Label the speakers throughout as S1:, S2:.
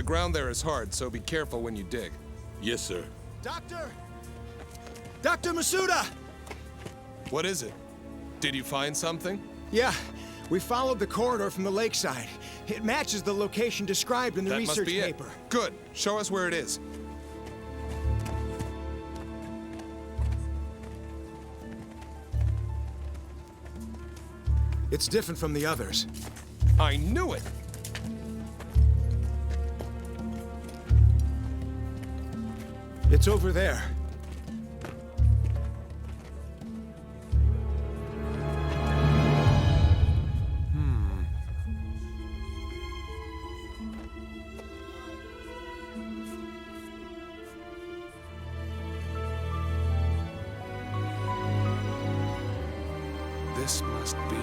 S1: ground there is hard, so be careful when you dig.
S2: Yes, sir.
S3: Doctor! Dr. Masuda!
S1: What is it? Did you find something?
S3: Yeah, we followed the corridor from the lakeside. It matches the location described in the research
S1: must be
S3: paper.
S1: It. Good. Show us where it is.
S3: It's different from the others.
S1: I knew it!
S3: It's over there.
S1: This must be...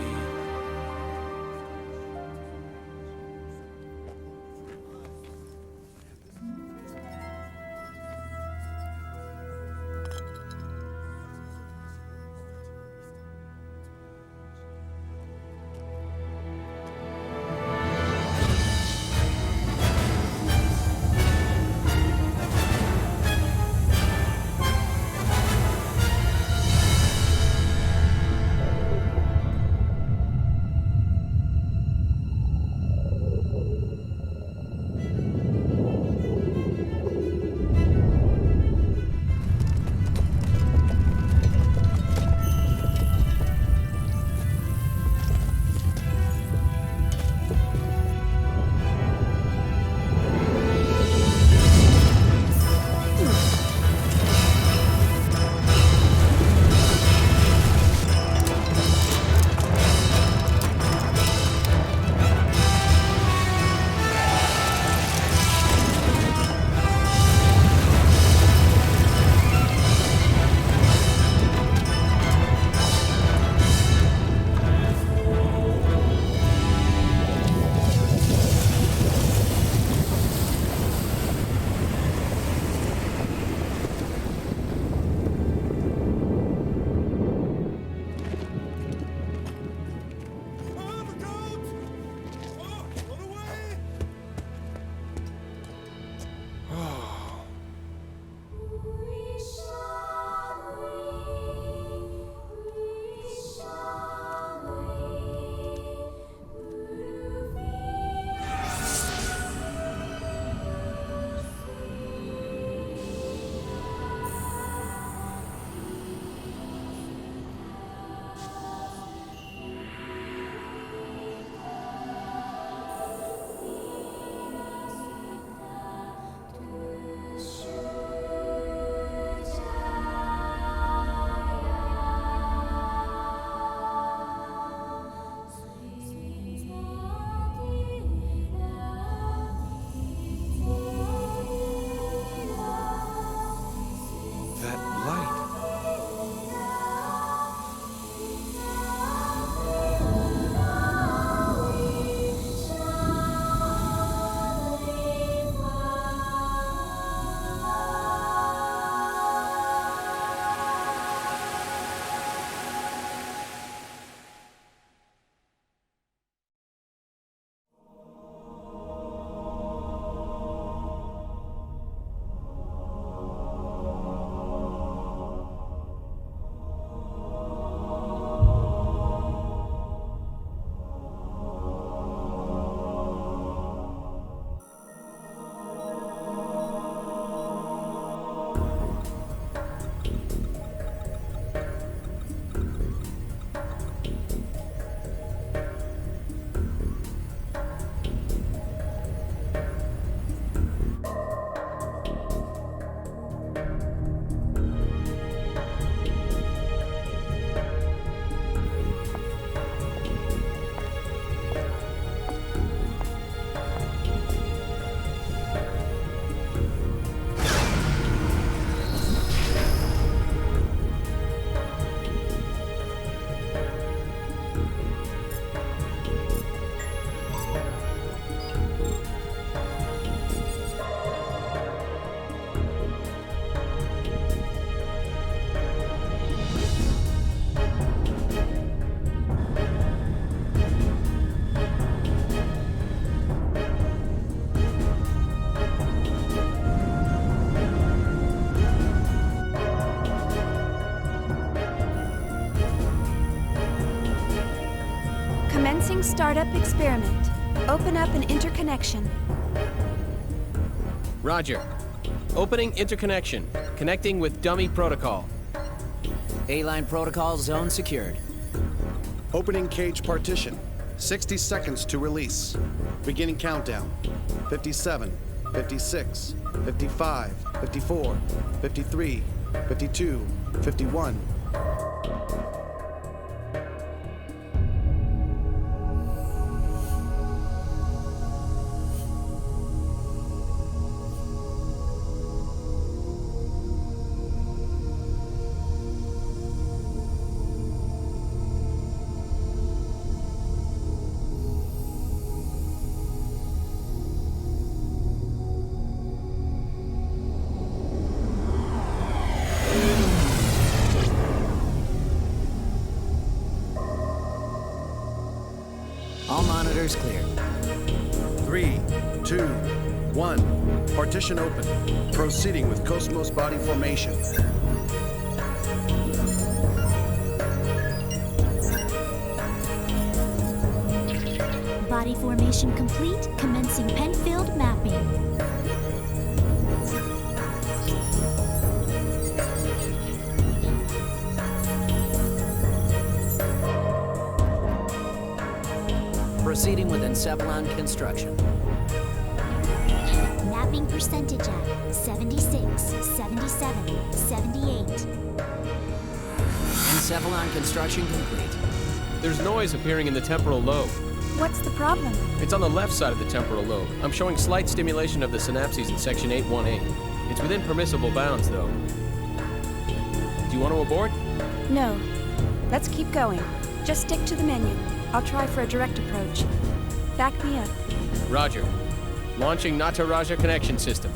S2: startup experiment. Open up an interconnection.
S4: Roger. Opening interconnection. Connecting with dummy protocol.
S5: A-line protocol zone secured.
S6: Opening cage partition. 60 seconds to release. Beginning countdown. 57, 56, 55, 54, 53, 52, 51.
S5: All monitors clear.
S6: 3, 2, 1. Partition open. Proceeding with KOS-MOS body formation.
S7: Body formation complete. Commencing Penfield mapping.
S5: Proceeding with Encephalon construction.
S7: Mapping percentage at 76, 77, 78.
S5: Encephalon construction complete.
S4: There's noise appearing in the temporal lobe.
S2: What's the problem?
S4: It's on the left side of the temporal lobe. I'm showing slight stimulation of the synapses in section 818. It's within permissible bounds, though. Do you want to abort?
S2: No. Let's keep going. Just stick to the menu. I'll try for a direct approach. Back me up.
S4: Roger. Launching Nataraja connection system.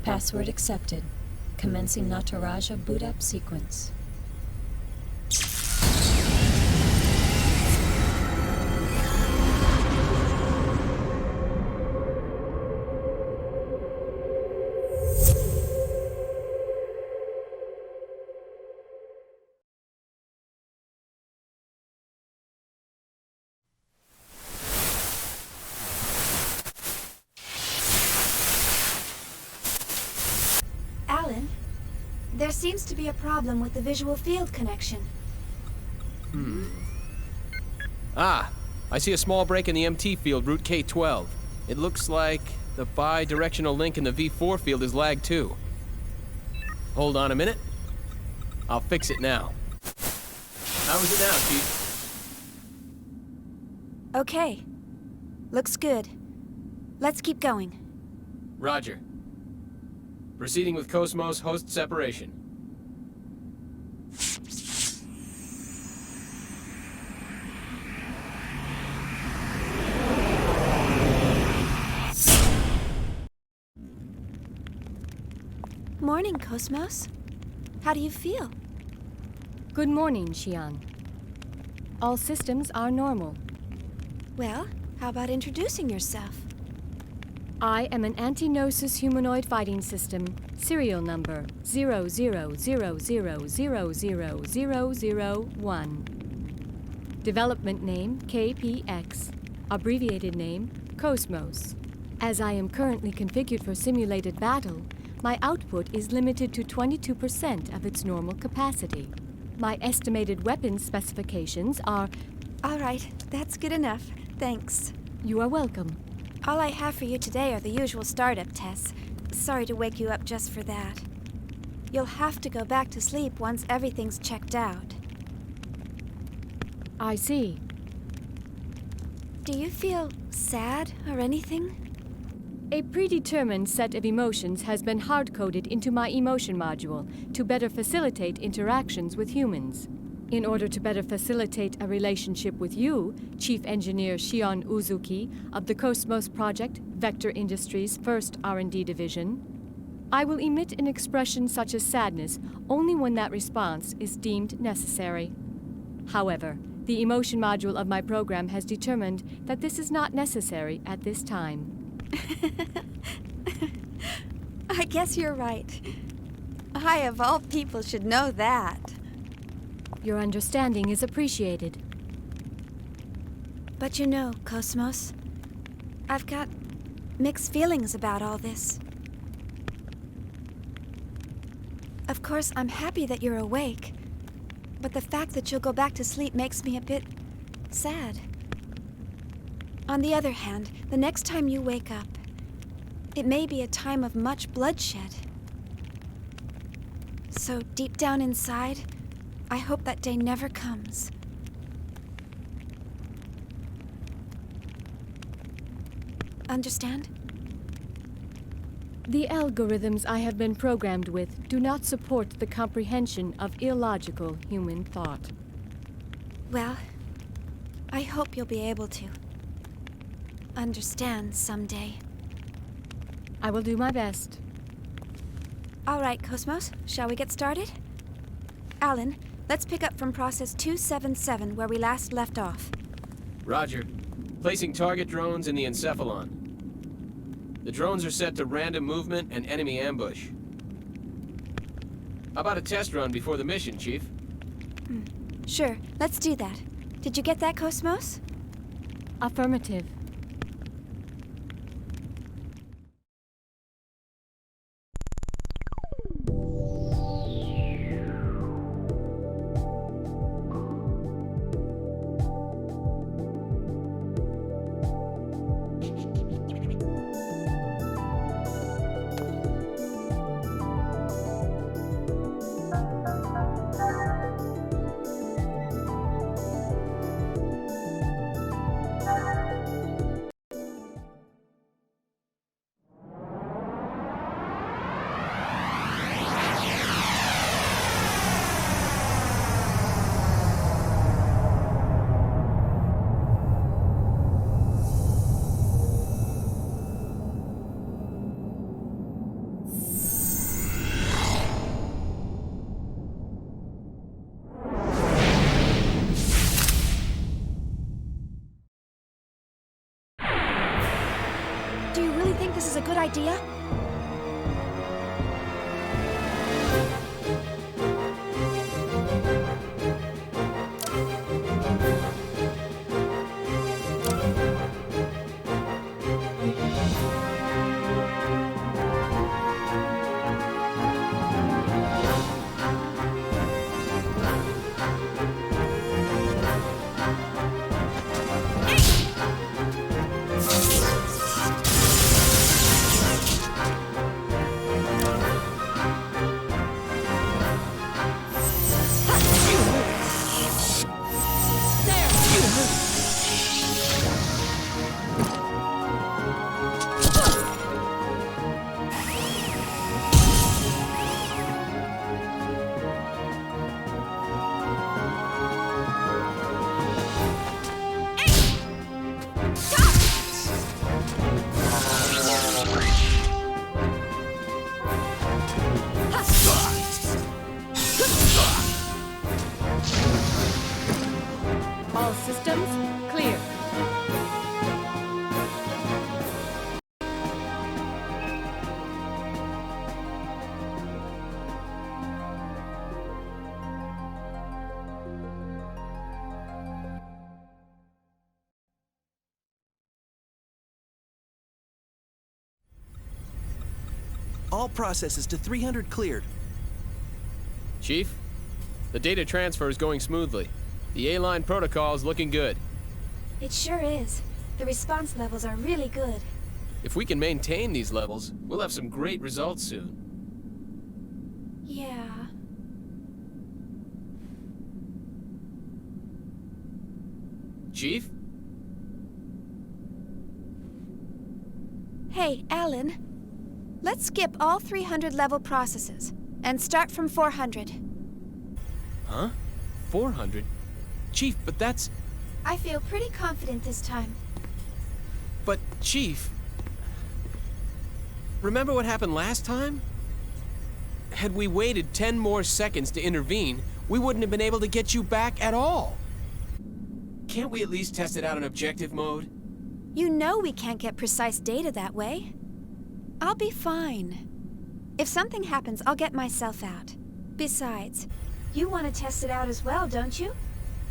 S8: Password accepted. Commencing Nataraja boot up sequence.
S2: Alan, there seems to be a problem with the visual field connection.
S4: Ah, I see a small break in the MT field, route K12. It looks like the bi-directional link in the V4 field is lagged too. Hold on a minute. I'll fix it now. How is it now, Chief?
S2: Okay. Looks good. Let's keep going.
S4: Roger. Proceeding with KOS-MOS host separation.
S2: Morning, KOS-MOS. How do you feel?
S8: Good morning, Shion. All systems are normal.
S2: Well, how about introducing yourself?
S8: I am an anti-Gnosis humanoid fighting system, serial number 0000000001. Development name KPX, abbreviated name KOS-MOS. As I am currently configured for simulated battle, my output is limited to 22% of its normal capacity. My estimated weapons specifications are...
S2: All right, that's good enough. Thanks.
S8: You are welcome.
S2: All I have for you today are the usual startup tests. Sorry to wake you up just for that. You'll have to go back to sleep once everything's checked out.
S8: I see.
S2: Do you feel sad or anything?
S8: A predetermined set of emotions has been hard-coded into my emotion module to better facilitate interactions with humans. In order to better facilitate a relationship with you, Chief Engineer Shion Uzuki of the KOS-MOS Project, Vector Industries' first R&D division, I will emit an expression such as sadness only when that response is deemed necessary. However, the emotion module of my program has determined that this is not necessary at this time.
S2: I guess you're right. I, of all people, should know that.
S8: Your understanding is appreciated.
S2: But you know, KOS-MOS, I've got mixed feelings about all this. Of course, I'm happy that you're awake, but the fact that you'll go back to sleep makes me a bit sad. On the other hand, the next time you wake up, it may be a time of much bloodshed. So deep down inside, I hope that day never comes. Understand?
S8: The algorithms I have been programmed with do not support the comprehension of illogical human thought.
S2: Well, I hope you'll be able to understand someday.
S8: I will do my best.
S2: All right, KOS-MOS, shall we get started? Alan, let's pick up from process 277 where we last left off.
S4: Roger. Placing target drones in the Encephalon. The drones are set to random movement and enemy ambush. How about a test run before the mission, Chief?
S2: Sure, let's do that. Did you get that, KOS-MOS?
S8: Affirmative.
S2: Do you really think this is a good idea?
S8: All systems clear.
S9: All processes to 300 cleared.
S4: Chief, the data transfer is going smoothly. The A-line protocol is looking good.
S2: It sure is. The response levels are really good.
S4: If we can maintain these levels, we'll have some great results soon.
S2: Yeah.
S4: Chief?
S2: Hey, Alan. Let's skip all 300 level processes and start from 400.
S4: Huh? 400? Chief, but that's...
S2: I feel pretty confident this time.
S4: But, Chief... Remember what happened last time? Had we waited 10 more seconds to intervene, we wouldn't have been able to get you back at all. Can't we at least test it out in objective mode?
S2: You know we can't get precise data that way. I'll be fine. If something happens, I'll get myself out. Besides, you want to test it out as well, don't you?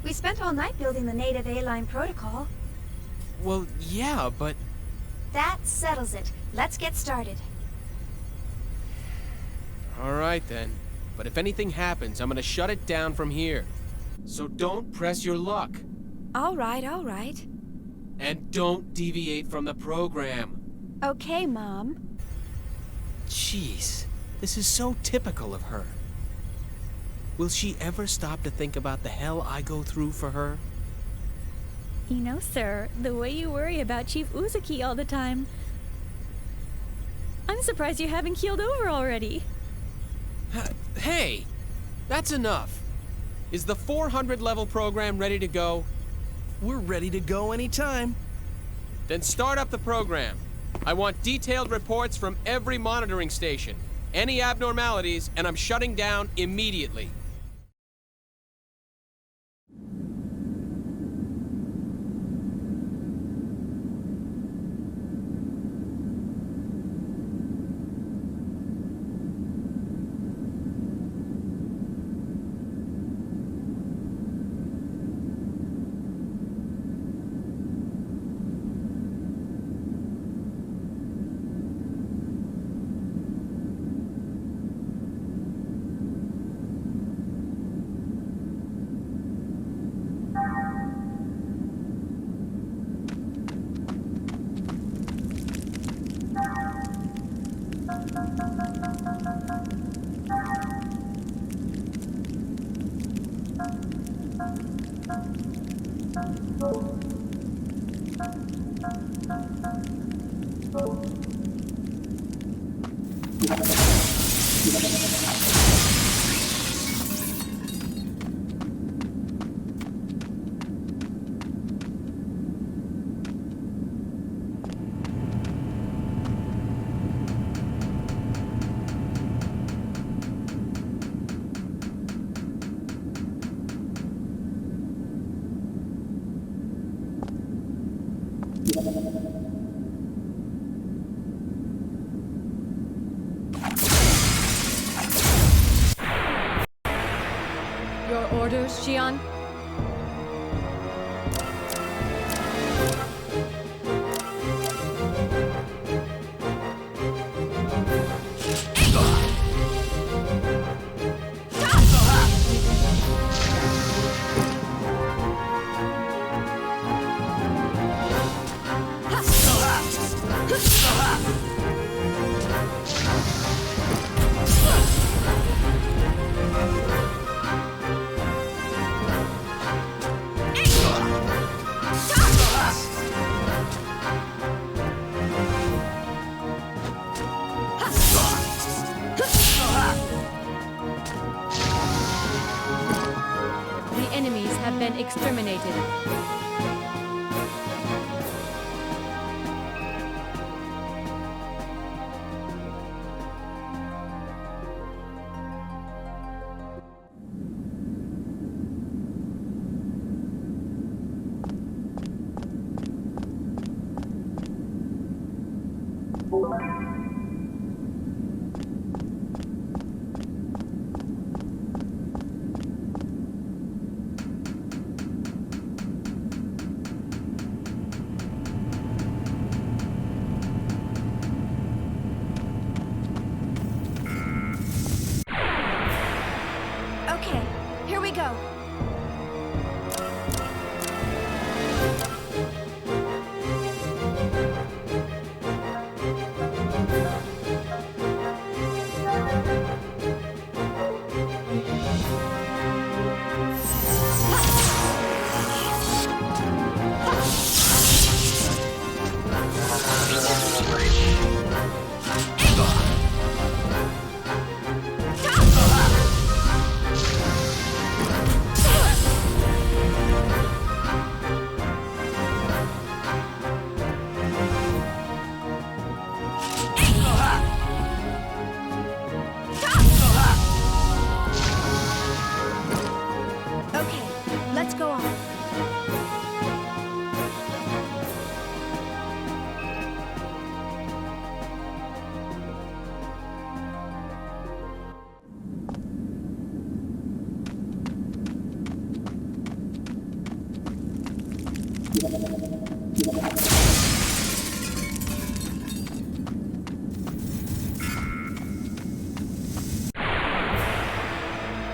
S2: We spent all night building the native A-line protocol.
S4: Well, yeah, but...
S2: That settles it. Let's get started.
S4: All right, then. But if anything happens, I'm gonna shut it down from here. So don't press your luck.
S2: All right, all right.
S4: And don't deviate from the program.
S2: Okay, Mom.
S4: Jeez, this is so typical of her. Will she ever stop to think about the hell I go through for her?
S10: You know, sir, the way you worry about Chief Uzuki all the time. I'm surprised you haven't keeled over already.
S4: Hey! That's enough. Is the 400 level program ready to go?
S9: We're ready to go anytime.
S4: Then start up the program. I want detailed reports from every monitoring station. Any abnormalities, and I'm shutting down immediately.
S8: Your orders, Shion? Exterminated.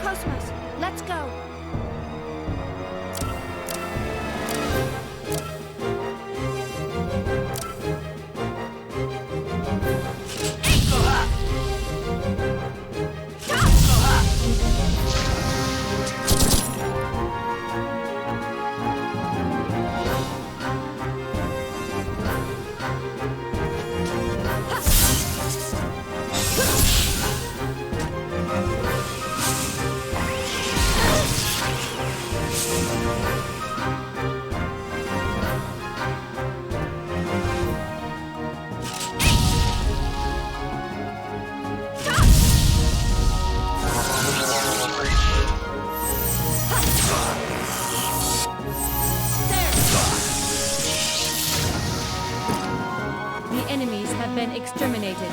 S2: Cosmos, let's go.
S8: Enemies have been exterminated.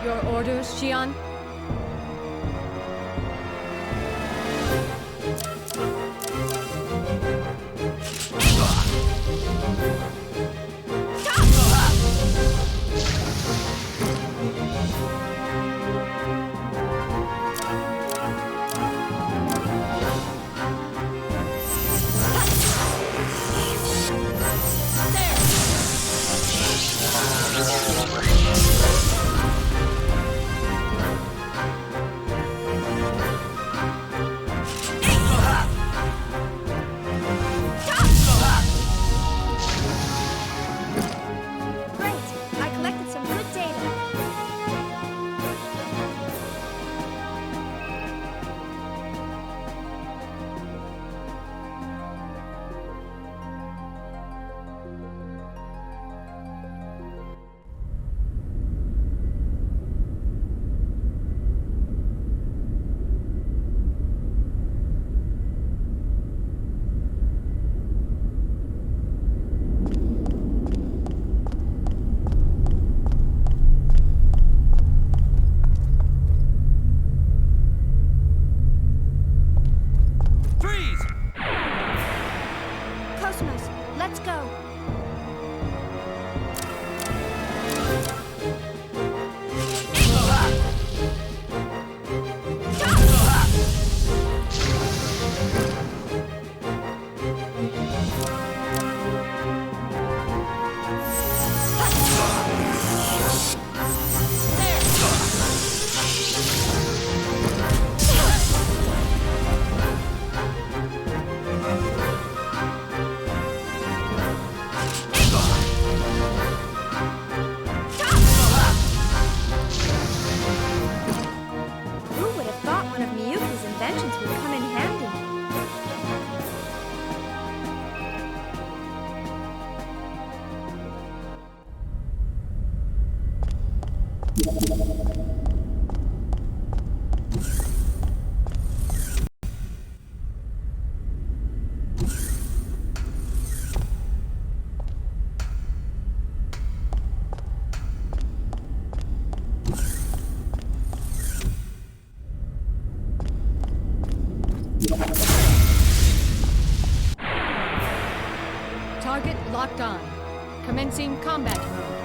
S8: Your orders, Shion? Target locked on. Commencing combat mode.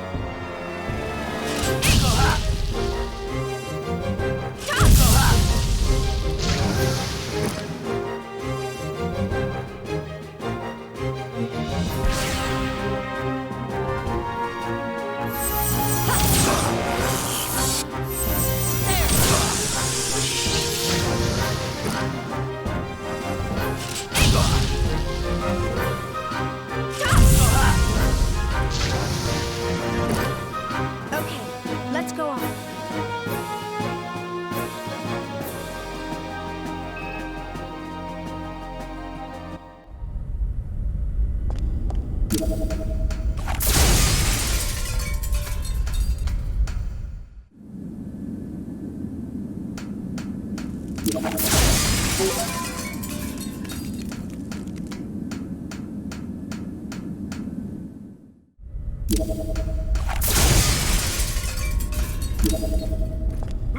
S11: Who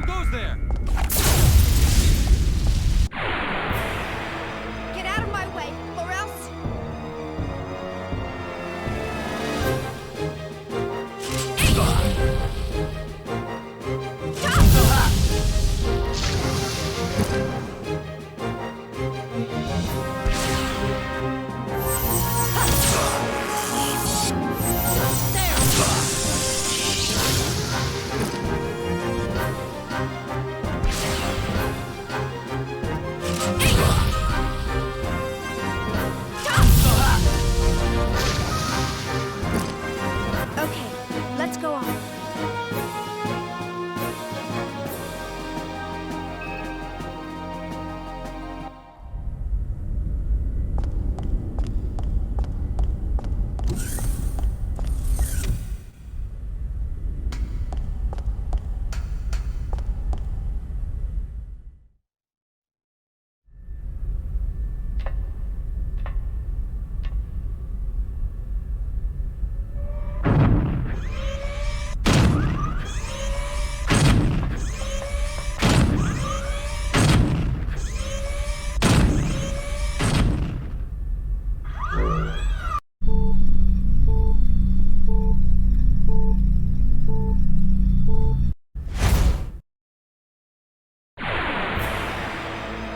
S11: goes there?
S2: Get out of my way, or else... Okay, let's go on.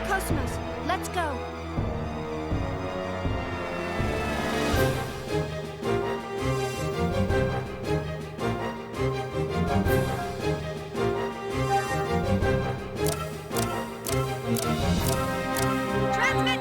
S2: KOS-MOS, let's go. Transmit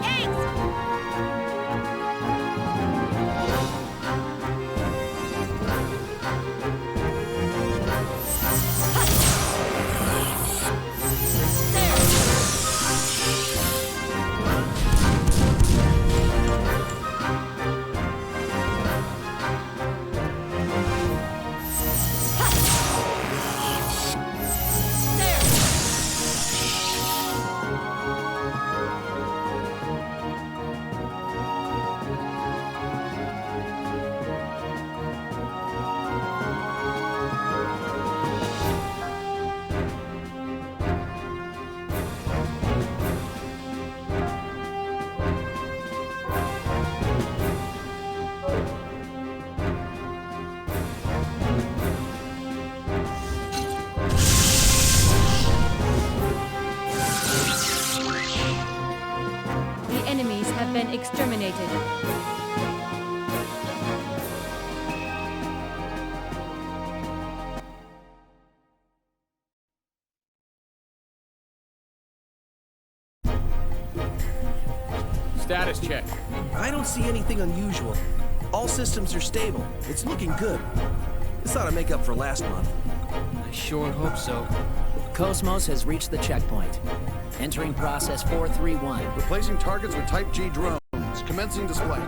S8: been exterminated.
S4: Status check.
S9: I don't see anything unusual. All systems are stable. It's looking good. This ought to make up for last month.
S4: I sure hope so.
S5: KOS-MOS has reached the checkpoint. Entering process 431.
S6: Replacing targets with Type G drones. Commencing display.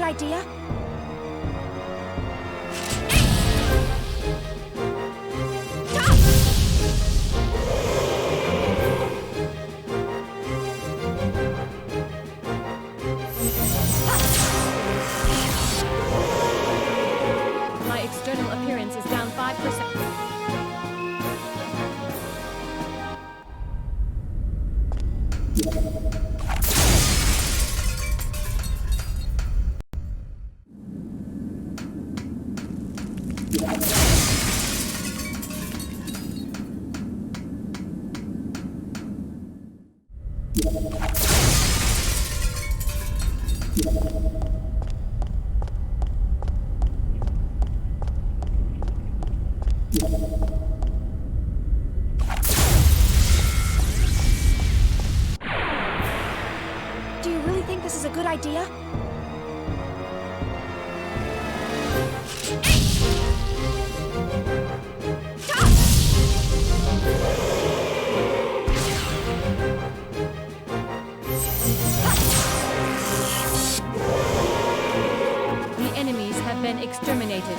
S2: idea?
S8: My external appearance is down 5%.
S2: Do you really think this is a good idea?
S8: The enemies have been exterminated.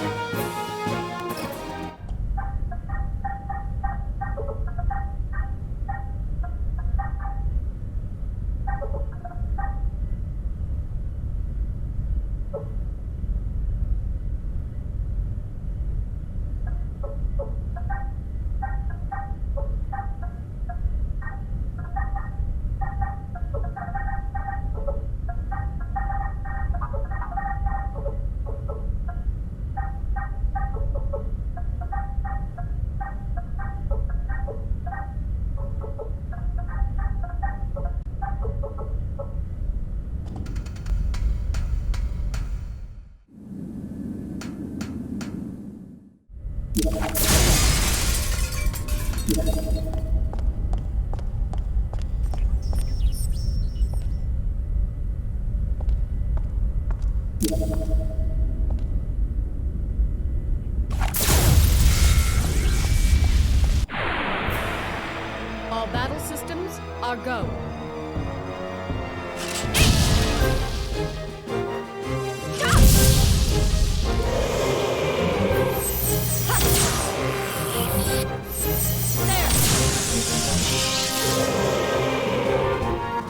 S8: All battle systems are go.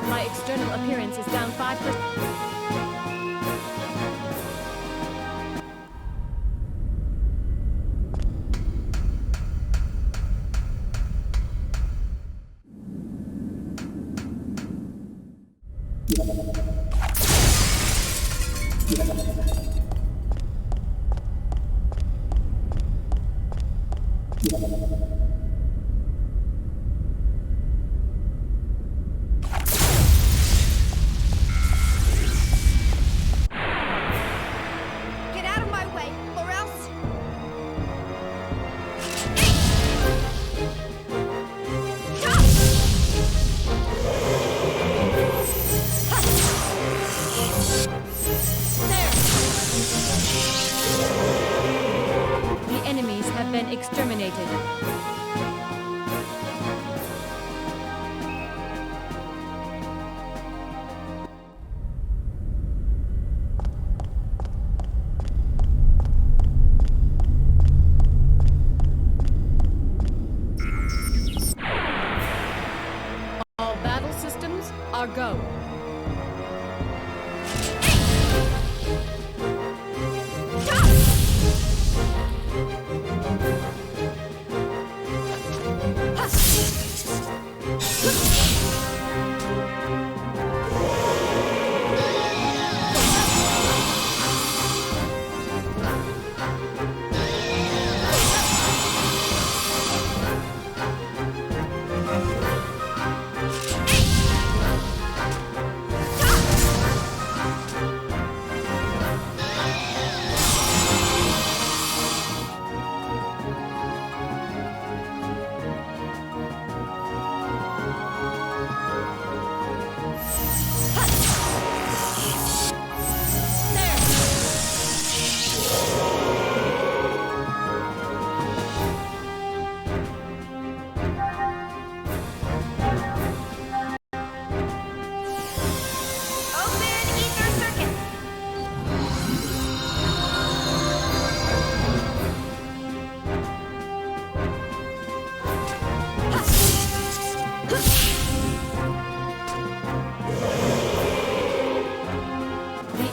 S8: My external appearance is down 5%.
S2: Get out of my way, or else...
S8: The enemies have been exterminated. All battle systems are go. The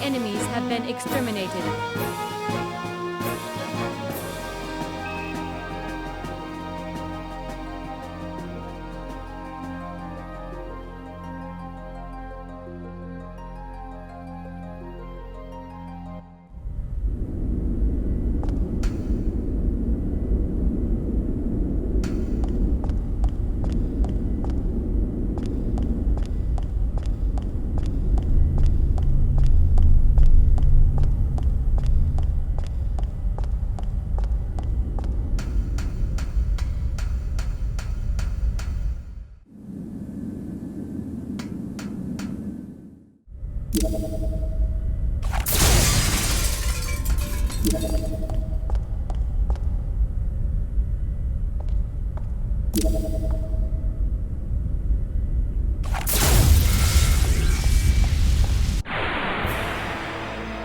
S8: enemies have been exterminated.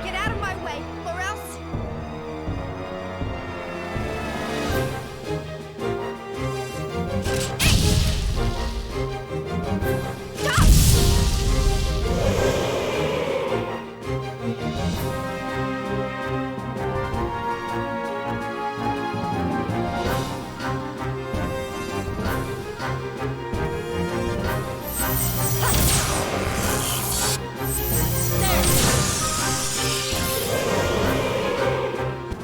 S2: Get out of my way, or else...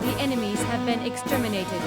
S8: The enemies have been exterminated.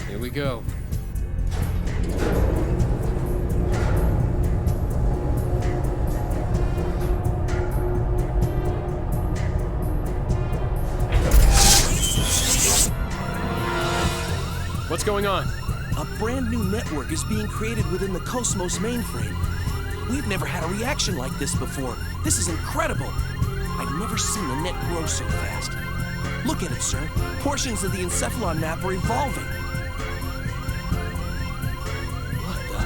S4: Here we go. What's going on?
S9: A brand new network is being created within the KOS-MOS mainframe. We've never had a reaction like this before. This is incredible. I've never seen the net grow so fast. Look at it, sir. Portions of the Encephalon map are evolving. What the?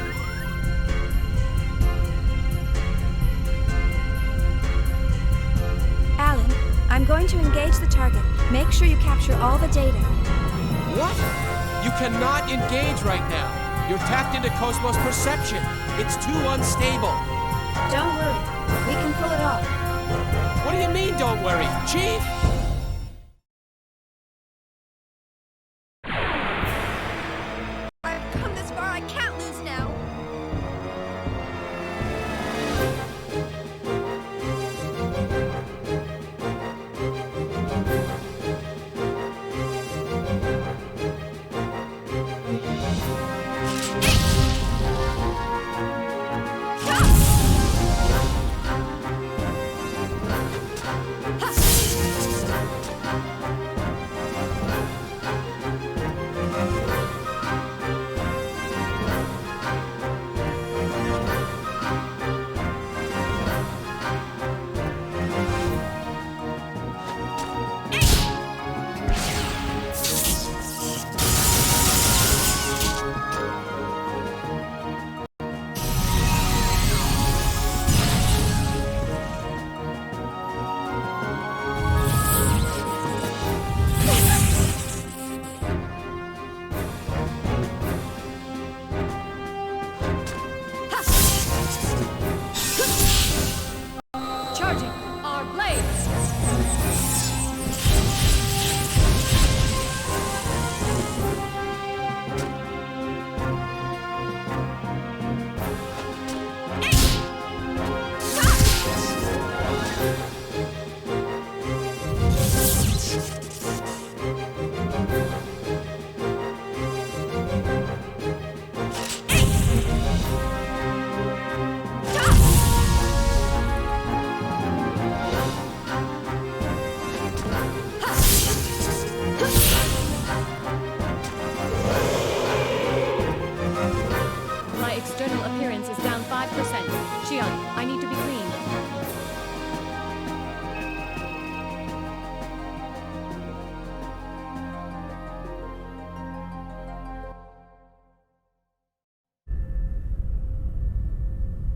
S2: Alan, I'm going to engage the target. Make sure you capture all the data.
S4: What? You cannot engage right now. You're tapped into KOS-MOS perception. It's too unstable.
S2: Don't worry. We can pull it off.
S4: What do you mean, don't worry? Chief?
S2: I've come this far, I can't lose now.
S8: Shion, I need to be clean.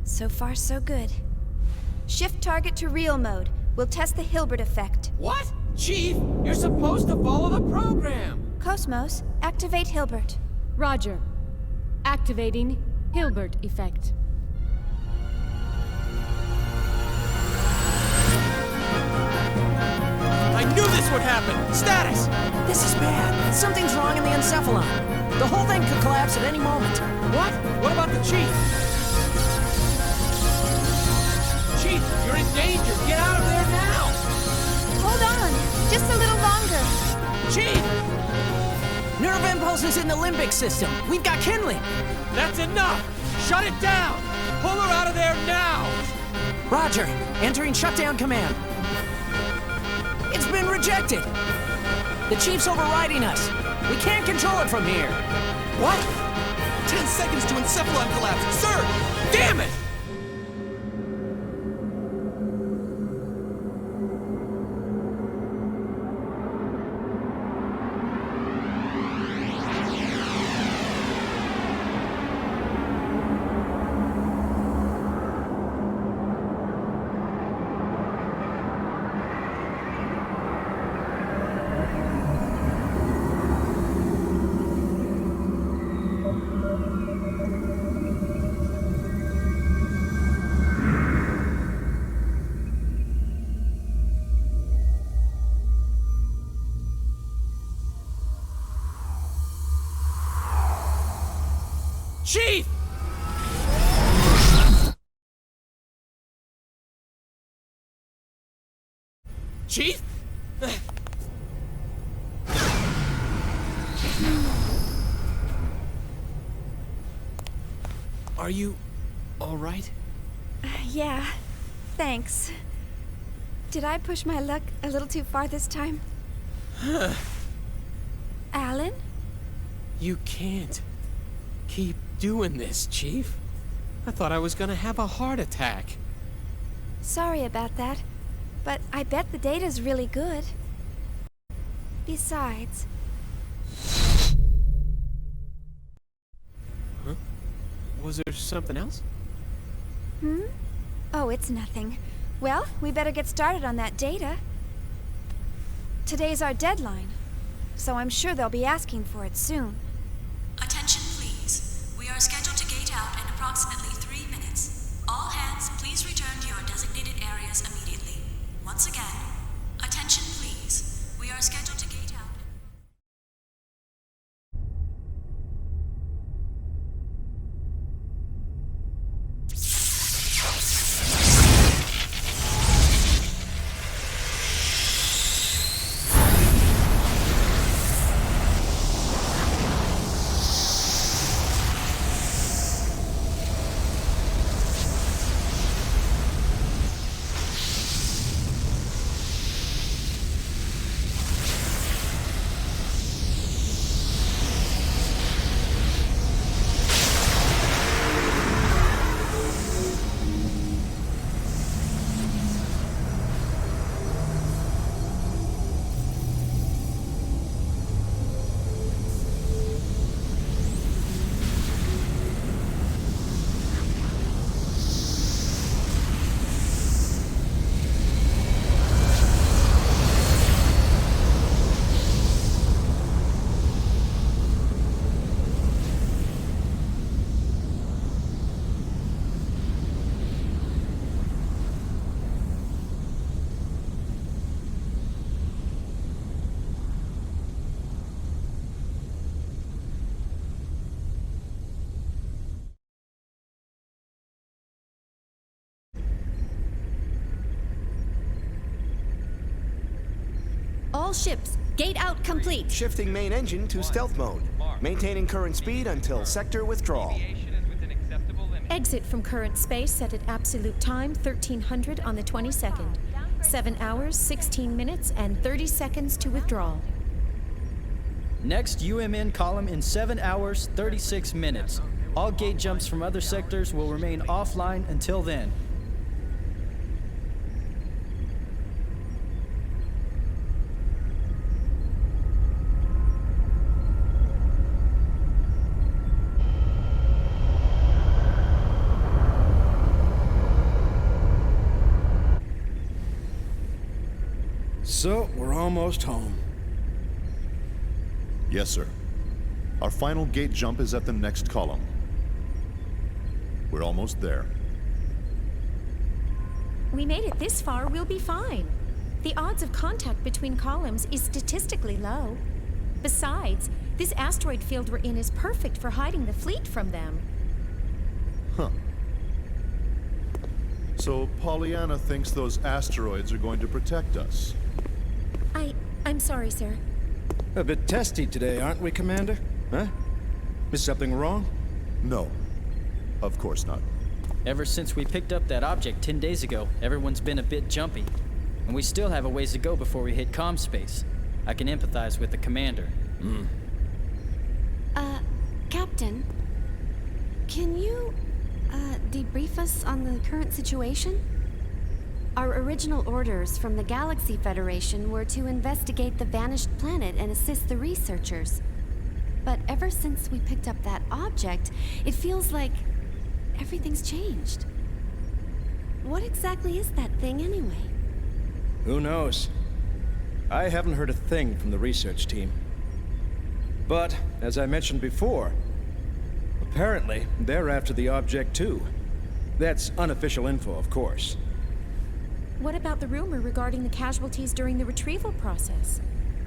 S2: So far, so good. Shift target to real mode. We'll test the Hilbert effect.
S4: What? Chief, you're supposed to follow the program.
S2: KOS-MOS, activate Hilbert.
S8: Roger. Activating Hilbert effect.
S4: I knew this would happen! Status!
S5: This is bad. Something's wrong in the Encephalon. The whole thing could collapse at any moment.
S4: What? What about the Chief? Chief, you're in danger! Get out of there now!
S2: Hold on! Just a little longer!
S4: Chief!
S5: Nerve impulses in the limbic system. We've got kindling.
S4: That's enough! Shut it down! Pull her out of there now!
S5: Roger. Entering shutdown command. It's been rejected. The Chief's overriding us. We can't control it from here.
S9: What? 10 seconds to Encephalon collapse. Sir!
S4: Damn it! Chief! Chief? Are you all right?
S2: Yeah, thanks. Did I push my luck a little too far this time? Alan?
S4: You can't keep doing this, Chief. I thought I was gonna have a heart attack.
S2: Sorry about that, but I bet the data's really good. Besides...
S4: Huh? Was there something else?
S2: Oh, it's nothing. Well, we better get started on that data. Today's our deadline, so I'm sure they'll be asking for it soon.
S12: Attention, please. We are scheduled to gate out in approximately 3 minutes. All hands, please return to your designated areas immediately. Once again, attention, please. We are scheduled to gate out.
S8: All ships, gate out complete.
S3: Shifting main engine to stealth mode. Maintaining current speed until sector withdrawal.
S8: Exit from current space set at absolute time 1300 on the 22nd. 7 hours, 16 minutes, and 30 seconds to withdrawal.
S13: Next UMN column in 7 hours, 36 minutes. All gate jumps from other sectors will remain offline until then.
S6: So, we're almost home.
S14: Yes, sir. Our final gate jump is at the next column. We're almost there.
S8: We made it this far, we'll be fine. The odds of contact between columns is statistically low. Besides, this asteroid field we're in is perfect for hiding the fleet from them.
S14: Huh. So Pollyanna thinks those asteroids are going to protect us.
S8: I'm sorry, sir.
S6: A bit testy today, aren't we, Commander? Huh? Is something wrong?
S14: No. Of course not.
S13: Ever since we picked up that object 10 days ago, everyone's been a bit jumpy. And we still have a ways to go before we hit comm space. I can empathize with the commander.
S2: Captain, can you, debrief us on the current situation? Our original orders from the Galaxy Federation were to investigate the vanished planet and assist the researchers. But ever since we picked up that object, it feels like everything's changed. What exactly is that thing anyway?
S6: Who knows? I haven't heard a thing from the research team. But, as I mentioned before, apparently they're after the object too. That's unofficial info, of course.
S8: What about the rumor regarding the casualties during the retrieval process?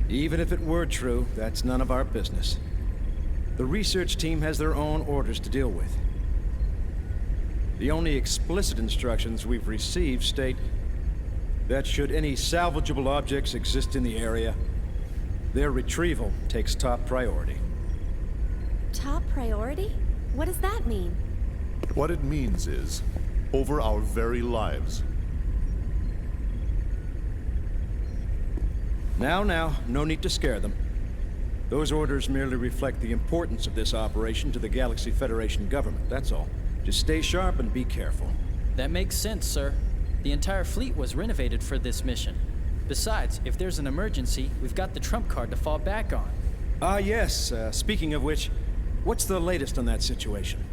S6: Even if it were true, that's none of our business. The research team has their own orders to deal with. The only explicit instructions we've received state that should any salvageable objects exist in the area, their retrieval takes top priority.
S15: Top priority? What does that mean?
S14: What it means is, over our very lives.
S6: Now, no need to scare them. Those orders merely reflect the importance of this operation to the Galaxy Federation government, that's all. Just stay sharp and be careful.
S13: That makes sense, sir. The entire fleet was renovated for this mission. Besides, if there's an emergency, we've got the trump card to fall back on.
S6: Yes. Speaking of which, what's the latest on that situation?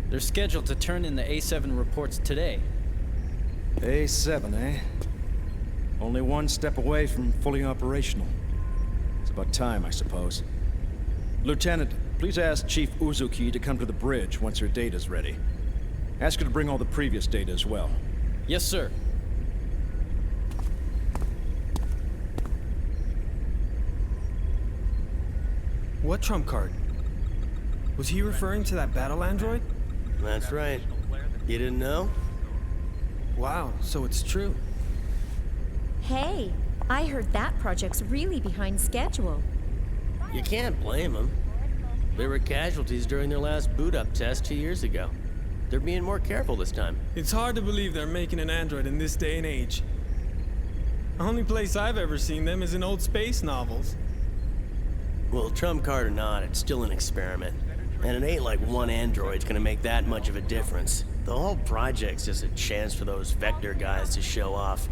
S13: They're scheduled to turn in the A7 reports today.
S6: A7, eh? Only one step away from fully operational. It's about time, I suppose. Lieutenant, please ask Chief Uzuki to come to the bridge once her data's ready. Ask her to bring all the previous data as well.
S13: Yes, sir.
S16: What trump card? Was he referring to that battle android?
S17: That's right. You didn't know?
S16: Wow, so it's true.
S15: Hey, I heard that project's really behind schedule.
S17: You can't blame them. There were casualties during their last boot-up test 2 years ago. They're being more careful this time.
S16: It's hard to believe they're making an android in this day and age. The only place I've ever seen them is in old space novels.
S17: Well, trump card or not, it's still an experiment. And it ain't like one android's gonna make that much of a difference. The whole project's just a chance for those Vector guys to show off.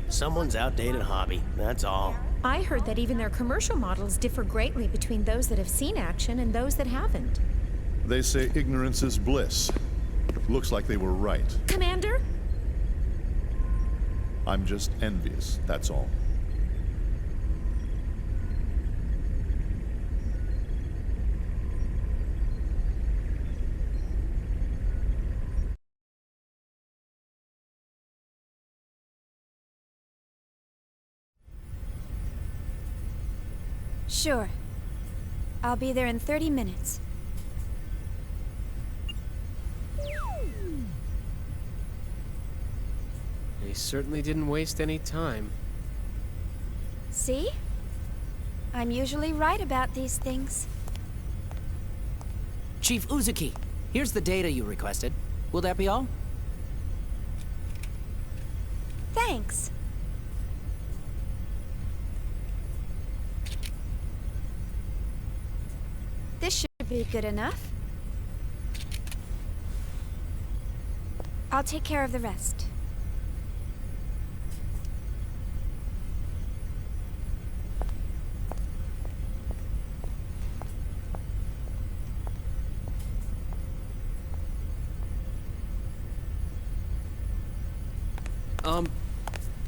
S17: Someone's outdated hobby, that's all.
S15: I heard that even their commercial models differ greatly between those that have seen action and those that haven't.
S14: They say ignorance is bliss. Looks like they were right.
S15: Commander?
S14: I'm just envious, that's all.
S2: Sure. I'll be there in 30 minutes.
S4: They certainly didn't waste any time.
S2: See? I'm usually right about these things.
S5: Chief Uzuki, here's the data you requested. Will that be all?
S2: Thanks. This should be good enough. I'll take care of the rest.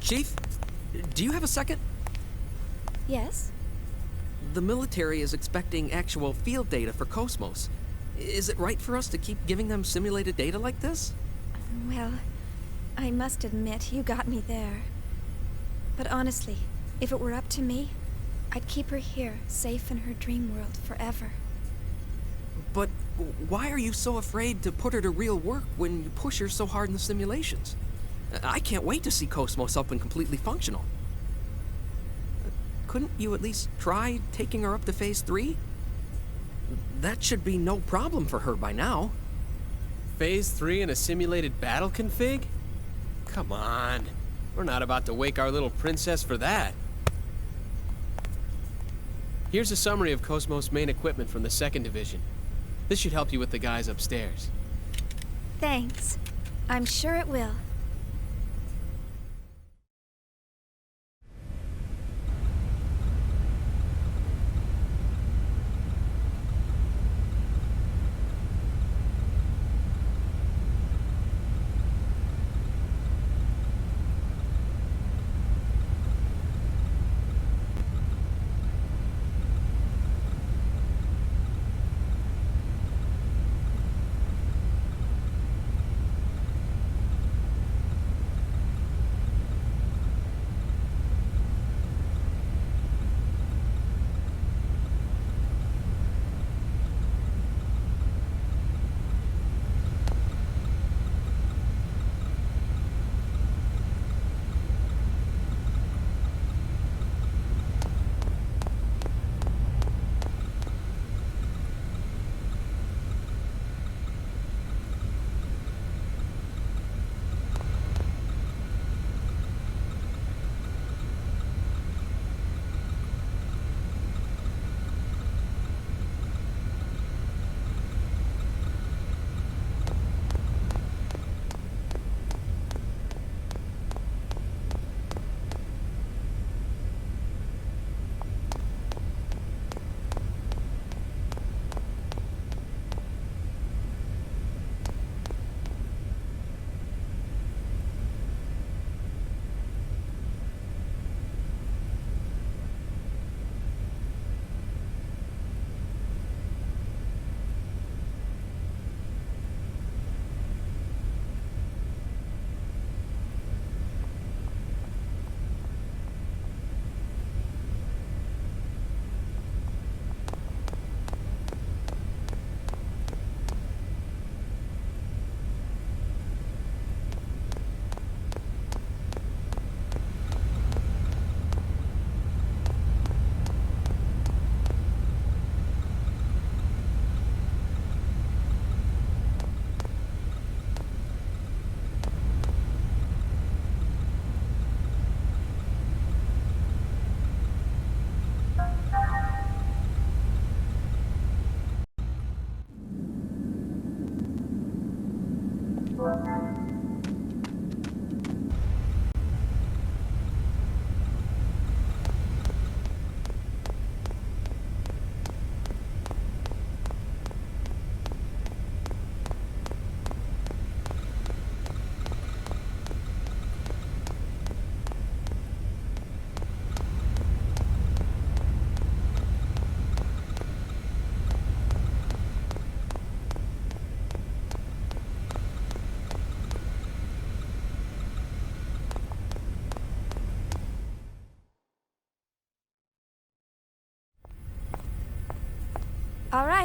S5: Chief? Do you have a second?
S2: Yes?
S5: The military is expecting actual field data for KOS-MOS. Is it right for us to keep giving them simulated data like this?
S2: Well, I must admit, you got me there. But honestly, if it were up to me, I'd keep her here, safe in her dream world forever.
S5: But why are you so afraid to put her to real work when you push her so hard in the simulations? I can't wait to see KOS-MOS up and completely functional. Couldn't you at least try taking her up to Phase 3? That should be no problem for her by now.
S4: Phase 3 in a simulated battle config? Come on. We're not about to wake our little princess for that. Here's a summary of KOS-MOS main equipment from the 2nd Division. This should help you with the guys upstairs.
S2: Thanks. I'm sure it will.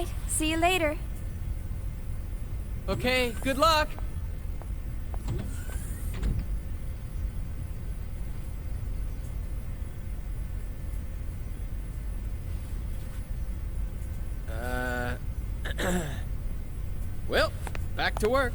S2: right, see you later.
S4: Okay, good luck! Well, back to work.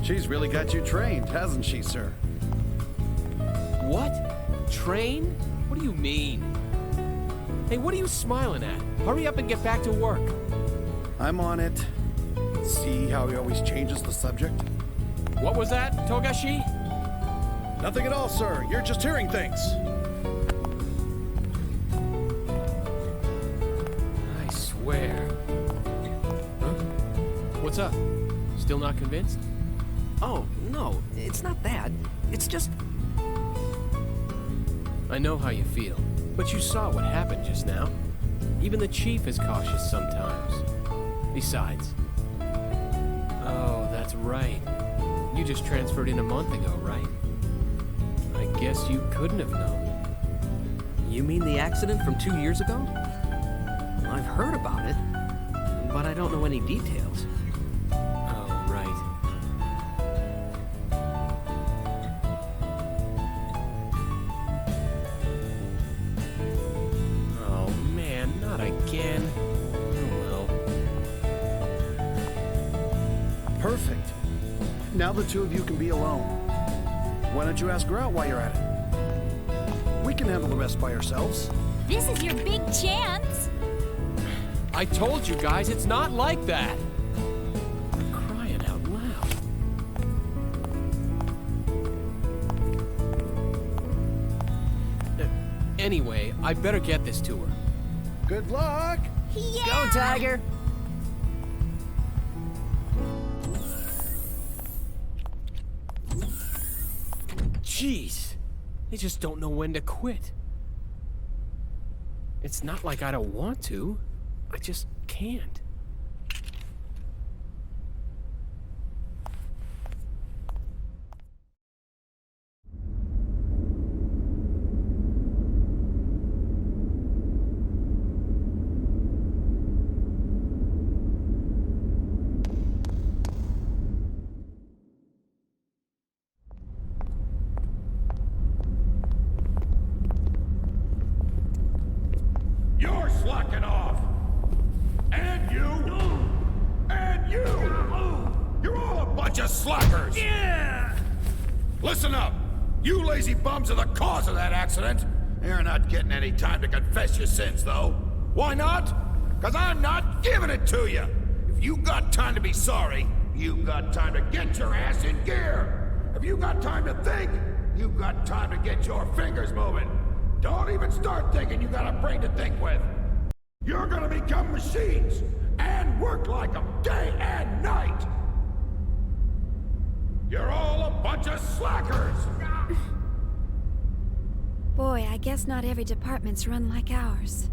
S18: She's really got you trained, hasn't she, sir?
S4: What? Train? What do you mean? Hey, what are you smiling at? Hurry up and get back to work.
S18: I'm on it. See how he always changes the subject?
S4: What was that, Togashi?
S18: Nothing at all, sir. You're just hearing things.
S4: I swear. Huh? What's up? Still not convinced?
S5: Oh, no, it's not that. It's just...
S4: I know how you feel, but you saw what happened just now. Even the chief is cautious sometimes. Besides... Oh, that's right. You just transferred in a month ago, right? I guess you couldn't have known.
S5: You mean the accident from 2 years ago? I've heard about it, but I don't know any details.
S4: Oh, right. Oh, man, not again. Oh, well.
S18: Perfect. Now the two of you can be alone. Why don't you ask her out while you're at it? We can handle the rest by ourselves.
S7: This is your big chance.
S4: I told you guys, it's not like that. I'm crying out loud. Anyway, I better get this to her.
S18: Good luck!
S7: Yeah!
S5: Go, Tiger!
S4: Jeez, they just don't know when to quit. It's not like I don't want to. I just can't.
S19: You're slacking off! And you! And you! You're all a bunch of slackers! Yeah! Listen up! You lazy bums are the cause of that accident! You're not getting any time to confess your sins, though. Why not? Because I'm not giving it to you! If you got time to be sorry, you got time to get your ass in gear! If you got time to think, you got time to get your fingers moving! Don't even start thinking you got a brain to think with. You're gonna become machines and work like them day and night. You're all a bunch of slackers.
S2: Boy, I guess not every department's run like ours.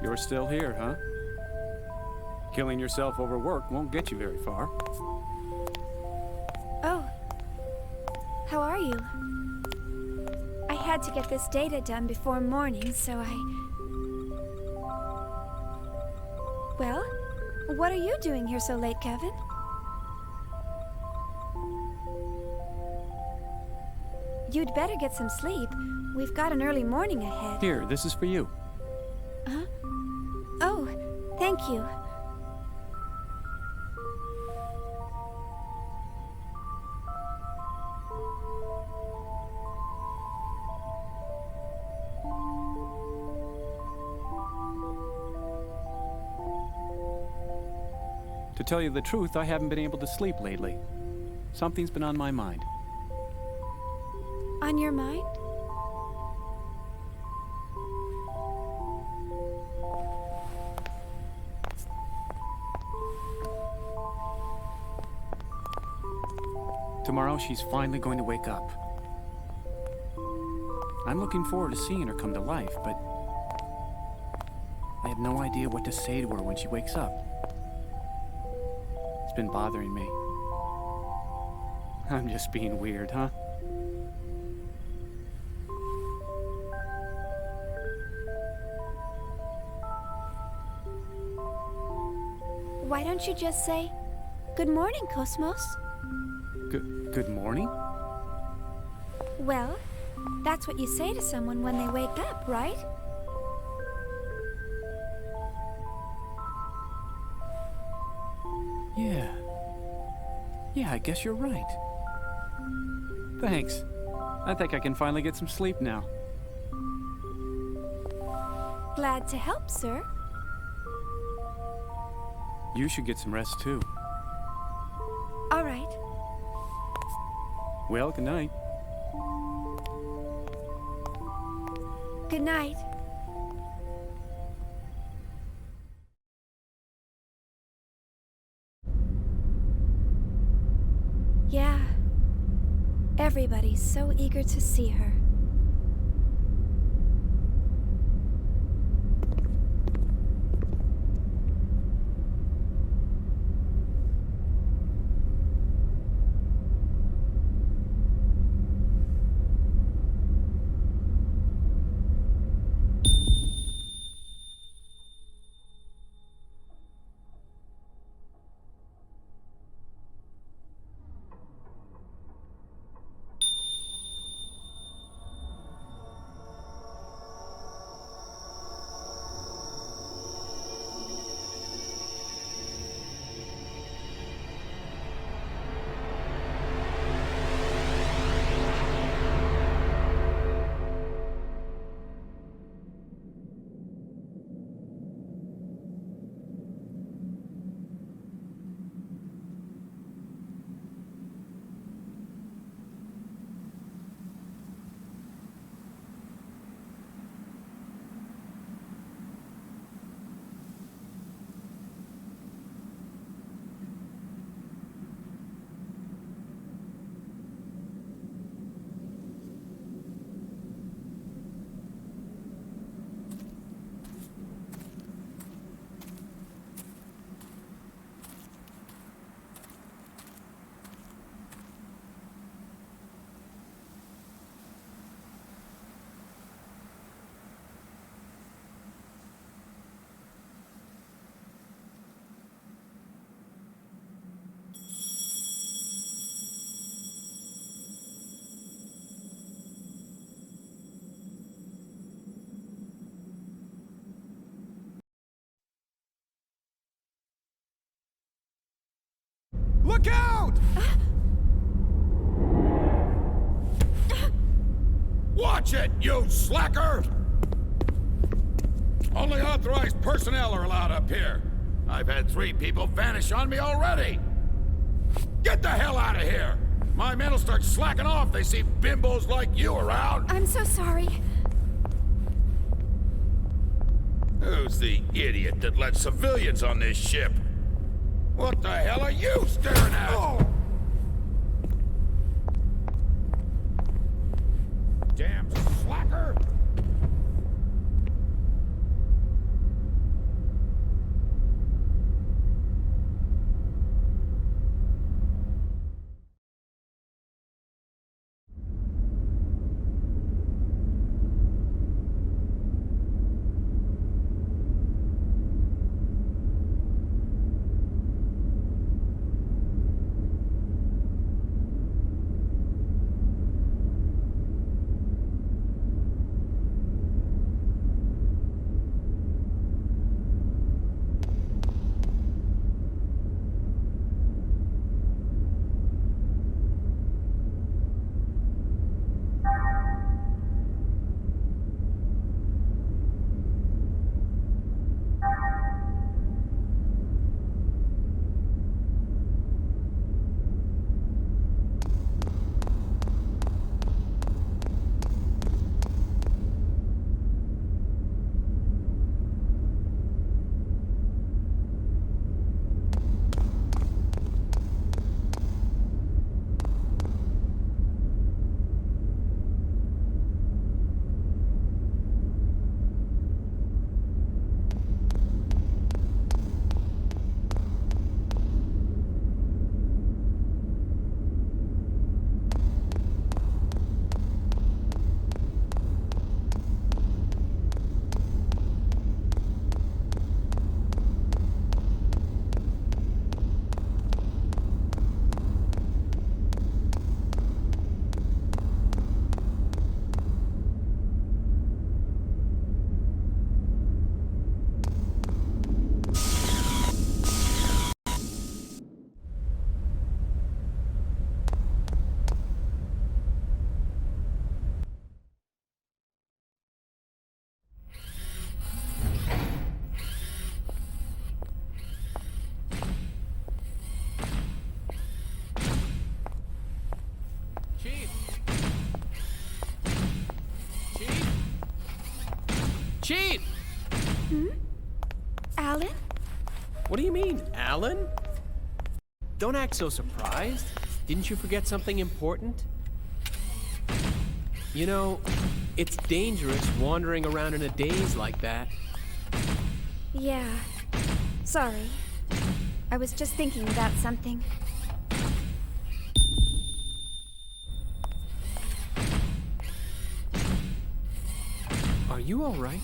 S11: You're still here, huh? Killing yourself over work won't get you very far.
S2: Oh. How are you? I had to get this data done before morning, so Well, what are you doing here so late, Kevin? You'd better get some sleep. We've got an early morning ahead.
S11: Here, this is for you.
S2: Huh? Oh, thank you.
S11: To tell you the truth, I haven't been able to sleep lately. Something's been on my mind.
S2: On your mind?
S11: Tomorrow, she's finally going to wake up. I'm looking forward to seeing her come to life, but I have no idea what to say to her when she wakes up. It's been bothering me. I'm just being weird, huh?
S2: Why don't you just say, "Good morning, KOS-MOS"?
S11: Good morning?
S2: Well, that's what you say to someone when they wake up, right?
S11: Yeah, I guess you're right. Thanks. I think I can finally get some sleep now.
S2: Glad to help, sir.
S11: You should get some rest too.
S2: All right.
S11: Well, good night.
S2: Good night. Yeah. Everybody's so eager to see her.
S19: Look out! Watch it, you slacker! Only authorized personnel are allowed up here. I've had 3 people vanish on me already. Get the hell out of here! My men will start slacking off if they see bimbos like you around.
S2: I'm so sorry.
S19: Who's the idiot that let civilians on this ship? What the hell are you staring at? Oh. Damn slacker!
S4: Chief!
S2: Alan?
S4: What do you mean, Alan? Don't act so surprised. Didn't you forget something important? You know, it's dangerous wandering around in a daze like that.
S2: Yeah. Sorry. I was just thinking about something.
S4: Are you all right?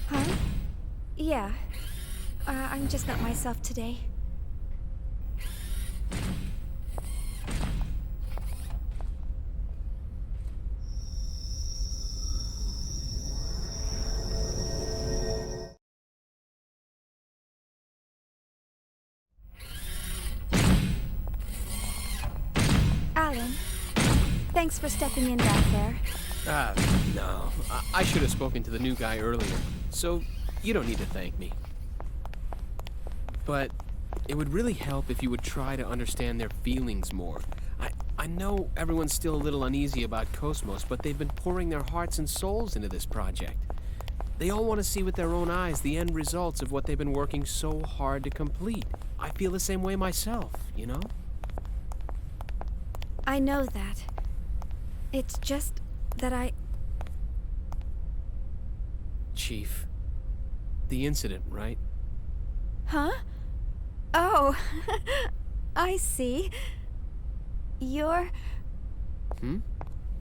S2: Huh? Yeah. I'm just not myself today. Alan, thanks for stepping in back there.
S4: No. I should have spoken to the new guy earlier, so you don't need to thank me. But it would really help if you would try to understand their feelings more. I know everyone's still a little uneasy about KOS-MOS, but they've been pouring their hearts and souls into this project. They all want to see with their own eyes the end results of what they've been working so hard to complete. I feel the same way myself, you know?
S2: I know that. It's just that
S4: Chief, the incident, right?
S2: Huh? Oh, I see. You're...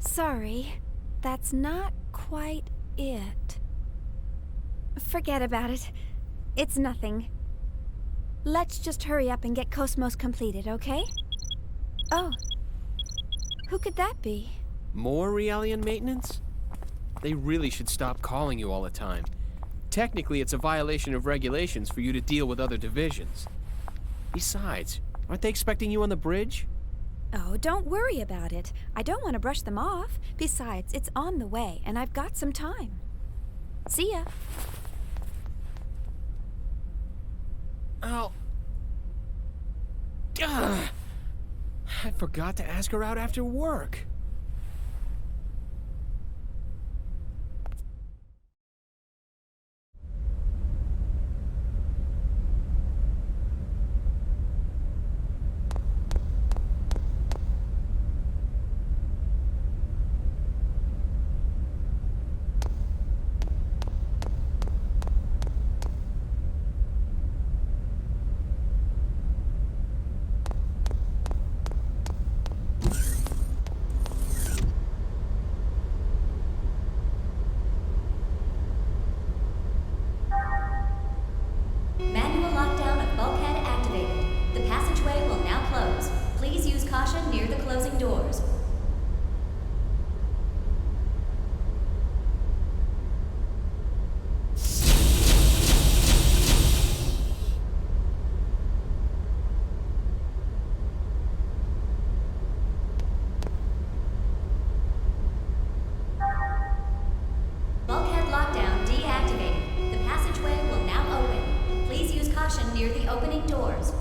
S2: Sorry, that's not quite it. Forget about it. It's nothing. Let's just hurry up and get KOS-MOS completed, okay? Oh. Who could that be?
S4: More Realian maintenance? They really should stop calling you all the time. Technically, it's a violation of regulations for you to deal with other divisions. Besides, aren't they expecting you on the bridge?
S2: Oh, don't worry about it. I don't want to brush them off. Besides, it's on the way, and I've got some time. See ya.
S4: Oh. Ugh. I forgot to ask her out after work.
S12: Manual lockdown of bulkhead activated. The passageway will now close. Please use caution near the closing doors. Bulkhead lockdown deactivated. The passageway will now open. Please use caution near the opening doors.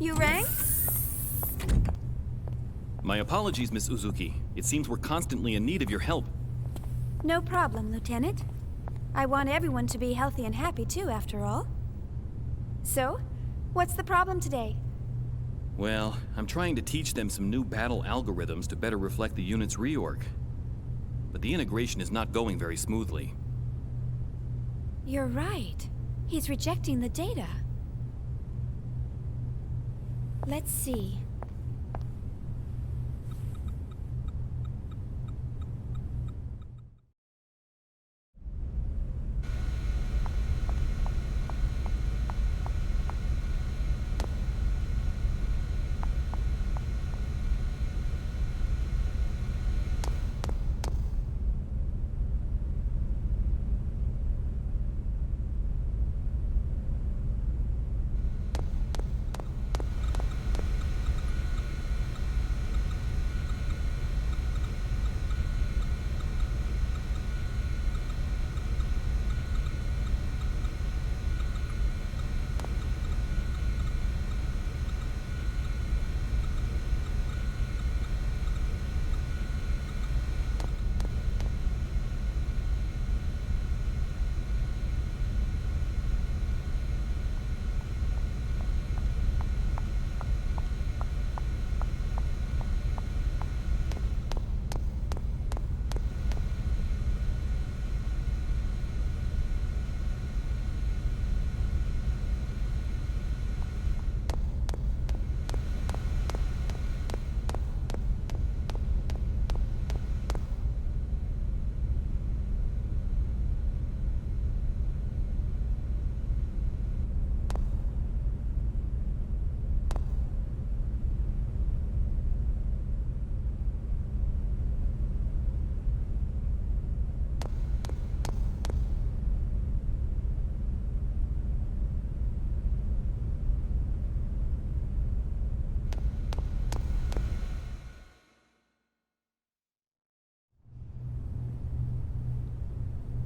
S2: You rang?
S20: My apologies, Miss Uzuki. It seems we're constantly in need of your help.
S2: No problem, Lieutenant. I want everyone to be healthy and happy too, after all. So, what's the problem today?
S20: Well, I'm trying to teach them some new battle algorithms to better reflect the unit's reorg. But the integration is not going very smoothly.
S2: You're right. He's rejecting the data. Let's see.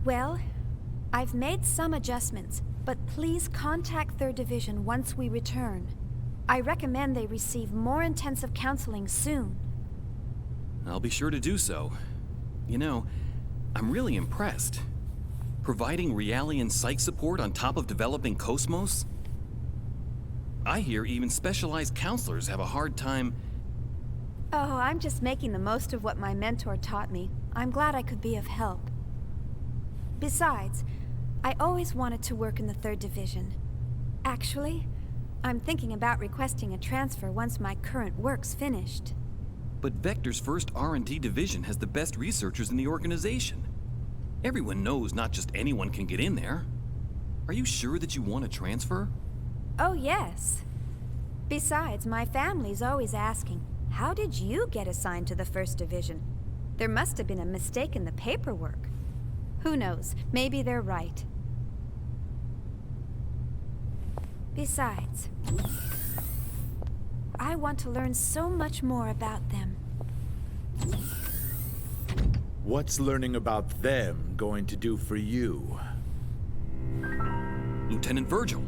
S2: Well, I've made some adjustments, but please contact 3rd Division once we return. I recommend they receive more intensive counseling soon.
S20: I'll be sure to do so. You know, I'm really impressed. Providing Reali and psych support on top of developing KOS-MOS? I hear even specialized counselors have a hard time...
S2: Oh, I'm just making the most of what my mentor taught me. I'm glad I could be of help. Besides, I always wanted to work in the 3rd Division. Actually, I'm thinking about requesting a transfer once my current work's finished.
S20: But Vector's first R&D division has the best researchers in the organization. Everyone knows not just anyone can get in there. Are you sure that you want to transfer?
S2: Oh, yes. Besides, my family's always asking, how did you get assigned to the 1st Division? There must have been a mistake in the paperwork. Who knows? Maybe they're right. Besides, I want to learn so much more about them.
S21: What's learning about them going to do for you?
S20: Lieutenant Virgil.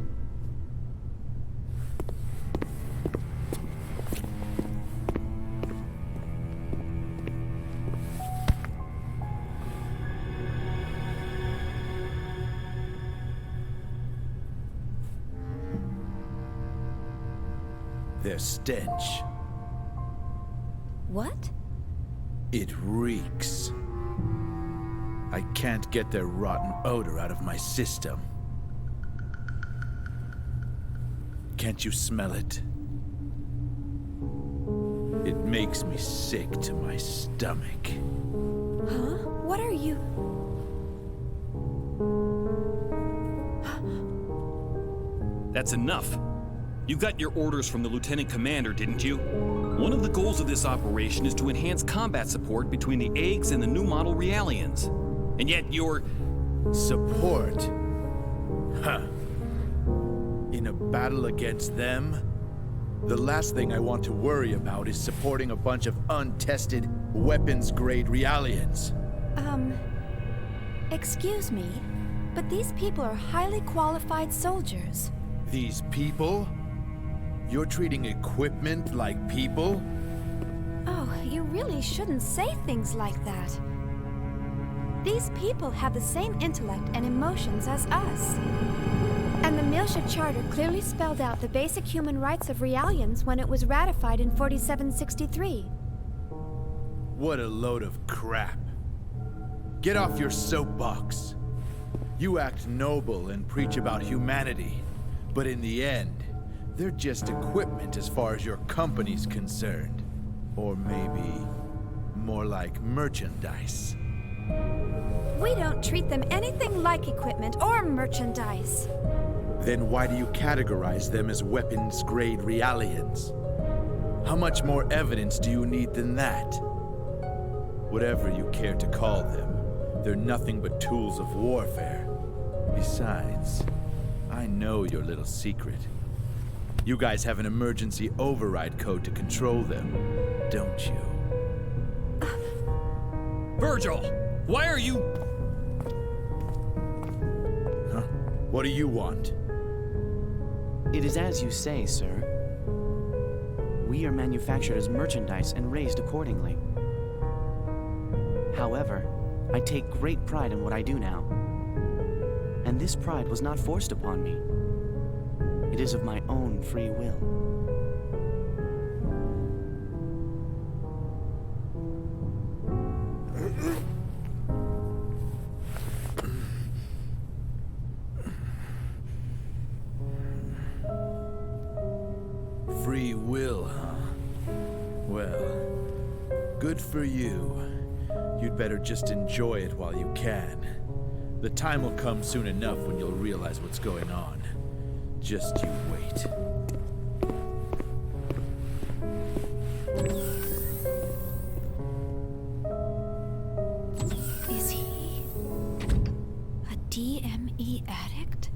S21: Their stench.
S2: What?
S21: It reeks. I can't get their rotten odor out of my system. Can't you smell it? It makes me sick to my stomach.
S2: Huh? What are you...
S20: That's enough. You got your orders from the Lieutenant Commander, didn't you? One of the goals of this operation is to enhance combat support between the eggs and the new model Realians. And yet you're...
S21: Support? Huh. In a battle against them? The last thing I want to worry about is supporting a bunch of untested, weapons-grade Realians.
S2: Excuse me, but these people are highly qualified soldiers.
S21: These people? You're treating equipment like people?
S2: Oh, you really shouldn't say things like that. These people have the same intellect and emotions as us. And the Miltia Charter clearly spelled out the basic human rights of Realians when it was ratified in 4763.
S21: What a load of crap. Get off your soapbox. You act noble and preach about humanity, but in the end, they're just equipment as far as your company's concerned. Or maybe more like merchandise.
S2: We don't treat them anything like equipment or merchandise.
S21: Then why do you categorize them as weapons-grade Realians? How much more evidence do you need than that? Whatever you care to call them, they're nothing but tools of warfare. Besides, I know your little secret. You guys have an emergency override code to control them, don't you?
S20: Virgil! Why are you...
S21: Huh? What do you want?
S1: It is as you say, sir. We are manufactured as merchandise and raised accordingly. However, I take great pride in what I do now. And this pride was not forced upon me. It is of my own free will.
S21: Free will, huh? Well, good for you. You'd better just enjoy it while you can. The time will come soon enough when you'll realize what's going on. Just you wait.
S2: Is he a DME addict?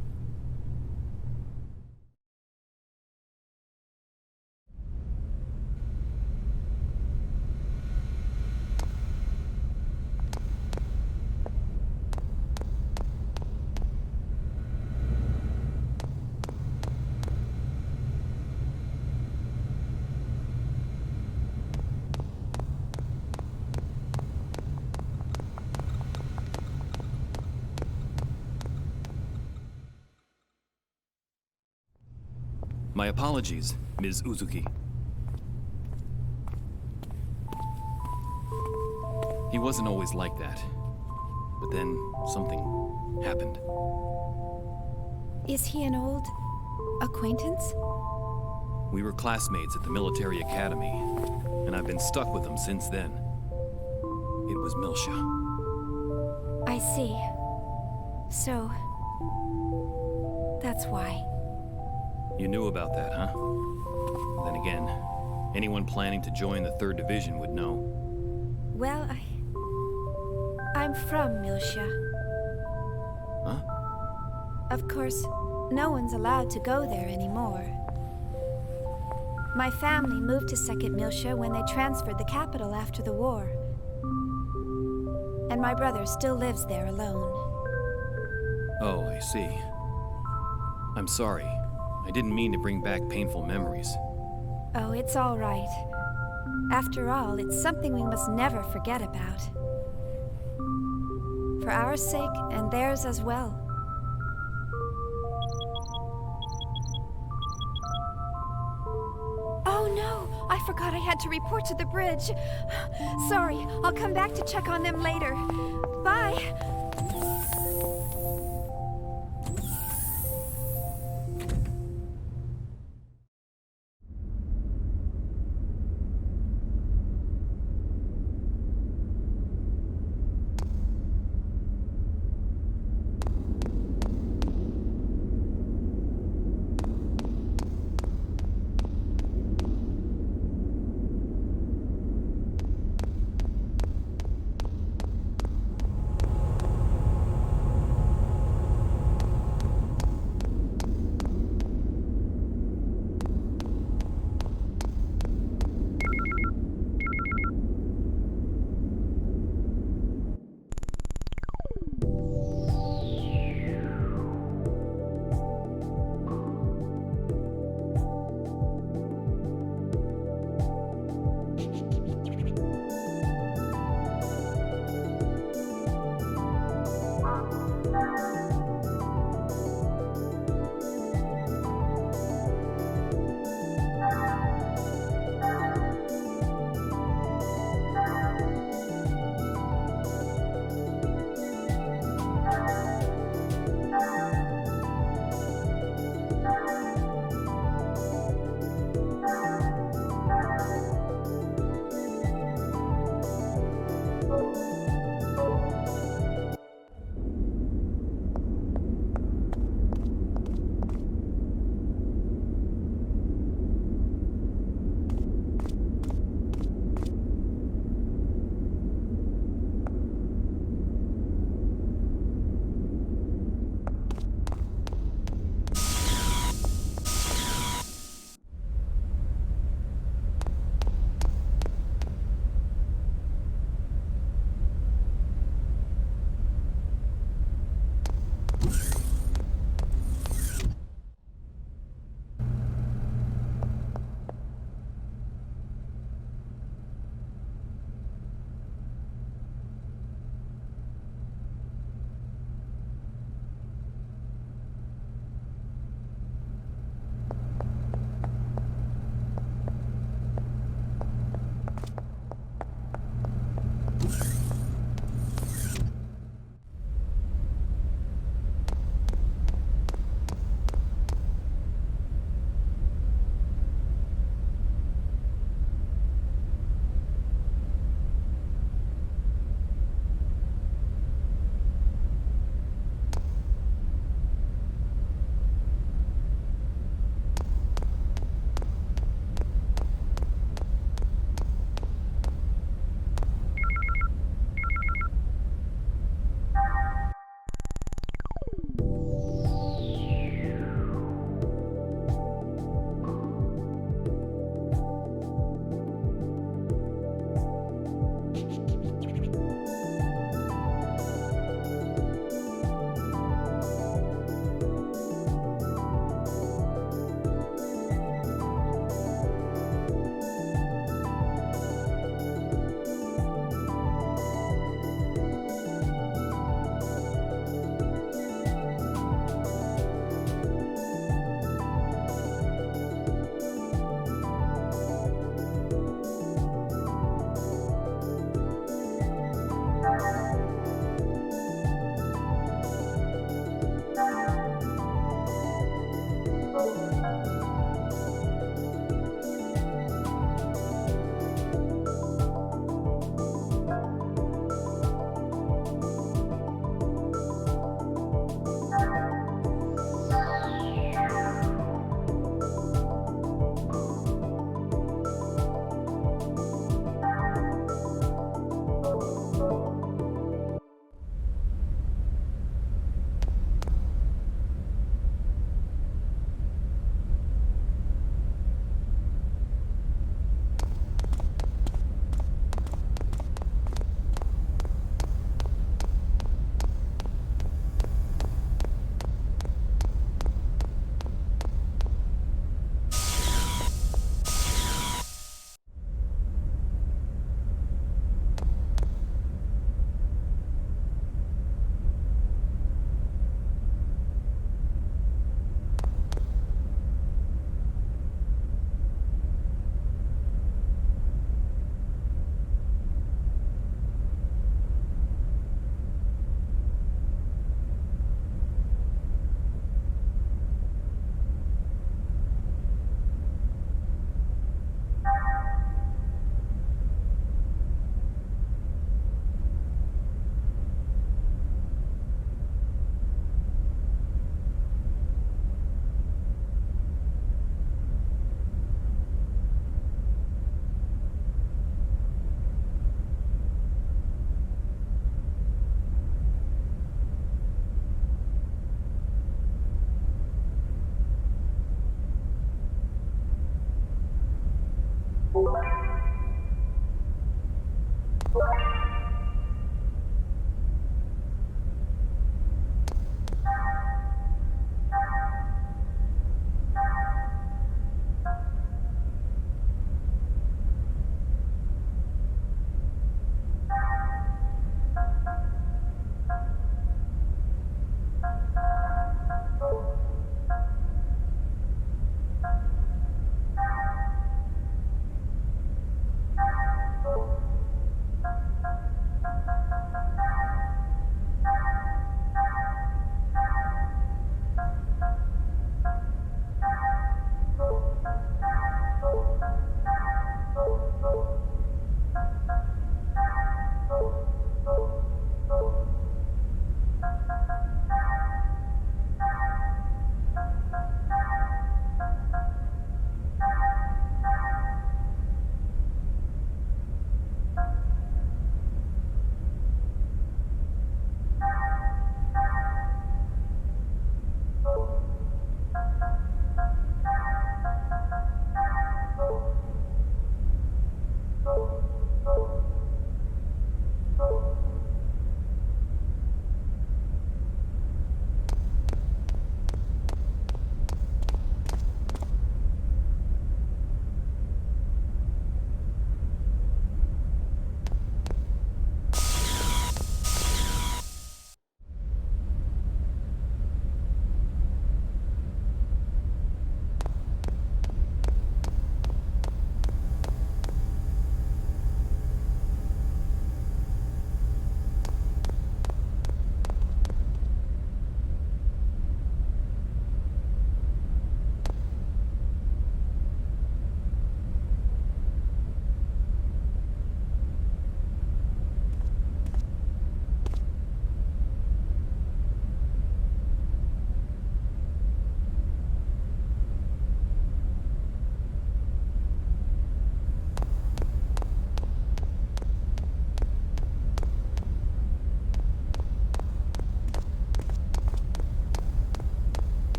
S20: My apologies, Ms. Uzuki. He wasn't always like that. But then something happened.
S2: Is he an old acquaintance?
S20: We were classmates at the military academy, and I've been stuck with him since then. It was Miltia.
S2: I see. So, that's why.
S20: You knew about that, huh? Then again, anyone planning to join the 3rd Division would know.
S2: Well, I'm from Miltia.
S20: Huh?
S2: Of course, no one's allowed to go there anymore. My family moved to 2nd Miltia when they transferred the capital after the war. And my brother still lives there alone.
S20: Oh, I see. I'm sorry. I didn't mean to bring back painful memories.
S2: Oh, it's all right. After all, it's something we must never forget about. For our sake and theirs as well. Oh no! I forgot I had to report to the bridge. Sorry, I'll come back to check on them later. Bye!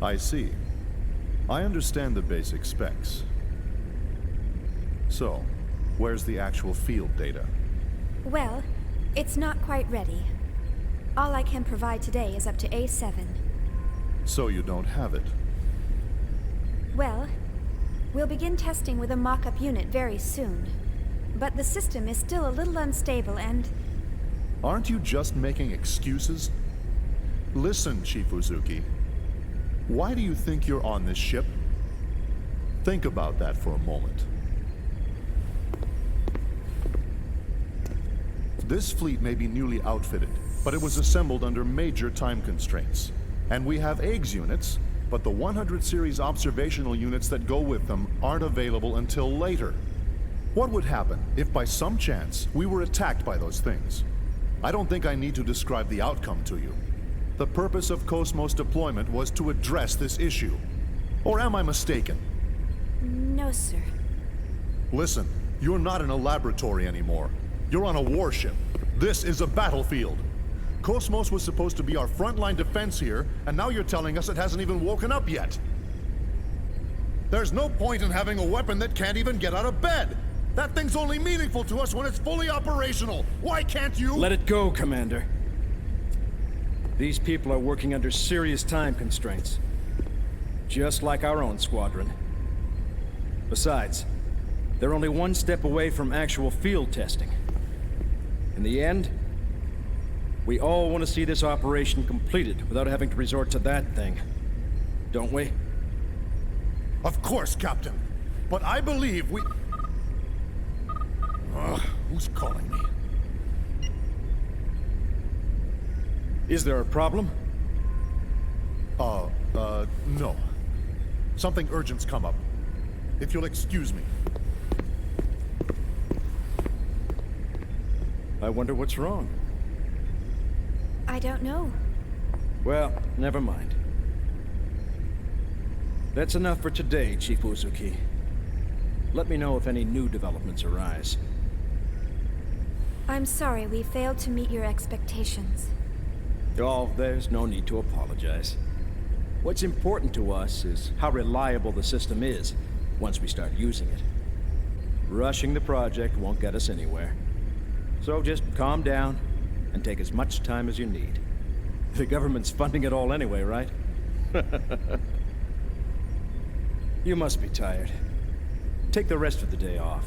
S14: I see. I understand the basic specs. So, where's the actual field data?
S2: Well, it's not quite ready. All I can provide today is up to A7.
S14: So you don't have it?
S2: Well, we'll begin testing with a mock-up unit very soon. But the system is still a little unstable and...
S14: Aren't you just making excuses? Listen, Chief Uzuki. Why do you think you're on this ship? Think about that for a moment. This fleet may be newly outfitted, but it was assembled under major time constraints. And we have eggs units, but the 100 series observational units that go with them aren't available until later. What would happen if by some chance we were attacked by those things? I don't think I need to describe the outcome to you. The purpose of KOS-MOS deployment was to address this issue. Or am I mistaken?
S2: No, sir.
S14: Listen, you're not in a laboratory anymore. You're on a warship. This is a battlefield. KOS-MOS was supposed to be our frontline defense here, and now you're telling us it hasn't even woken up yet. There's no point in having a weapon that can't even get out of bed. That thing's only meaningful to us when it's fully operational. Why can't you—
S6: Let it go, Commander. These people are working under serious time constraints. Just like our own squadron. Besides, they're only one step away from actual field testing. In the end, we all want to see this operation completed without having to resort to that thing. Don't we?
S14: Of course, Captain. But I believe we... who's calling me?
S6: Is there a problem?
S14: No. Something urgent's come up. If you'll excuse me.
S6: I wonder what's wrong.
S2: I don't know.
S6: Well, never mind. That's enough for today, Chief Uzuki. Let me know if any new developments arise.
S2: I'm sorry we failed to meet your expectations.
S6: Oh, there's no need to apologize. What's important to us is how reliable the system is once we start using it. Rushing the project won't get us anywhere. So just calm down and take as much time as you need. The government's funding it all anyway, right? You must be tired. Take the rest of the day off.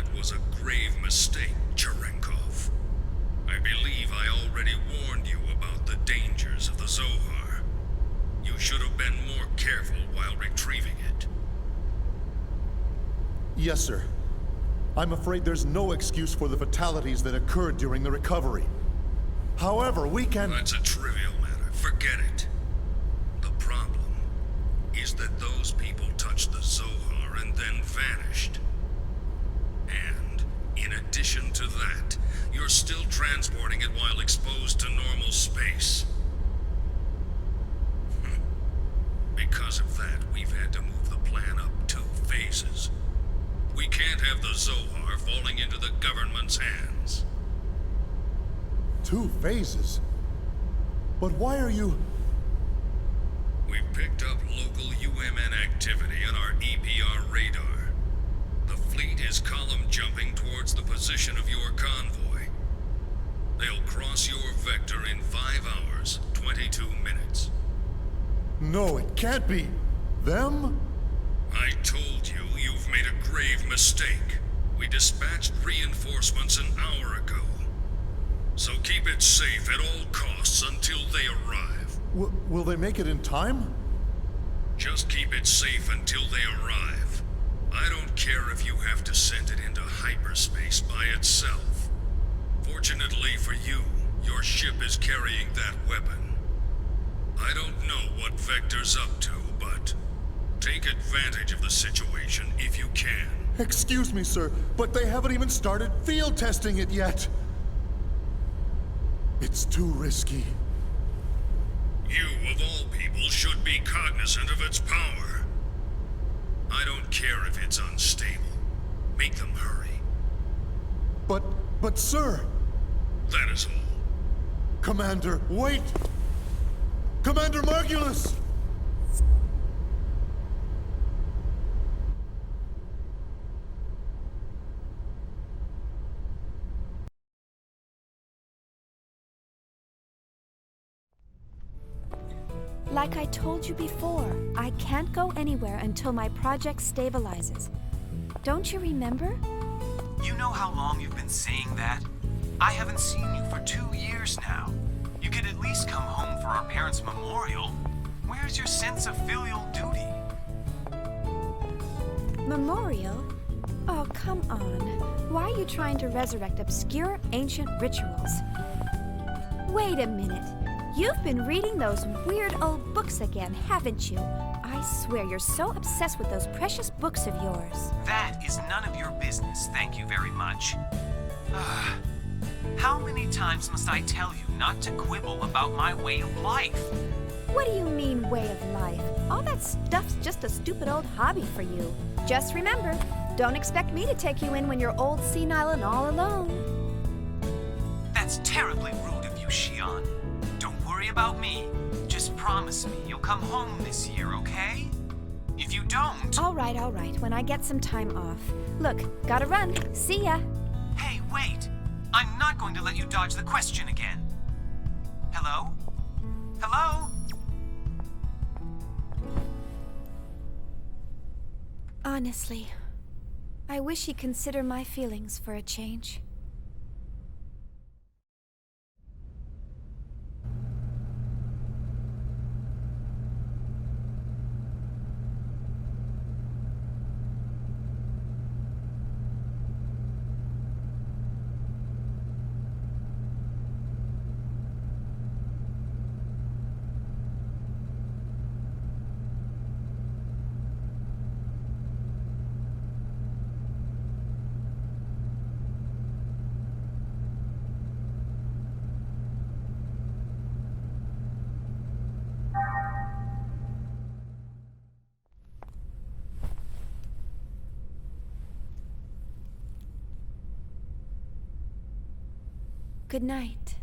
S10: That was a grave mistake, Cherenkov. I believe I already warned you about the dangers of the Zohar. You should have been more careful while retrieving it.
S14: Yes, sir. I'm afraid there's no excuse for the fatalities that occurred during the recovery. However, we can...
S10: That's a trivial matter. Forget it. The problem is that those people touched the Zohar and then vanished. And, in addition to that, you're still transporting it while exposed to normal space. Because of that, we've had to move the plan up 2 phases. We can't have the Zohar falling into the government's hands.
S14: 2 phases? But why are you...
S10: We've picked up local UMN activity on our EPR radar. The fleet is column jumping towards the position of your convoy. They'll cross your vector in 5 hours, 22 minutes.
S14: No, it can't be. Them?
S10: I told you you've made a grave mistake. We dispatched reinforcements an hour ago. So keep it safe at all costs until they arrive.
S14: Will they make it in time?
S10: Just keep it safe until they arrive. I don't care if you have to send it into hyperspace by itself. Fortunately for you, your ship is carrying that weapon. I don't know what Vector's up to, but take advantage of the situation if you can.
S14: Excuse me, sir, but they haven't even started field testing it yet. It's too risky.
S10: You, of all people, should be cognizant of its power. I don't care if it's unstable. Make them hurry.
S14: But sir...
S10: That is all.
S14: Commander, wait! Commander Margulis!
S2: Like I told you before, I can't go anywhere until my project stabilizes. Don't you remember?
S22: You know how long you've been saying that? I haven't seen you for 2 years now. You could at least come home for our parents' memorial. Where's your sense of filial duty?
S2: Memorial? Oh, come on. Why are you trying to resurrect obscure ancient rituals? Wait a minute. You've been reading those weird old books again, haven't you? I swear you're so obsessed with those precious books of yours.
S22: That is none of your business, thank you very much. How many times must I tell you not to quibble about my way of life?
S2: What do you mean, way of life? All that stuff's just a stupid old hobby for you. Just remember, don't expect me to take you in when you're old, senile, and all alone.
S22: That's terribly rude of you, Shion. Don't worry about me. Just promise me you'll come home this year, okay? If you don't...
S2: All right, when I get some time off. Look, gotta run. See ya.
S22: Hey, wait! I'm not going to let you dodge the question again. Hello? Hello?
S2: Honestly, I wish he'd consider my feelings for a change. Good night.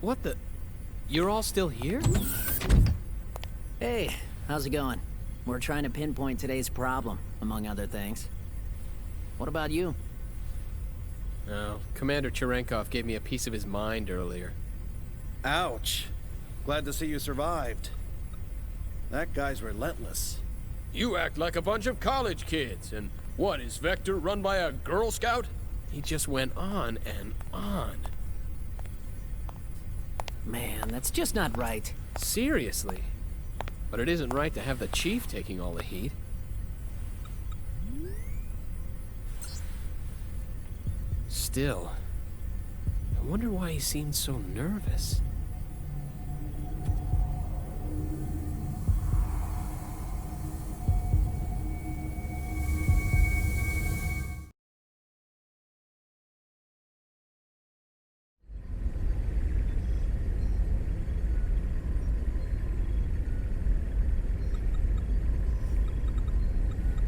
S4: What the? You're all still here?
S5: Hey, how's it going? We're trying to pinpoint today's problem, among other things. What about you?
S4: No, Commander Cherenkov gave me a piece of his mind earlier.
S18: Ouch. Glad to see you survived. That guy's relentless.
S4: You act like a bunch of college kids, and what, is Vector run by a Girl Scout? He just went on and on.
S5: Man, that's just not right.
S4: Seriously. But it isn't right to have the Chief taking all the heat. Still, I wonder why he seemed so nervous.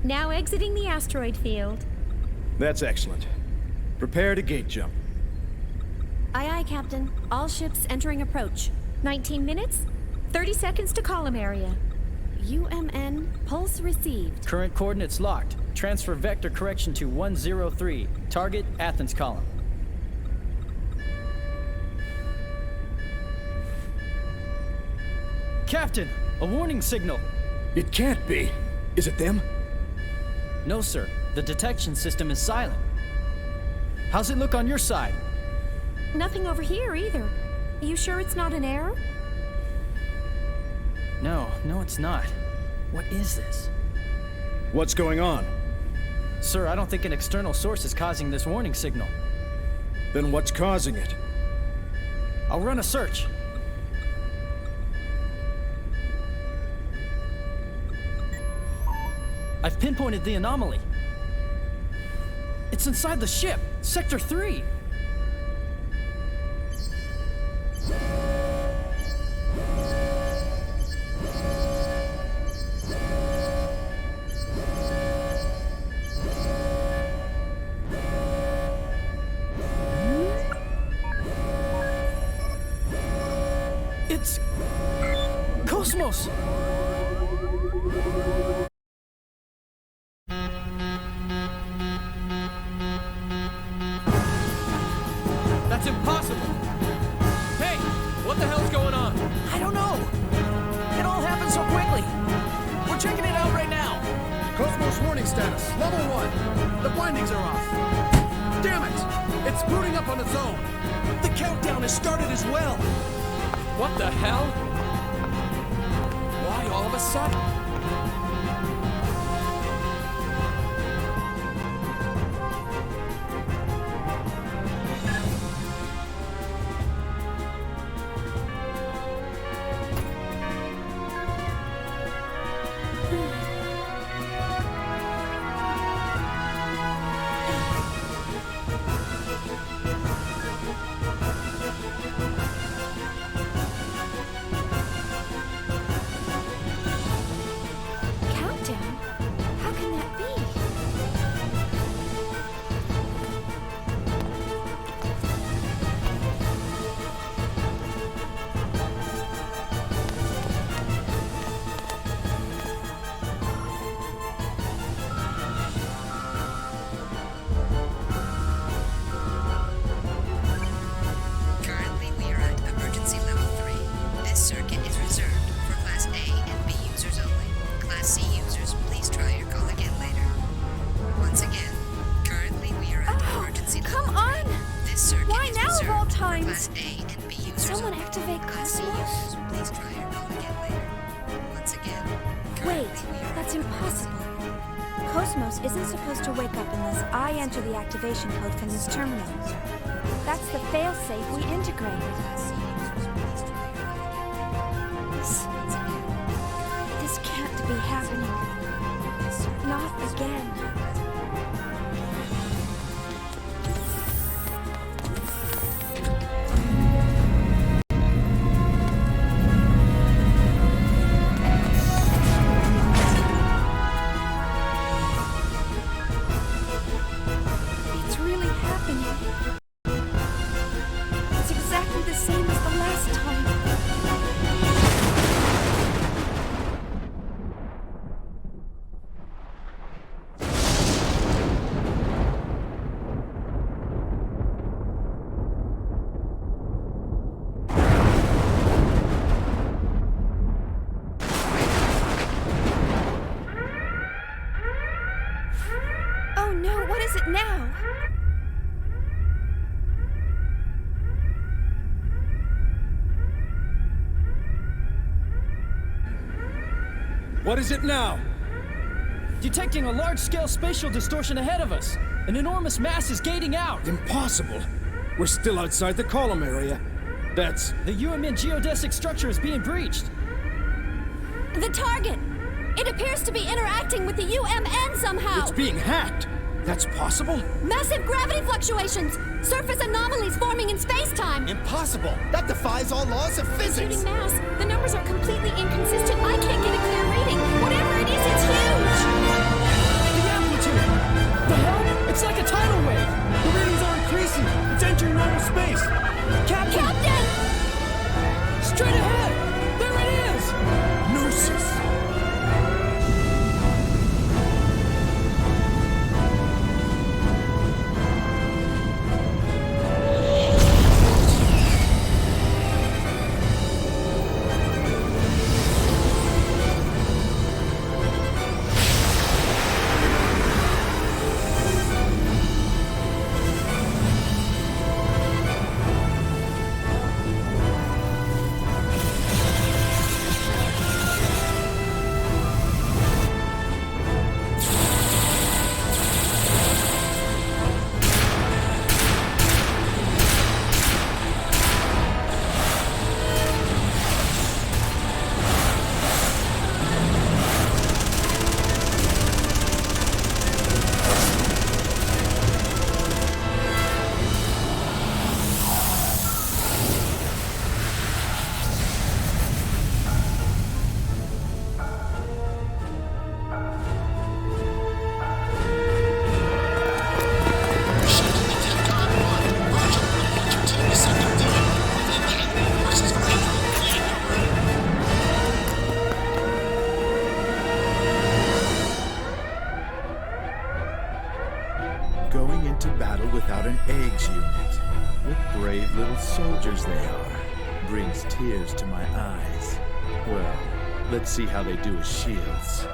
S15: Now exiting the asteroid field.
S6: That's excellent. Prepare to gate jump.
S15: Aye, aye, Captain. All ships entering approach. 19 minutes, 30 seconds to column area. UMN, pulse received.
S13: Current coordinates locked. Transfer vector correction to 103. Target, Athens column. Captain, a warning signal.
S6: It can't be. Is it them?
S13: No, sir. The detection system is silent. How's it look on your side?
S15: Nothing over here either. Are you sure it's not an error?
S13: No, it's not. What is this?
S6: What's going on?
S13: Sir, I don't think an external source is causing this warning signal.
S6: Then what's causing it?
S13: I'll run a search. I've pinpointed the anomaly. It's inside the ship, Sector 3. It's KOS-MOS.
S4: That's impossible! Hey! What the hell's going on?
S5: I don't know. It all happened so quickly. We're checking it out right now.
S18: KOS-MOS warning status, level 1. The bindings are off. Damn it! It's booting up on its own.
S5: The countdown has started as well.
S4: What the hell? Why all of a sudden?
S2: KOS-MOS isn't supposed to wake up unless I enter the activation code from this terminal. That's the failsafe we integrated. This can't be happening. Not again.
S6: What is it now?
S13: Detecting a large-scale spatial distortion ahead of us. An enormous mass is gating out.
S6: Impossible. We're still outside the column area. That's...
S13: The M.A.M geodesic structure is being breached.
S15: The target! It appears to be interacting with the M.A.M somehow!
S6: It's being hacked! That's possible?
S15: Massive gravity fluctuations! Surface anomalies forming in space-time!
S3: Impossible! That defies all laws of physics!
S15: Shooting mass. The numbers are completely inconsistent. I can't get a clear reading. Whatever it is, it's huge!
S13: The amplitude! The hell? It's like a tidal wave! The readings are increasing! It's entering normal space! Captain! Straight ahead! There it is!
S6: Gnosis!
S21: Going into battle without an eggs unit. What brave little soldiers they are. Brings tears to my eyes. Well, let's see how they do as shields.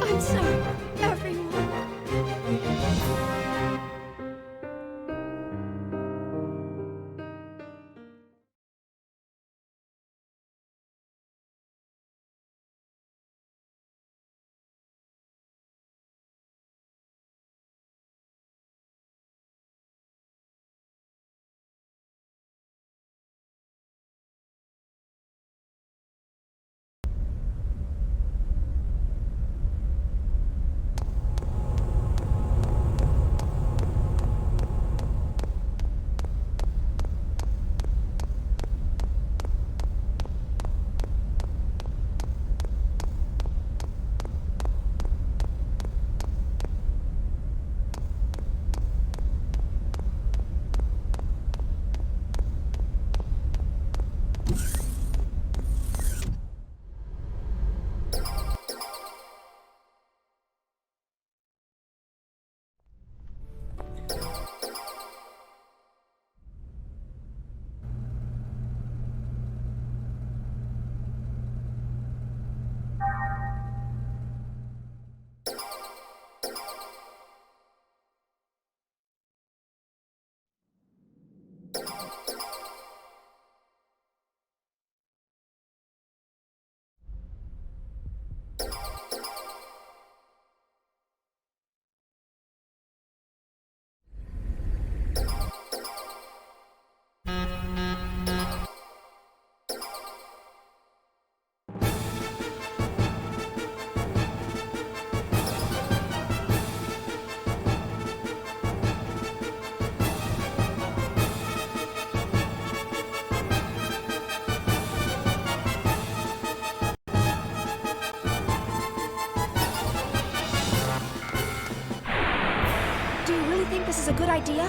S2: I'm sorry, everyone. This is a good idea?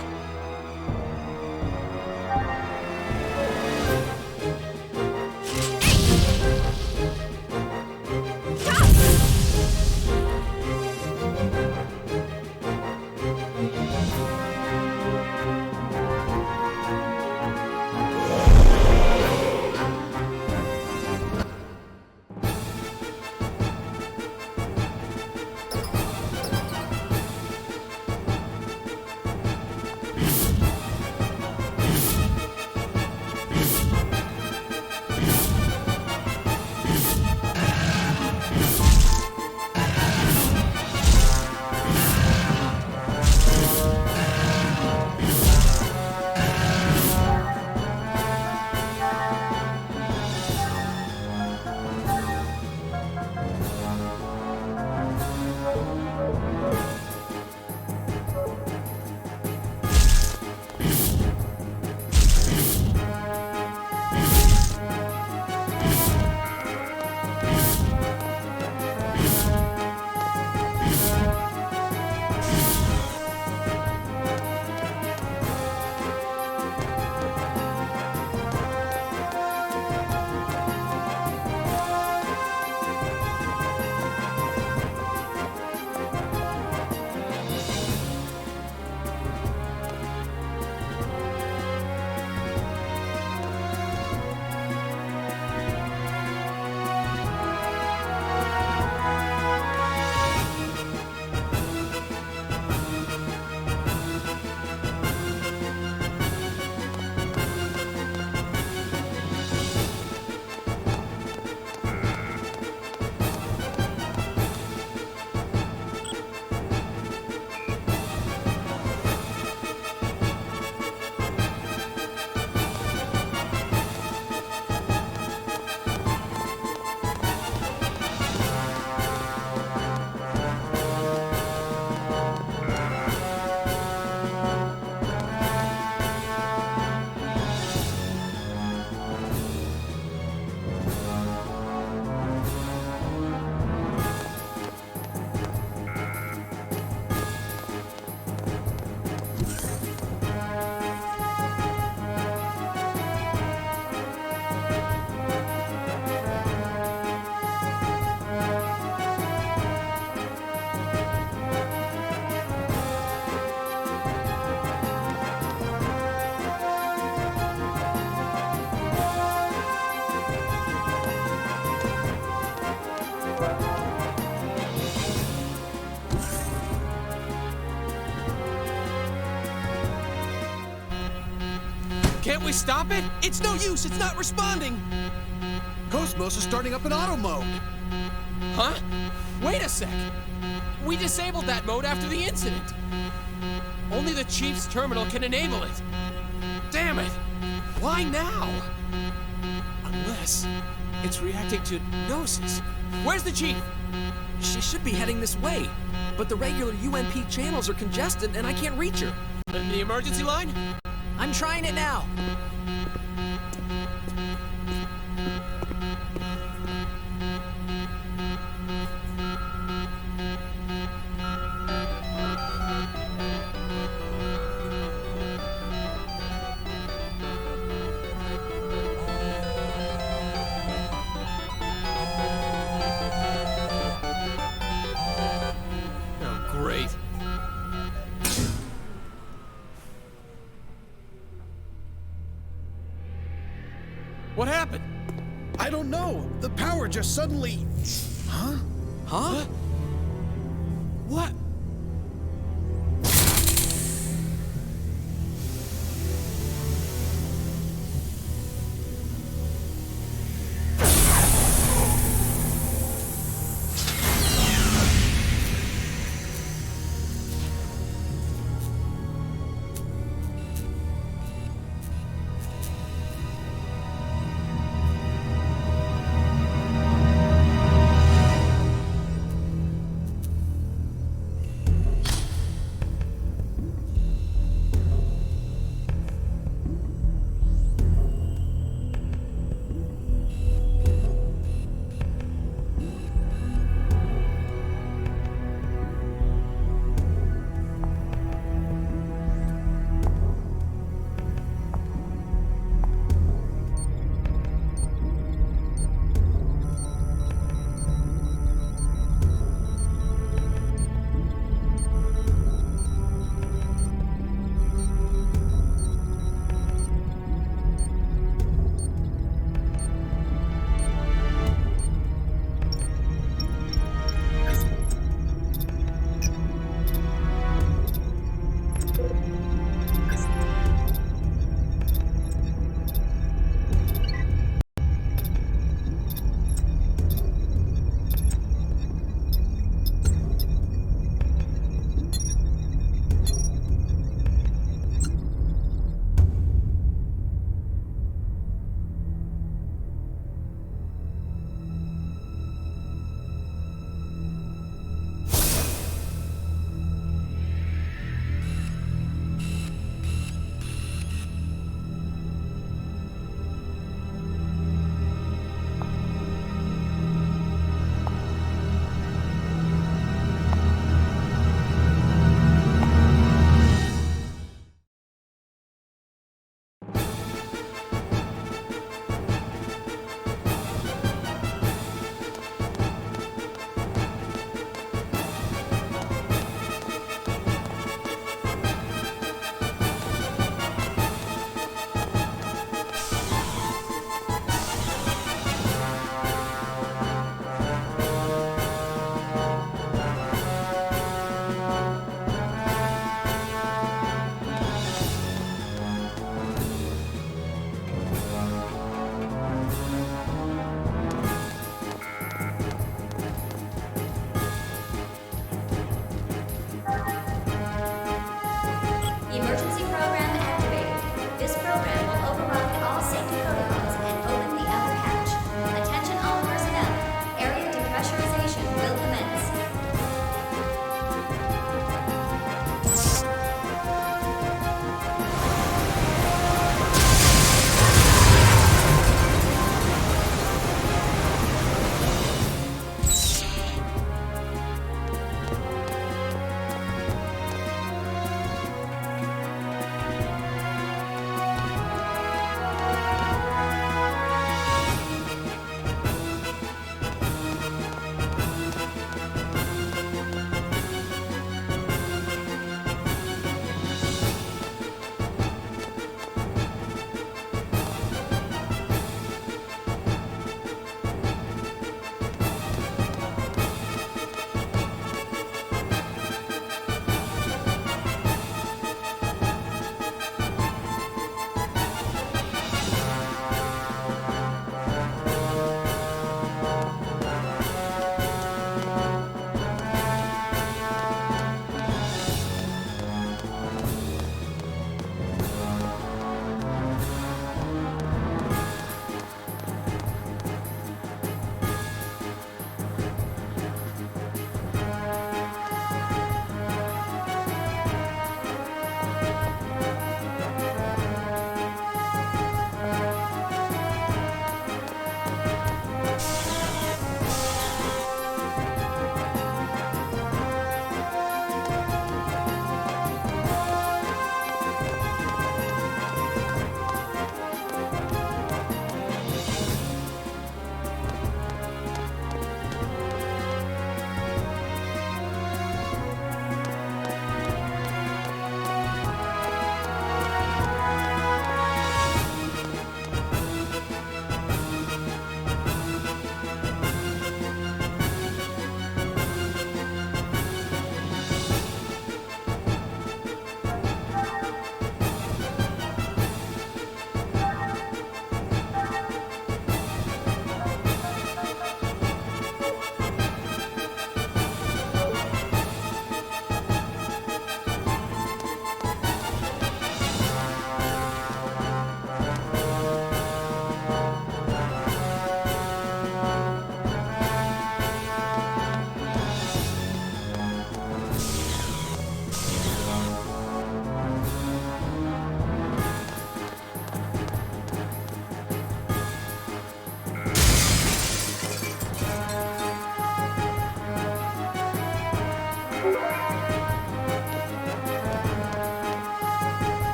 S4: Can't we stop it?
S5: It's no use, it's not responding!
S18: KOS-MOS is starting up in auto mode.
S4: Huh? Wait a sec! We disabled that mode after the incident. Only the Chief's terminal can enable it. Damn it! Why now? Unless it's reacting to Gnosis. Where's the Chief?
S5: She should be heading this way, but the regular UNP channels are congested and I can't reach her.
S4: And the emergency line?
S5: I'm trying it now.
S4: Great. What happened?
S18: I don't know. The power just suddenly... Huh?
S5: Huh?
S4: What?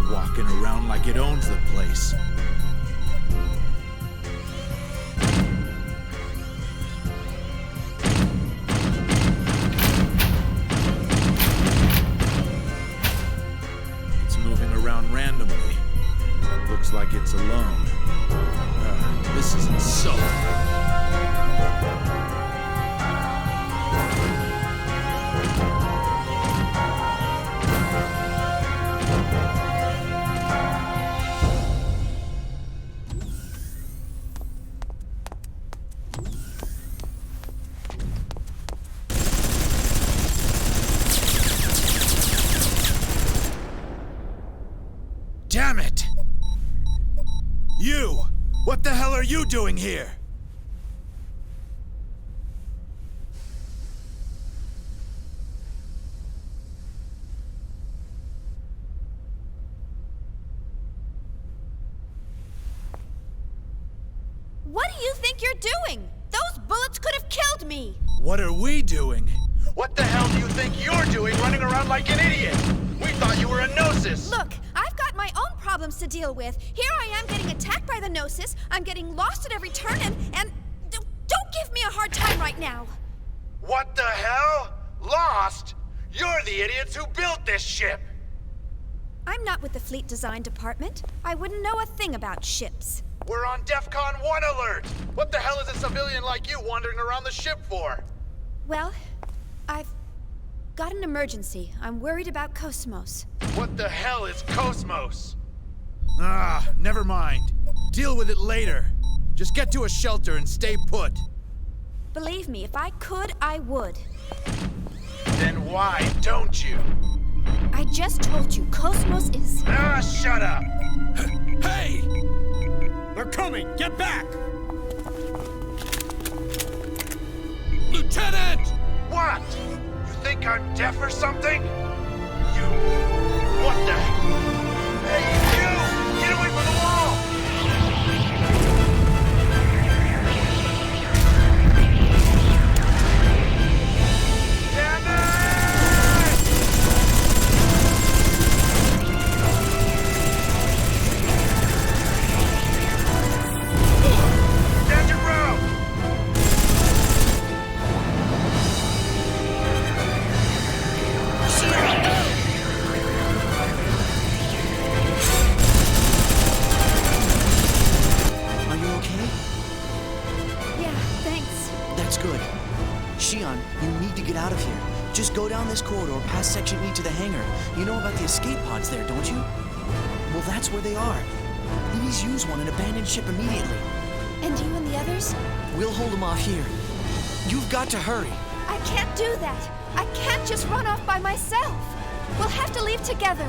S21: Walking around like it owns the place. It's moving around randomly. Looks like it's alone. This isn't so. Damn it! You! What the hell are you doing here?
S2: What do you think you're doing? Those bullets could have killed me!
S21: What are we doing? What the hell do you think you're doing running around like an idiot? We thought you were a Gnosis!
S2: Look, I've got my own problems to deal with. Here I am getting attacked by the Gnosis. I'm getting lost at every turn and don't give me a hard time right now.
S21: What the hell? Lost? You're the idiots who built this ship!
S2: I'm not with the fleet design department. I wouldn't know a thing about ships.
S21: We're on DEFCON 1 alert! What the hell is a civilian like you wandering around the ship for?
S2: Well, I've got an emergency. I'm worried about KOS-MOS.
S21: What the hell is KOS-MOS? Ah, never mind. Deal with it later. Just get to a shelter and stay put.
S2: Believe me, if I could, I would.
S21: Then why don't you?
S2: I just told you, KOS-MOS is...
S21: Ah, shut up!
S19: Hey! They're coming! Get back! Lieutenant!
S21: What? You think I'm deaf or something? You... What the... Hey, you! Get away from the wall! Damn it! Stand your ground!
S1: Are you okay?
S2: Yeah, thanks.
S1: That's good. Shion, you need to get out of here. Just go down this corridor past Section E to the hangar. You know about the escape pods there, don't you? Well, that's where they are. Please use one and abandon ship immediately.
S2: And you and the others?
S1: We'll hold them off here. You've got to hurry.
S2: I can't do that. I can't just run off by myself. We'll have to leave together.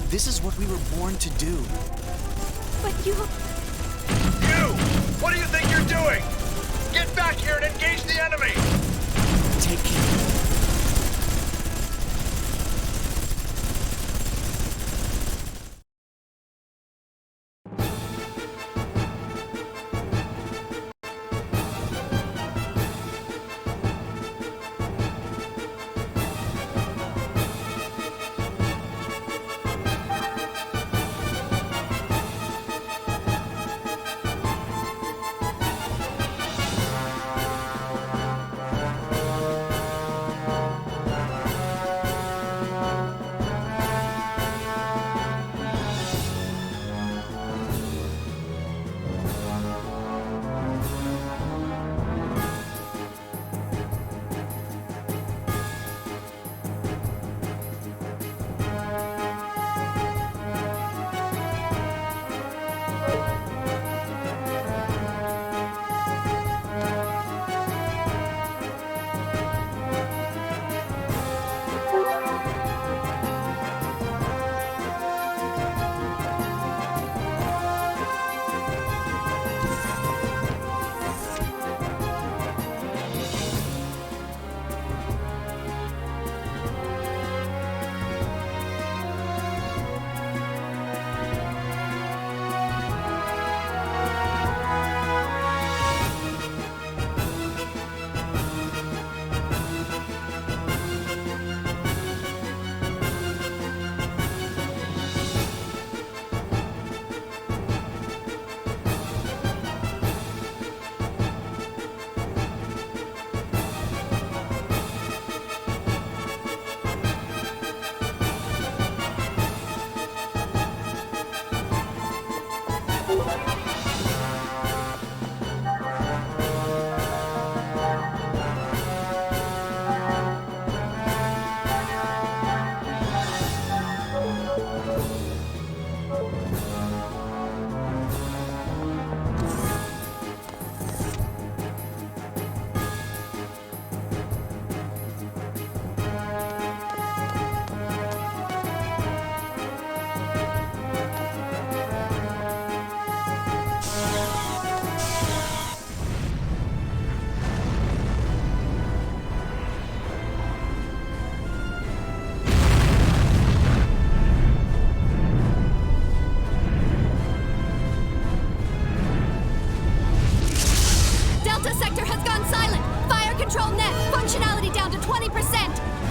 S1: This is what we were born to do.
S2: But you...
S21: You! What do you think you're doing? Get back here and engage the enemy!
S1: Take care.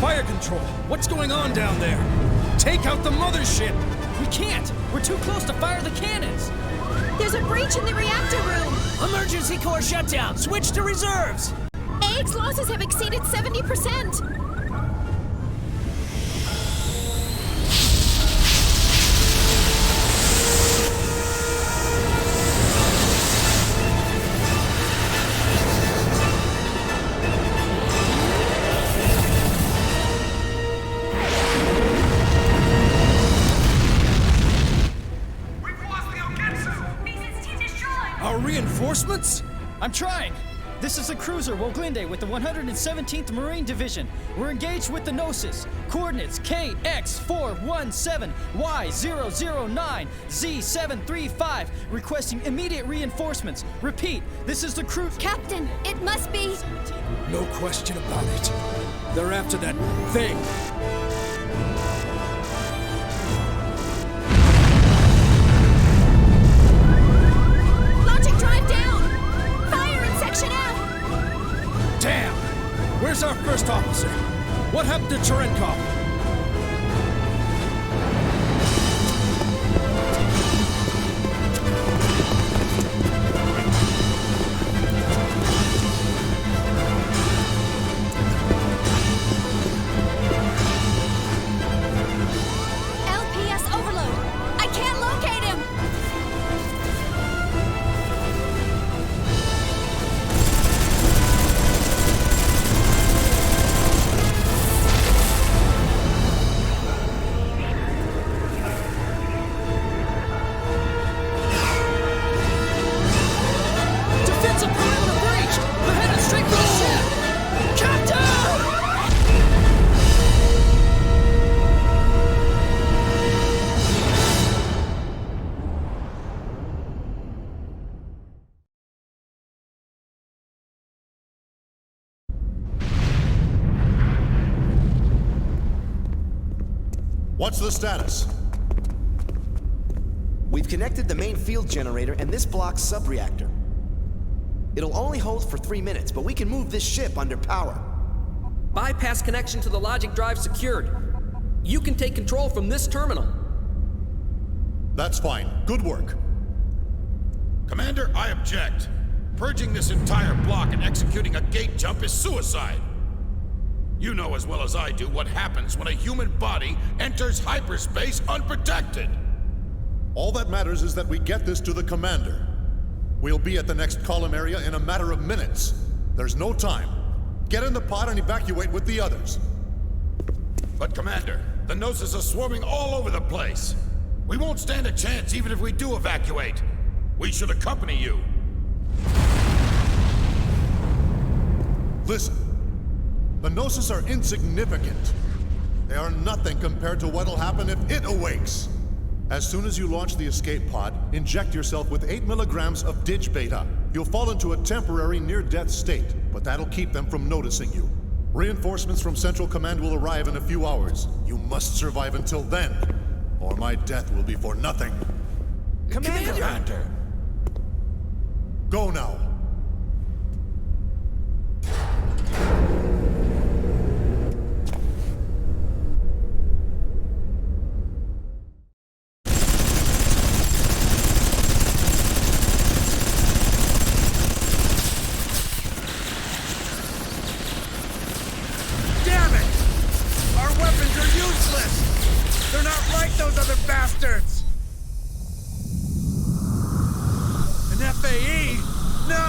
S13: Fire control! What's going on down there? Take out the mothership! We can't! We're too close to fire the cannons!
S15: There's a breach in the reactor room!
S5: Emergency core shutdown! Switch to reserves!
S15: AX losses have exceeded 70%!
S13: Reinforcements? I'm trying. This is the cruiser Woglinde with the 117th Marine Division. We're engaged with the Gnosis. Coordinates KX417, Y009, Z735. Requesting immediate reinforcements. Repeat, this is the crew.
S15: Captain, it must be.
S13: No question about it. They're after that thing. Damn! Where's our first officer? What happened to Cherenkov?
S15: LPS overload! I can't locate him!
S14: What's the status?
S3: We've connected the main field generator and this block's sub-reactor. It'll only hold for 3 minutes, but we can move this ship under power.
S5: Bypass connection to the logic drive secured. You can take control from this terminal.
S14: That's fine. Good work.
S19: Commander, I object. Purging this entire block and executing a gate jump is suicide. You know as well as I do what happens when a human body enters hyperspace unprotected.
S14: All that matters is that we get this to the commander. We'll be at the next column area in a matter of minutes. There's no time. Get in the pod and evacuate with the others.
S19: But Commander, the Gnosis are swarming all over the place. We won't stand a chance even if we do evacuate. We should accompany you.
S14: Listen. The Gnosis are insignificant. They are nothing compared to what'll happen if it awakes. As soon as you launch the escape pod, inject yourself with 8 milligrams of Dig Beta. You'll fall into a temporary near-death state, but that'll keep them from noticing you. Reinforcements from Central Command will arrive in a few hours. You must survive until then, or my death will be for nothing.
S19: Commander!
S14: Go now.
S19: An FAE? No!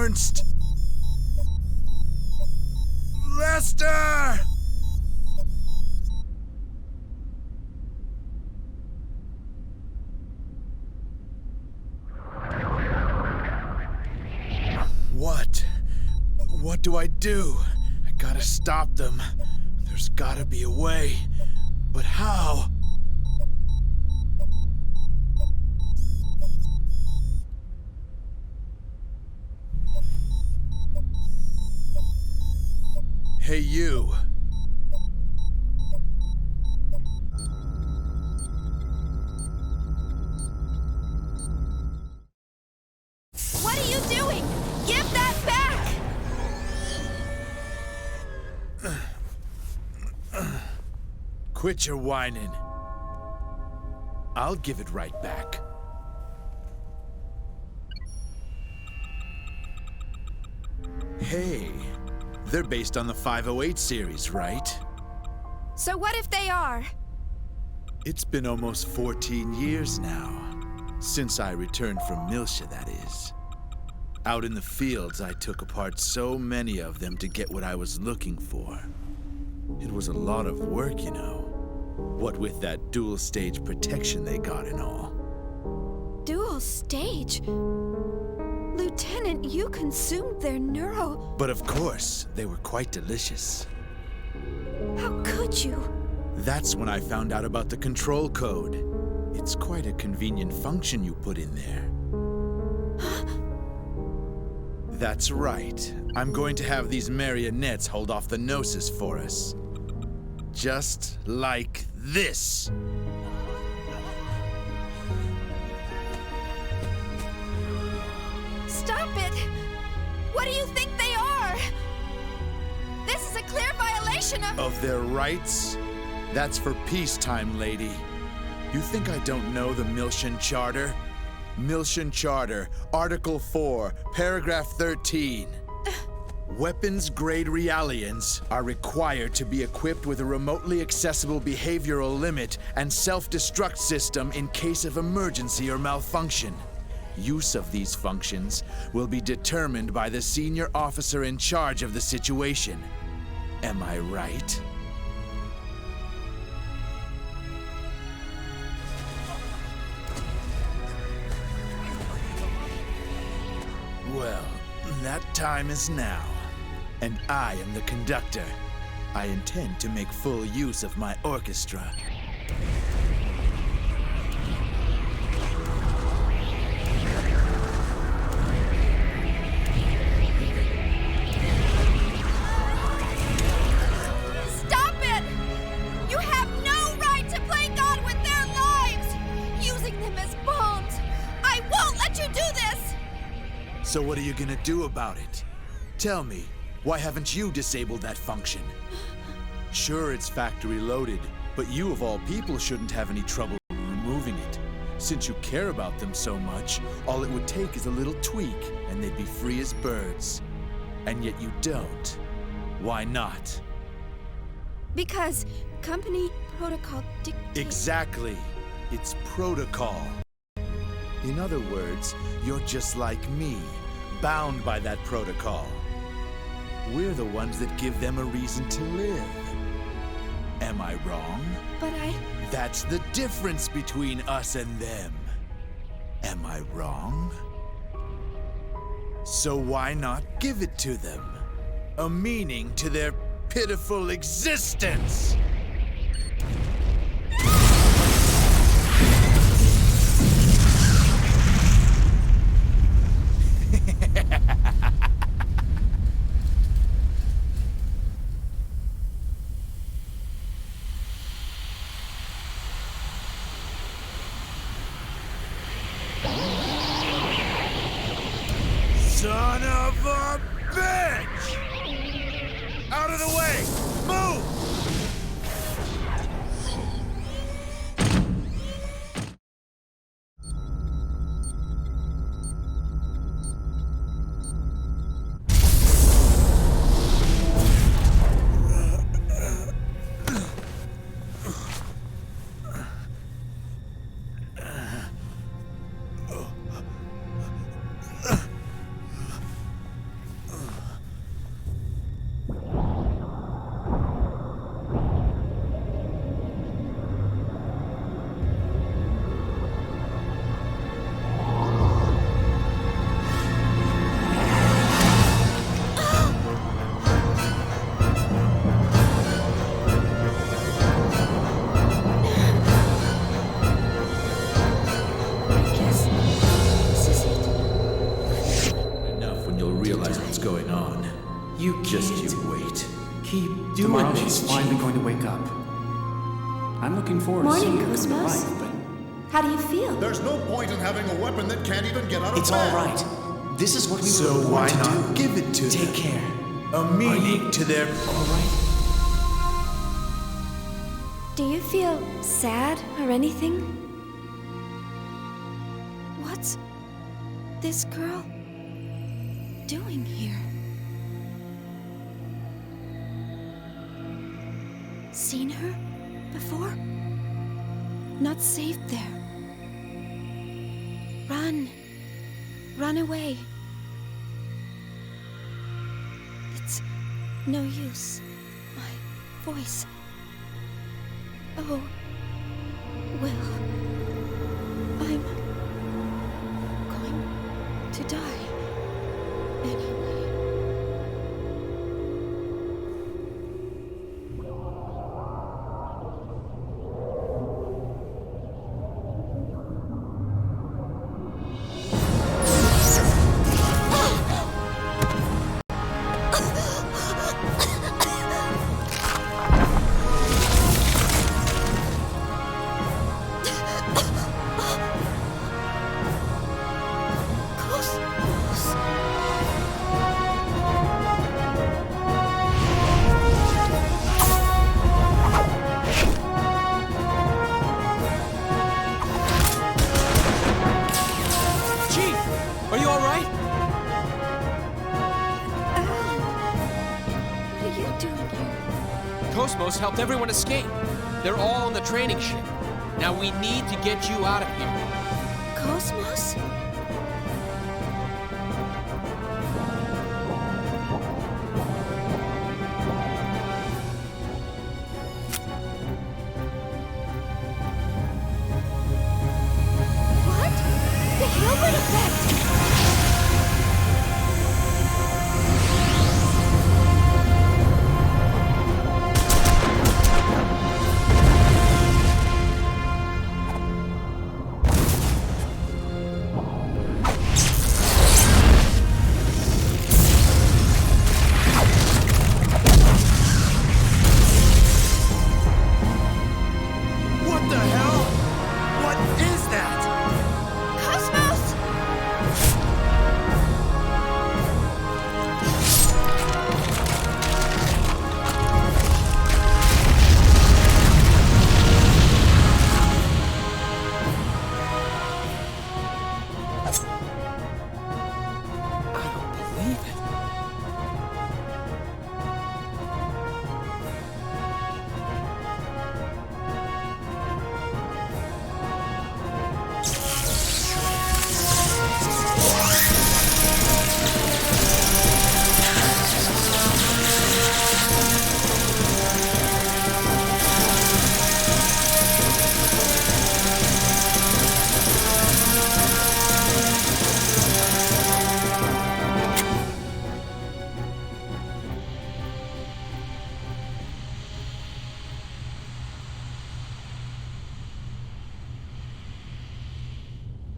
S21: Ernst! Lester! What do I do? I gotta stop them. There's gotta be a way. But how? Hey, you.
S2: What are you doing? Give that back!
S21: Quit your whining. I'll give it right back. Hey, they're based on the 508 series, right?
S2: So what if they are?
S21: It's been almost 14 years now. Since I returned from Milsha, that is. Out in the fields, I took apart so many of them to get what I was looking for. It was a lot of work, you know. What with that dual-stage protection they got and all.
S2: Dual stage? Lieutenant, you consumed their neuro...
S21: But of course, they were quite delicious.
S2: How could you?
S21: That's when I found out about the control code. It's quite a convenient function you put in there. That's right. I'm going to have these marionettes hold off the Gnosis for us. Just like this.
S2: Stop it! What do you think they are? This is a clear violation
S21: Of their rights? That's for peacetime, lady. You think I don't know the Milshan Charter? Milshan Charter, Article 4, Paragraph 13. Weapons-grade Realians are required to be equipped with a remotely accessible behavioral limit and self-destruct system in case of emergency or malfunction. Use of these functions will be determined by the senior officer in charge of the situation. Am I right? Well, that time is now, and I am the conductor. I intend to make full use of my orchestra.
S2: Stop it! You have no right to play God with their lives! Using them as bombs! I won't let you do this!
S21: So what are you gonna do about it? Tell me, why haven't you disabled that function? Sure, it's factory loaded, but you of all people shouldn't have any trouble removing it. Since you care about them so much, all it would take is a little tweak, and they'd be free as birds. And yet you don't. Why not?
S2: Because company protocol dictates...
S21: Exactly. It's protocol. In other words, you're just like me, bound by that protocol. We're the ones that give them a reason to live. Am I wrong?
S2: But
S21: That's the difference between us and them. Am I wrong? So why not give it to them? A meaning to their pitiful existence! Son of a bitch! Out of the way! Move!
S11: keep doing
S8: Tomorrow
S11: this,
S8: she's finally
S11: Chief.
S8: going to wake up. I'm looking forward to
S2: Morning,
S8: seeing her come to
S2: KOS-MOS.
S8: life, but
S2: How do you feel?
S14: There's no point in having a weapon that can't even get out of
S1: It's
S14: bed.
S1: all right. This is what we
S9: So
S1: were born
S9: why
S1: to
S9: not
S1: do.
S9: give it to
S1: Take
S9: them?
S1: care.
S9: A meaning to their...
S1: All right.
S2: Do you feel sad or anything? What's this girl doing here? Seen her before? Not safe there. Run. Run away. It's no use. My voice. Oh, Will. I'm going to die anyway.
S4: KOS-MOS helped everyone escape. They're all on the training ship. Now we need to get you out of here.
S2: KOS-MOS? What? The Hilbert effect!
S9: What the hell? What is that?
S2: KOS-MOS!
S4: I don't believe it.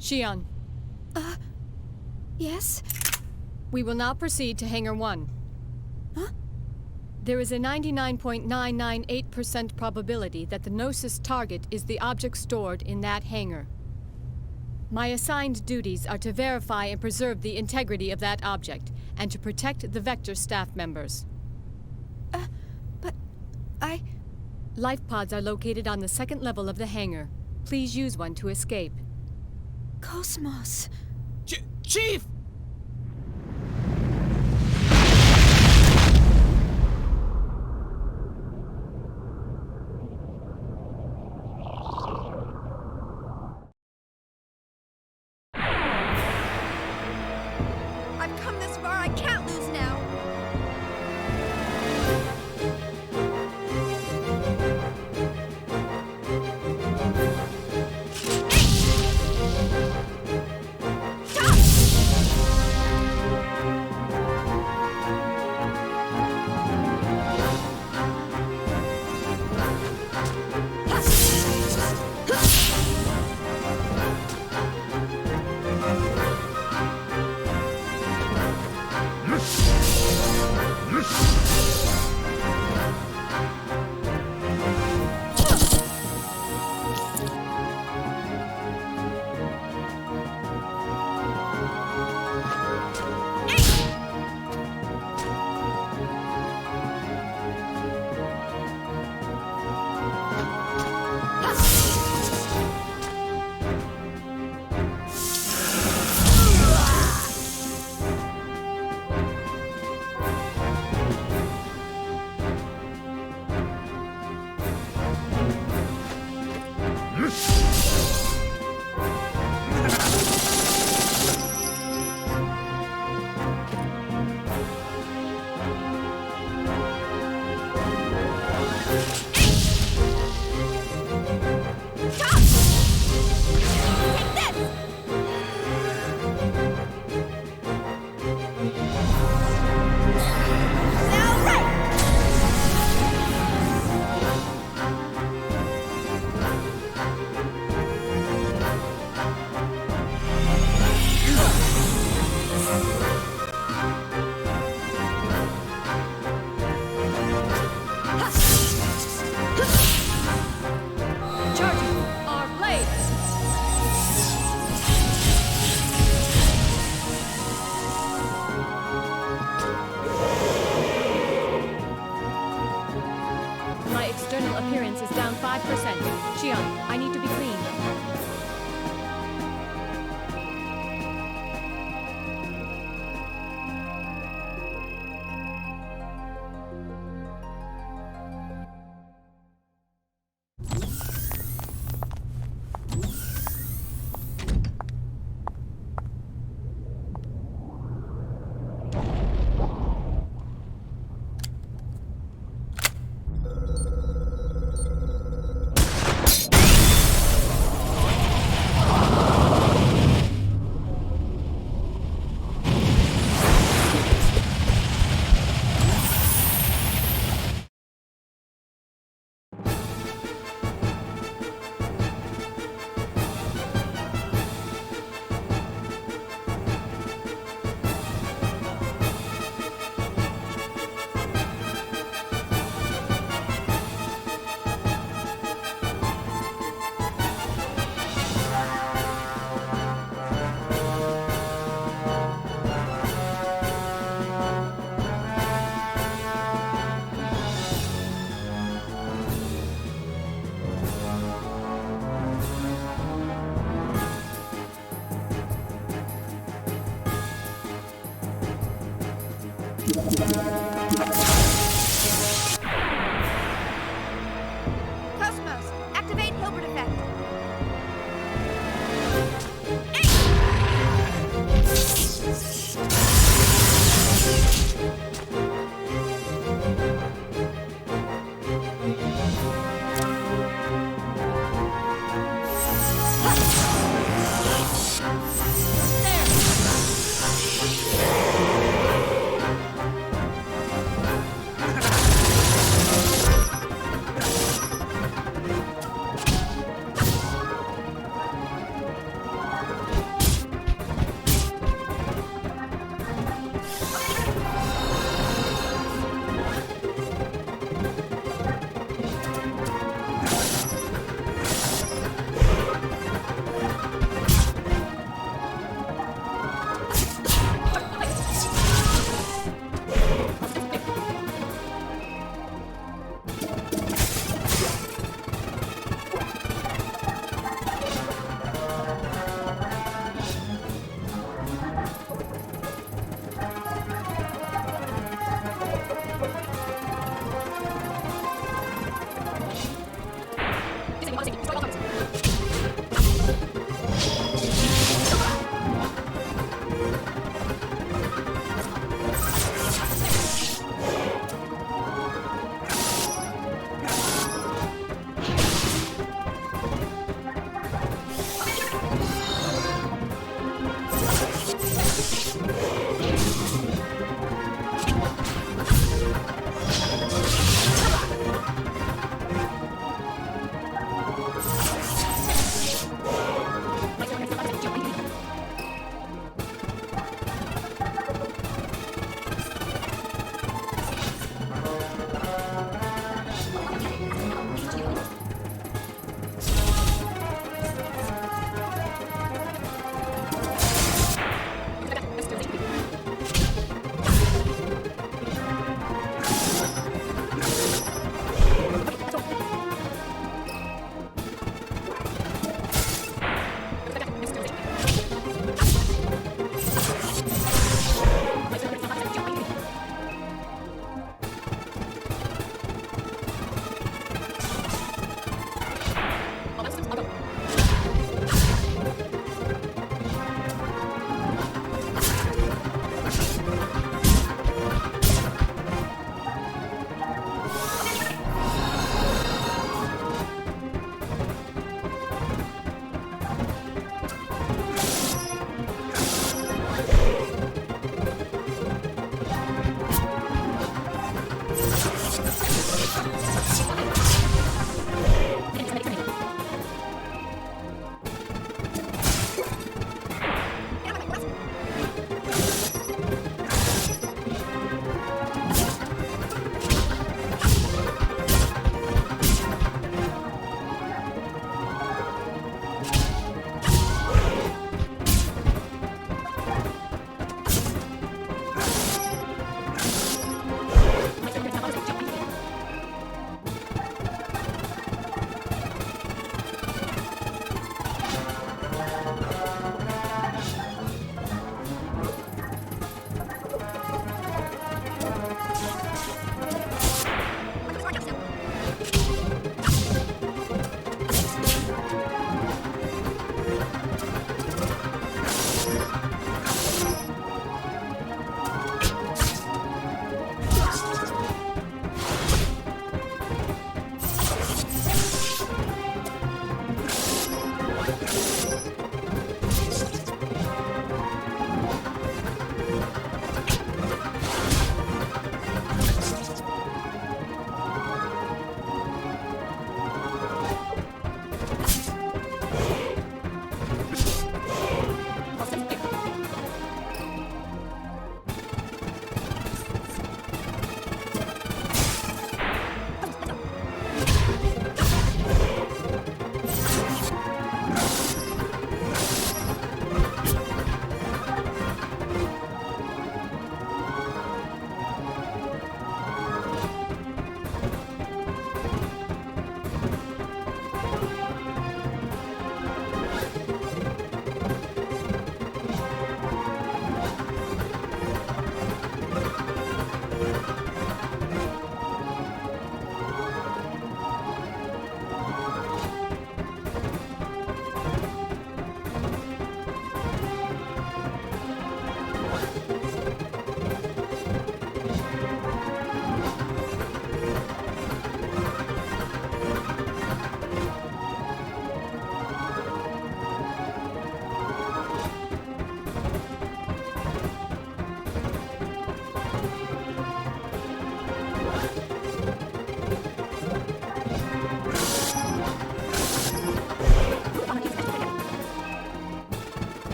S23: Shion,
S2: Yes?
S23: we will now proceed to Hangar 1. There is a 99.998% probability that the Gnosis target is the object stored in that hangar. My assigned duties are to verify and preserve the integrity of that object, and to protect the Vector staff members.
S2: But I...
S23: Life pods are located on the second level of the hangar. Please use one to escape.
S2: KOS-MOS.
S4: Chief!
S2: I've come this far, I can't lose now. Stop! KOS-MOS, activate Hilbert effect.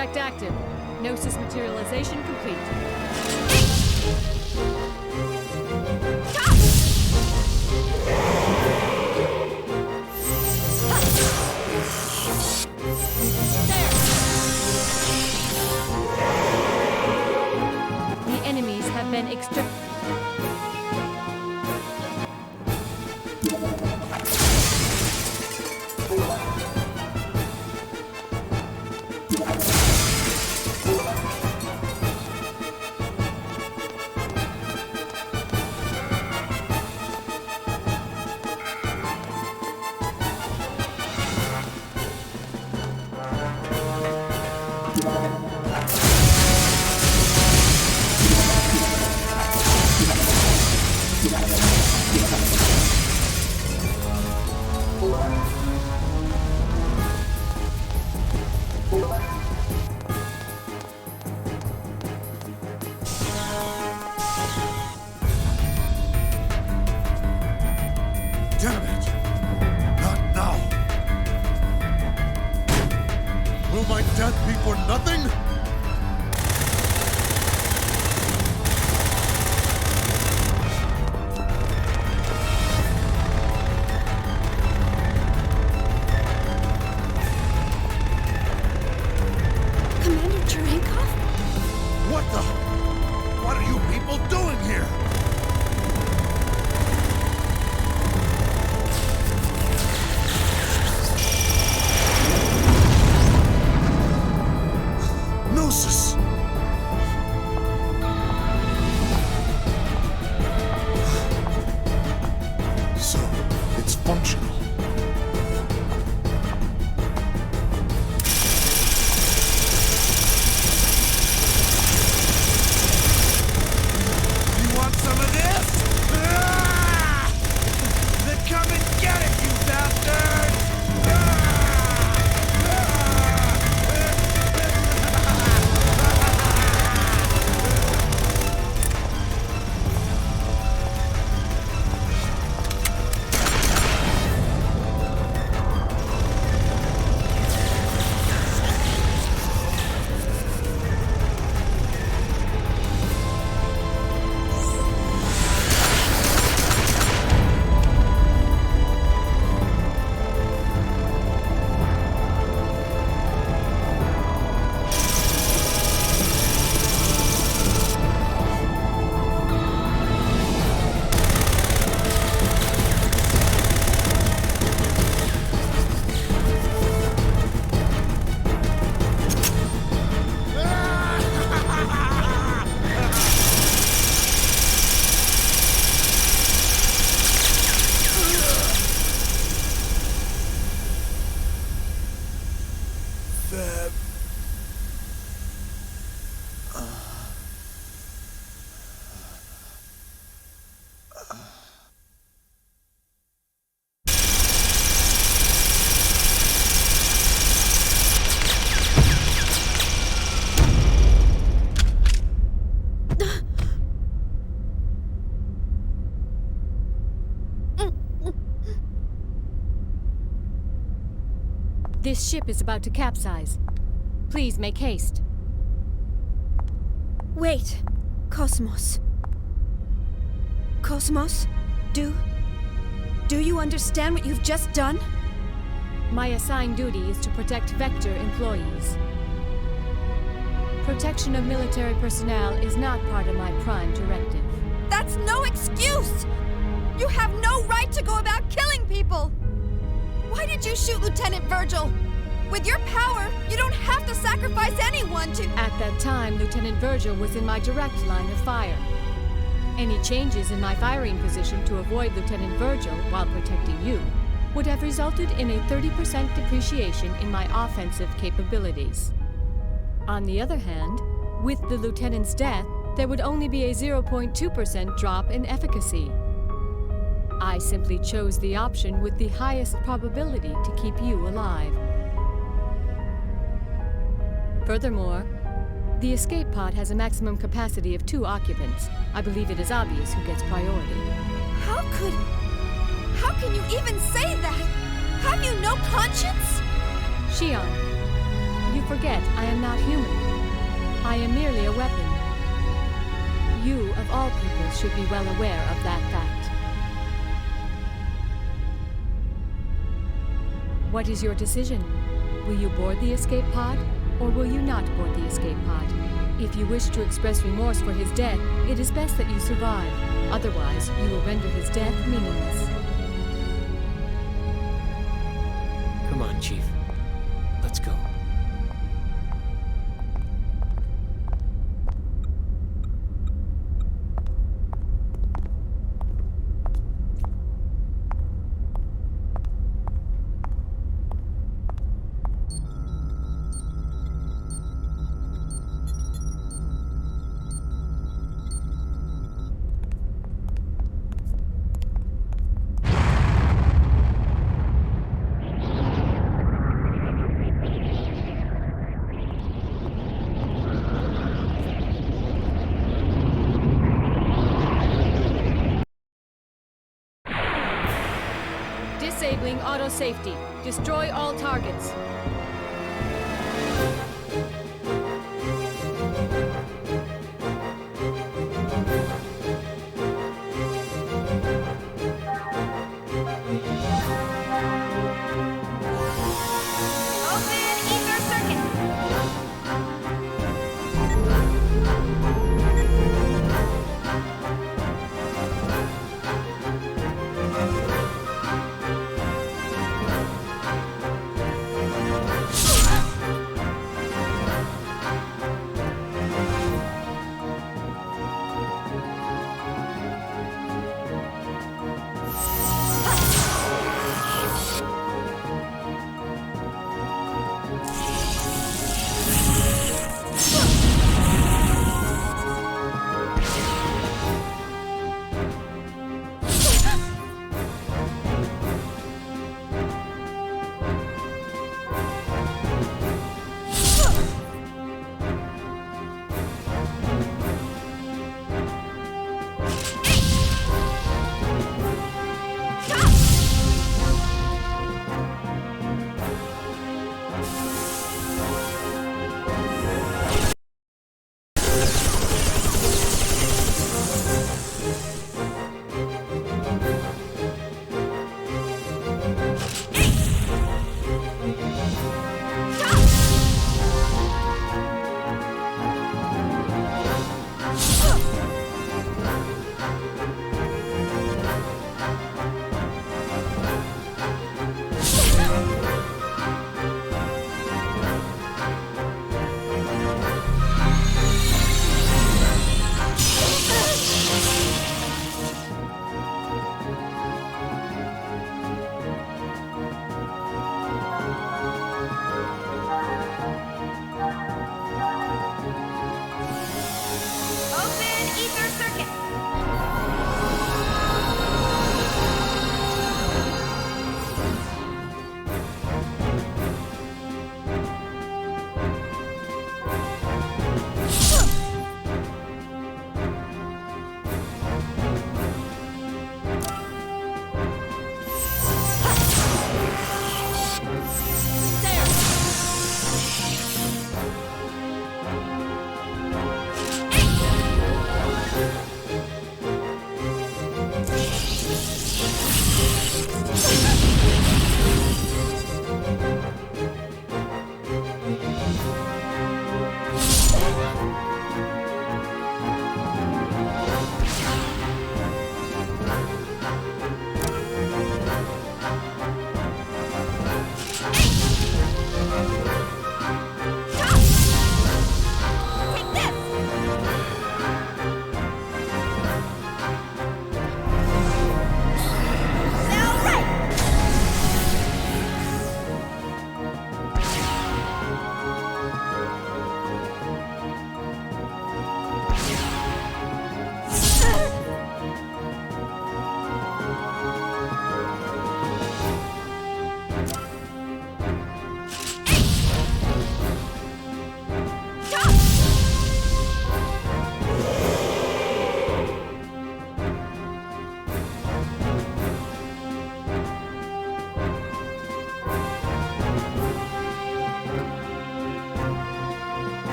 S23: effect active. Gnosis materialization complete. The enemies have been exterminated.
S9: Damn it! Not now! Will my death be for nothing?
S2: Commander Cherenkov?
S9: What the? What are you people doing here? Gnosis! So, it's functional. You want some of this? Ah! Then come and get it, you bastards!
S23: This ship is about to capsize. Please make haste.
S2: Wait, KOS-MOS. KOS-MOS? Do you understand what you've just done?
S23: My assigned duty is to protect Vector employees. Protection of military personnel is not part of my prime directive.
S2: That's no excuse! You have no right to go about killing people! Why did you shoot Lieutenant Virgil? With your power, you don't have to sacrifice anyone to—
S23: At that time, Lieutenant Virgil was in my direct line of fire. Any changes in my firing position to avoid Lieutenant Virgil while protecting you would have resulted in a 30% depreciation in my offensive capabilities. On the other hand, with the Lieutenant's death, there would only be a 0.2% drop in efficacy. I simply chose the option with the highest probability to keep you alive. Furthermore, the escape pod has a maximum capacity of 2 occupants. I believe it is obvious who gets priority.
S2: How can you even say that? Have you no conscience?
S23: Shion, you forget I am not human. I am merely a weapon. You, of all people, should be well aware of that fact. What is your decision? Will you board the escape pod, or will you not board the escape pod? If you wish to express remorse for his death, it is best that you survive. Otherwise, you will render his death meaningless.
S4: Come on, Chief. Let's go.
S23: Disabling auto safety. Destroy all targets.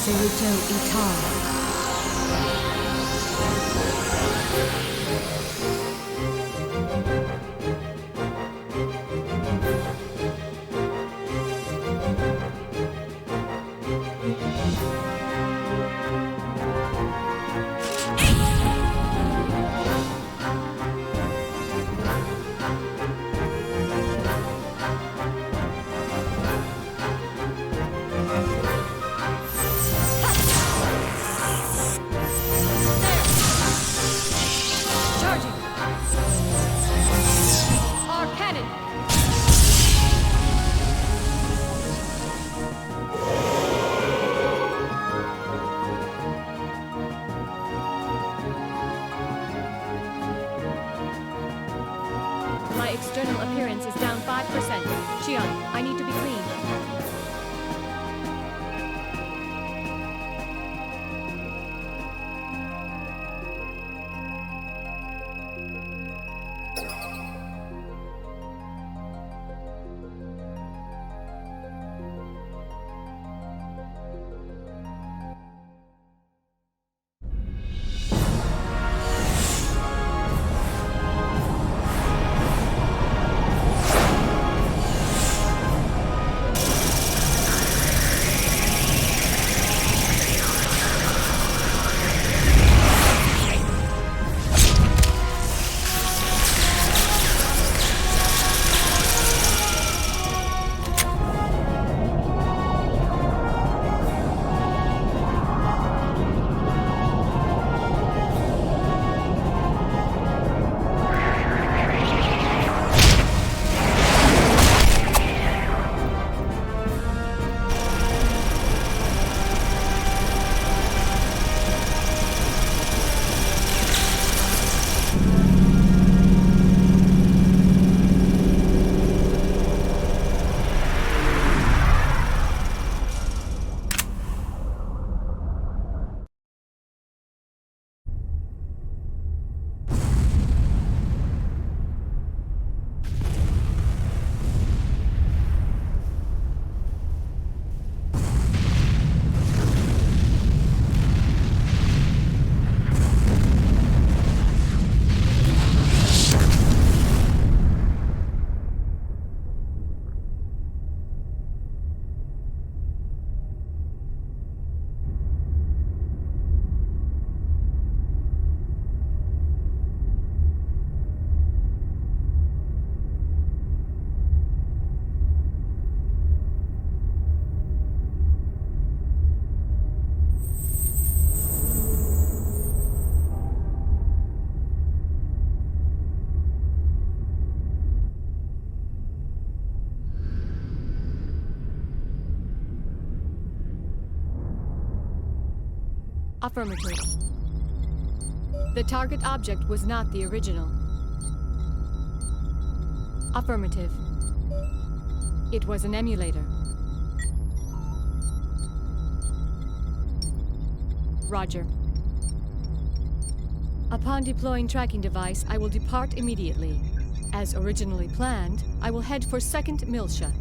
S23: Seruto Itar. My external appearance is down 5%. Shion, I need to be clean. Affirmative. The target object was not the original. Affirmative. It was an emulator. Roger. Upon deploying tracking device, I will depart immediately. As originally planned, I will head for 2nd Miltia.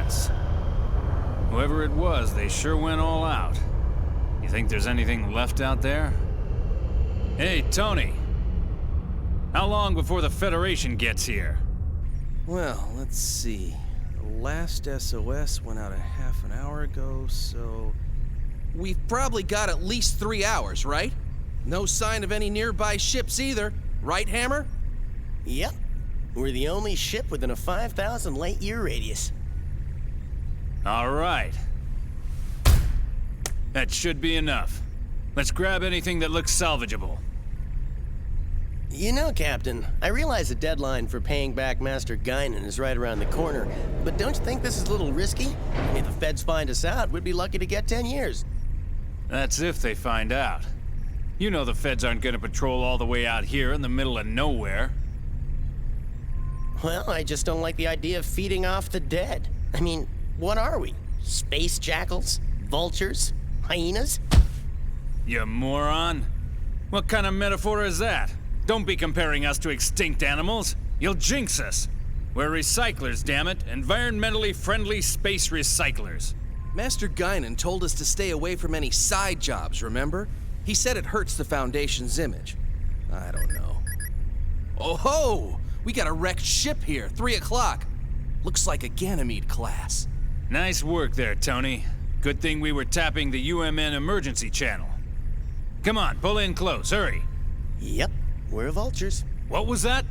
S11: nuts. Whoever it was, they sure went all out. You think there's anything left out there? Hey, Tony. How long before the Federation gets here?
S7: Well, let's see. The last SOS went out a half an hour ago, so... We've probably got at least 3 hours, right? No sign of any nearby ships either. Right, Hammer?
S5: Yep. We're the only ship within a 5,000 light-year radius.
S11: All right. That should be enough. Let's grab anything that looks salvageable.
S5: You know, Captain, I realize the deadline for paying back Master Guinan is right around the corner, but don't you think this is a little risky? I mean, if the feds find us out, we'd be lucky to get 10 years.
S11: That's if they find out. You know the feds aren't gonna patrol all the way out here in the middle of nowhere.
S5: Well, I just don't like the idea of feeding off the dead. I mean, what are we? Space jackals? Vultures? Hyenas?
S11: You moron. What kind of metaphor is that? Don't be comparing us to extinct animals. You'll jinx us. We're recyclers, damn it. Environmentally friendly space recyclers.
S7: Master Guinan told us to stay away from any side jobs, remember? He said it hurts the Foundation's image. I don't know. Oh ho! We got a wrecked ship here, 3 o'clock. Looks like a Ganymede class.
S11: Nice work there, Tony. Good thing we were tapping the UMN emergency channel. Come on, pull in close, hurry.
S5: Yep, we're vultures.
S11: What was that?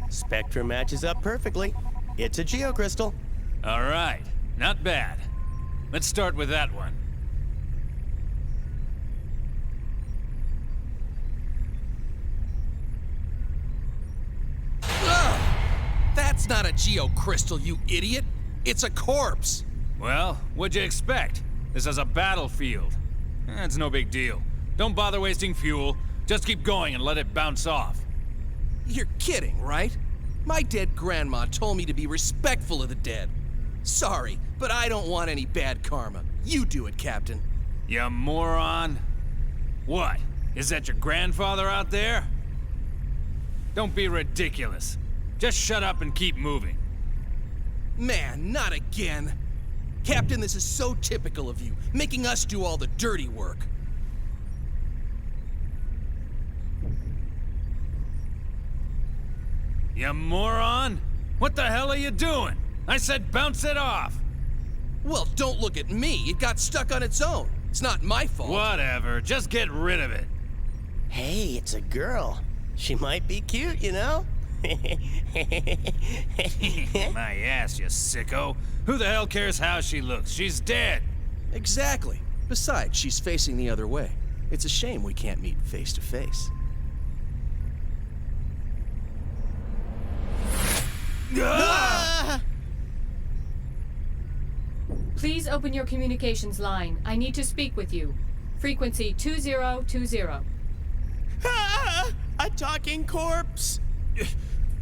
S5: Spectrum matches up perfectly. It's a geocrystal.
S11: All right, not bad. Let's start with that one.
S7: Ugh! That's not a geocrystal, you idiot! It's a corpse!
S11: Well, what'd you expect? This is a battlefield. It's no big deal. Don't bother wasting fuel. Just keep going and let it bounce off.
S7: You're kidding, right? My dead grandma told me to be respectful of the dead. Sorry, but I don't want any bad karma. You do it, Captain.
S11: You moron. What? Is that your grandfather out there? Don't be ridiculous. Just shut up and keep moving.
S7: Man, not again. Captain, this is so typical of you, making us do all the dirty work.
S11: You moron! What the hell are you doing? I said bounce it off!
S7: Well, don't look at me. It got stuck on its own. It's not my fault.
S11: Whatever. Just get rid of it.
S5: Hey, it's a girl. She might be cute, you know?
S11: My ass, you sicko. Who the hell cares how she looks? She's dead.
S7: Exactly. Besides, she's facing the other way. It's a shame we can't meet face to face.
S23: Please open your communications line. I need to speak with you. Frequency 2020.
S5: A talking corpse!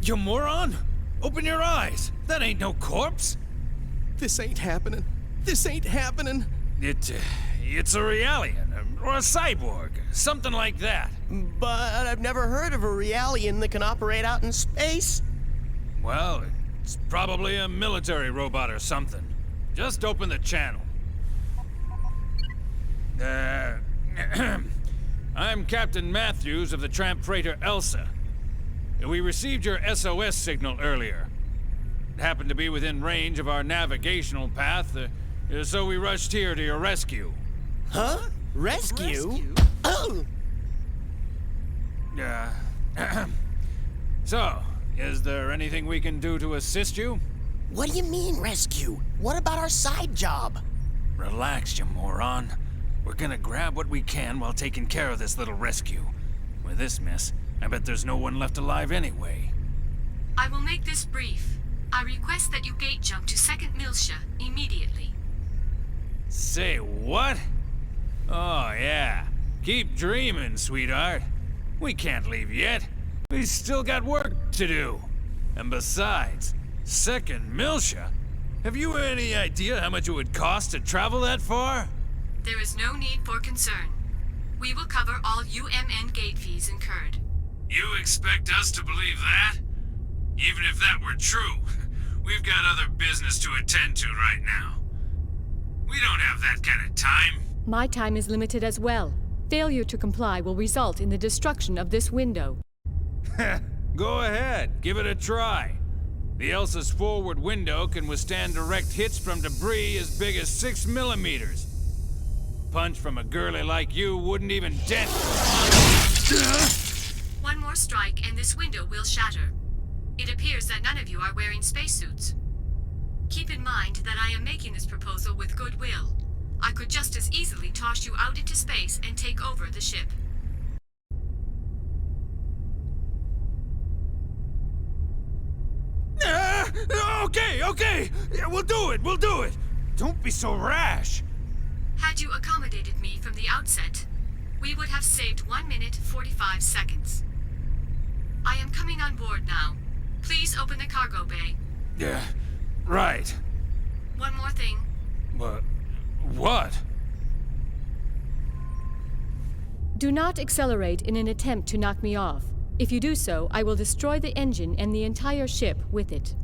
S11: You moron! Open your eyes! That ain't no corpse!
S7: This ain't happening. This ain't happening.
S11: It's a Realian, or a cyborg, something like that.
S5: But I've never heard of a Realian that can operate out in space.
S11: Well, it's probably a military robot or something. Just open the channel. I'm Captain Matthews of the tramp freighter Elsa. We received your SOS signal earlier. It happened to be within range of our navigational path, so we rushed here to your rescue.
S5: Huh? Rescue? Oh!
S11: So, is there anything we can do to assist you?
S5: What do you mean, rescue? What about our side job?
S11: Relax, you moron. We're gonna grab what we can while taking care of this little rescue. With this mess, I bet there's no one left alive anyway.
S23: I will make this brief. I request that you gate jump to 2nd Miltia immediately.
S11: Say what? Oh, yeah. Keep dreaming, sweetheart. We can't leave yet. We still got work to do. And besides, 2nd Miltia? Have you any idea how much it would cost to travel that far?
S23: There is no need for concern. We will cover all UMN gate fees incurred.
S11: You expect us to believe that? Even if that were true, we've got other business to attend to right now. We don't have that kind of time.
S23: My time is limited as well. Failure to comply will result in the destruction of this window.
S11: Go ahead, give it a try. The Elsa's forward window can withstand direct hits from debris as big as 6 millimeters. A punch from a girlie like you wouldn't even dent.
S23: One more strike and this window will shatter. It appears that none of you are wearing spacesuits. Keep in mind that I am making this proposal with goodwill. I could just as easily toss you out into space and take over the ship.
S11: Okay. We'll do it. Don't be so rash.
S23: Had you accommodated me from the outset, we would have saved 1 minute 45 seconds. I am coming on board now. Please open the cargo bay.
S11: Yeah, right.
S23: One more thing.
S11: What?
S23: Do not accelerate in an attempt to knock me off. If you do so, I will destroy the engine and the entire ship with it.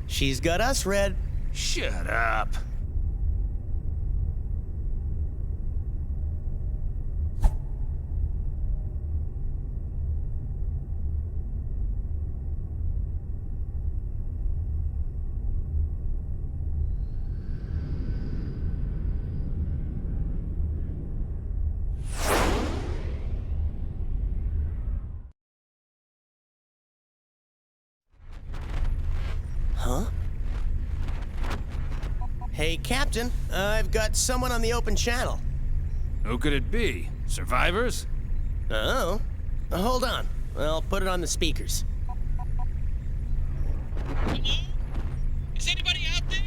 S5: She's got us, Red.
S11: Shut up.
S5: Huh? Hey, Captain, I've got someone on the open channel.
S11: Who could it be? Survivors?
S5: Oh. Hold on. I'll put it on the speakers.
S12: Hello? Is anybody out there?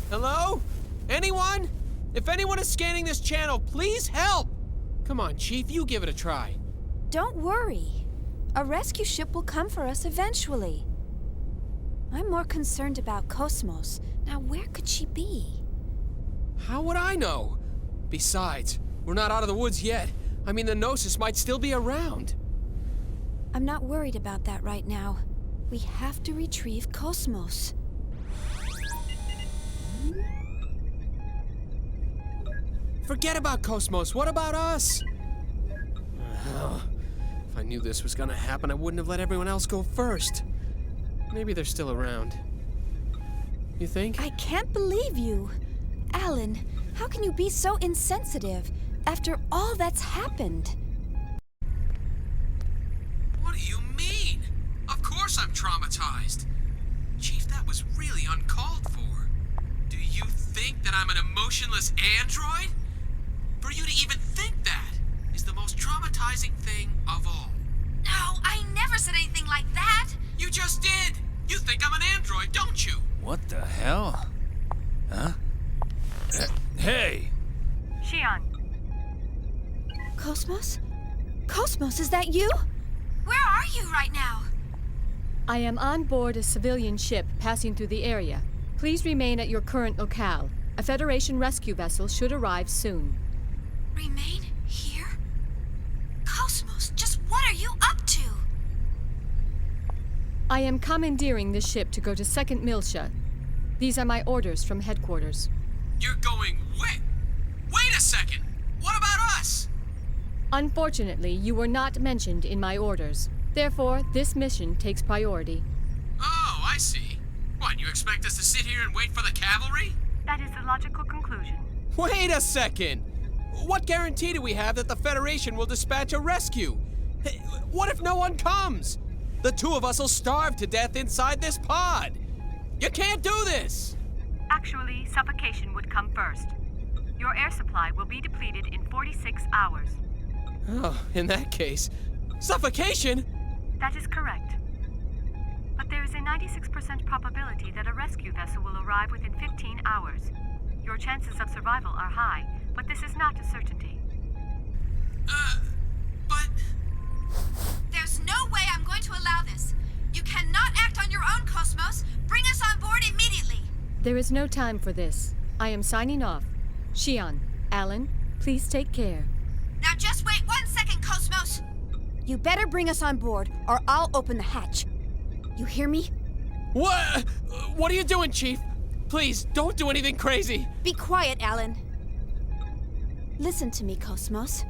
S4: Hello? Anyone? If anyone is scanning this channel, please help! Come on, Chief, you give it a try.
S2: Don't worry. A rescue ship will come for us eventually. I'm more concerned about KOS-MOS. Now, where could she be?
S4: How would I know? Besides, we're not out of the woods yet. I mean, the Gnosis might still be around.
S2: I'm not worried about that right now. We have to retrieve KOS-MOS.
S4: Forget about KOS-MOS. What about us? If I knew this was gonna happen, I wouldn't have let everyone else go first. Maybe they're still around. You think?
S2: I can't believe you. Alan, how can you be so insensitive after all that's happened?
S4: What do you mean? Of course I'm traumatized. Chief, that was really uncalled for. Do you think that I'm an emotionless android? For you to even think that is the most traumatizing thing of all.
S2: No, I never said anything like that.
S4: You just did. You think I'm an android, don't you?
S11: What the hell? Huh? Hey!
S23: Shion.
S2: KOS-MOS? KOS-MOS, is that you? Where are you right now?
S23: I am on board a civilian ship passing through the area. Please remain at your current locale. A Federation rescue vessel should arrive soon.
S2: Remain here? KOS-MOS, just what are you up to?
S23: I am commandeering this ship to go to 2nd Miltia. These are my orders from headquarters.
S4: You're going wait a second! What about us?
S23: Unfortunately, you were not mentioned in my orders. Therefore, this mission takes priority.
S4: Oh, I see. What, you expect us to sit here and wait for the cavalry?
S23: That is the logical conclusion.
S4: Wait a second! What guarantee do we have that the Federation will dispatch a rescue? What if no one comes? The two of us will starve to death inside this pod. You can't do this!
S23: Actually, suffocation would come first. Your air supply will be depleted in 46 hours.
S4: Oh, in that case, suffocation?
S23: That is correct. A
S16: but there is a 96% probability that a rescue vessel will arrive within 15 hours. Your chances of survival are high, but this is not a certainty.
S2: But... There's no way I'm going to allow this. You cannot act on your own, KOS-MOS. Bring us on board immediately.
S23: There is no time for this. I am signing off. Shion, Alan, please take care.
S2: Now just wait 1 second, KOS-MOS. You better bring us on board, or I'll open the hatch. You hear me?
S4: What? What are you doing, Chief? Please, don't do anything crazy.
S2: Be quiet, Alan. Listen to me, KOS-MOS.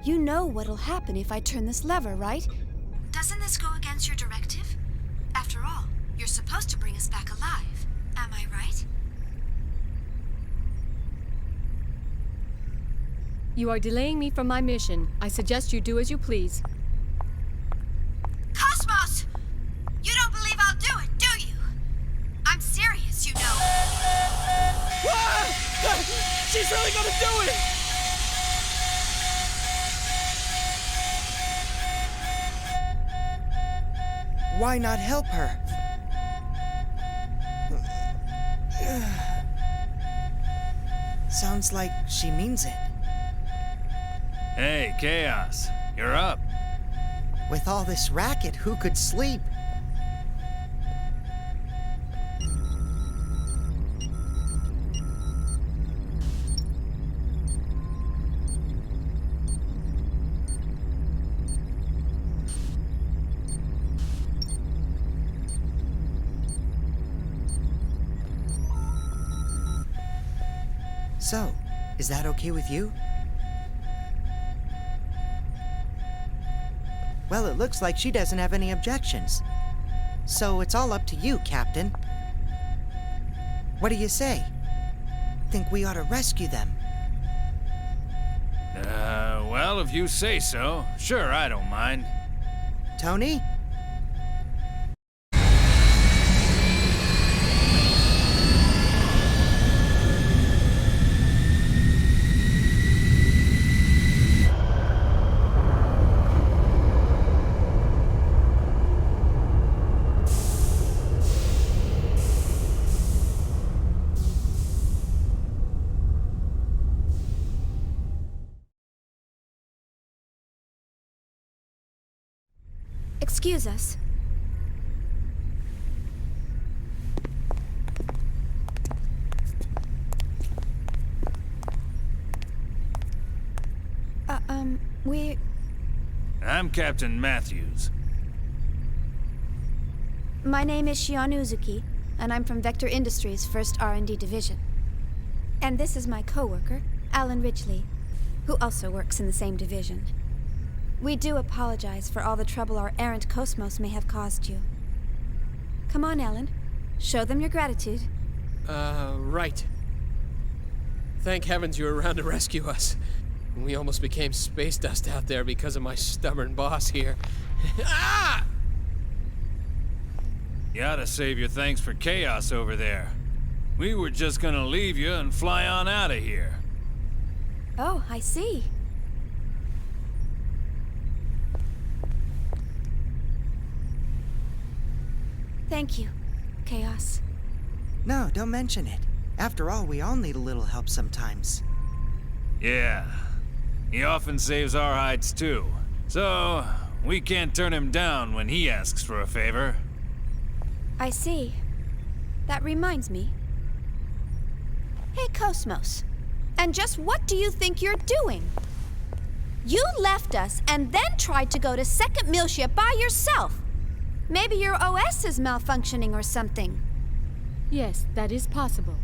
S2: You know what'll happen if I turn this lever, right? Doesn't this go against your directive? After all, you're supposed to bring us back alive. Am I right?
S23: You are delaying me from my mission. I suggest you do as you please.
S2: KOS-MOS! You don't believe I'll do it, do you? I'm serious, you know.
S4: She's really gonna do it!
S1: Why not help her? Sounds like she means it.
S11: Hey, Chaos, you're up.
S1: With all this racket, who could sleep? So, is that okay with you? Well, it looks like she doesn't have any objections. So it's all up to you, Captain. What do you say? Think we ought to rescue them?
S11: Well, if you say so. Sure, I don't mind.
S1: Tony?
S2: Excuse us.
S11: I'm Captain Matthews.
S2: My name is Shion Uzuki, and I'm from Vector Industries' 1st R&D Division. And this is my co-worker, Alan Ridgely, who also works in the same division. We do apologize for all the trouble our errant KOS-MOS may have caused you. Come on, Alan. Show them your gratitude.
S4: Right. Thank heavens you were around to rescue us. We almost became space dust out there because of my stubborn boss here. Ah!
S11: You ought to save your thanks for Chaos over there. We were just gonna leave you and fly on out of here.
S2: Oh, I see. Thank you, Chaos.
S1: No, don't mention it. After all, we all need a little help sometimes.
S11: Yeah. He often saves our hides too. So, we can't turn him down when he asks for a favor.
S2: I see. That reminds me. Hey, KOS-MOS. And just what do you think you're doing? You left us and then tried to go to second meal ship by yourself. Maybe your OS is malfunctioning or something.
S23: Yes, that is possible.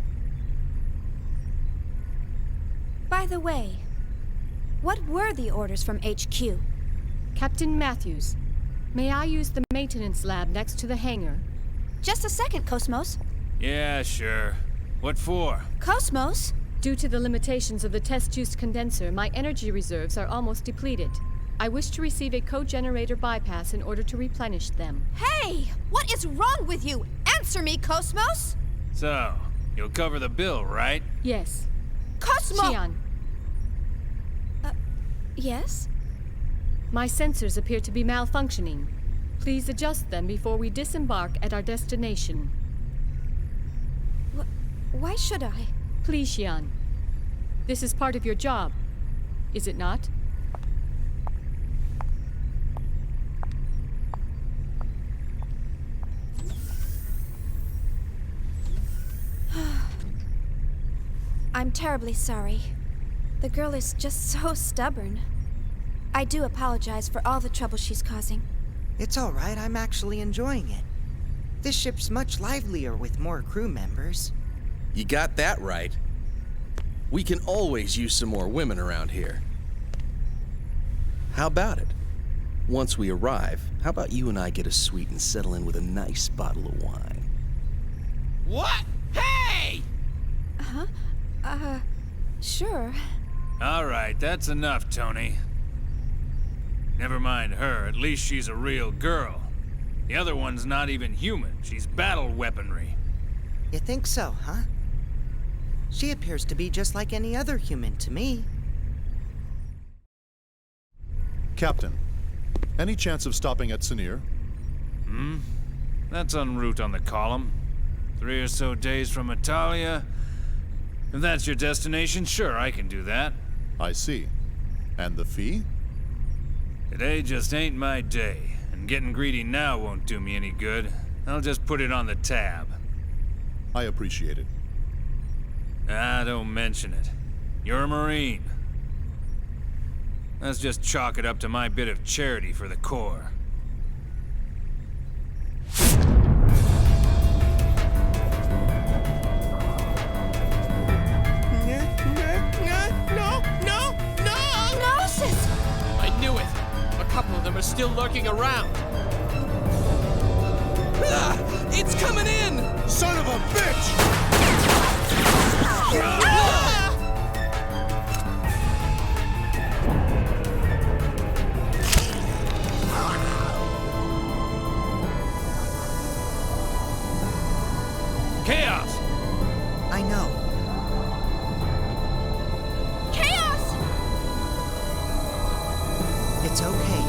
S2: By the way, what were the orders from HQ?
S23: Captain Matthews, may I use the maintenance lab next to the hangar?
S2: Just a second, KOS-MOS.
S11: Yeah, sure. What for?
S2: KOS-MOS?
S23: Due to the limitations of the test-juice condenser, my energy reserves are almost depleted. I wish to receive a co-generator bypass in order to replenish them.
S2: Hey! What is wrong with you? Answer me, KOS-MOS!
S11: So, you'll cover the bill, right?
S23: Yes.
S2: KOS-MOS!
S23: Shion.
S2: Yes?
S23: My sensors appear to be malfunctioning. Please adjust them before we disembark at our destination.
S2: Why should I?
S23: Please, Shion. This is part of your job, is it not?
S2: I'm terribly sorry. The girl is just so stubborn. I do apologize for all the trouble she's causing.
S10: It's all right. I'm actually enjoying it. This ship's much livelier with more crew members.
S7: You got that right. We can always use some more women around here. How about it? Once we arrive, how about you and I get a suite and settle in with a nice bottle of wine?
S12: What? Hey!
S2: Huh? Sure.
S11: All right, that's enough, Tony. Never mind her, at least she's a real girl. The other one's not even human, she's battle weaponry.
S10: You think so, huh? She appears to be just like any other human to me.
S14: Captain, any chance of stopping at Sinir?
S11: That's en route on the column. 3 or so days from Italia. If that's your destination, sure, I can do that.
S14: I see. And the fee?
S11: Today just ain't my day, and getting greedy now won't do me any good. I'll just put it on the tab.
S14: I appreciate it.
S11: Don't mention it. You're a Marine. Let's just chalk it up to my bit of charity for the Corps.
S12: No!
S2: Gnosis!
S4: I knew it! A couple of them are still lurking around.
S7: Ah! It's coming in!
S9: Son of a bitch!
S11: Chaos!
S10: I know.
S2: Chaos!
S10: It's okay.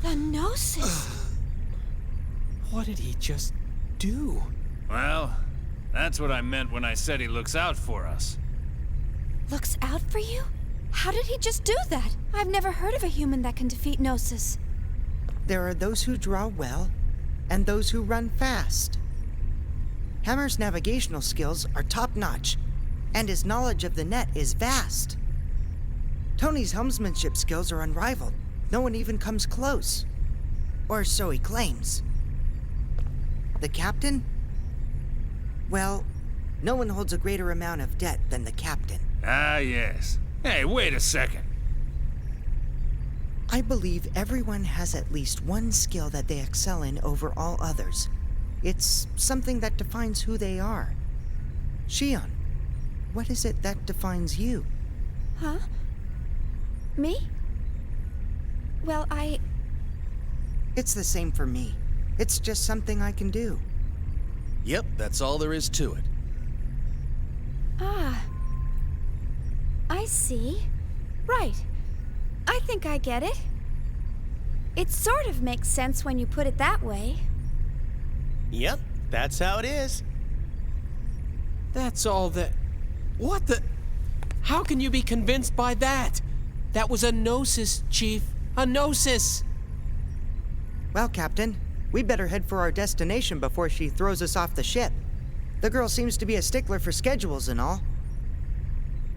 S2: The Gnosis!
S4: What did he just do?
S11: Well, that's what I meant when I said he looks out for us.
S2: Looks out for you? How did he just do that? I've never heard of a human that can defeat Gnosis.
S10: There are those who draw well, and those who run fast. Hammer's navigational skills are top-notch, and his knowledge of the net is vast. Tony's helmsmanship skills are unrivaled. No one even comes close. Or so he claims. The captain? Well, no one holds a greater amount of debt than the captain.
S11: Ah, yes. Hey, wait a second.
S10: I believe everyone has at least one skill that they excel in over all others. It's something that defines who they are. Shion, what is it that defines you?
S2: Huh? Me? Well,
S10: It's the same for me. It's just something I can do.
S7: Yep, that's all there is to it.
S2: Ah. I see. Right. I think I get it. It sort of makes sense when you put it that way.
S5: Yep, that's how it is.
S4: That's all that... What the... How can you be convinced by that? That was a Gnosis, Chief. A Gnosis!
S10: Well, Captain, we better head for our destination before she throws us off the ship. The girl seems to be a stickler for schedules and all.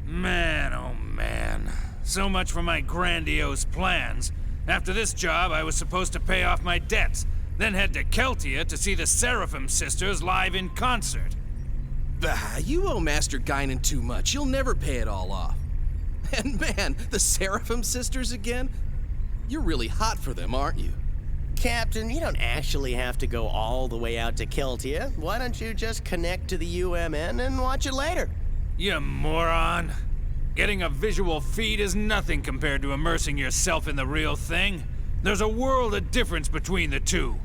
S11: Man, oh man. So much for my grandiose plans. After this job, I was supposed to pay off my debts, then head to Keltia to see the Seraphim sisters live in concert.
S7: Bah, you owe Master Guinan too much. You'll never pay it all off. And man, the Seraphim sisters again? You're really hot for them, aren't you?
S5: Captain, you don't actually have to go all the way out to Keltia. Why don't you just connect to the UMN and watch it later?
S11: You moron. Getting a visual feed is nothing compared to immersing yourself in the real thing. There's a world of difference between the two.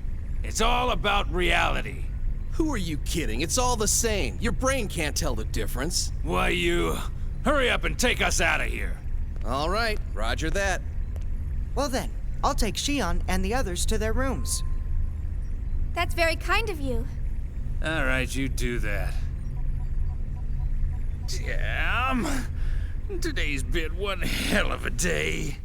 S11: It's all about reality.
S7: Who are you kidding? It's all the same. Your brain can't tell the difference.
S11: Why, you... Hurry up and take us out of here.
S7: All right, roger that.
S10: Well then, I'll take Shion and the others to their rooms.
S2: That's very kind of you.
S11: All right, you do that. Damn. Today's been one hell of a day.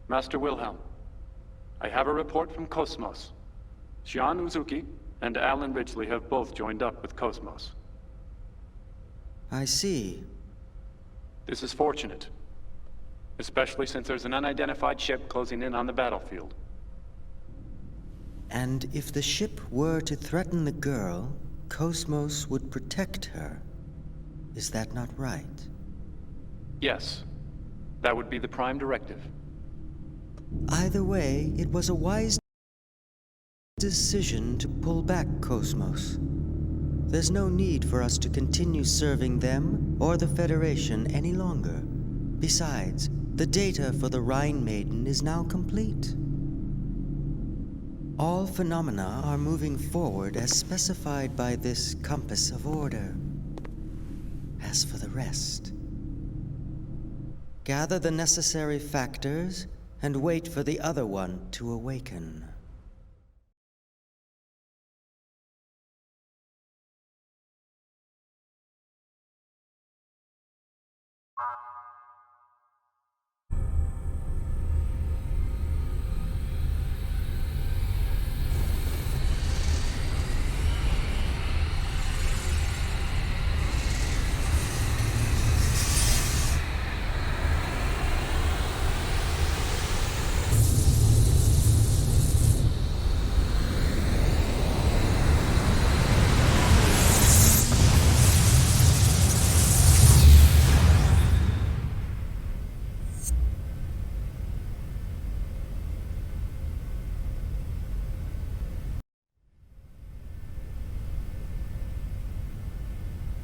S8: Master Wilhelm, I have a report from KOS-MOS. Shion Uzuki and Alan Ridgely have both joined up with KOS-MOS.
S17: I see.
S8: This is fortunate, especially since there's an unidentified ship closing in on the battlefield.
S17: And if the ship were to threaten the girl, KOS-MOS would protect her. Is that not right?
S8: Yes, that would be the prime directive.
S17: Either way, it was a wise decision to pull back KOS-MOS. There's no need for us to continue serving them or the Federation any longer. Besides, the data for the Rhine Maiden is now complete. All phenomena are moving forward as specified by this compass of order. As for the rest, gather the necessary factors and wait for the other one to awaken.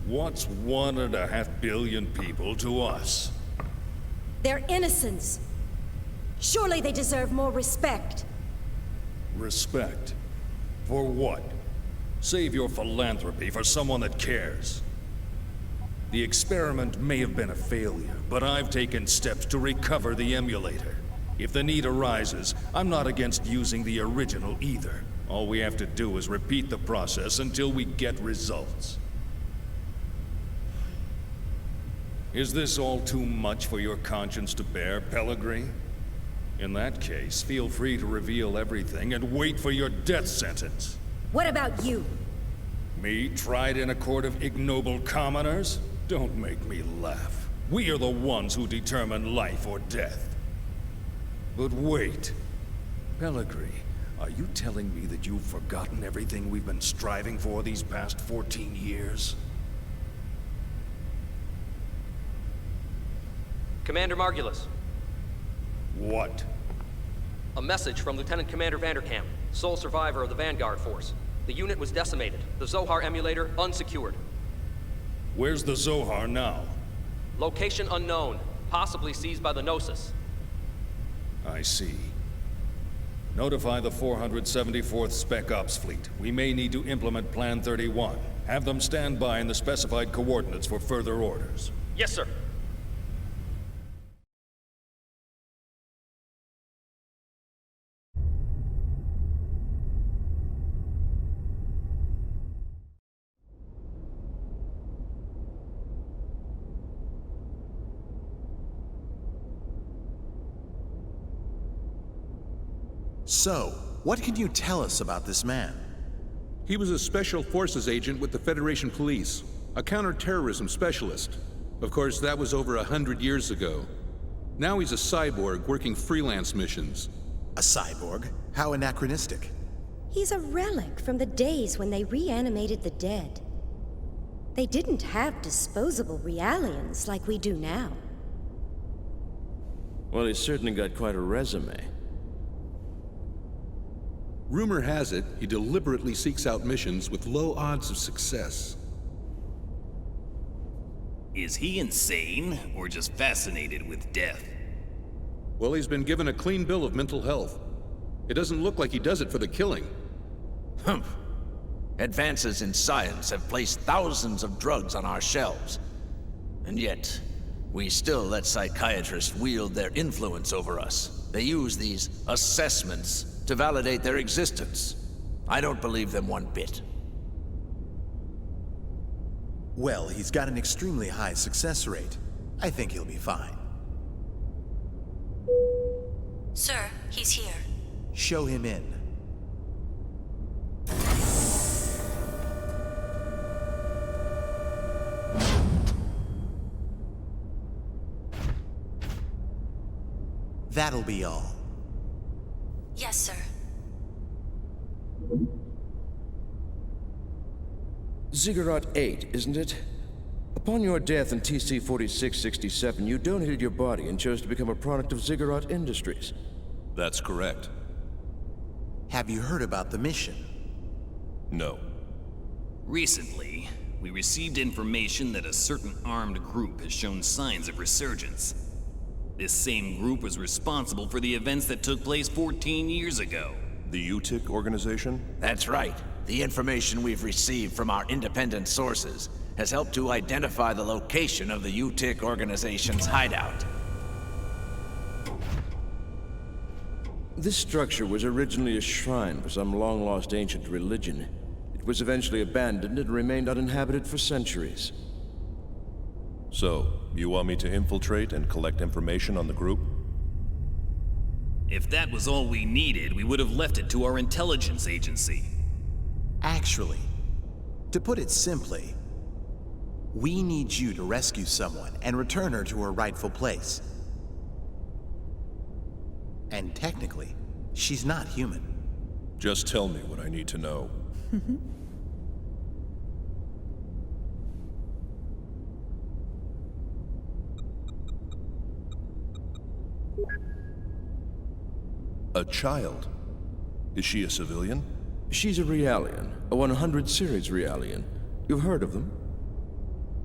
S19: What's 1.5 billion people to us?
S20: They're innocents. Surely they deserve more respect.
S19: Respect? For what? Save your philanthropy for someone that cares. The experiment may have been a failure, but I've taken steps to recover the emulator. If the need arises, I'm not against using the original either. All we have to do is repeat the process until we get results. Is this all too much for your conscience to bear, Pellegrini? In that case, feel free to reveal everything and wait for your death sentence.
S20: What about you?
S19: Me, tried in a court of ignoble commoners? Don't make me laugh. We are the ones who determine life or death. But wait. Pellegrini, are you telling me that you've forgotten everything we've been striving for these past 14 years?
S22: Commander Margulis.
S19: What?
S22: A message from Lieutenant Commander Vanderkamp, sole survivor of the Vanguard Force. The unit was decimated. The Zohar emulator unsecured.
S19: Where's the Zohar now?
S22: Location unknown, possibly seized by the Gnosis.
S19: I see. Notify the 474th Spec Ops Fleet. We may need to implement Plan 31. Have them stand by in the specified coordinates for further orders.
S22: Yes, sir.
S24: So, what can you tell us about this man?
S25: He was a Special Forces agent with the Federation Police, a counter-terrorism specialist.
S6: Of course, that was over 100 years ago. Now he's a cyborg working freelance missions.
S24: A cyborg? How anachronistic.
S20: He's a relic from the days when they reanimated the dead. They didn't have disposable realians like we do now.
S13: Well, he's certainly got quite a resume.
S6: Rumor has it, he deliberately seeks out missions with low odds of success.
S15: Is he insane, or just fascinated with death?
S6: Well, he's been given a clean bill of mental health. It doesn't look like he does it for the killing.
S18: Humph. Advances in science have placed thousands of drugs on our shelves. And yet, we still let psychiatrists wield their influence over us. They use these assessments to validate their existence. I don't believe them one bit.
S24: Well, he's got an extremely high success rate. I think he'll be fine.
S25: Sir, he's here.
S24: Show him in. That'll be all.
S25: Yes, sir.
S26: Ziggurat 8, isn't it? Upon your death in TC-4667, you donated your body and chose to become a product of Ziggurat Industries.
S27: That's correct.
S24: Have you heard about the mission?
S27: No.
S15: Recently, we received information that a certain armed group has shown signs of resurgence. This same group was responsible for the events that took place 14 years ago.
S27: The UTIC organization?
S18: That's right. The information we've received from our independent sources has helped to identify the location of the UTIC organization's hideout.
S26: This structure was originally a shrine for some long-lost ancient religion. It was eventually abandoned and remained uninhabited for centuries.
S27: So, you want me to infiltrate and collect information on the group?
S15: If that was all we needed, we would have left it to our intelligence agency.
S24: Actually, to put it simply, we need you to rescue someone and return her to her rightful place. And technically, she's not human.
S27: Just tell me what I need to know. A child? Is she a civilian?
S26: She's a Realian, a 100 series Realian. You've heard of them?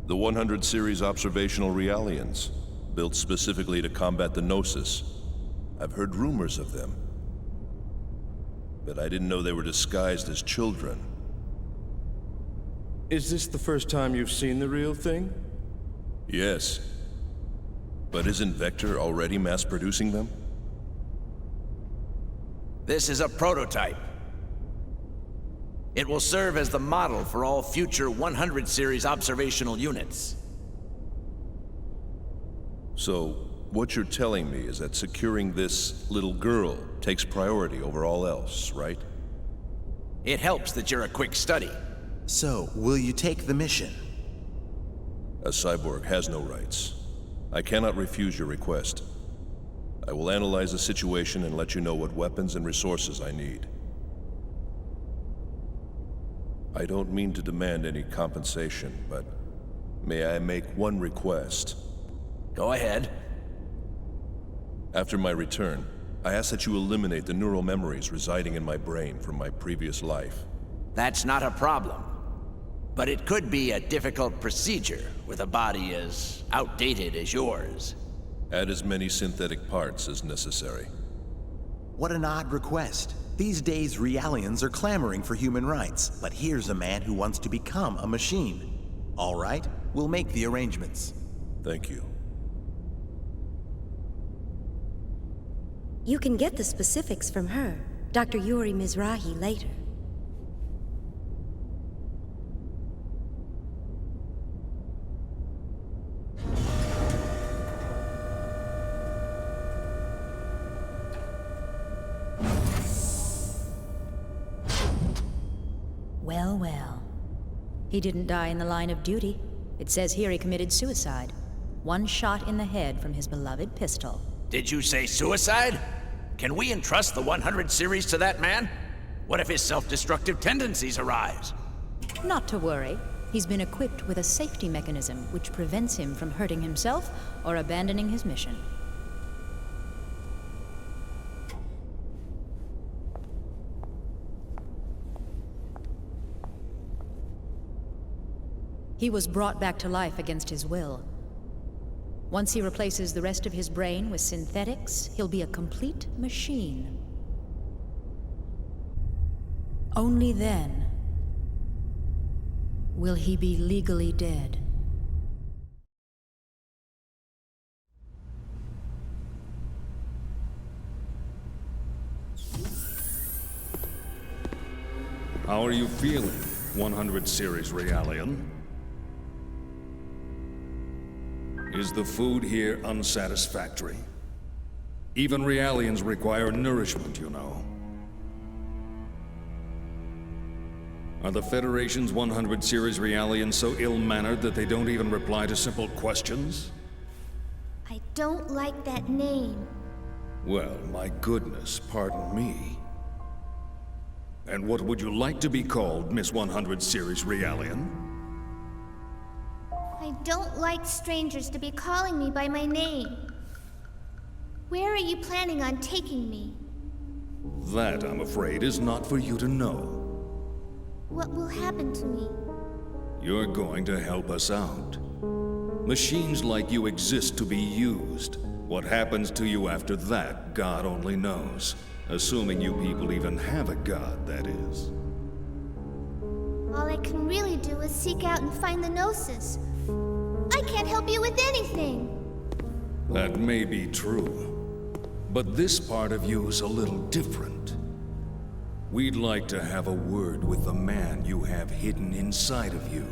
S27: The 100 series observational Realians, built specifically to combat the Gnosis. I've heard rumors of them. But I didn't know they were disguised as children.
S26: Is this the first time you've seen the real thing?
S27: Yes. But isn't Vector already mass-producing them?
S18: This is a prototype. It will serve as the model for all future 100 series observational units.
S27: So, what you're telling me is that securing this little girl takes priority over all else, right?
S18: It helps that you're a quick study.
S24: So, will you take the mission?
S27: A cyborg has no rights. I cannot refuse your request. I will analyze the situation and let you know what weapons and resources I need. I don't mean to demand any compensation, but may I make one request?
S18: Go ahead.
S27: After my return, I ask that you eliminate the neural memories residing in my brain from my previous life.
S18: That's not a problem. But it could be a difficult procedure with a body as outdated as yours.
S27: Add as many synthetic parts as necessary.
S24: What an odd request. These days, Realians are clamoring for human rights, but here's a man who wants to become a machine. All right, we'll make the arrangements.
S27: Thank you.
S20: You can get the specifics from her, Dr. Yuri Mizrahi, later.
S28: Well, well. He didn't die in the line of duty. It says here he committed suicide.
S1: One shot in the head from his beloved pistol.
S18: Did you say suicide? Can we entrust the 100 series to that man? What if his self-destructive tendencies arise?
S1: Not to worry. He's been equipped with a safety mechanism which prevents him from hurting himself or abandoning his mission. He was brought back to life against his will. Once he replaces the rest of his brain with synthetics, he'll be a complete machine. Only then will he be legally dead.
S3: How are you feeling, 100 series Realian? Is the food here unsatisfactory? Even Realians require nourishment, you know. Are the Federation's 100 series Realians so ill-mannered that they don't even reply to simple questions?
S12: I don't like that name.
S3: Well, my goodness, pardon me. And what would you like to be called, Miss 100 series Realian?
S12: I don't like strangers to be calling me by my name. Where are you planning on taking me?
S3: That, I'm afraid, is not for you to know.
S12: What will happen to me?
S3: You're going to help us out. Machines like you exist to be used. What happens to you after that, God only knows. Assuming you people even have a god, that is.
S12: All I can really do is seek out and find the Gnosis. I can't help you with anything.
S3: That may be true. But this part of you is a little different. We'd like to have a word with the man you have hidden inside of you.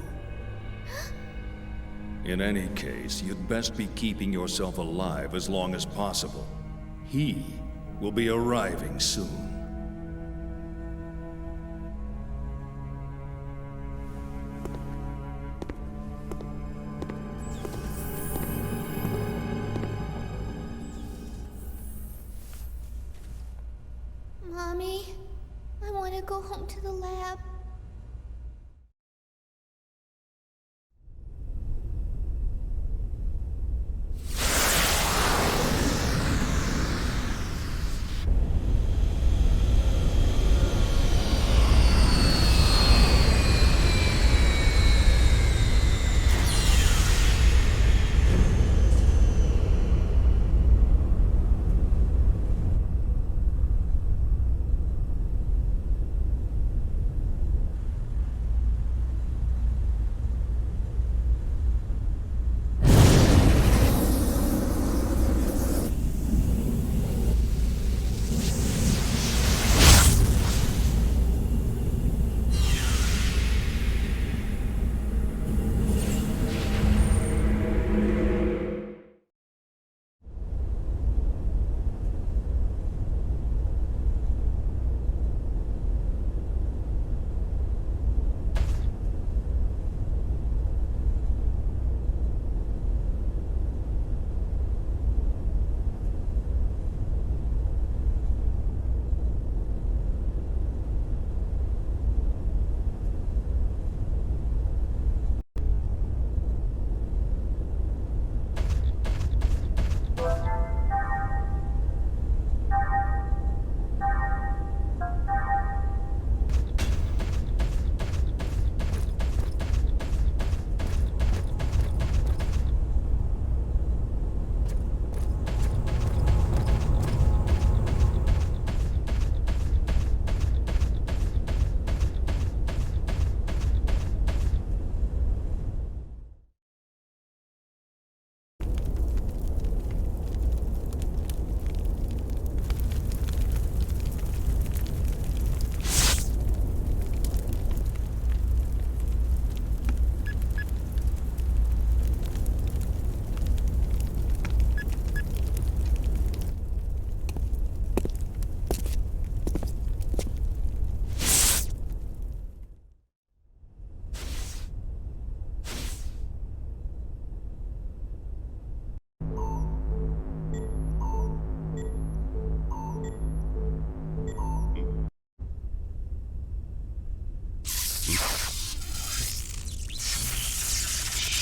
S3: In any case, you'd best be keeping yourself alive as long as possible. He will be arriving soon.
S12: Mommy, I want to go home to the lab.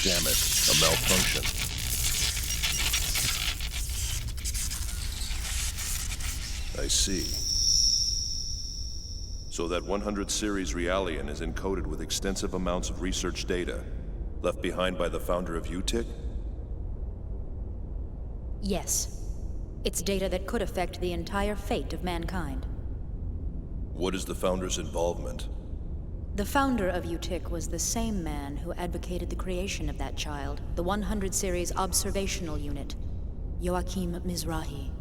S27: Damn it, a malfunction. I see. So that 100 series Realian is encoded with extensive amounts of research data, left behind by the founder of UTIC?
S1: Yes. It's data that could affect the entire fate of mankind.
S27: What is the founder's involvement?
S1: The founder of UTIC was the same man who advocated the creation of that child, the 100 series observational unit, Joachim Mizrahi.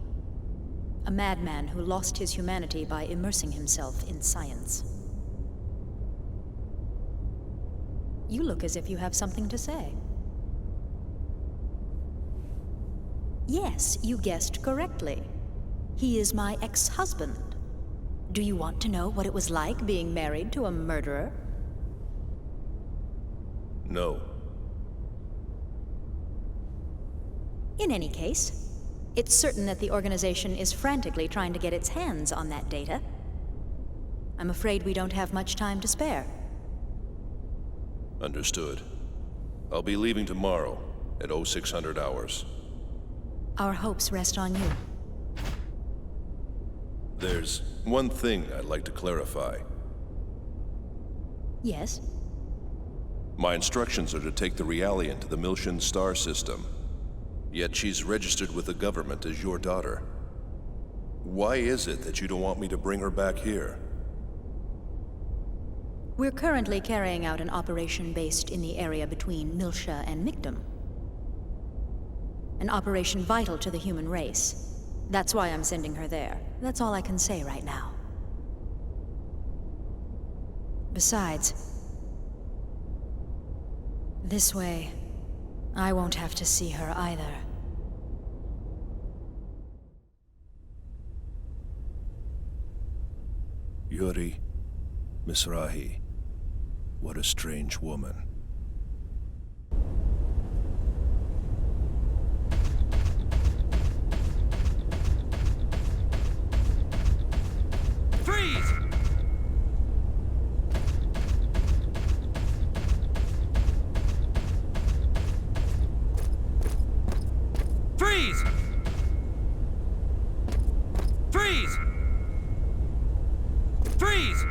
S1: A madman who lost his humanity by immersing himself in science. You look as if you have something to say. Yes, you guessed correctly. He is my ex-husband. Do you want to know what it was like being married to a murderer?
S27: No.
S1: In any case, it's certain that the organization is frantically trying to get its hands on that data. I'm afraid we don't have much time to spare.
S27: Understood. I'll be leaving tomorrow at 0600 hours.
S1: Our hopes rest on you.
S27: There's one thing I'd like to clarify.
S1: Yes?
S27: My instructions are to take the Realian to the Miltian star system. Yet she's registered with the government as your daughter. Why is it that you don't want me to bring her back here?
S1: We're currently carrying out an operation based in the area between Miltia and Mictum. An operation vital to the human race. That's why I'm sending her there. That's all I can say right now. Besides, this way, I won't have to see her either.
S27: Yuri Mizrahi. What a strange woman.
S11: Freeze! Freeze! Freeze! Freeze!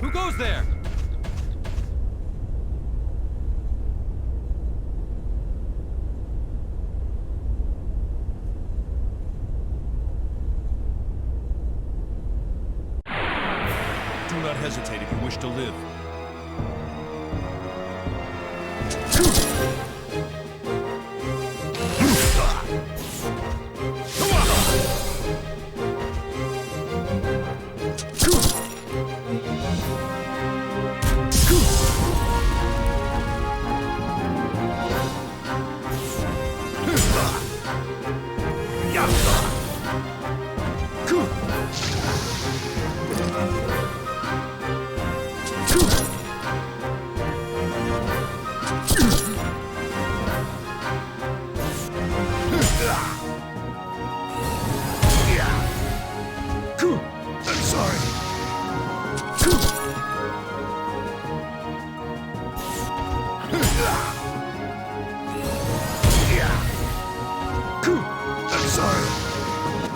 S11: Who goes there?
S27: Do not hesitate if you wish to live.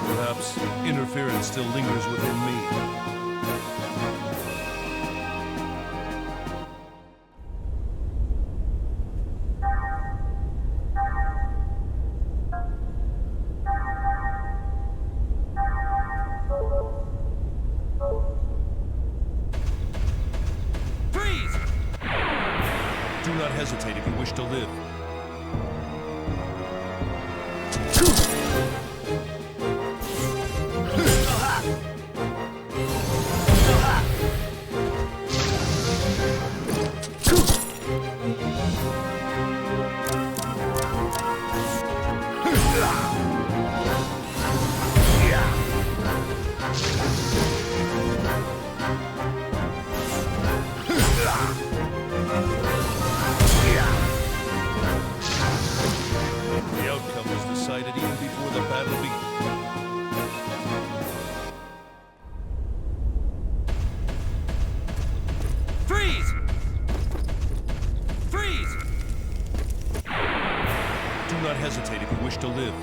S27: Perhaps interference still lingers within me.
S11: Freeze!
S27: Do not hesitate if you wish to live.
S4: hesitate if you wish to live.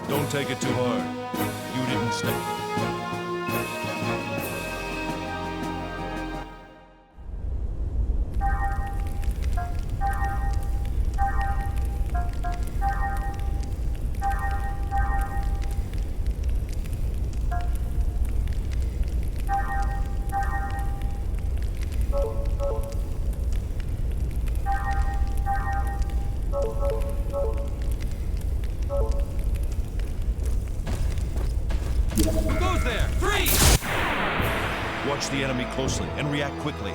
S4: Don't take it too hard. You didn't stay. Watch the enemy closely and react quickly.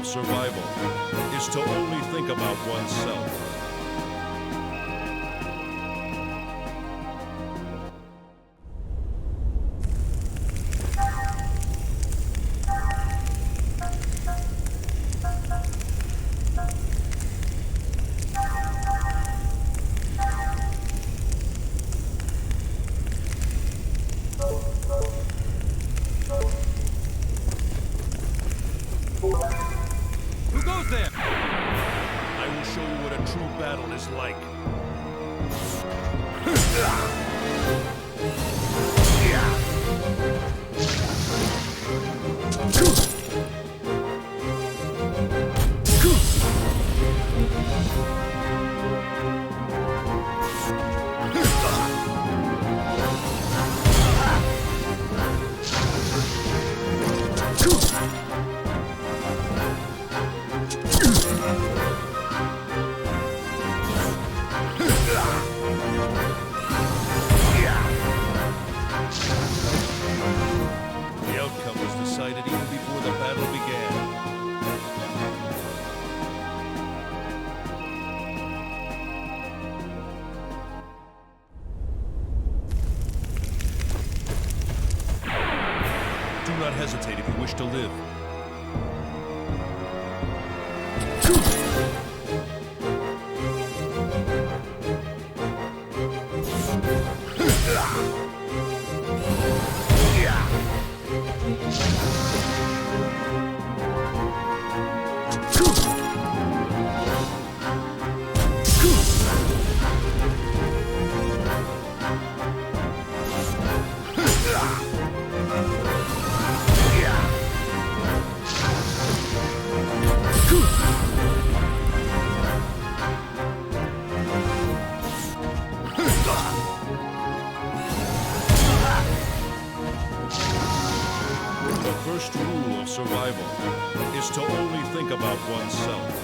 S4: Survival is to only think about oneself. Who goes there? I will show you what a true not hesitate if you wish to live. The first rule of survival is to only think about oneself.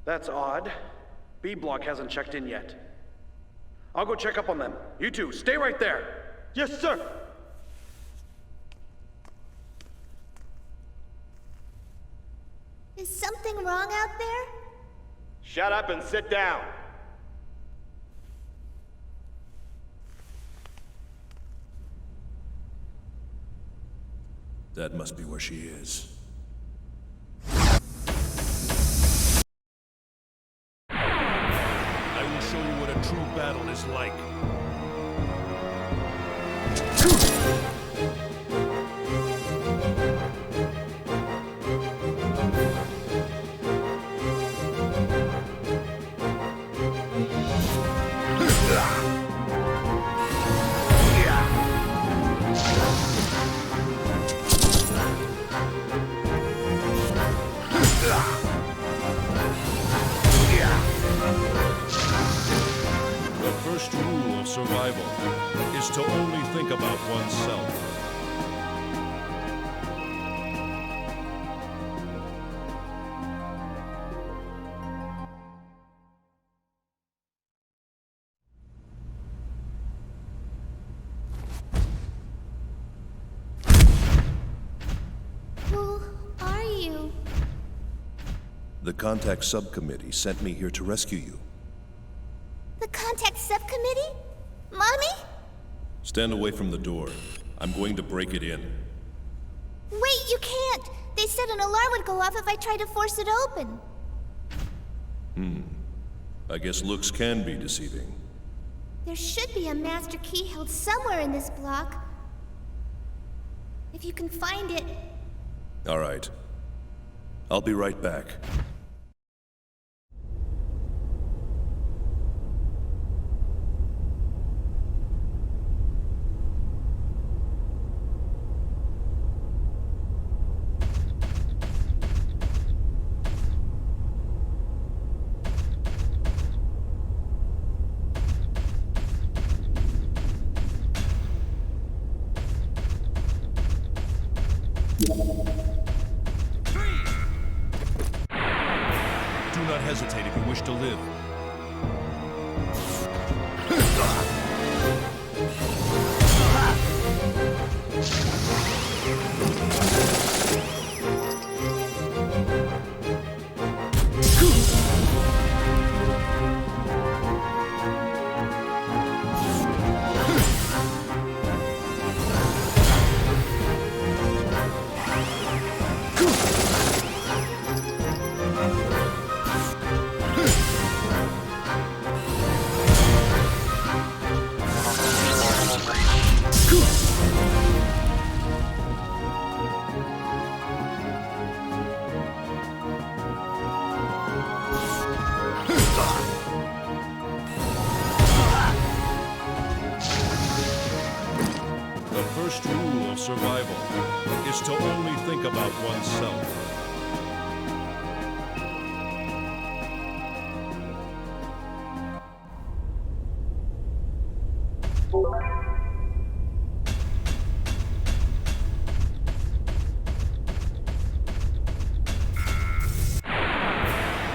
S5: That's odd. B block hasn't checked in yet. I'll go check up on them. You two, stay right there. Yes, sir.
S12: Is something wrong out there?
S7: Shut up and sit down.
S27: That must be where she is.
S4: I will show you what a true battle is like. Survival is to only think about oneself.
S12: Who are you?
S27: The Contact Subcommittee sent me here to rescue you.
S12: The Contact Subcommittee? Mommy?
S27: Stand away from the door. I'm going to break it in.
S12: Wait! You can't! They said an alarm would go off if I tried to force it open.
S27: I guess looks can be deceiving.
S12: There should be a master key held somewhere in this block. If you can find it.
S27: All right. I'll be right back.
S4: Do not hesitate if you wish to live. The first rule of survival is to only think about oneself.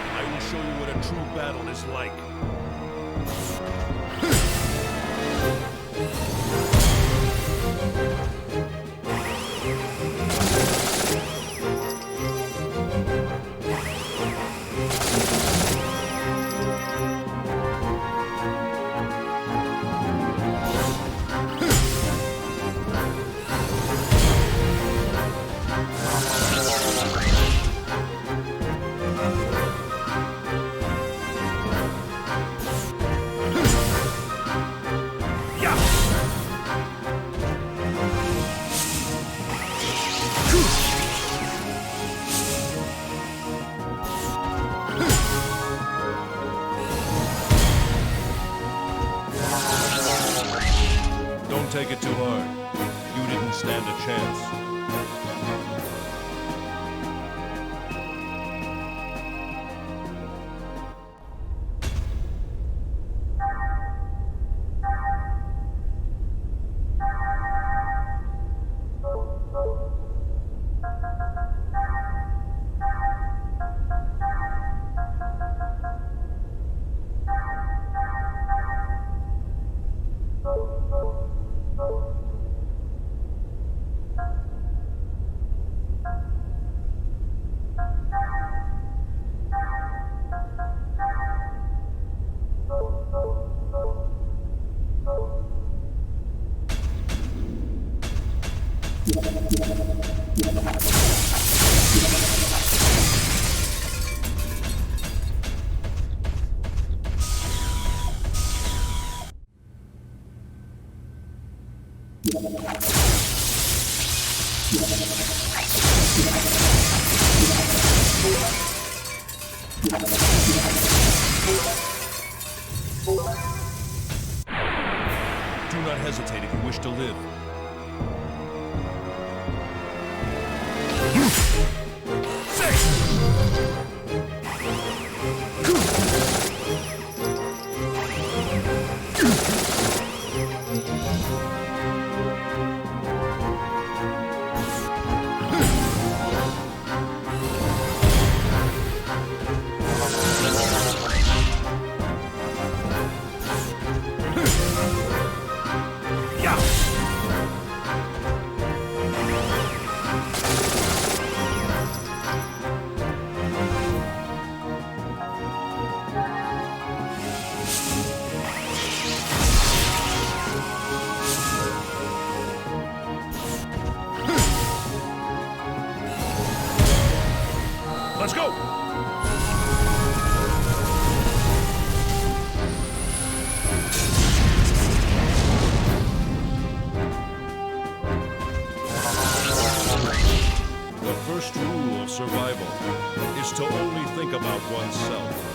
S4: I will show you what a true battle is like. Don't take it too hard. You didn't stand a chance. Do not hesitate if you wish to live. first rule of survival is to only think about oneself.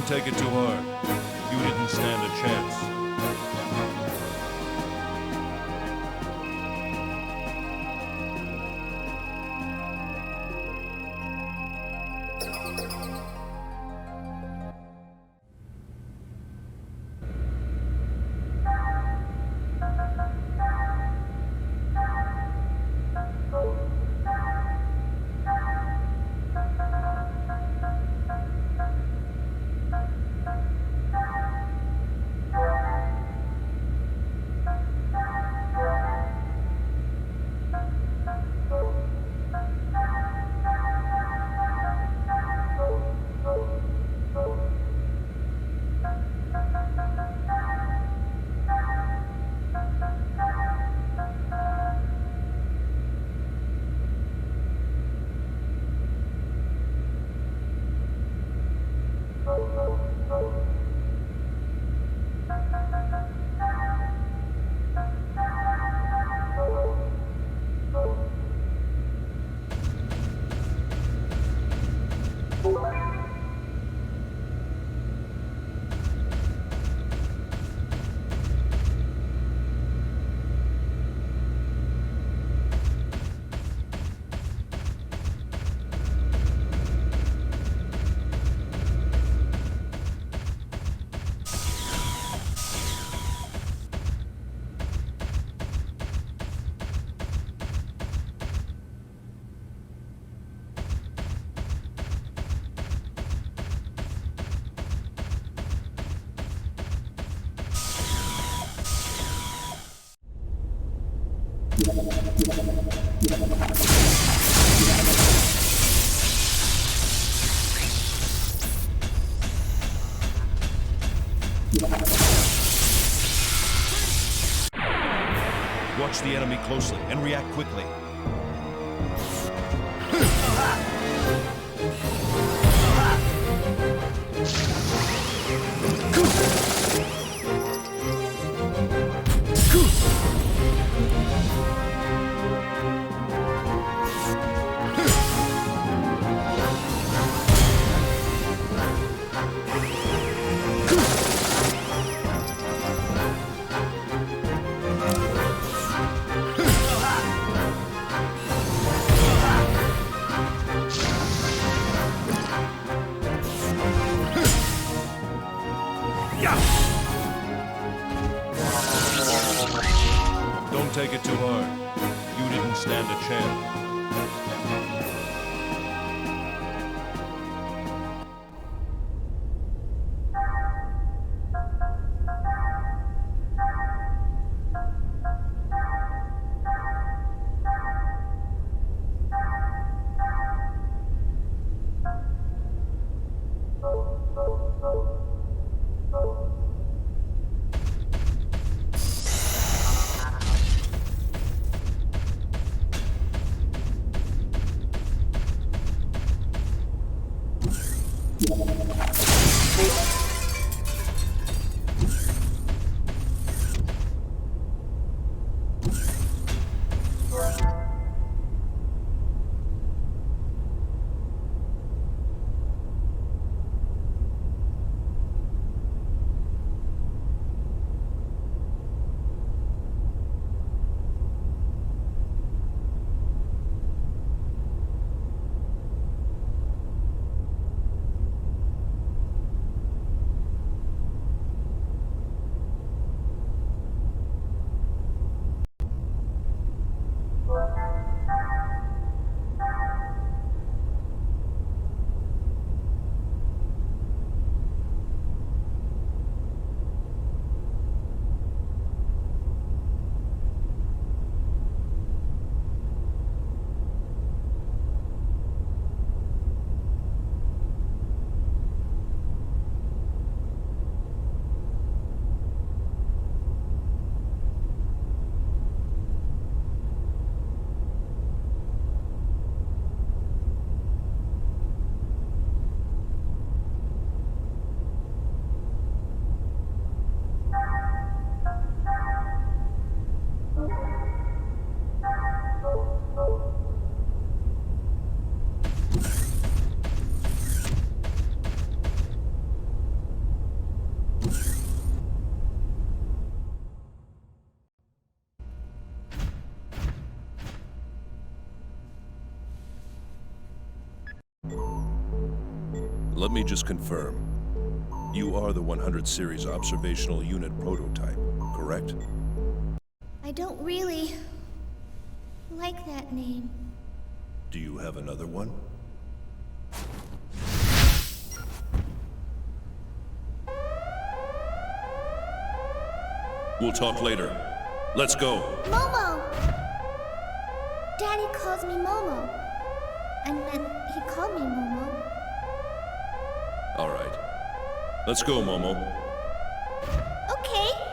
S4: Take it too hard. You didn't stand a chance. Watch the enemy closely and react quickly. Don't take it too hard. You didn't stand a chance.
S27: Let me just confirm. You are the 100 Series Observational Unit prototype, correct?
S12: I don't really like that name.
S27: Do you have another one? We'll talk later. Let's go.
S12: Momo! Daddy calls me Momo. I meant he called me Momo.
S27: All right. Let's go, Momo.
S12: Okay.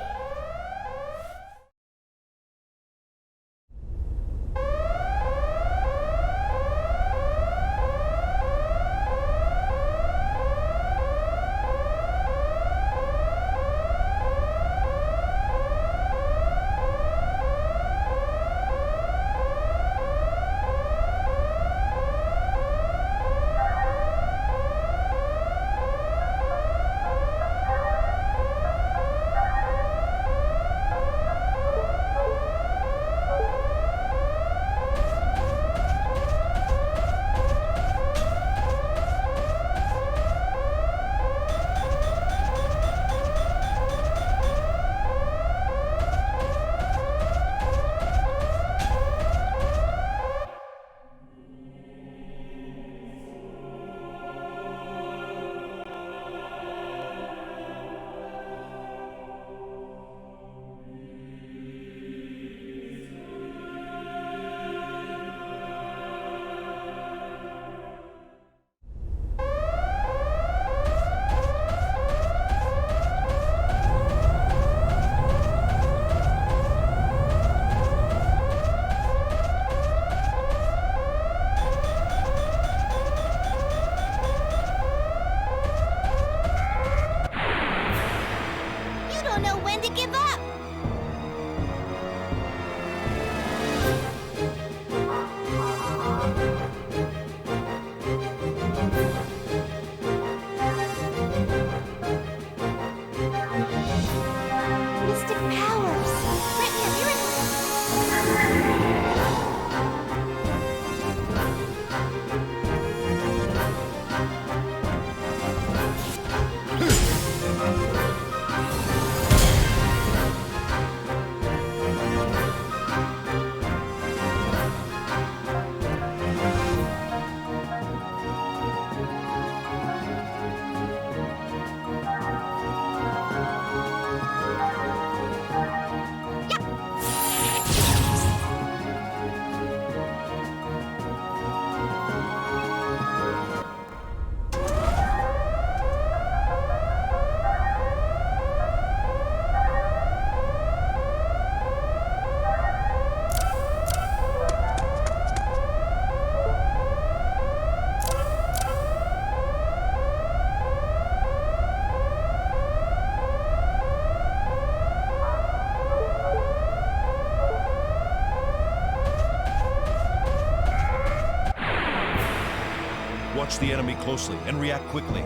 S4: Watch the enemy closely and react quickly.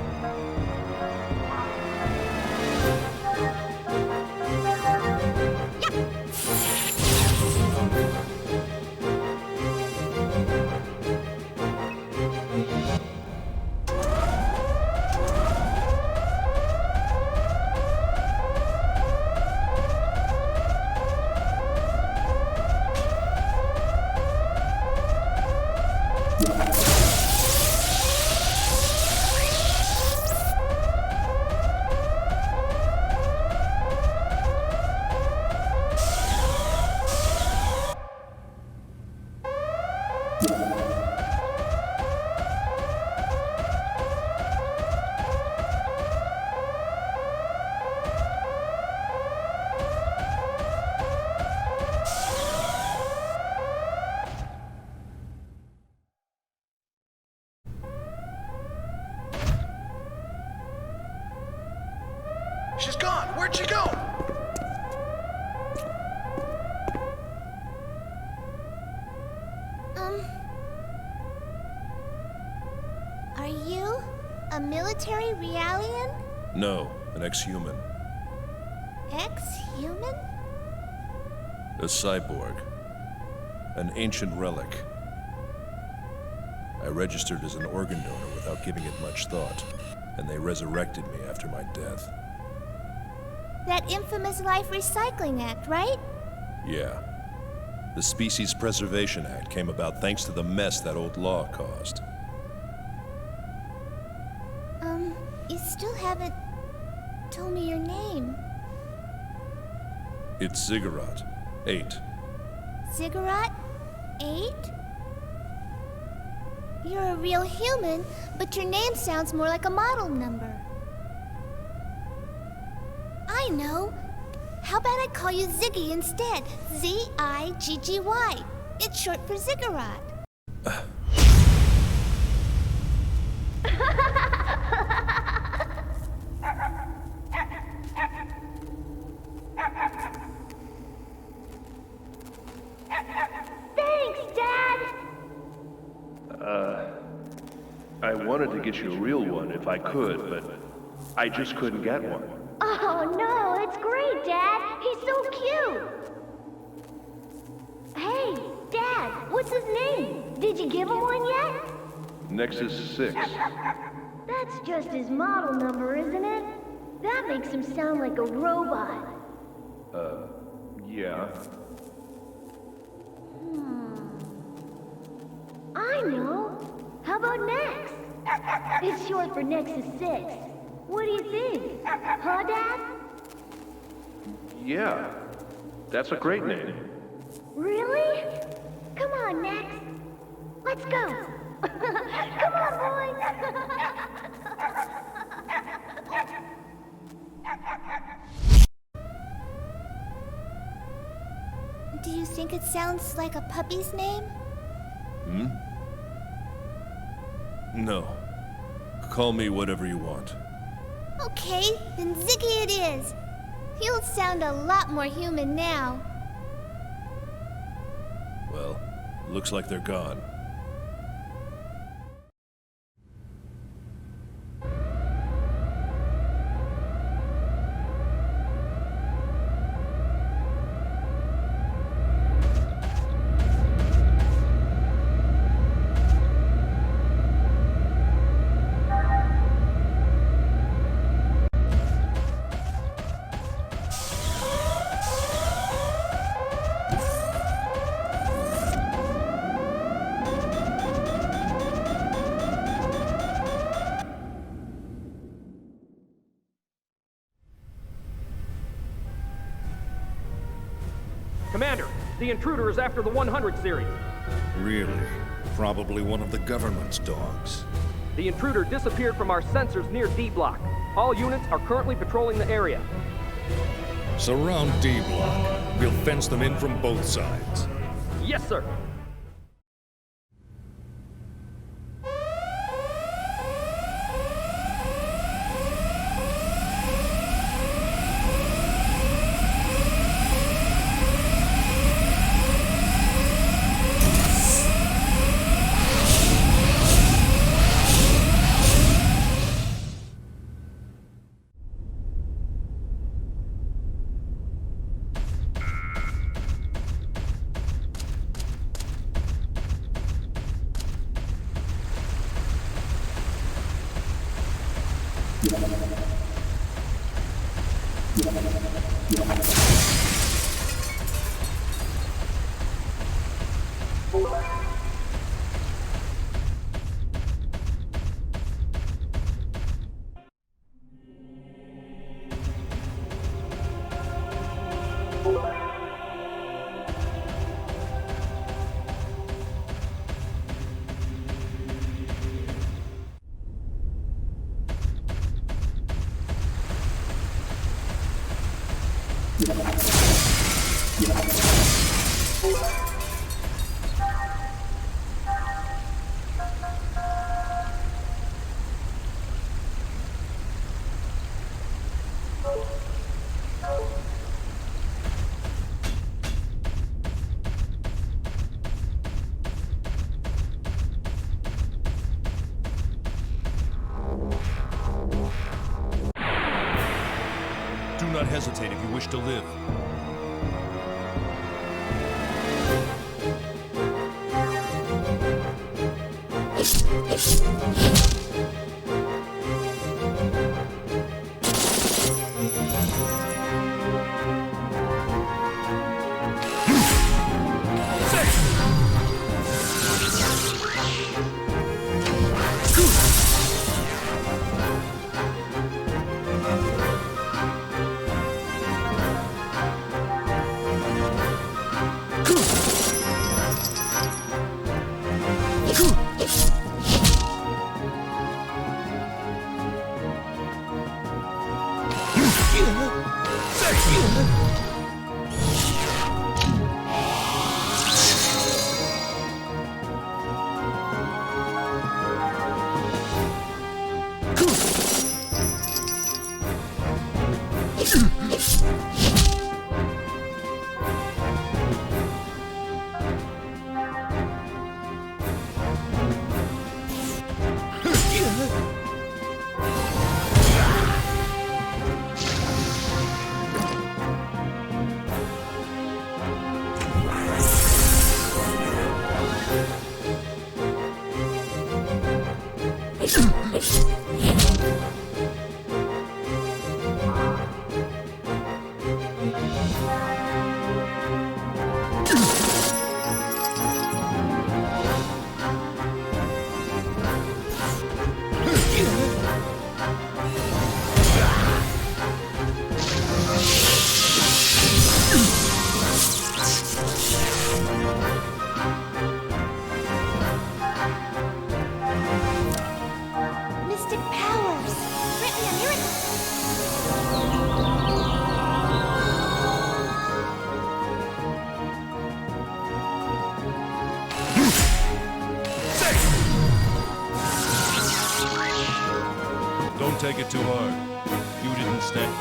S5: She's gone! Where'd she go?
S12: Are you a military Realian?
S27: No, an ex-human.
S12: Ex-human?
S27: A cyborg. An ancient relic. I registered as an organ donor without giving it much thought, and they resurrected me after my death.
S12: That infamous Life Recycling Act, right?
S27: Yeah. The Species Preservation Act came about thanks to the mess that old law caused.
S12: You still haven't told me your name.
S27: It's Ziggurat. 8.
S12: Ziggurat? 8? You're a real human, but your name sounds more like a model number. I know. How about I call you Ziggy instead? Z-I-G-G-Y. It's short for Ziggurat.
S2: Thanks, Dad!
S4: I wanted to get you a real one if I could, but I just couldn't get one.
S2: Oh no, it's great, Dad! He's so cute! Hey, Dad, what's his name? Did you give him one yet?
S4: Nexus 6.
S2: That's just his model number, isn't it? That makes him sound like a robot.
S4: Yeah.
S2: I know. How about Nex? It's short for Nexus 6. What do you think? Huh, Dad?
S4: Yeah. That's a great name.
S2: Really? Come on, Nex. Let's go. Come on, boys.
S12: Do you think it sounds like a puppy's name?
S27: No. Call me whatever you want.
S12: Okay, then Ziggy it is. You'll sound a lot more human now.
S27: Well, looks like they're gone.
S22: Commander, the intruder is after the 100 series.
S3: Really? Probably one of the government's dogs.
S22: The intruder disappeared from our sensors near D Block. All units are currently patrolling the area.
S3: Surround D Block. We'll fence them in from both sides.
S22: Yes, sir.
S4: Do not hesitate if you wish to live. Take it too hard. You didn't stand.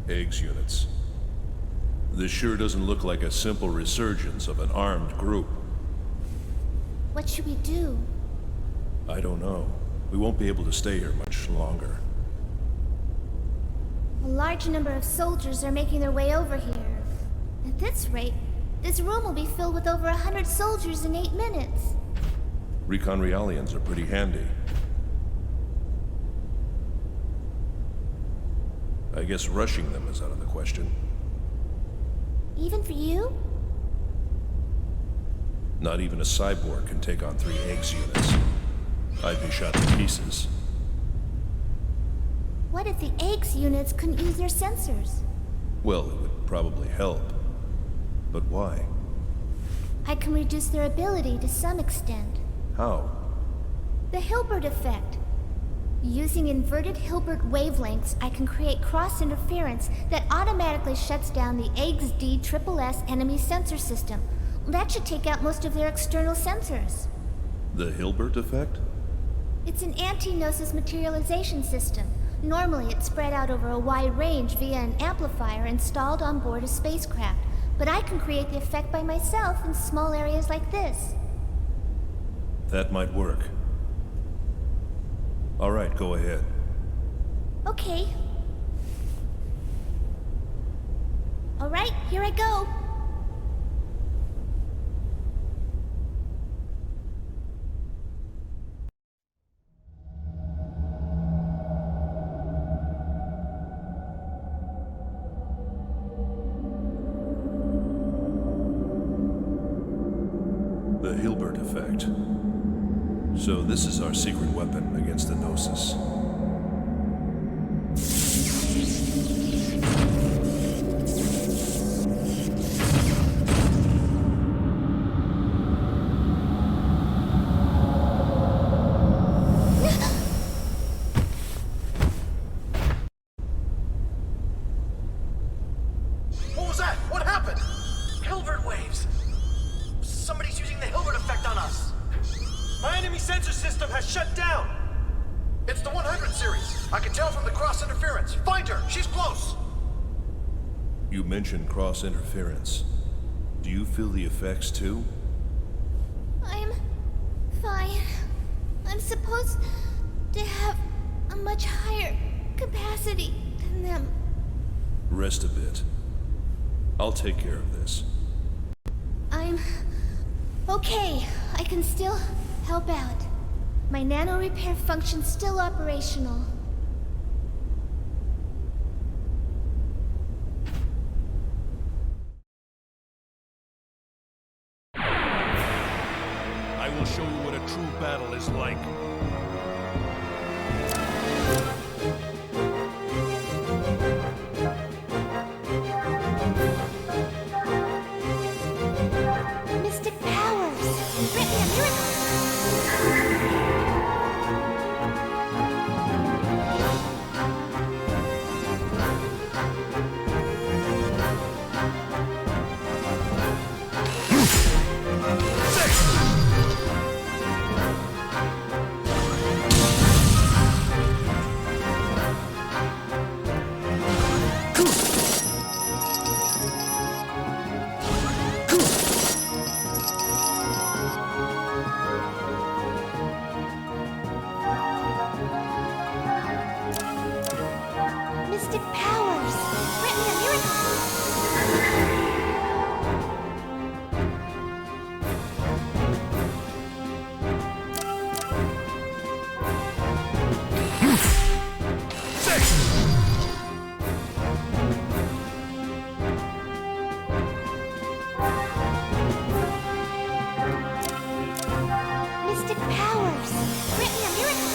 S4: Eggs units. This sure doesn't look like a simple resurgence of an armed group.
S12: What should we do?
S27: I don't know. We won't be able to stay here much longer.
S12: A large number of soldiers are making their way over here. At this rate, this room will be filled with over 100 soldiers in 8 minutes.
S27: Recon Realians are pretty handy. I guess rushing them is out of the question.
S12: Even for you?
S27: Not even a cyborg can take on 3 eggs units. I'd be shot to pieces.
S12: What if the eggs units couldn't use their sensors?
S27: Well, it would probably help. But why?
S12: I can reduce their ability to some extent.
S27: How?
S12: The Hilbert effect. Using inverted Hilbert wavelengths, I can create cross-interference that automatically shuts down the Eggs D-SSS enemy sensor system. That should take out most of their external sensors.
S27: The Hilbert effect?
S12: It's an anti-Gnosis materialization system. Normally, it's spread out over a wide range via an amplifier installed on board a spacecraft. But I can create the effect by myself in small areas like this.
S27: That might work. All right, go ahead.
S12: Okay. All right, here I go.
S27: The Hilbert effect. So this is our secret weapon against the Gnosis.
S5: What was that? What happened? Hilbert waves. Somebody's using the Hilbert effect on us. My enemy sensor system has shut down. It's the 100 series. I can tell from the cross interference. Find her. She's close.
S27: You mentioned cross interference. Do you feel the effects too?
S12: I'm fine. I'm supposed to have a much higher capacity than them.
S27: Rest a bit. I'll take care of this.
S12: I'm okay. I can still help out. My nano repair function's still operational.
S19: I will show you what a true battle is like.
S12: Mystic powers! Grant me a miracle! Mystic powers! Grant me a miracle! Mystic powers! Grant me a miracle!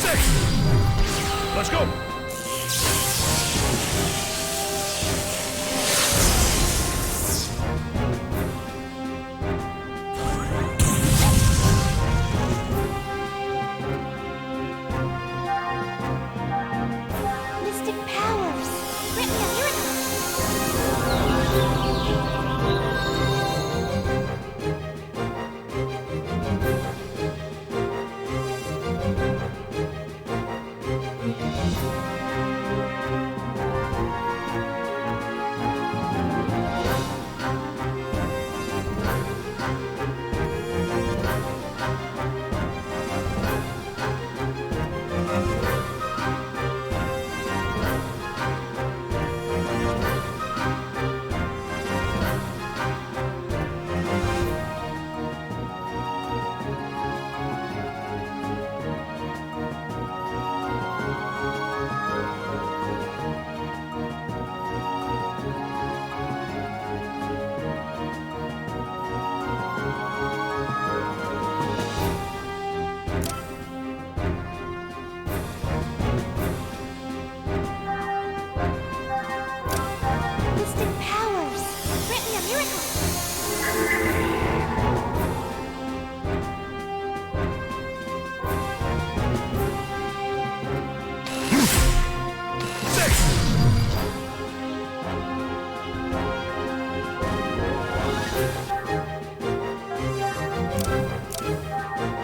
S19: Let's go!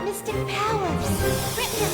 S12: Mystic powers! Grant me a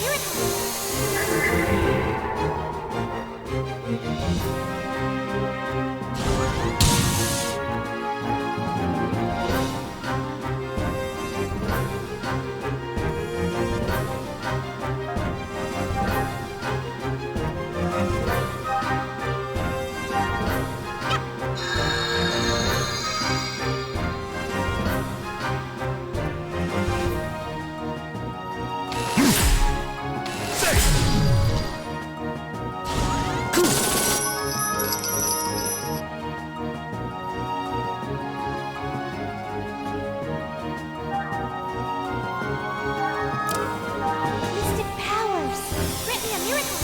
S12: miracle!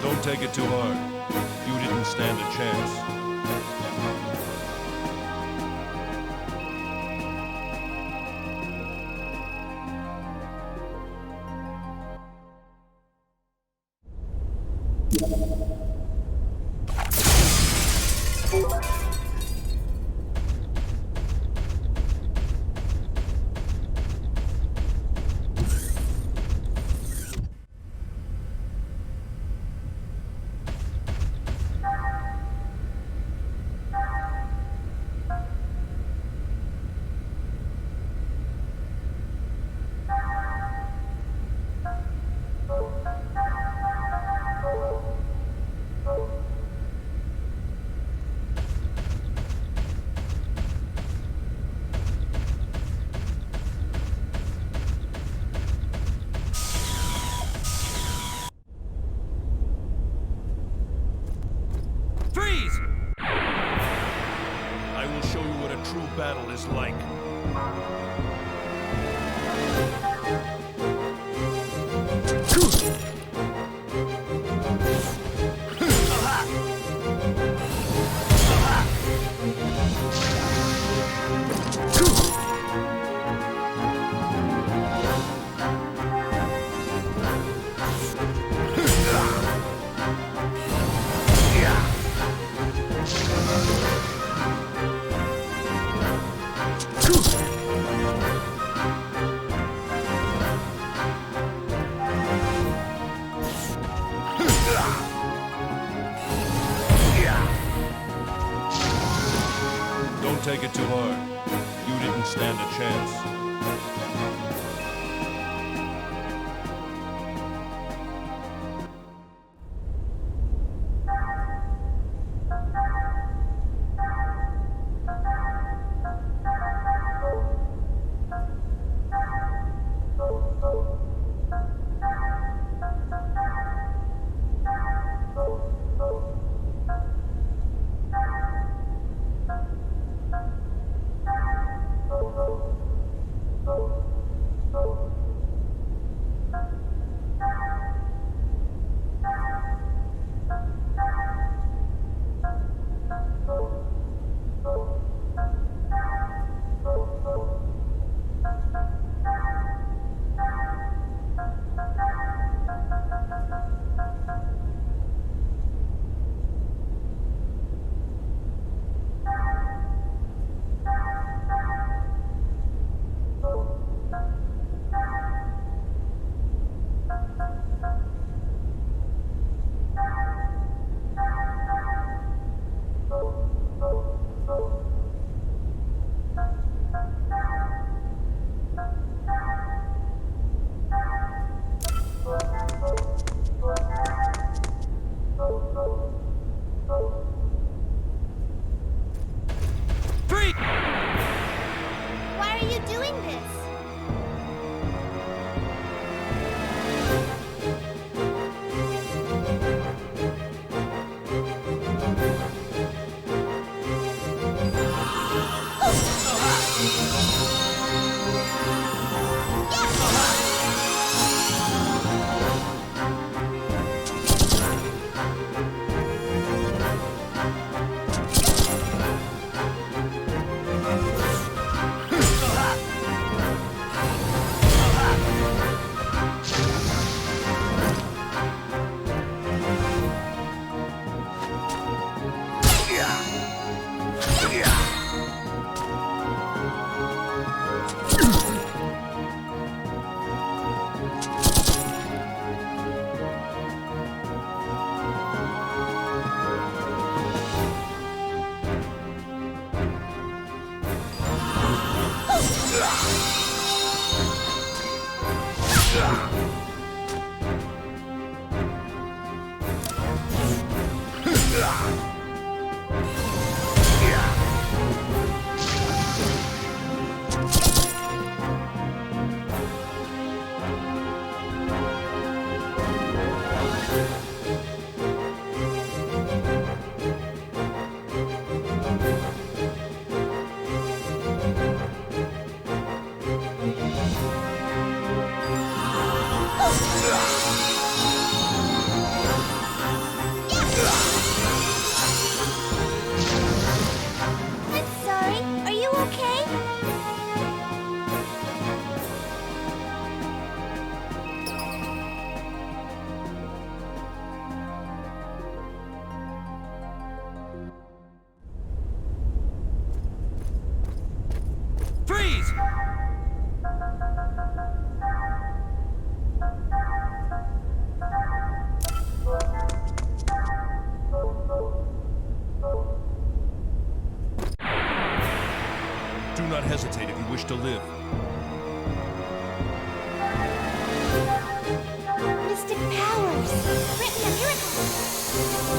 S27: Don't take it too hard. You didn't stand a chance.
S4: battle is like.
S27: Don't take it too hard. You didn't stand a chance.
S12: Why are you doing this?
S27: Do not hesitate if you wish to live.
S12: Mystic powers! Grant me a miracle!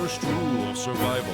S3: first rule of survival.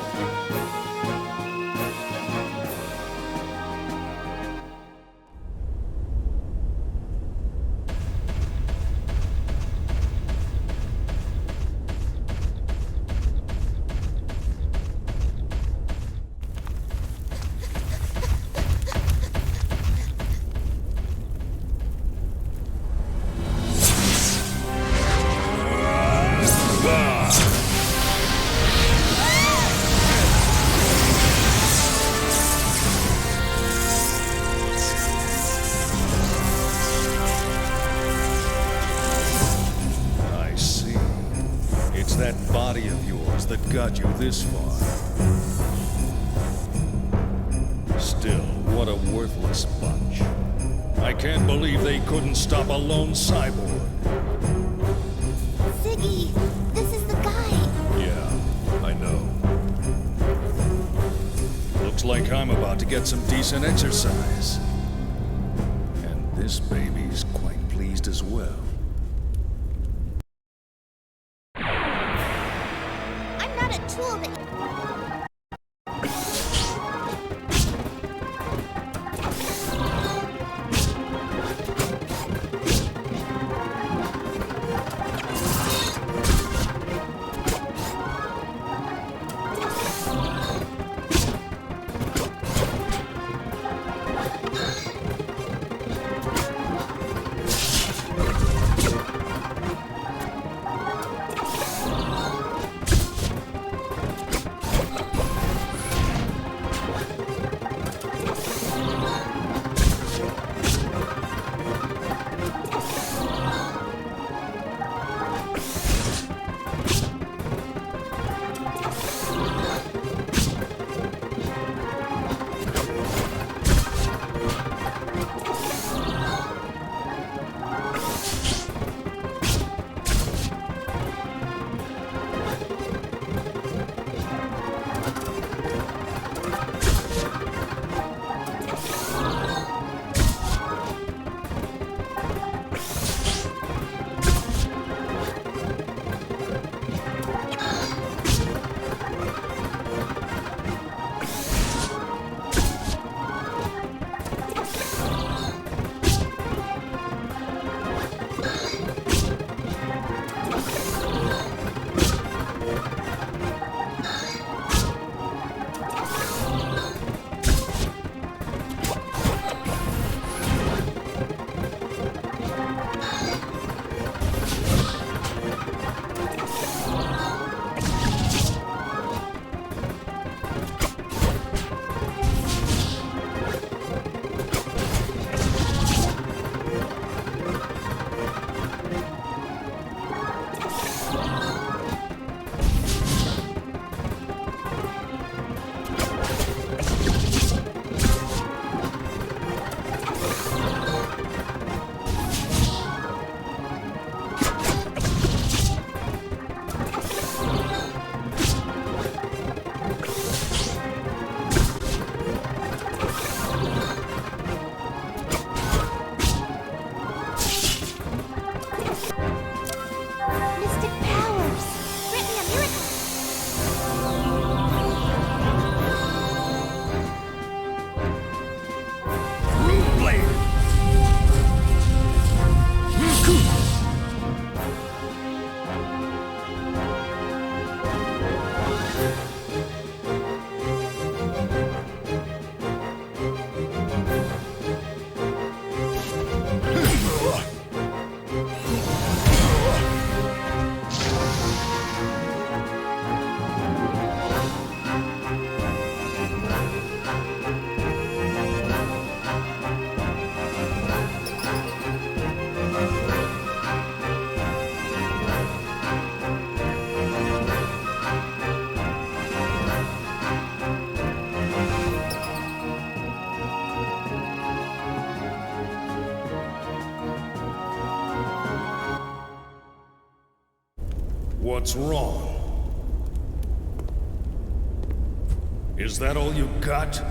S3: Got you this far. Still, what a worthless bunch. I can't believe they couldn't stop a lone cyborg.
S12: Ziggy, this is the guy.
S3: Yeah, I know. Looks like I'm about to get some decent exercise. And this baby's quite pleased as well.
S12: Tool that
S3: What's wrong? Is that all you got?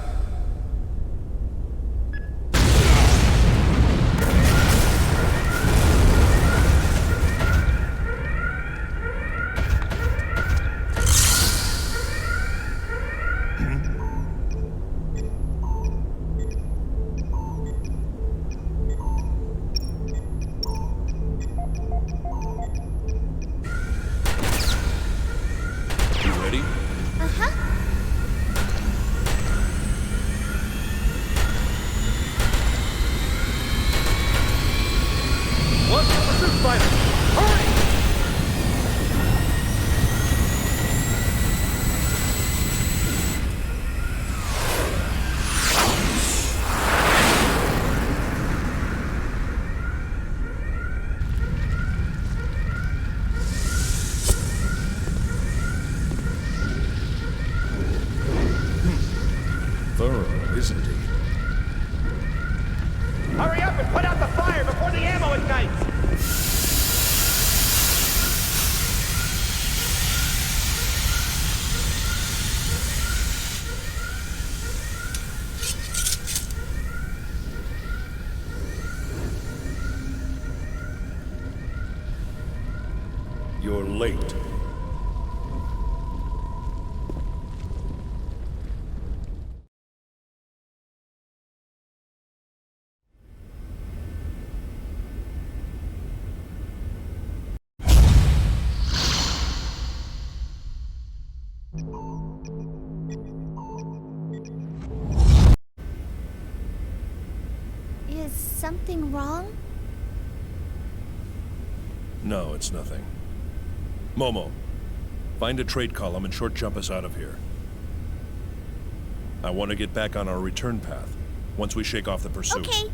S3: You're late.
S12: Is something wrong?
S27: No, it's nothing. Momo, find a trade column and short jump us out of here. I want to get back on our return path once we shake off the pursuit.
S12: Okay.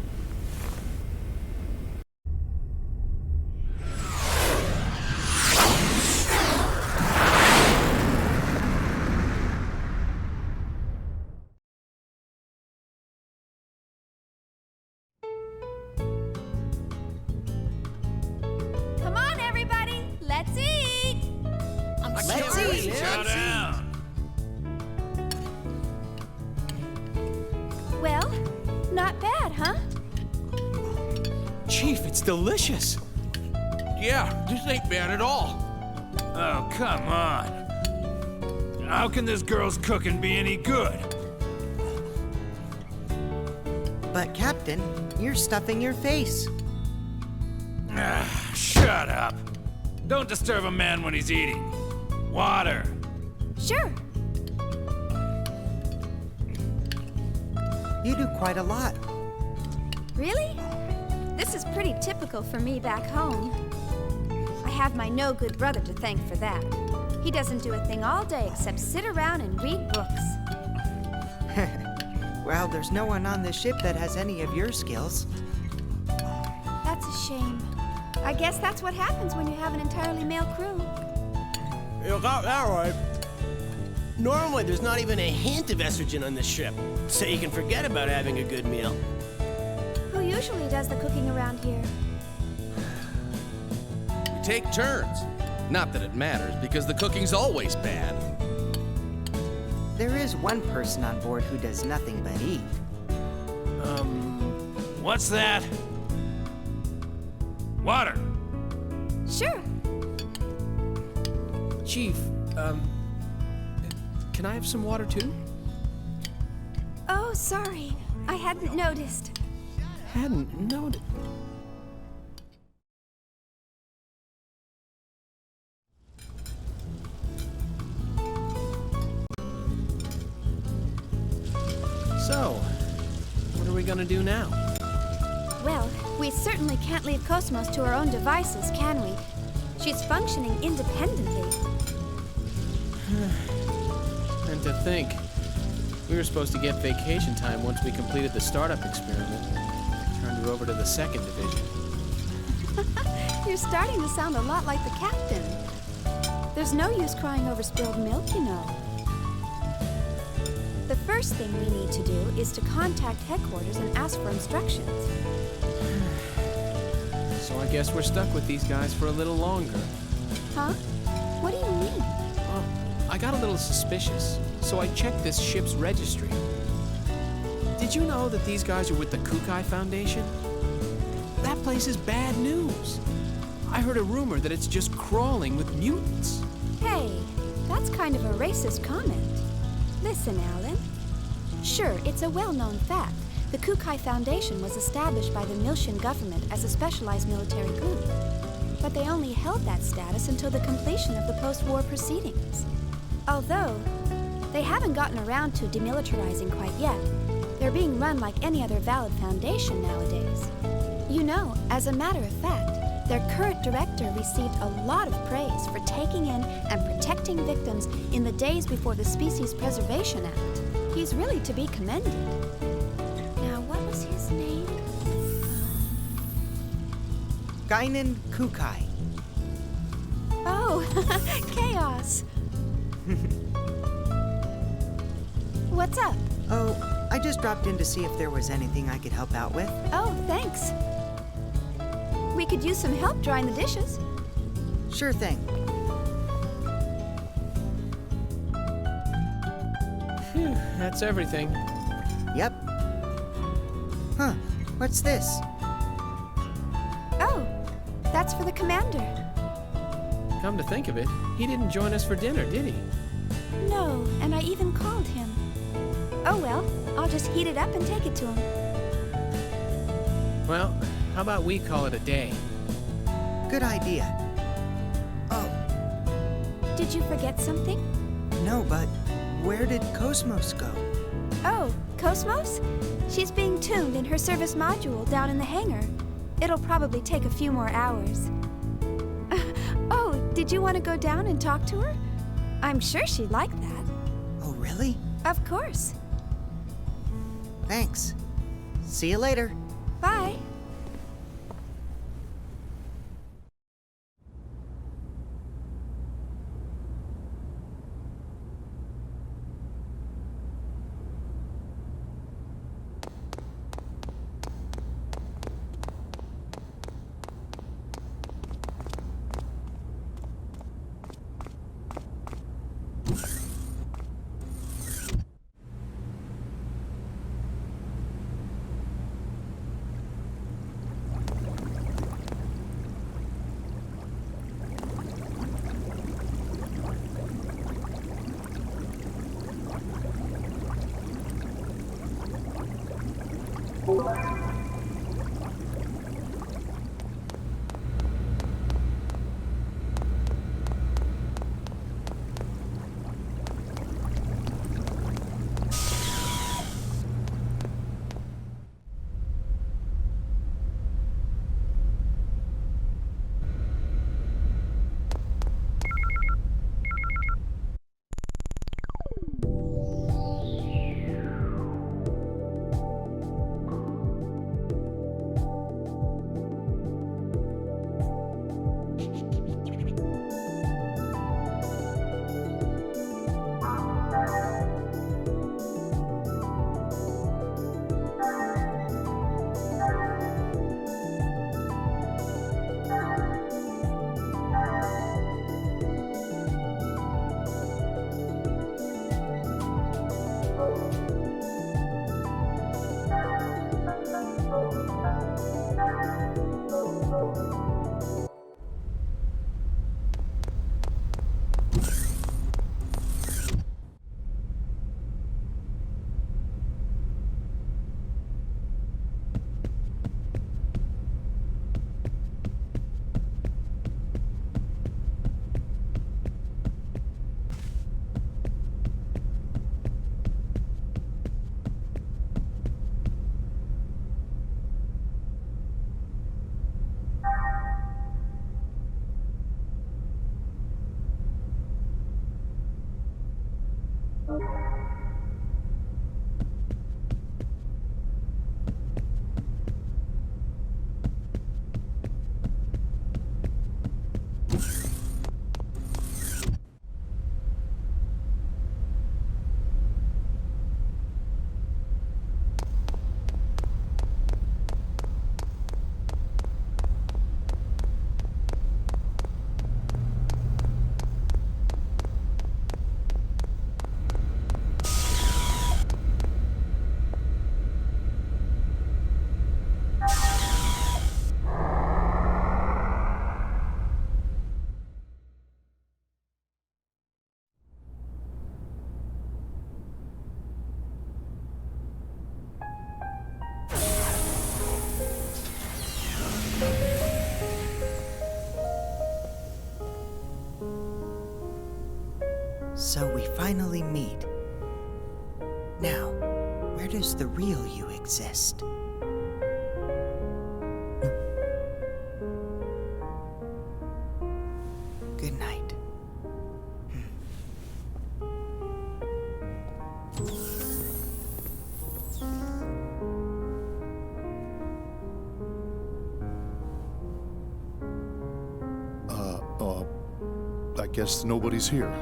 S2: Come on, everybody! Let's eat!
S11: Let's eat! Chow down!
S2: Well, not bad, huh?
S8: Chief, it's delicious.
S11: Yeah, this ain't bad at all. Oh, come on. How can this girl's cooking be any good?
S9: But, Captain, you're stuffing your face.
S11: Shut up. Don't disturb a man when he's eating. Water.
S2: Sure.
S9: You do quite a lot.
S2: Really? This is pretty typical for me back home. I have my no-good brother to thank for that. He doesn't do a thing all day except sit around and read books.
S9: Well, there's no one on this ship that has any of your skills.
S2: That's a shame. I guess that's what happens when you have an entirely male crew.
S8: You got that right. Normally, there's not even a hint of estrogen on this ship, so you can forget about having a good meal.
S2: Who usually does the cooking around here?
S10: We take turns. Not that it matters, because the cooking's always bad.
S9: There is one person on board who does nothing but eat.
S11: What's that? Water.
S2: Sure.
S8: Chief, can I have some water too?
S2: Oh, sorry. I hadn't noticed.
S8: Hadn't noticed. So, what are we gonna do now?
S2: Well, we certainly can't leave KOS-MOS to our own devices, can we? She's functioning independently.
S8: And to think, we were supposed to get vacation time once we completed the startup experiment. Turned her over to the 2nd Division.
S2: You're starting to sound a lot like the captain. There's no use crying over spilled milk, you know. The first thing we need to do is to contact headquarters and ask for instructions.
S8: So I guess we're stuck with these guys for a little longer.
S2: Huh? What do you mean?
S8: Well, I got a little suspicious, so I checked this ship's registry. Did you know that these guys are with the Kukai Foundation? That place is bad news. I heard a rumor that it's just crawling with mutants.
S2: Hey, that's kind of a racist comment. Listen, Alan. Sure, it's a well-known fact. The Kukai Foundation was established by the Miltian government as a specialized military group. But they only held that status until the completion of the post-war proceedings. Although, they haven't gotten around to demilitarizing quite yet. They're being run like any other valid foundation nowadays. You know, as a matter of fact, their current director received a lot of praise for taking in and protecting victims in the days before the Species Preservation Act. He's really to be commended. Now, what was his name?
S9: Guinan Kukai.
S2: Oh, Chaos. What's up?
S9: Oh, I just dropped in to see if there was anything I could help out with.
S2: Oh, thanks. We could use some help drying the dishes.
S9: Sure thing.
S8: Phew, that's everything.
S9: Yep. Huh, what's this?
S2: Oh, that's for the commander.
S8: Come to think of it, he didn't join us for dinner, did he?
S2: No, and I even called him. Oh well, I'll just heat it up and take it to him.
S8: Well, how about we call it a day?
S9: Good idea. Oh.
S2: Did you forget something?
S9: No, but where did KOS-MOS go?
S2: Oh, KOS-MOS? She's being tuned in her service module down in the hangar. It'll probably take a few more hours. Oh, did you want to go down and talk to her? I'm sure she'd like that.
S9: Oh, really?
S2: Of course.
S9: Thanks. See you later.
S2: Bye.
S9: So we finally meet. Now, where does the real you exist? Good night.
S6: I guess nobody's here.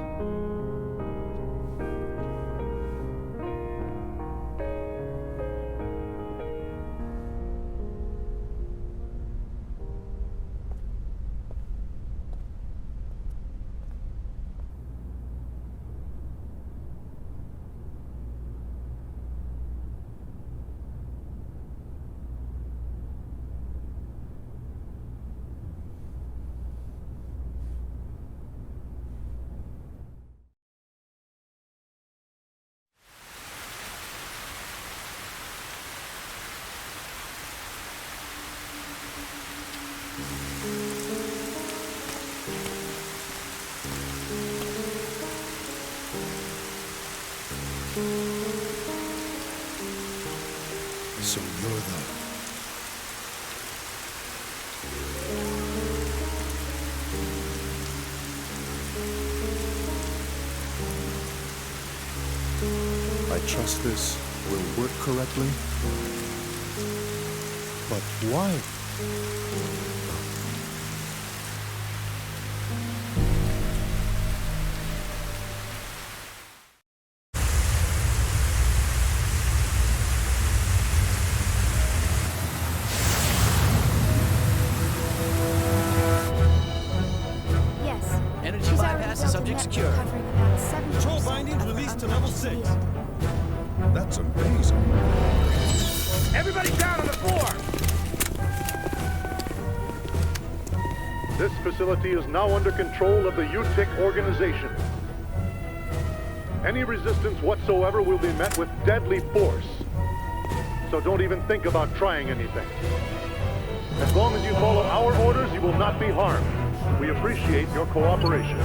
S6: So you're the... I trust this will work correctly. But why?
S2: Yes.
S13: Energy
S2: She's already
S13: bypass
S2: built a
S13: subject
S2: net
S13: secure.
S2: covering about 70%
S13: Control bindings
S2: of her
S13: released to
S2: unconscious
S13: level 6.
S2: field.
S6: That's amazing.
S7: Everybody down on the floor!
S14: This facility is now under control of the UTIC organization. Any resistance whatsoever will be met with deadly force. So don't even think about trying anything. As long as you follow our orders, you will not be harmed. We appreciate your cooperation.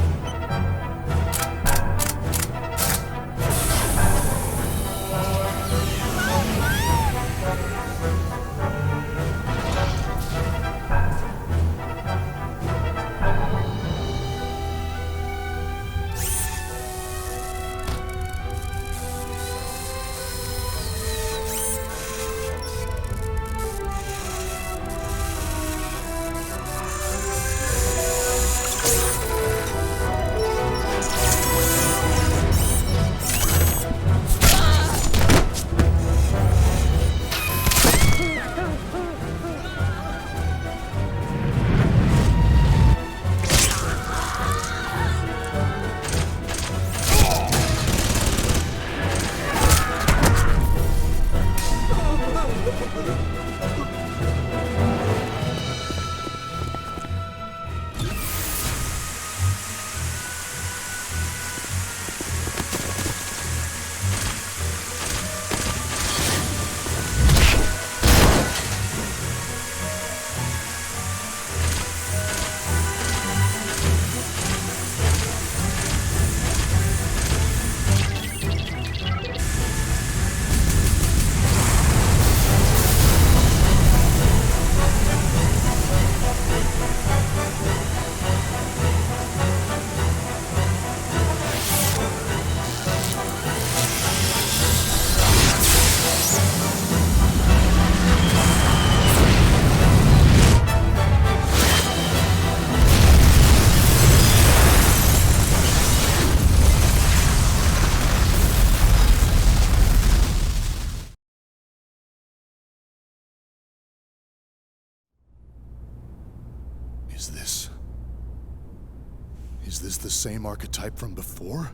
S6: Is this the same archetype from before?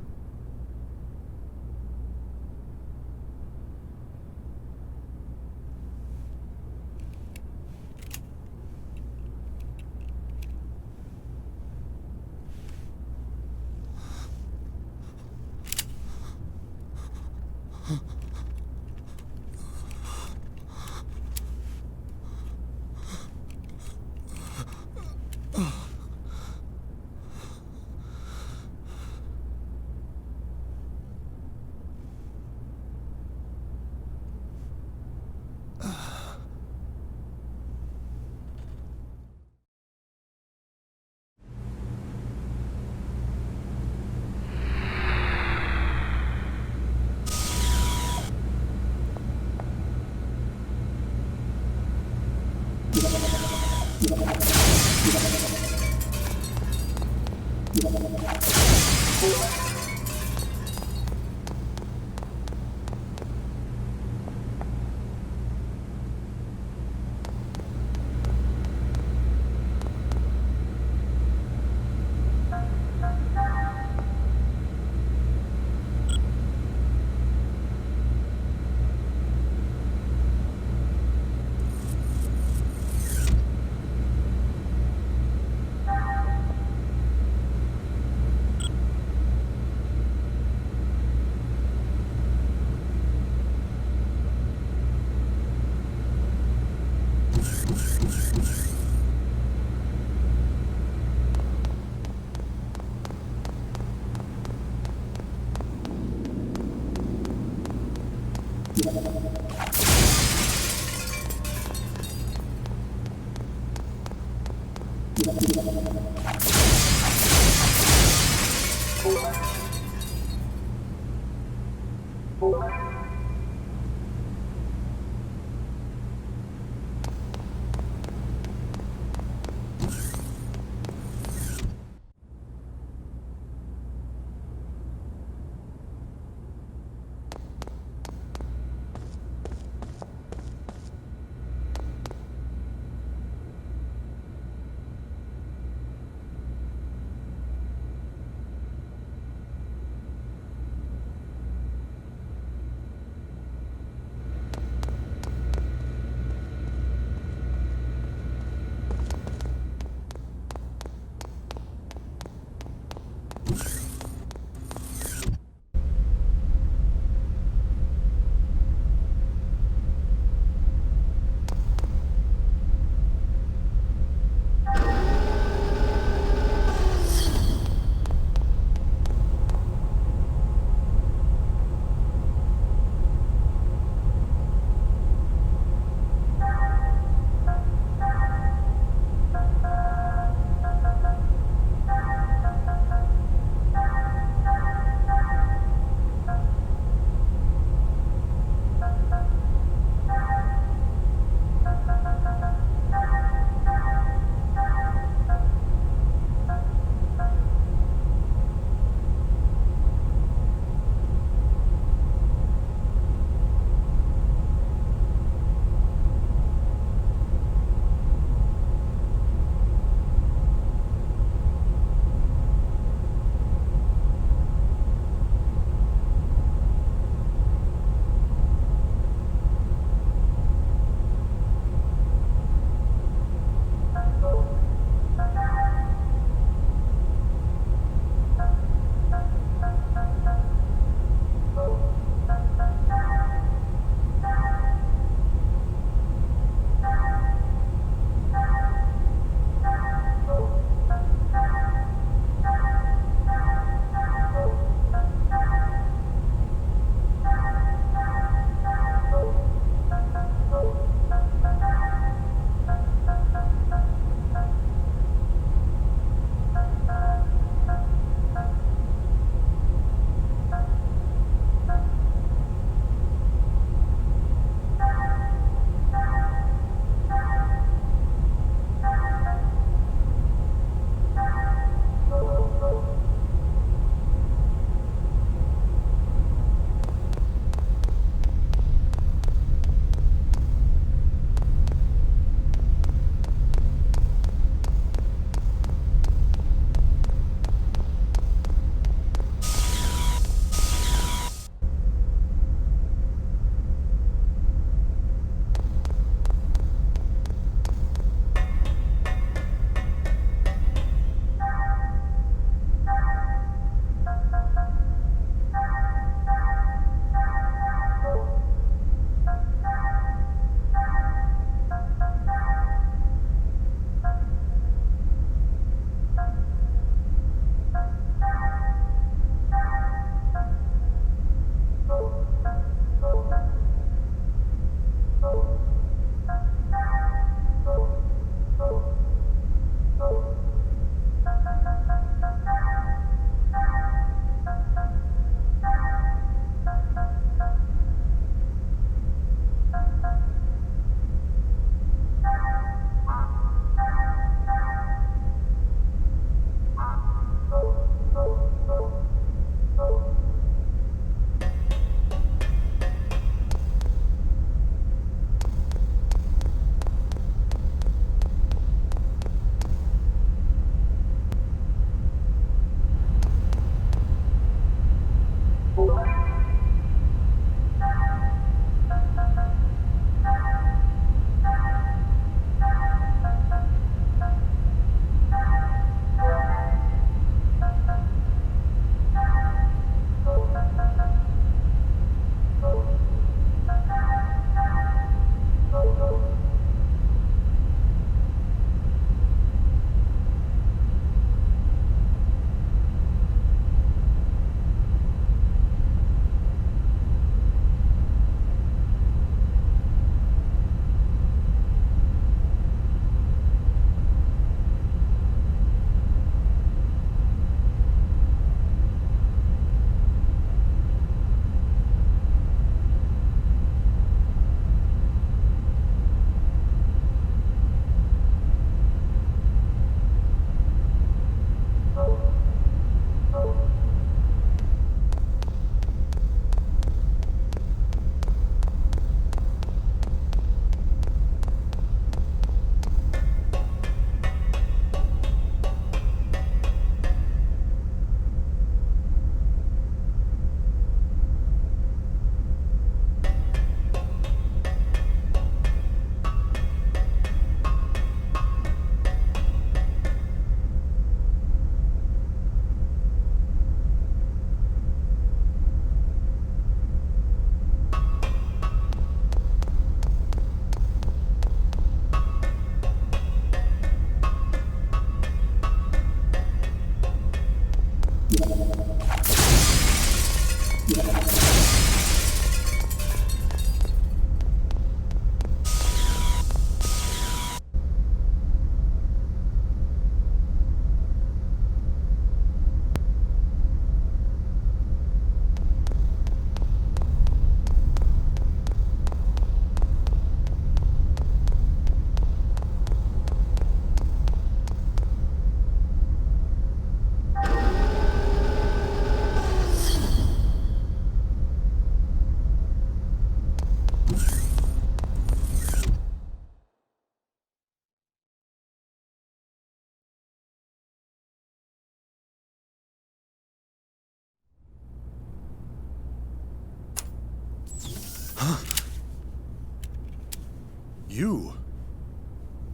S6: You?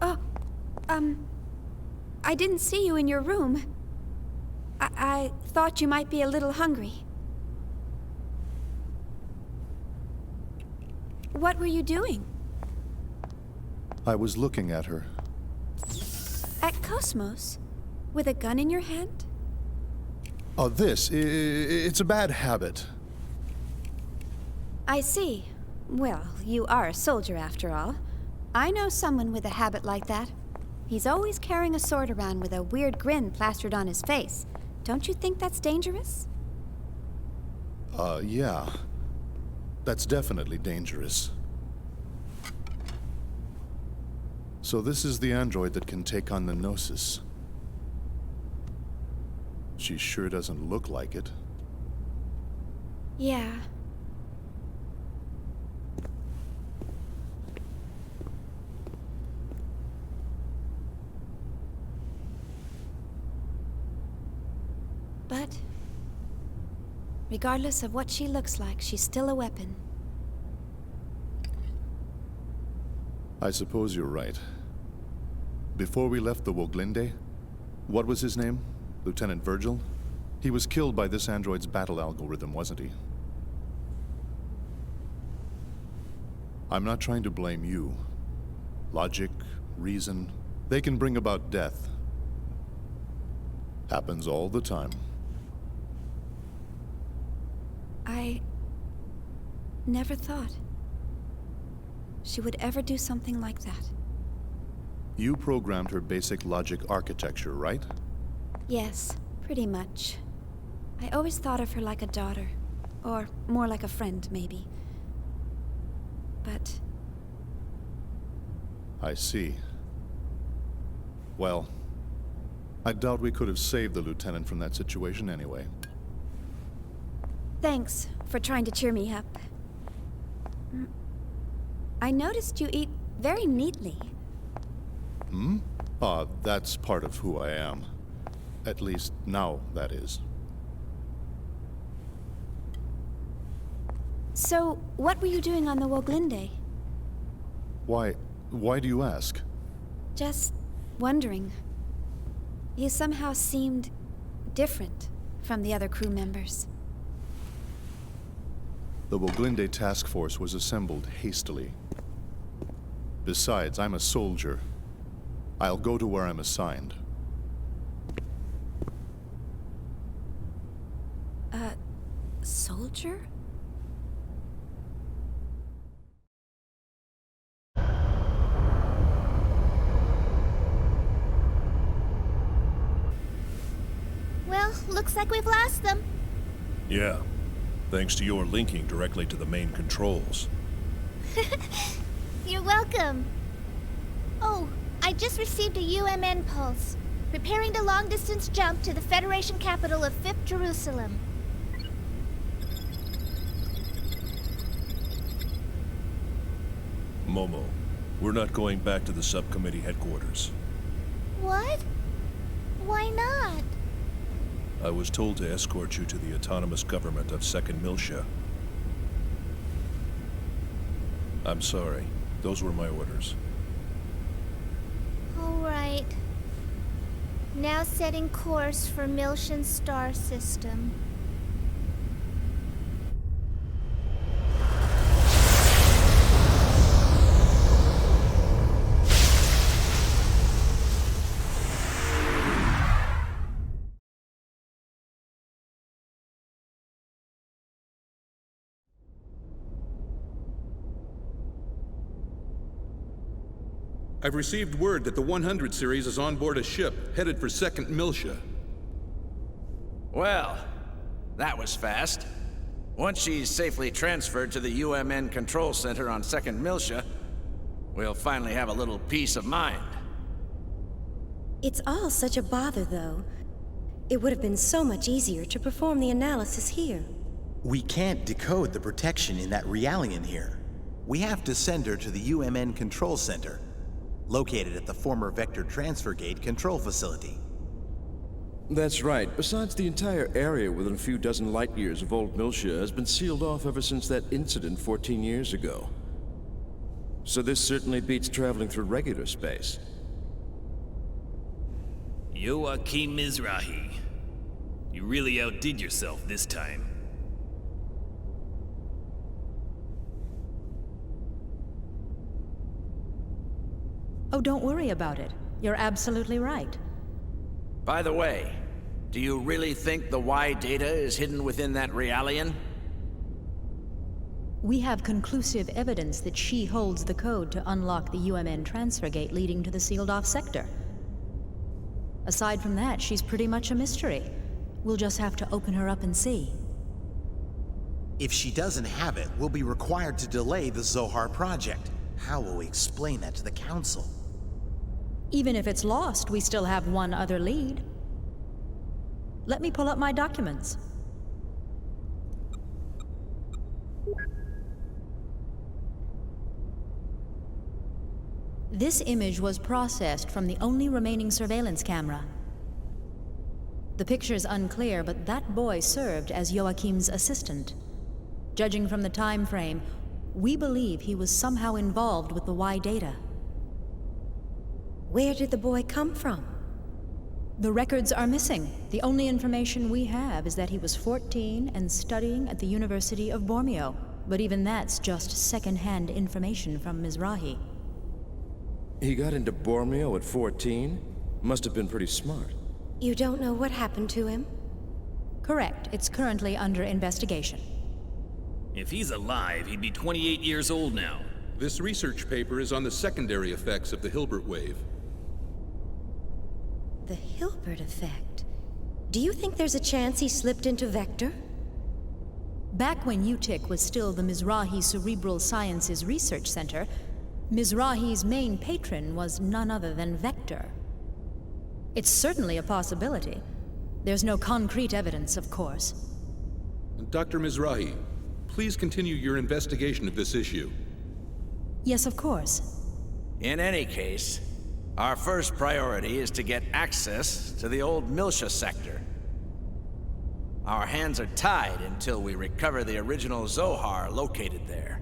S2: Oh, I didn't see you in your room. I thought you might be a little hungry. What were you doing?
S6: I was looking at her.
S2: At KOS-MOS? With a gun in your hand?
S6: Oh, it's a bad habit.
S2: I see. Well, you are a soldier after all. I know someone with a habit like that. He's always carrying a sword around with a weird grin plastered on his face. Don't you think that's dangerous?
S6: Yeah. That's definitely dangerous. So this is the android that can take on the Gnosis. She sure doesn't look like it.
S2: Yeah. But regardless of what she looks like, she's still a weapon.
S6: I suppose you're right. Before we left the Woglinde, what was his name? Lieutenant Virgil? He was killed by this android's battle algorithm, wasn't he? I'm not trying to blame you. Logic, reason, they can bring about death. Happens all the time.
S2: I never thought she would ever do something like that.
S6: You programmed her basic logic architecture, right?
S2: Yes, pretty much. I always thought of her like a daughter. Or more like a friend, maybe. But...
S6: I see. Well, I doubt we could have saved the lieutenant from that situation anyway.
S2: Thanks for trying to cheer me up. I noticed you eat very neatly.
S6: Hmm? That's part of who I am. At least now, that is.
S2: So, what were you doing on the Woglinde?
S6: Why do you ask?
S2: Just wondering. You somehow seemed different from the other crew members.
S6: The Woglinde task force was assembled hastily. Besides, I'm a soldier. I'll go to where I'm assigned.
S2: Soldier?
S12: Well, looks like we've lost them.
S27: Yeah. Thanks to your linking directly to the main controls.
S12: You're welcome. Oh, I just received a UMN pulse. Preparing to long-distance jump to the Federation capital of 5th Jerusalem.
S27: Momo, we're not going back to the subcommittee headquarters.
S12: What? Why not?
S27: I was told to escort you to the autonomous government of 2nd Miltia. I'm sorry. Those were my orders.
S12: All right. Now setting course for Miltian star system.
S13: I've received word that the 100 series is on board a ship headed for 2nd Miltia.
S18: Well, that was fast. Once she's safely transferred to the UMN control center on 2nd Miltia, we'll finally have a little peace of mind.
S20: It's all such a bother, though. It would have been so much easier to perform the analysis here.
S24: We can't decode the protection in that Realian here. We have to send her to the UMN control center, located at the former Vector Transfer Gate control facility.
S15: That's right. Besides, the entire area within a few dozen light years of Old Miltia has been sealed off ever since that incident 14 years ago. So this certainly beats traveling through regular space.
S16: Joachim Mizrahi. You really outdid yourself this time.
S1: Oh, don't worry about it. You're absolutely right.
S18: By the way, do you really think the Y data is hidden within that Realian?
S1: We have conclusive evidence that she holds the code to unlock the UMN transfer gate leading to the sealed-off sector. Aside from that, she's pretty much a mystery. We'll just have to open her up and see.
S24: If she doesn't have it, we'll be required to delay the Zohar project. How will we explain that to the Council?
S1: Even if it's lost, we still have one other lead. Let me pull up my documents. This image was processed from the only remaining surveillance camera. The picture's unclear, but that boy served as Joachim's assistant. Judging from the time frame, we believe he was somehow involved with the Y data.
S20: Where did the boy come from?
S1: The records are missing. The only information we have is that he was 14 and studying at the University of Bormio. But even that's just second-hand information from Mizrahi.
S15: He got into Bormio at 14? Must have been pretty smart.
S20: You don't know what happened to him?
S1: Correct. It's currently under investigation.
S16: If he's alive, he'd be 28 years old now.
S13: This research paper is on the secondary effects of the Hilbert wave.
S20: The Hilbert effect? Do you think there's a chance he slipped into Vector?
S1: Back when UTIC was still the Mizrahi Cerebral Sciences Research Center, Mizrahi's main patron was none other than Vector. It's certainly a possibility. There's no concrete evidence, of course.
S13: Dr. Mizrahi, please continue your investigation of this issue.
S1: Yes, of course.
S18: In any case, our first priority is to get access to the old Miltia sector. Our hands are tied until we recover the original Zohar located there.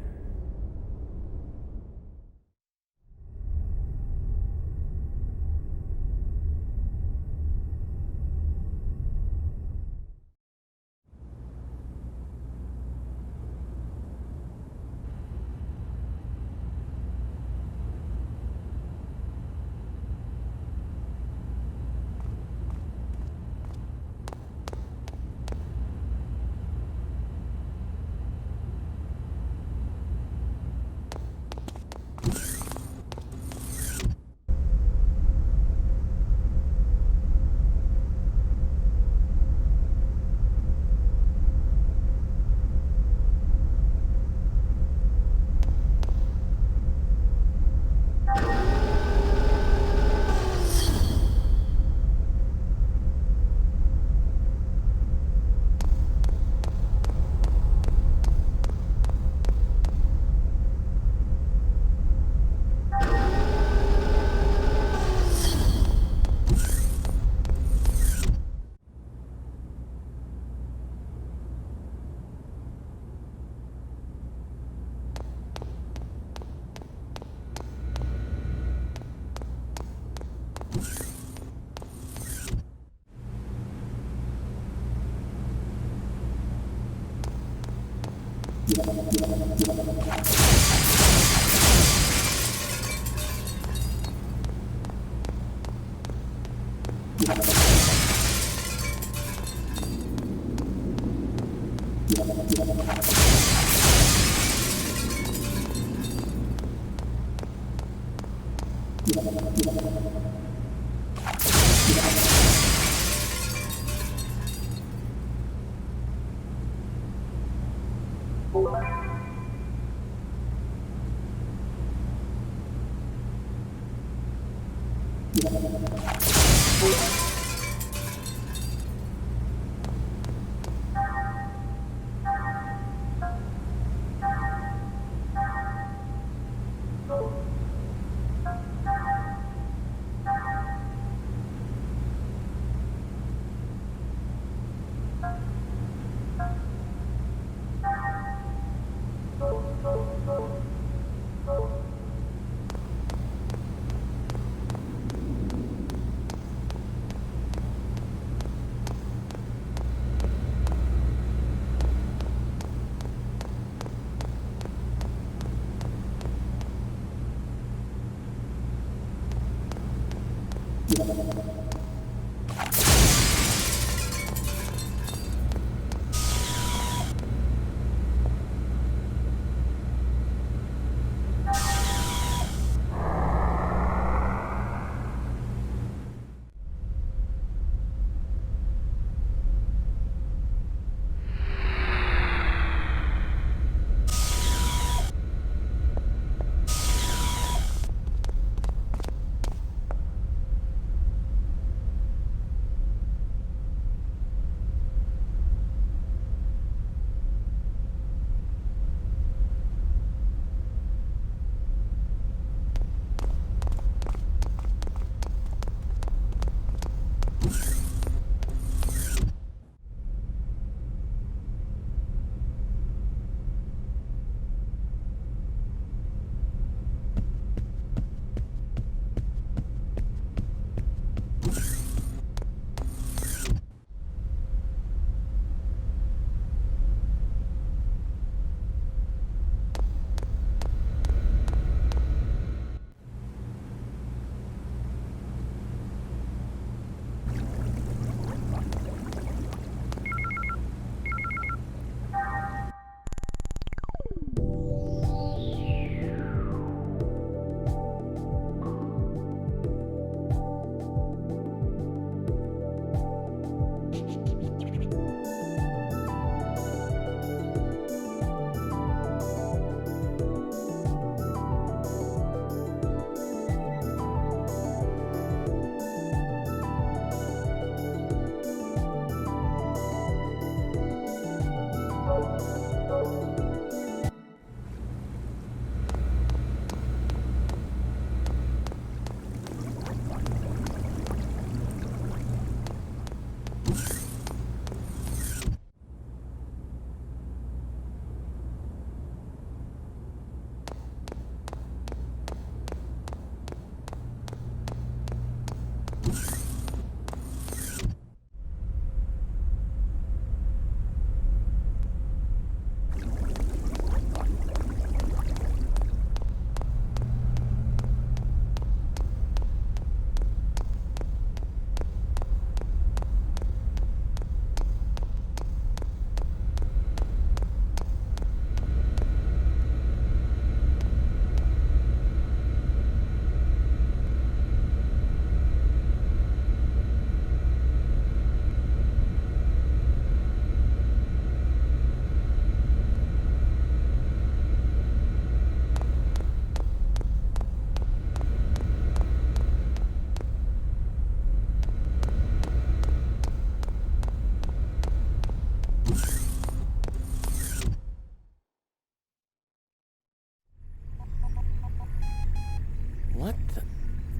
S5: What the?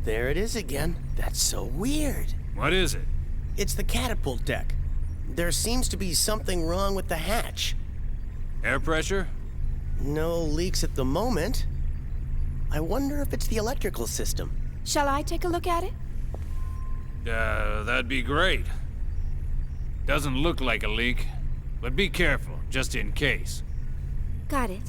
S5: There it is again. That's so weird.
S11: What is it?
S5: It's the catapult deck. There seems to be something wrong with the hatch.
S11: Air pressure?
S5: No leaks at the moment. I wonder if it's the electrical system.
S2: Shall I take a look at it?
S11: That'd be great. Doesn't look like a leak, but be careful, just in case.
S2: Got it.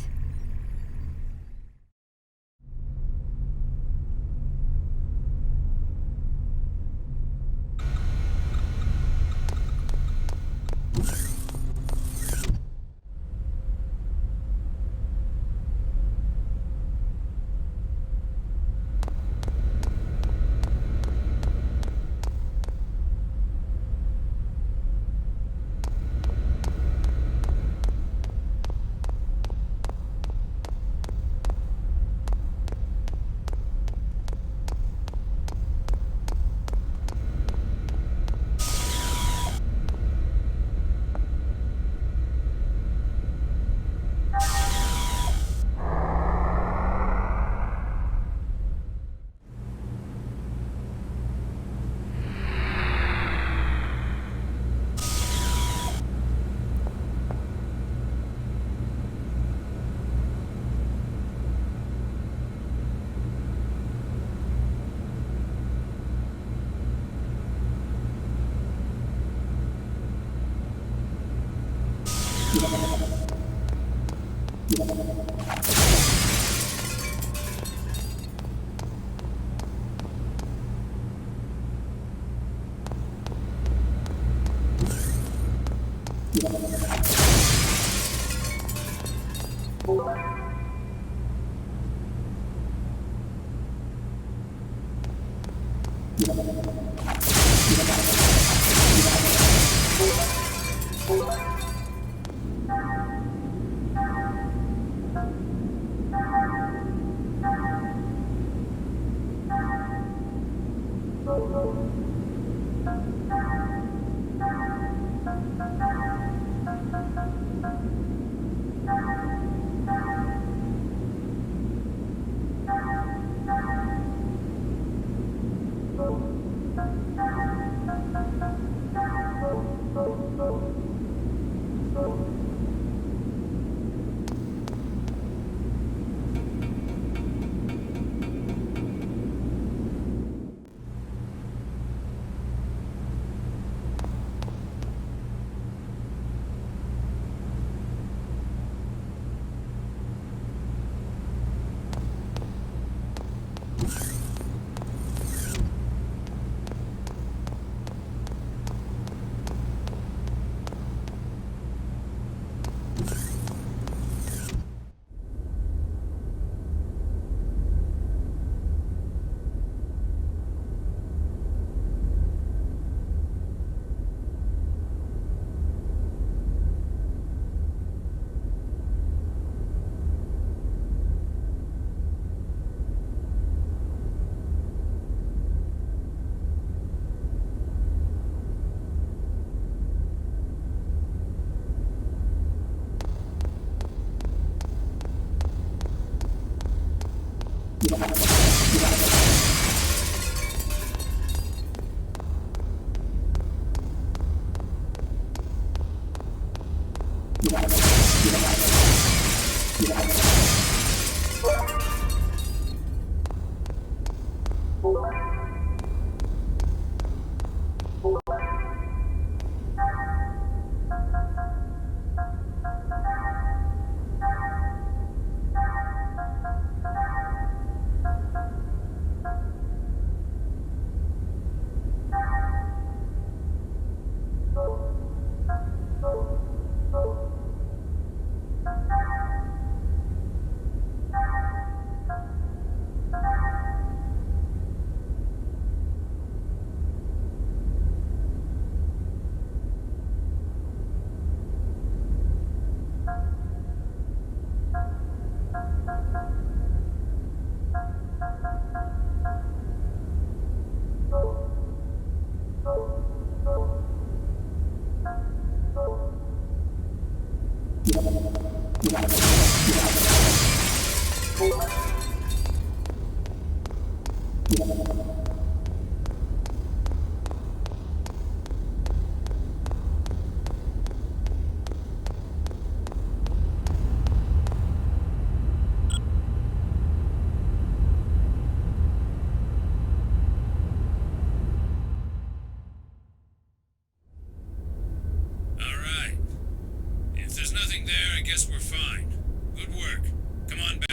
S11: I guess we're fine. Good work. Come on back.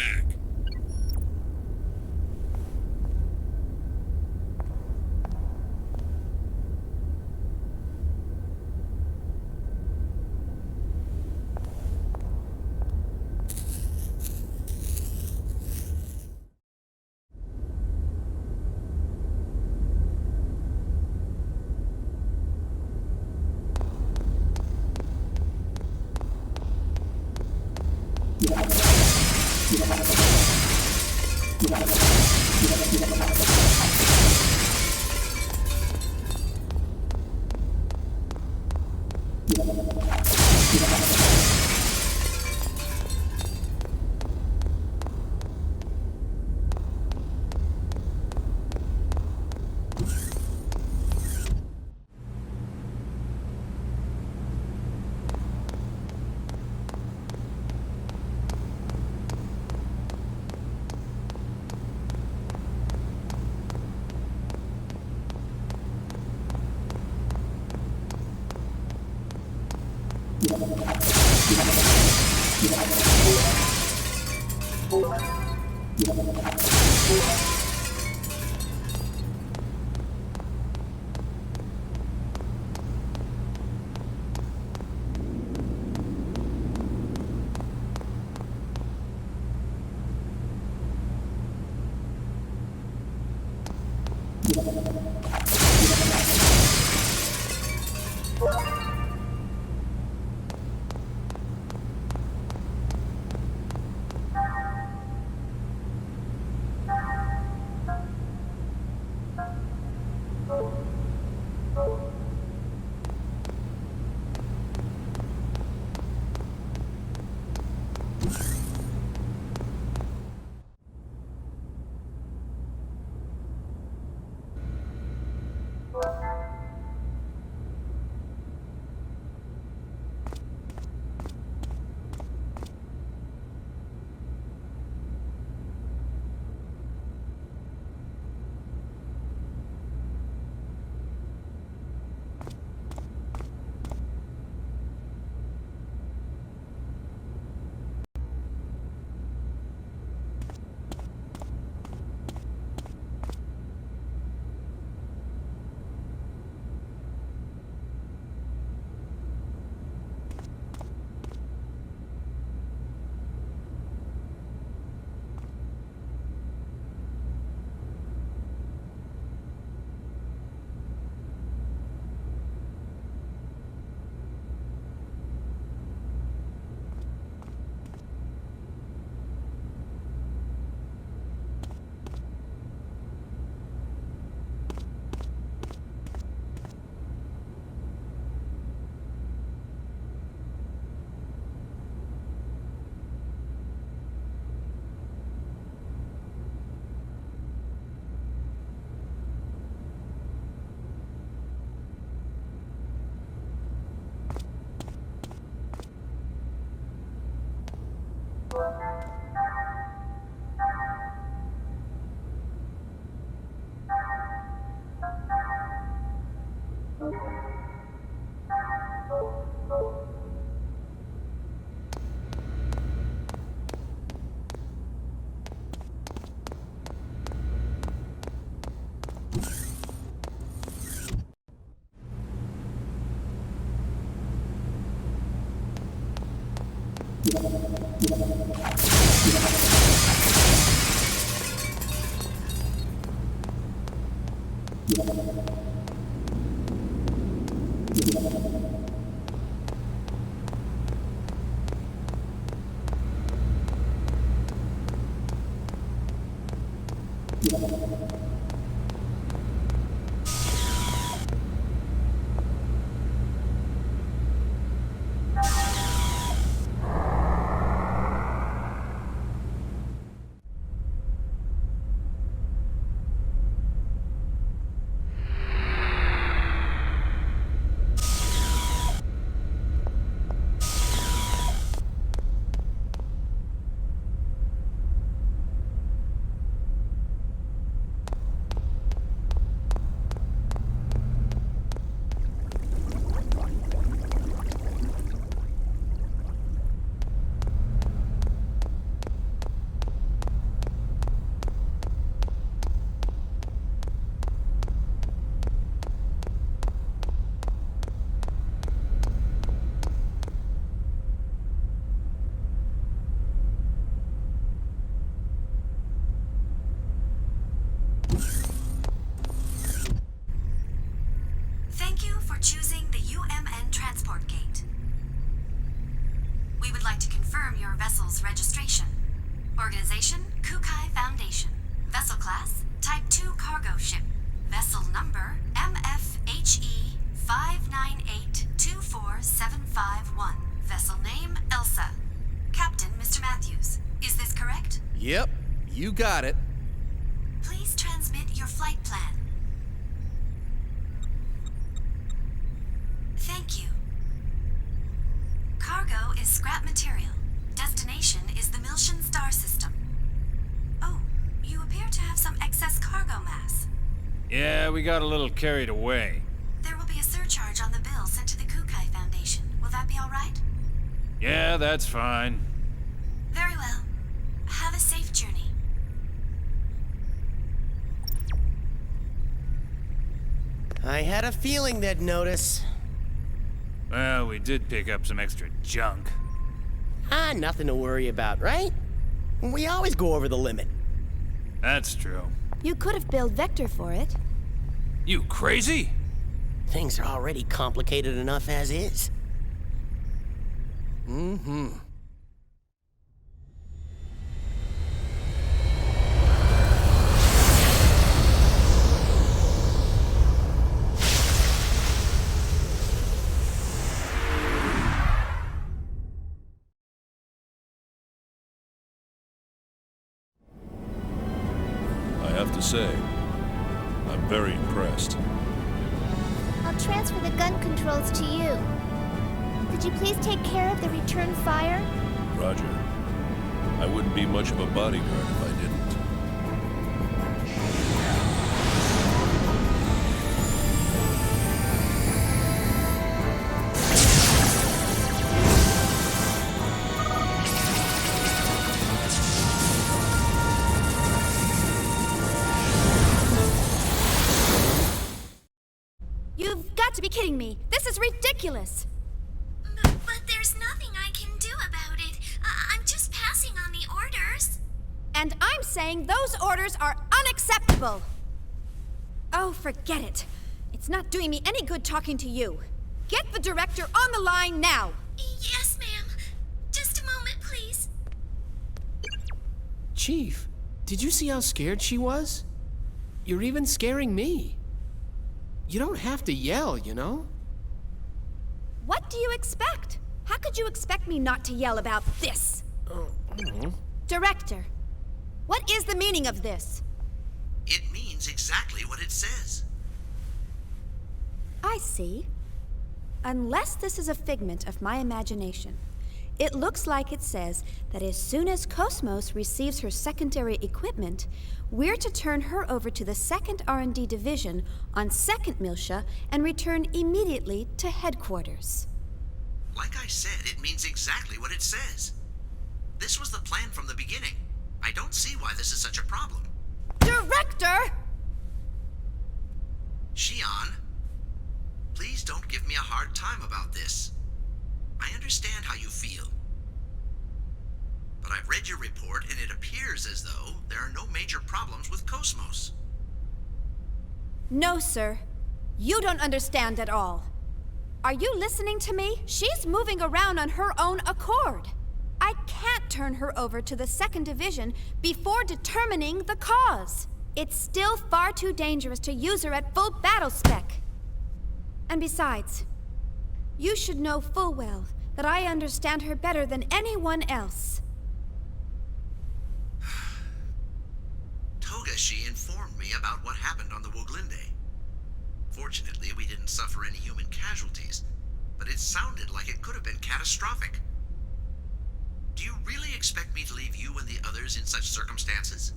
S17: Thank you for choosing the UMN transport gate. We would like to confirm your vessel's registration. Organization, Kukai Foundation. Vessel class, Type 2 cargo ship. Vessel number, MFHE 598-24751. Vessel name, Elsa. Captain, Mr. Matthews. Is this correct?
S10: Yep, you got it.
S17: Please transmit your flight plan. Thank you. Cargo is scrap material. Destination is the Miltian star system. Oh, you appear to have some excess cargo mass.
S11: Yeah, we got a little carried away.
S17: There will be a surcharge on the bill sent to the Kukai Foundation. Will that be all right?
S11: Yeah, that's fine.
S17: Very well. Have a safe journey.
S5: I had a feeling they'd notice.
S11: Well, we did pick up some extra junk.
S5: Nothing to worry about, right? We always go over the limit.
S11: That's true.
S2: You could have billed Vector for it.
S11: You crazy?
S5: Things are already complicated enough as is.
S8: Mm-hmm.
S27: I have to say, I'm very impressed.
S12: I'll transfer the gun controls to you. Could you please take care of the return fire?
S27: Roger. I wouldn't be much of a bodyguard if I didn't.
S2: You've got to be kidding me. This is ridiculous.
S17: But there's nothing I can do about it. I'm just passing on the orders.
S2: And I'm saying those orders are unacceptable. Oh, forget it. It's not doing me any good talking to you. Get the director on the line now.
S17: Yes, ma'am. Just a moment, please.
S8: Chief, did you see how scared she was? You're even scaring me. You don't have to yell, you know?
S2: What do you expect? How could you expect me not to yell about this? Director, what is the meaning of this?
S18: It means exactly what it says.
S2: I see. Unless this is a figment of my imagination, it looks like it says that as soon as KOS-MOS receives her secondary equipment, we're to turn her over to the 2nd R&D Division on 2nd Miltia and return immediately to headquarters.
S18: Like I said, it means exactly what it says. This was the plan from the beginning. I don't see why this is such a problem.
S2: Director!
S18: Shion, please don't give me a hard time about this. I understand how you feel. But I've read your report, and it appears as though there are no major problems with KOS-MOS.
S2: No, sir. You don't understand at all. Are you listening to me? She's moving around on her own accord. I can't turn her over to the 2nd Division before determining the cause. It's still far too dangerous to use her at full battle spec. And besides, you should know full well that I understand her better than anyone else.
S18: Togashi informed me about what happened on the Woglinde. Fortunately, we didn't suffer any human casualties, but it sounded like it could have been catastrophic. Do you really expect me to leave you and the others in such circumstances?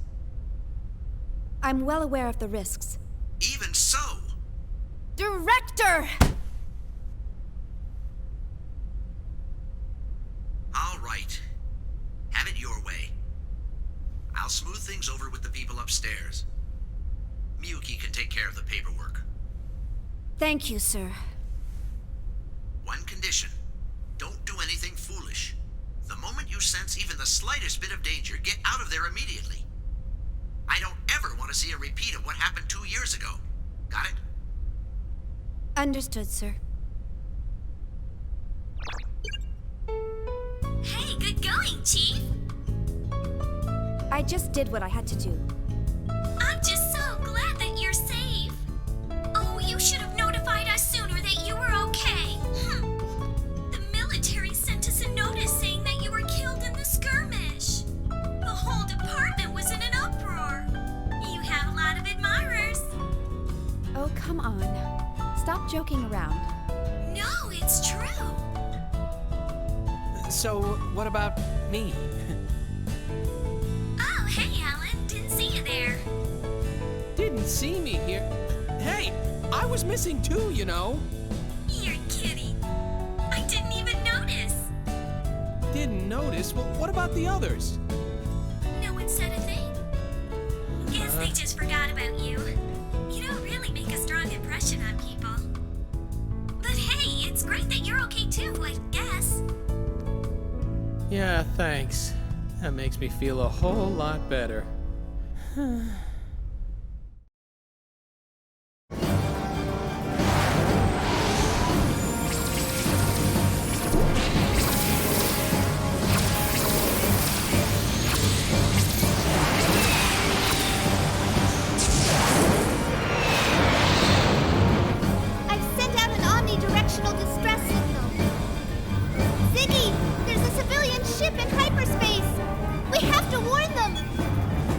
S2: I'm well aware of the risks.
S18: Even so!
S2: Director!
S18: All right. Have it your way. I'll smooth things over with the people upstairs. Miyuki can take care of the paperwork.
S2: Thank you, sir.
S18: One condition. Don't do anything foolish. The moment you sense even the slightest bit of danger, get out of there immediately. I don't ever want to see a repeat of what happened 2 years ago. Got it?
S2: Understood, sir.
S17: Hey, good going, Chief.
S2: I just did what I had to do.
S17: I'm just so glad that you're safe. Oh, you should have notified us sooner that you were okay. The military sent us a notice saying that you were killed in the skirmish. The whole department was in an uproar. You have a lot of admirers.
S2: Oh, come on. Stop joking around.
S17: No, it's true.
S8: So, what about me?
S17: Oh, hey, Alan. Didn't see you there.
S8: Didn't see me here? Hey, I was missing too, you know.
S17: You're kidding. I didn't even notice.
S8: Didn't notice? Well, what about the others?
S17: No one said a thing. Guess they just forgot about you. You don't really make a strong impression on people. But hey, it's great that you're okay too, I guess.
S8: Yeah, thanks. That makes me feel a whole lot better.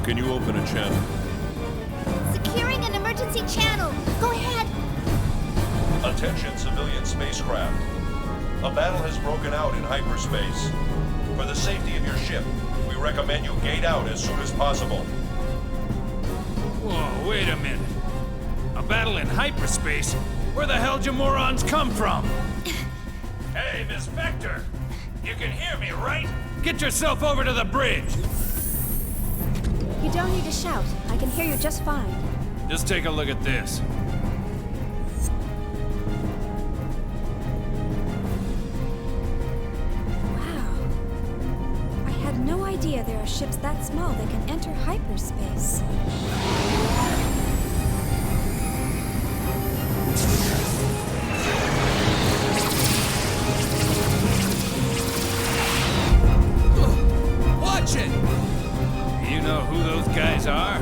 S3: Can you open a channel?
S12: Securing an emergency channel. Go ahead.
S27: Attention, civilian spacecraft. A battle has broken out in hyperspace. For the safety of your ship, we recommend you gate out as soon as possible.
S11: Whoa, wait a minute. A battle in hyperspace? Where the hell do morons come from? Hey, Miss Vector! You can hear me, right? Get yourself over to the bridge!
S2: You don't need to shout. I can hear you just fine.
S11: Just take a look at this.
S2: Wow. I had no idea there are ships that small that can enter hyperspace.
S10: Watch it!
S11: You know who those guys are?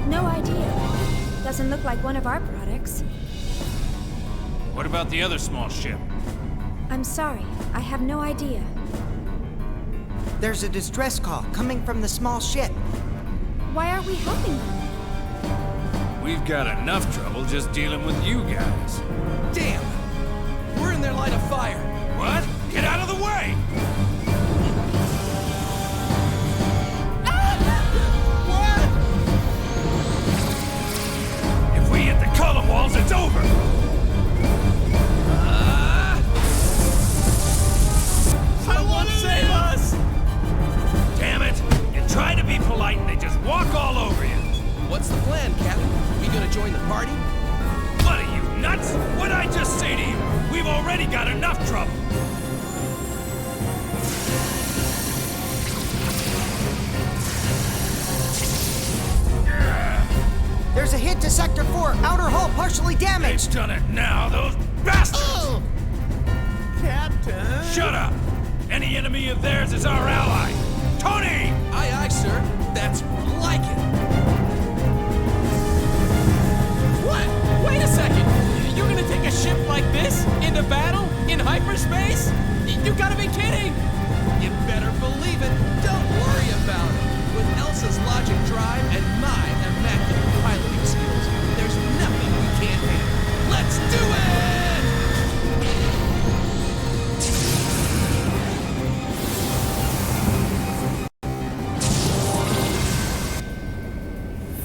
S2: No idea. Doesn't look like one of our products.
S11: What about the other small ship?
S2: I'm sorry. I have no idea.
S9: There's a distress call coming from the small ship.
S2: Why aren't we helping them?
S11: We've got enough trouble just dealing with you guys.
S10: Damn! We're in their line of fire.
S11: What? Get out of the way! If we hit the column walls, it's over!
S10: Someone save us!
S11: Damn it! You try to be polite and they just walk all over you.
S10: What's the plan, Captain? We gonna join the party?
S11: What are you, nuts? What'd I just say to you? We've already got enough trouble.
S9: There's a hit to Sector 4. Outer hull partially damaged.
S11: They've done it now, those bastards!
S9: Oh.
S7: Captain!
S11: Shut up! Any enemy of theirs is our ally. Tony!
S10: Aye, aye, sir. That's more like it. What? Wait a second! You're gonna take a ship like this into battle? In hyperspace? You gotta be kidding! You better believe it. Don't worry about it. With Elsa's logic drive and my immaculate piloting skills, there's nothing we can't handle. Let's do it!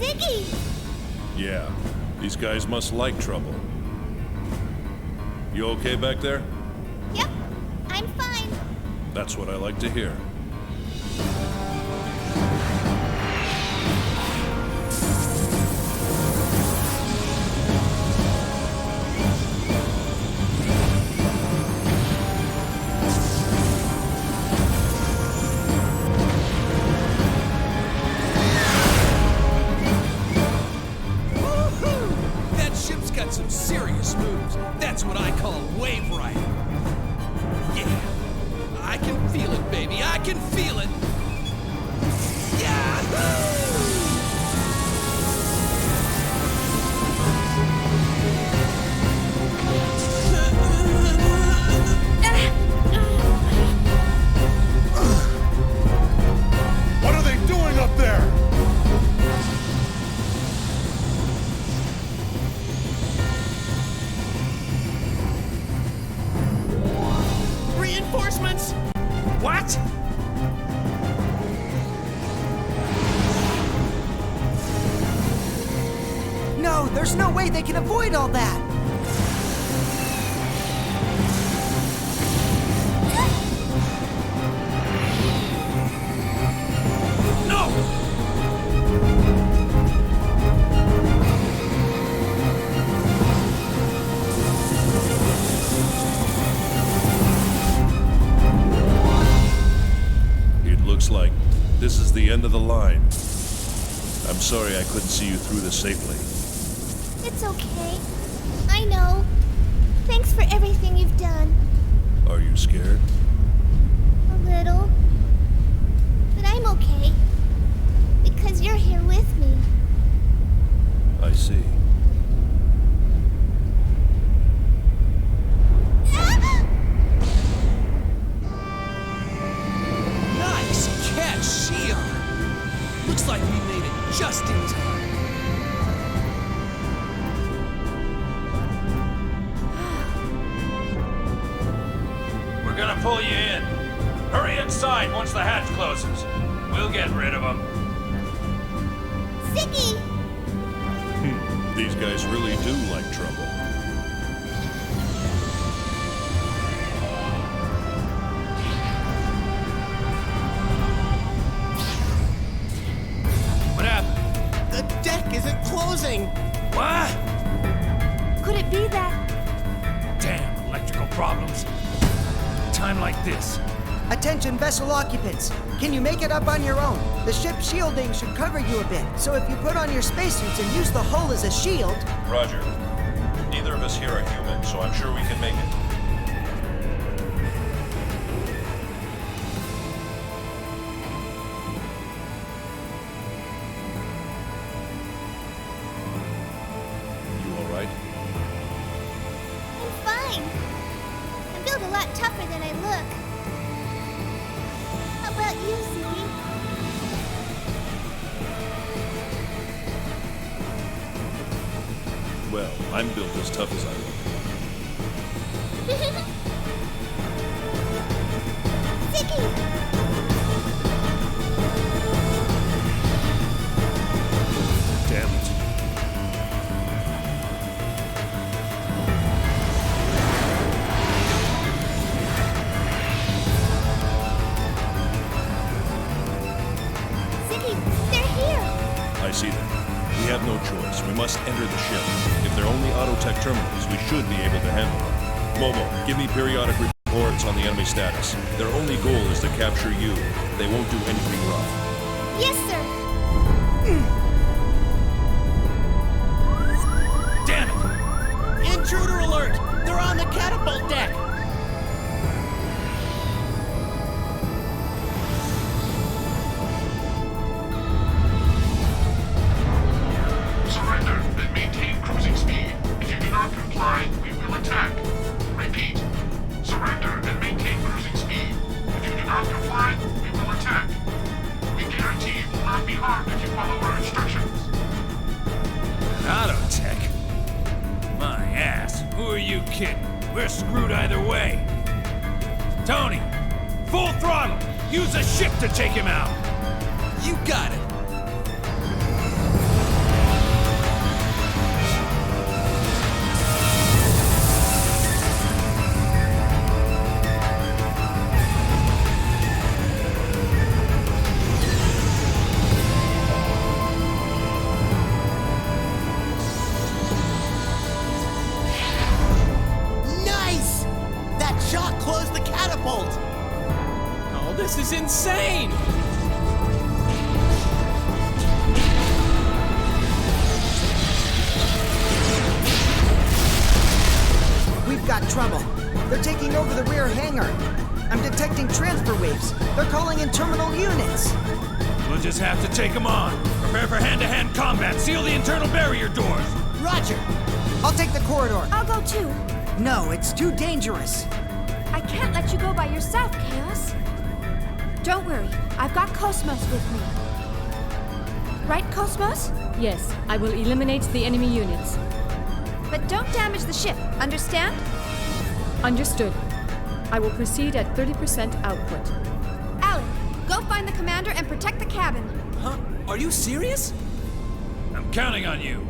S12: Ziggy!
S3: Yeah, these guys must like trouble. You okay back there?
S12: Yep, I'm fine.
S3: That's what I like to hear.
S10: Got some serious moves. That's what I call a wave rider. Yeah, I can feel it, baby. I can feel it. Yahoo!
S14: What are they doing up there?
S10: Reinforcements? What?
S9: No, there's no way they can avoid all that.
S3: Looks like this is the end of the line. I'm sorry I couldn't see you through this safely.
S12: It's okay. I know. Thanks for everything you've done.
S3: Are you scared?
S12: A little. But I'm okay. Because you're here with me.
S3: I see.
S10: Nice catch, Shion! Looks like we made it
S9: Just in time.
S11: We're gonna pull you in. Hurry inside once the hatch closes. We'll get rid of them.
S12: Ziggy!
S3: These guys really do like trouble.
S11: What happened?
S7: The deck isn't closing.
S11: What?
S12: Could it be that...
S11: Damn electrical problems. Time like this.
S4: Attention vessel occupants. Can you make it up on your own? The ship's shielding should cover you a bit, so if you put on your spacesuits and use the hull as a shield...
S27: Roger. Neither of us here are human, so I'm sure we can make it.
S3: You all right?
S12: I'm fine. I'm built a lot tougher than I look. How about you, Ziggy?
S3: Well, I'm built as tough as I look.
S12: Ziggy!
S3: Damn it.
S12: Ziggy, they're here!
S3: I see them. We have no choice. We must enter the ship. If they're only autotech terminals, we should be able to handle them. Momo, give me periodic reports on the enemy status. Their only goal is to capture you. They won't do anything rough.
S12: Yes, sir!
S11: Damn it!
S7: Intruder alert! They're on the catapult deck!
S19: Surrender and maintain cruising speed. If you do not comply, we will attack. Repeat. Surrender and maintain cruising speed. If you do not comply, we will attack. We guarantee you will not be harmed if you follow our instructions.
S11: Autotech? My ass. Who are you kidding? We're screwed either way. Tony, full throttle. Use a ship to take him out.
S10: You got it.
S7: Nice! That shock closed the catapult!
S10: Oh, this is insane!
S4: We've got trouble. They're taking over the rear hangar. I'm detecting transfer waves. They're calling in terminal units.
S11: We'll just have to take him on. Prepare for hand-to-hand combat. Seal the internal barrier doors.
S4: Roger. I'll take the corridor.
S2: I'll go too.
S4: No, it's too dangerous.
S2: I can't let you go by yourself, Chaos. Don't worry, I've got KOS-MOS with me. Right, KOS-MOS?
S21: Yes, I will eliminate the enemy units.
S2: But don't damage the ship, understand?
S21: Understood. I will proceed at 30% output.
S2: Alan, go find the commander and protect the cabin.
S10: Huh? Are you serious?
S11: I'm counting on you.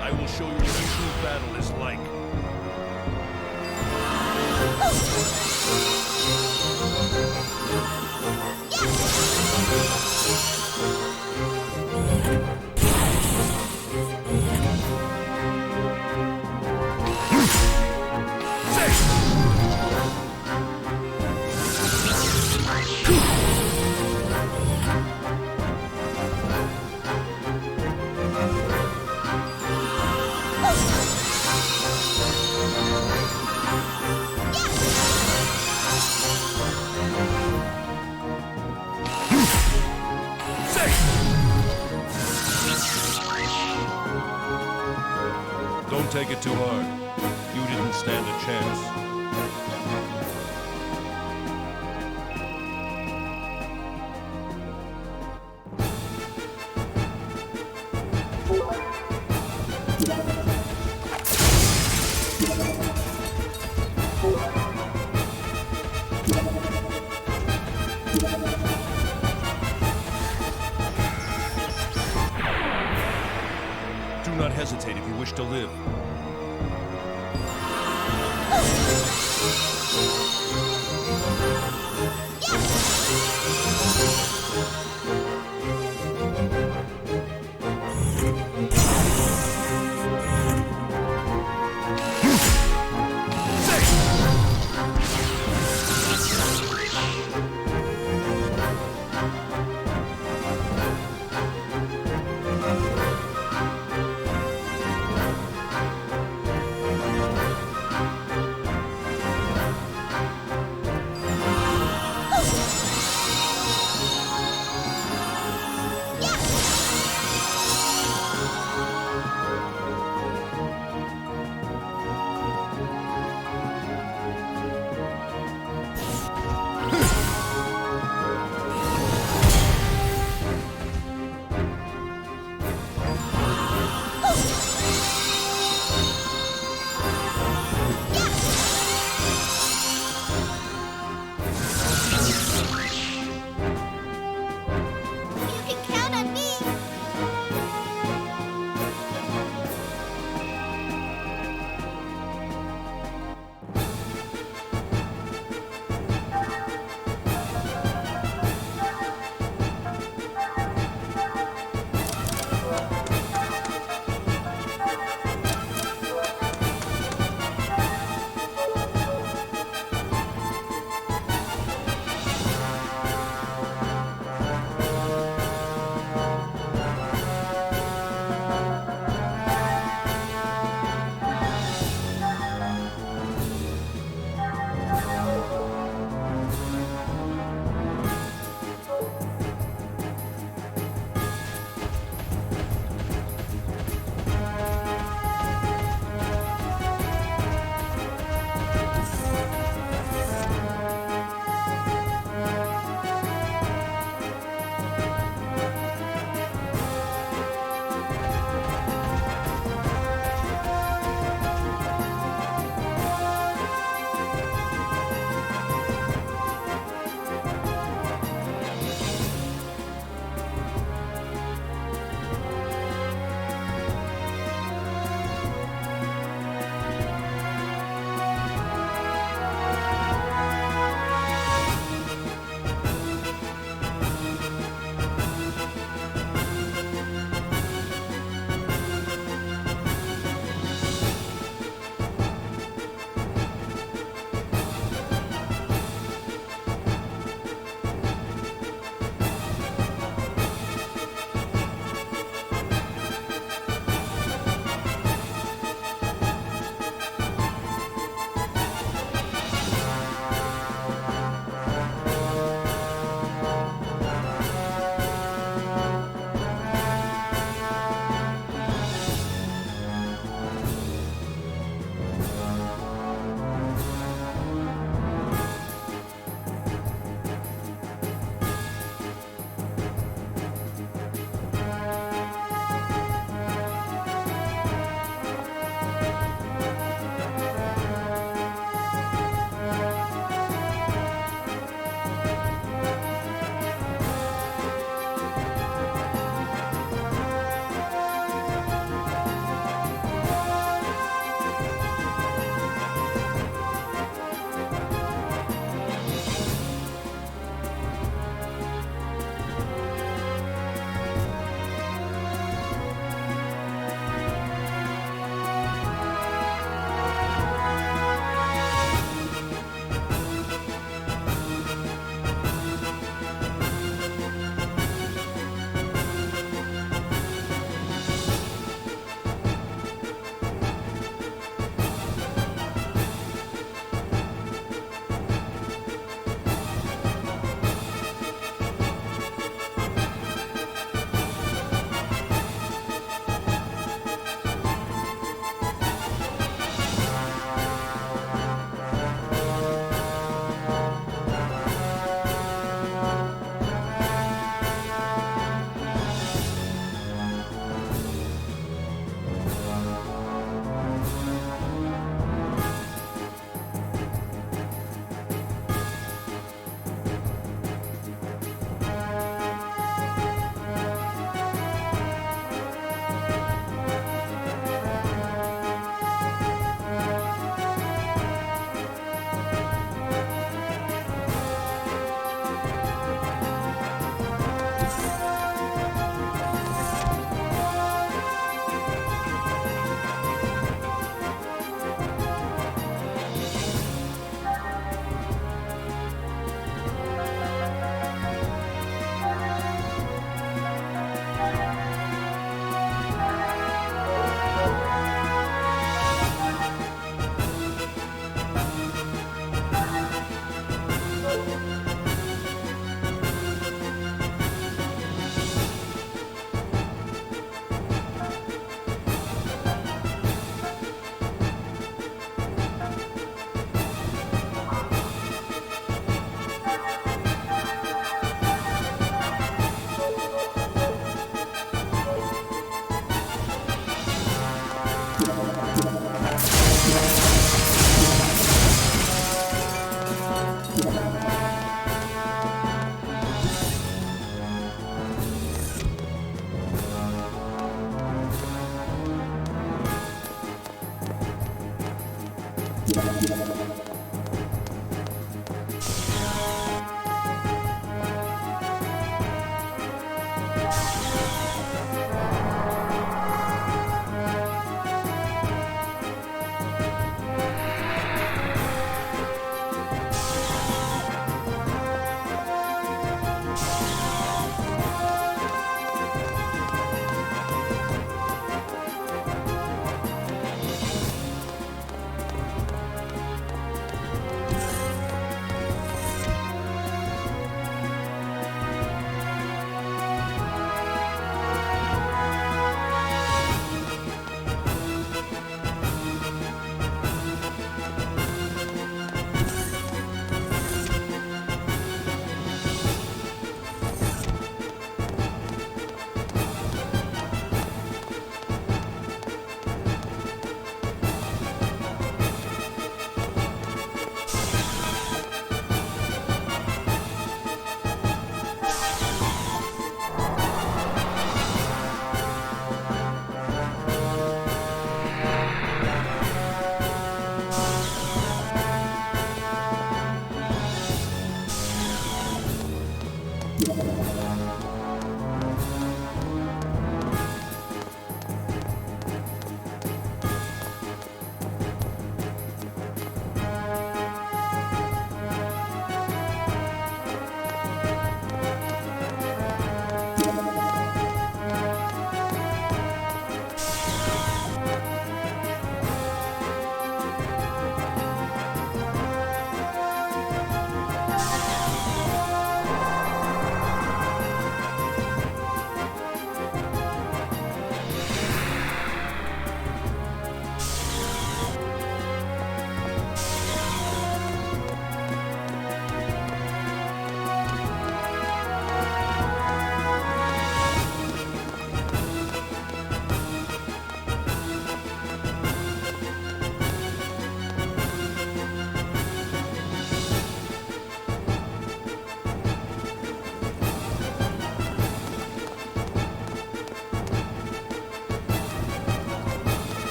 S27: I will show you what a true battle is like. Don't take it too hard. You didn't stand a chance. Do not hesitate if you wish to live.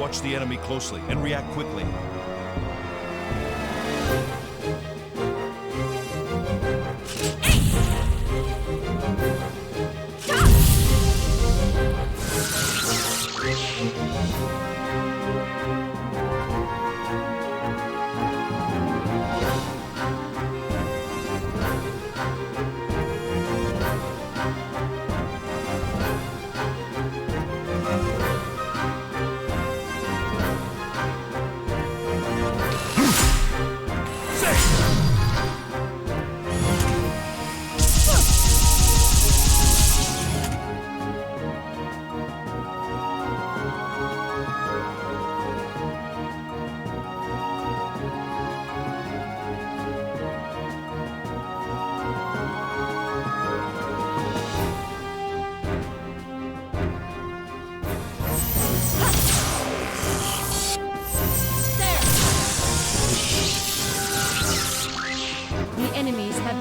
S27: Watch the enemy closely and react quickly.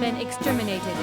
S21: Been exterminated.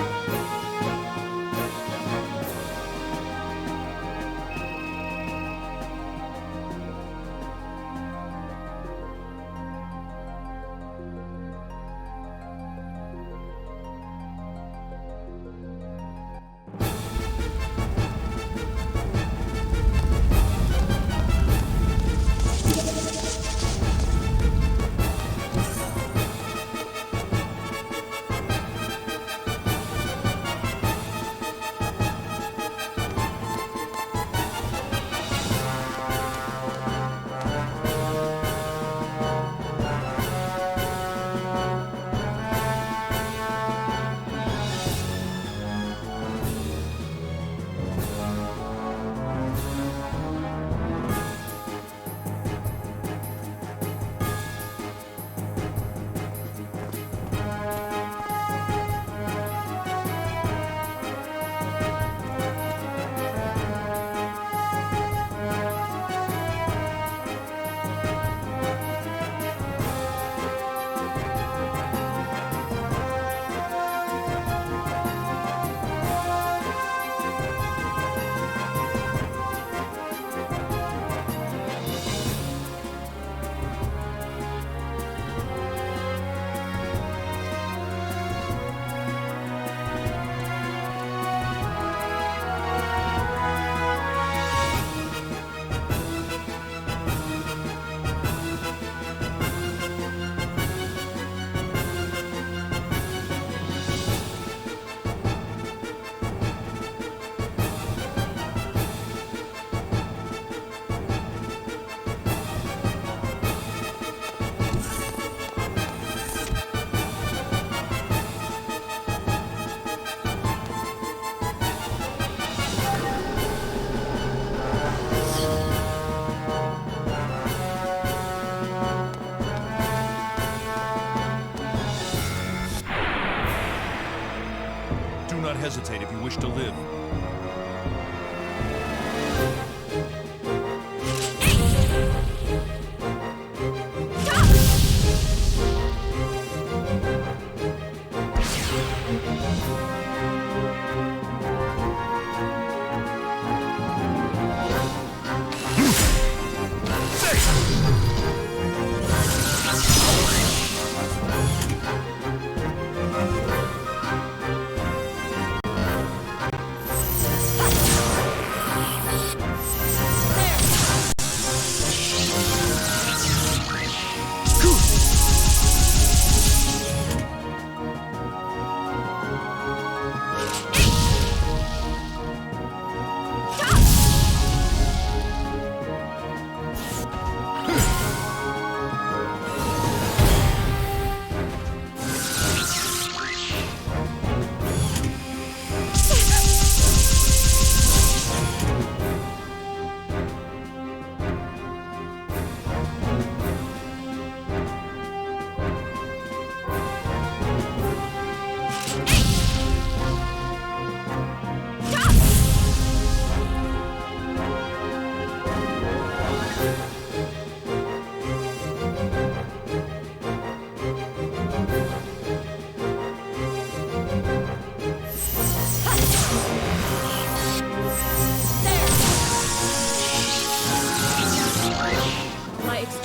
S27: Hesitate if you wish to live.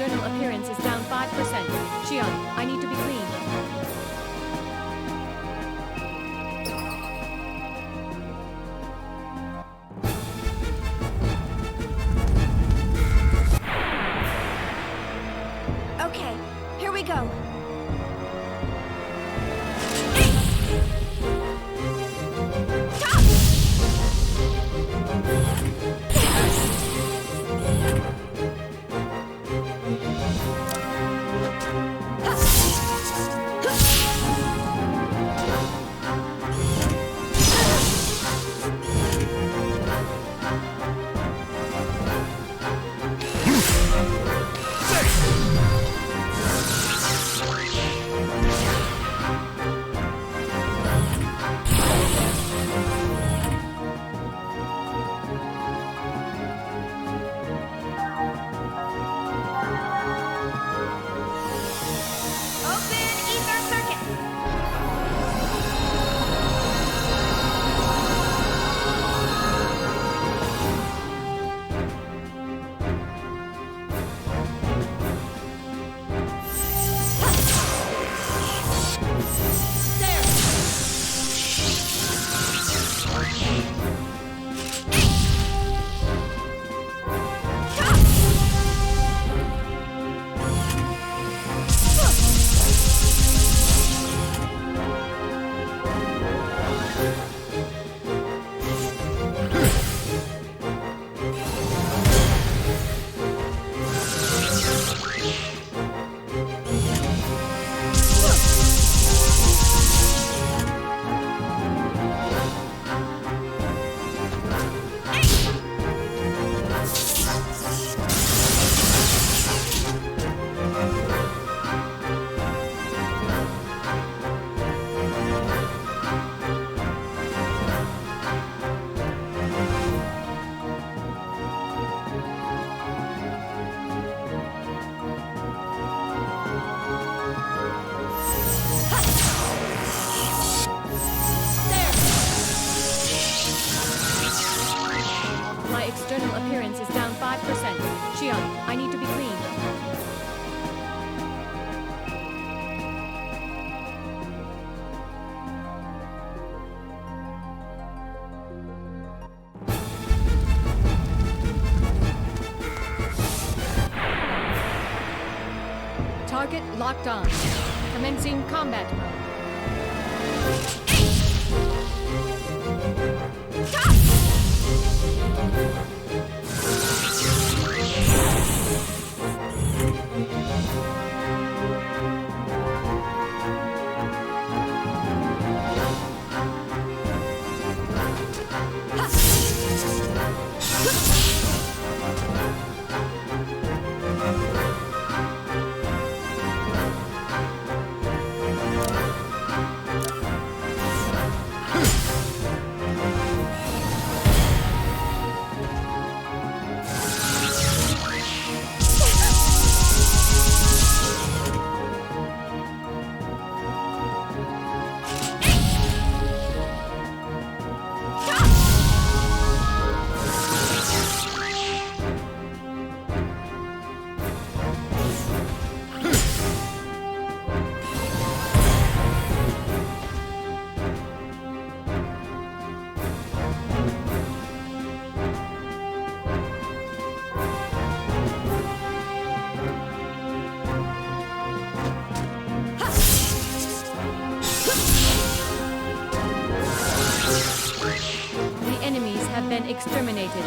S21: external appearance is down 5%. Shion, I need to be clean.
S2: Okay, here we go.
S21: External appearance is down 5%. Shion, I need to be clean. Target locked on. Commencing combat mode. Been exterminated.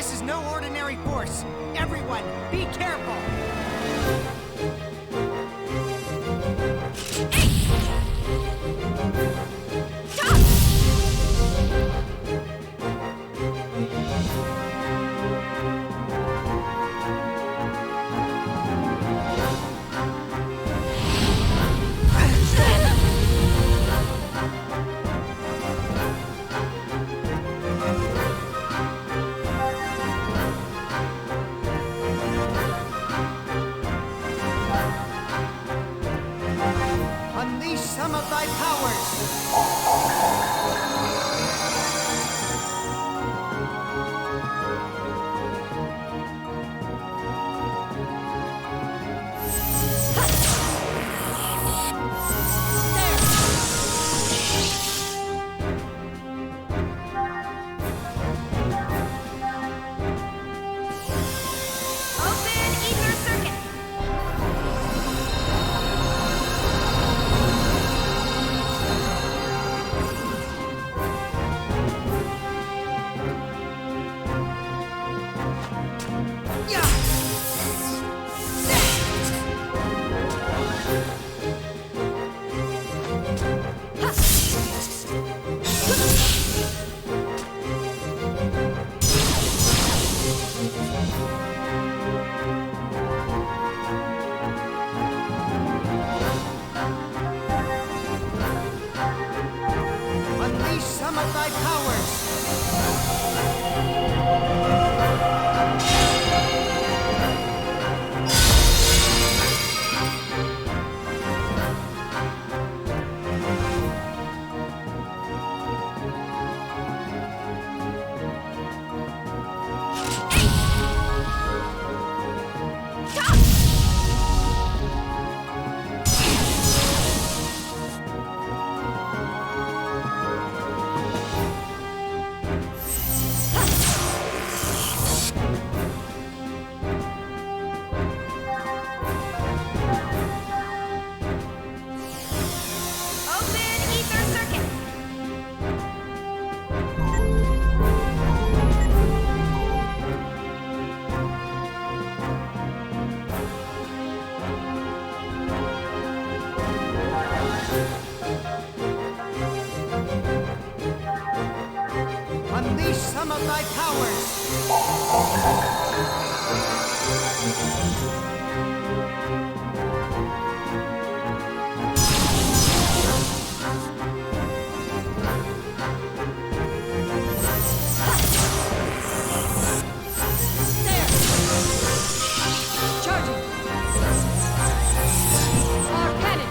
S4: This is no ordinary force. Everyone, be careful! Unleash some of thy powers!
S17: Open ether circuit.
S4: Unleash some of thy powers!
S17: Open ether circuit.
S4: Unleash some of thy powers!
S21: Charging! Our cannon!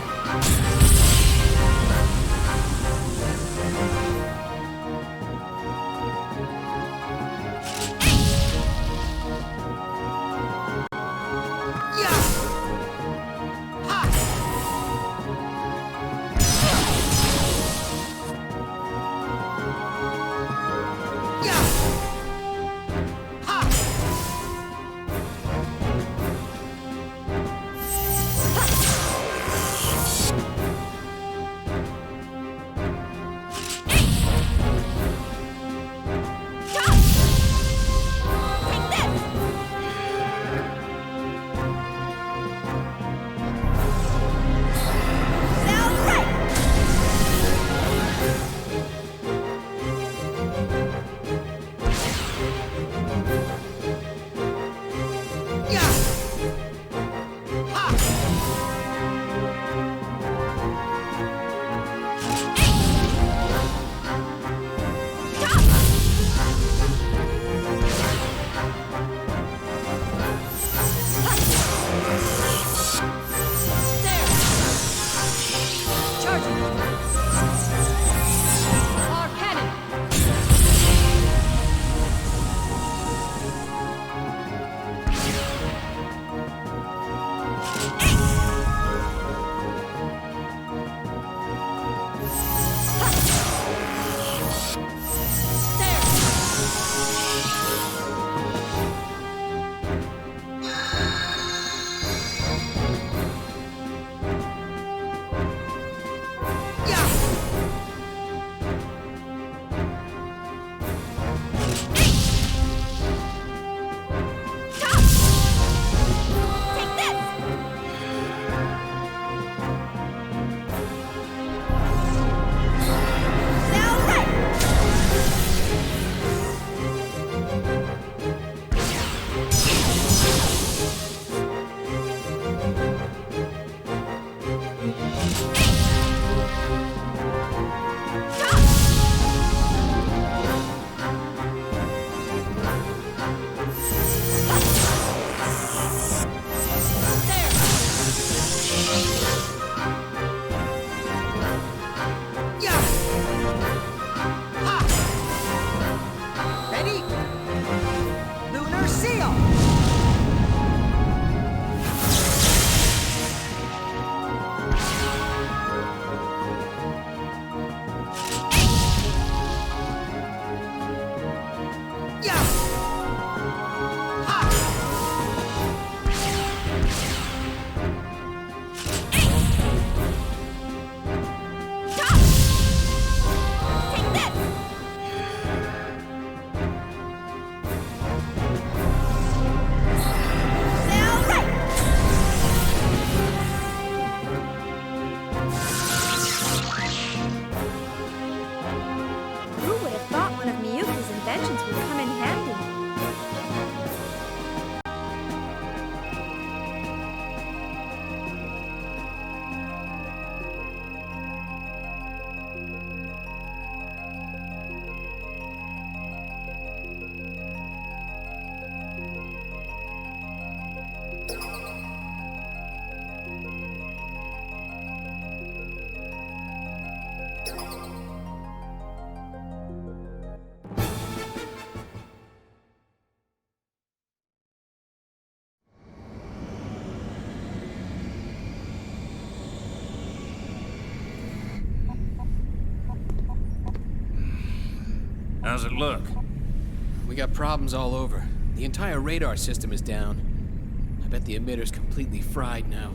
S11: How's it look?
S8: We got problems all over. The entire radar system is down. I bet the emitter's completely fried now.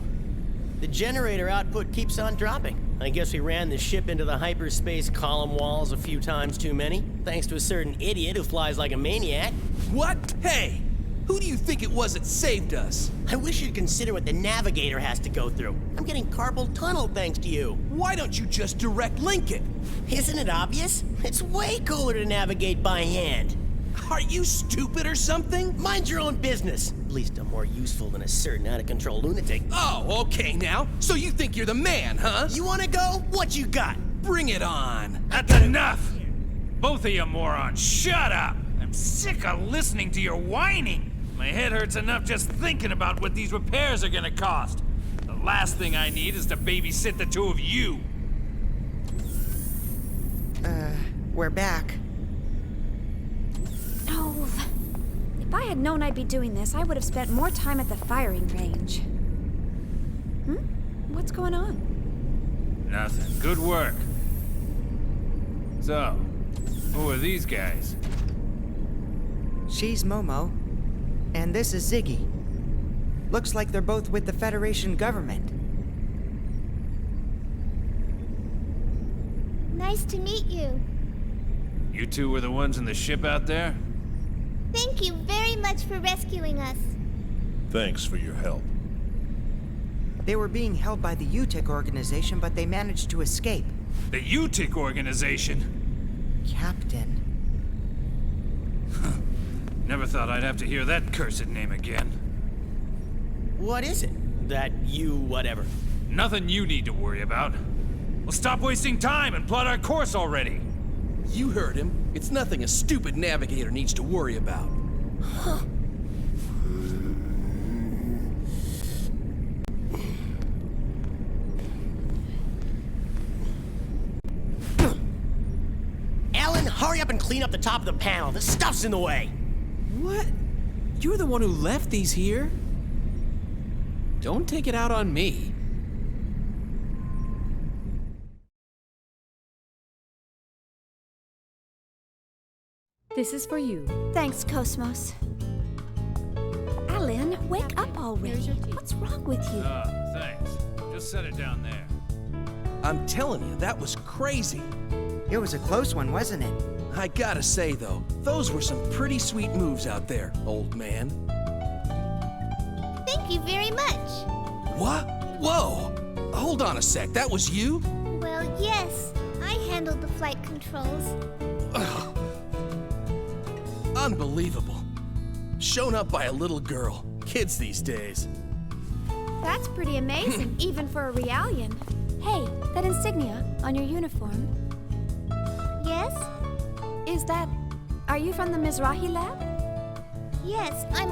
S5: The generator output keeps on dropping. I guess we ran the ship into the hyperspace column walls a few times too many, thanks to a certain idiot who flies like a maniac.
S10: What? Hey! Who do you think it was that saved us?
S5: I wish you'd consider what the navigator has to go through. I'm getting carpal tunnel thanks to you.
S10: Why don't you just direct link it?
S5: Isn't it obvious? It's way cooler to navigate by hand.
S10: Are you stupid or something?
S5: Mind your own business. At least I'm more useful than a certain out-of-control lunatic.
S10: Oh, okay now. So you think you're the man, huh?
S5: You wanna go? What you got?
S10: Bring it on.
S11: That's enough! Both of you morons, shut up! I'm sick of listening to your whining. My head hurts enough just thinking about what these repairs are gonna cost. The last thing I need is to babysit the two of you.
S9: We're back.
S2: Oh, if I had known I'd be doing this, I would have spent more time at the firing range. What's going on?
S11: Nothing. Good work. So, who are these guys?
S9: She's Momo, and this is Ziggy. Looks like they're both with the Federation government.
S12: Nice to meet you.
S11: You two were the ones in the ship out there?
S12: Thank you very much for rescuing us.
S27: Thanks for your help.
S9: They were being held by the UTIC organization, but they managed to escape.
S11: The UTIC organization?
S9: Captain.
S11: Never thought I'd have to hear that cursed name again.
S5: What is it? That you whatever?
S11: Nothing you need to worry about. Well, stop wasting time and plot our course already.
S10: You heard him. It's nothing a stupid navigator needs to worry about.
S5: Huh. Alan, hurry up and clean up the top of the panel. The stuff's in the way.
S8: What? You're the one who left these here? Don't take it out on me.
S21: This is for you.
S2: Thanks, KOS-MOS. Alan, wake up already. What's wrong with you?
S11: Thanks. Just set it down there.
S10: I'm telling you, that was crazy.
S9: It was a close one, wasn't it?
S10: I gotta say, though, those were some pretty sweet moves out there, old man.
S12: Thank you very much.
S10: What? Whoa! Hold on a sec, that was you?
S12: Well, yes. I handled the flight controls.
S10: Ugh. Unbelievable. Shown up by a little girl. Kids these days.
S2: That's pretty amazing, even for a Realian. Hey, that insignia on your uniform.
S12: Yes?
S2: Is that... Are you from the Mizrahi lab?
S12: Yes, I'm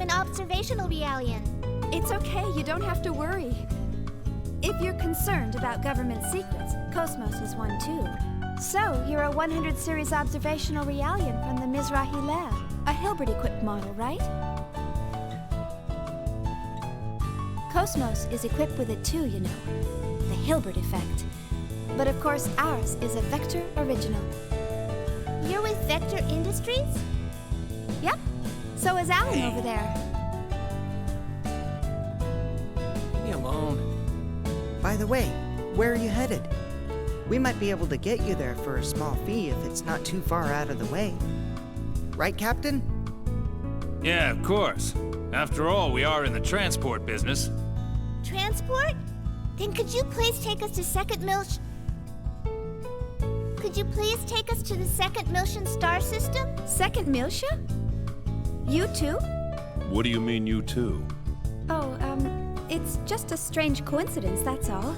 S12: an observational Realian.
S2: It's okay, you don't have to worry. If you're concerned about government secrets, KOS-MOS is one too. So, you're a 100 series observational Realian from the Mizrahi lab. A Hilbert-equipped model, right? KOS-MOS is equipped with it too, you know. The Hilbert effect. But of course, ours is a vector original.
S12: You're with Vector Industries?
S2: Yep. So is Alan over there.
S8: Leave me alone.
S4: By the way, where are you headed? We might be able to get you there for a small fee if it's not too far out of the way. Right, Captain?
S11: Yeah, of course. After all, we are in the transport business.
S12: Transport? Then could you please take us to Could you please take us to the second Miltian star system?
S2: Second Miltia? You too?
S27: What do you mean, you too?
S2: Oh, it's just a strange coincidence, that's all.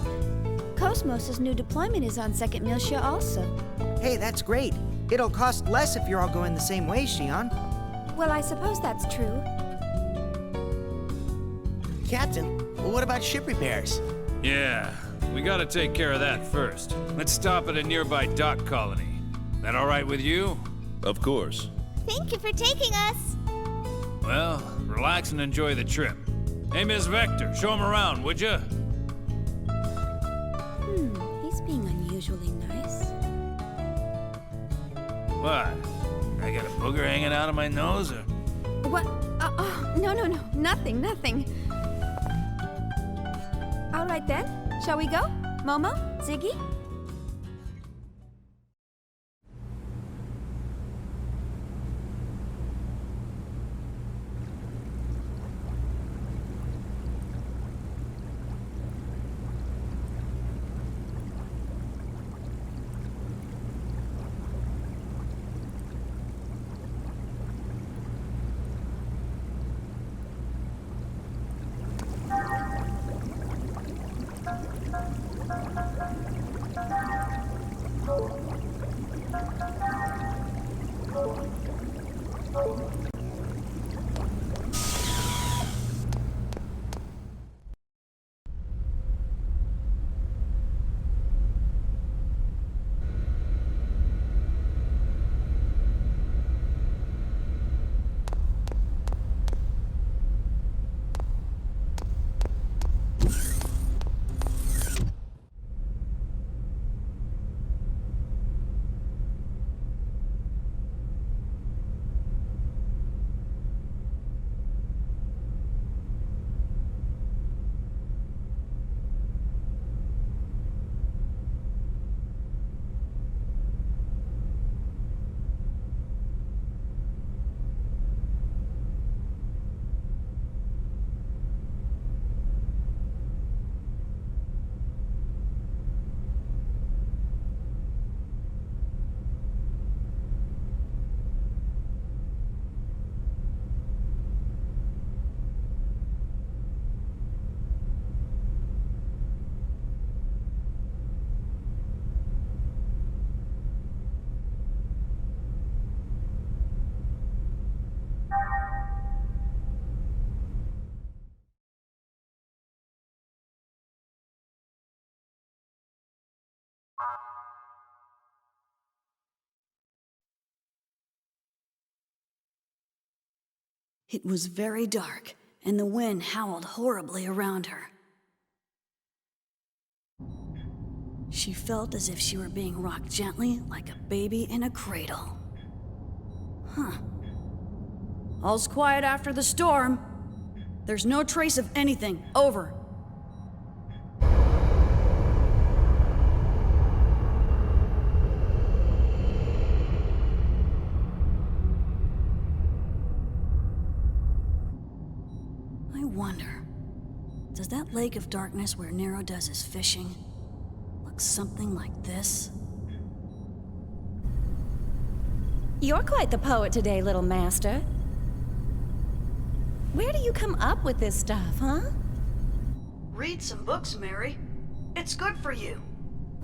S2: KOS-MOS's new deployment is on second Miltia also.
S4: Hey, that's great. It'll cost less if you're all going the same way, Shion.
S2: Well, I suppose that's true.
S5: Captain, what about ship repairs?
S11: Yeah, we gotta take care of that first. Let's stop at a nearby dock colony. That all right with you?
S27: Of course.
S12: Thank you for taking us.
S11: Well, relax and enjoy the trip. Hey, Ms. Vector, show him around, would you?
S2: He's being unusually nice.
S11: What? I got a booger hanging out of my nose, or?
S2: What? No, nothing. All right then, shall we go? Momo? Ziggy?
S6: It was very dark, and the wind howled horribly around her. She felt as if she were being rocked gently like a baby in a cradle. All's quiet after the storm. There's no trace of anything. Over. I wonder, does that lake of darkness where Nero does his fishing look something like this?
S15: You're quite the poet today, little master. Where do you come up with this stuff, huh?
S6: Read some books, Mary. It's good for you.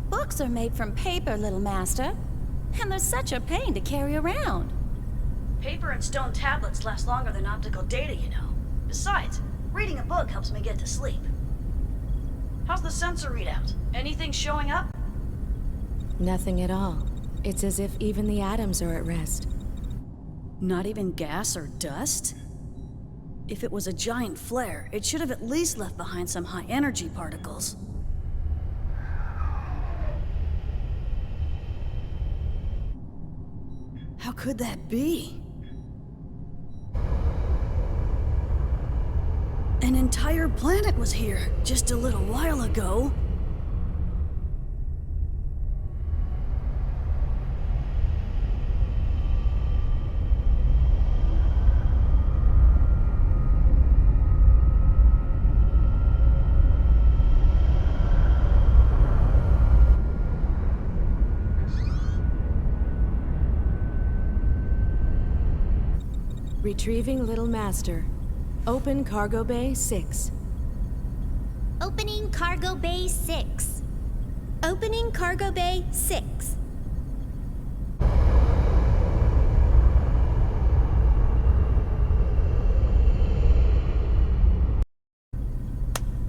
S15: Books are made from paper, little master. And they're such a pain to carry around.
S6: Paper and stone tablets last longer than optical data, you know. Besides, reading a book helps me get to sleep. How's the sensor readout? Anything showing up?
S22: Nothing at all. It's as if even the atoms are at rest.
S6: Not even gas or dust? If it was a giant flare, it should have at least left behind some high-energy particles.
S13: could that be? An entire planet was here just a little while ago.
S22: Retrieving Little Master. Open Cargo Bay 6.
S12: Opening Cargo Bay 6. Opening Cargo Bay 6.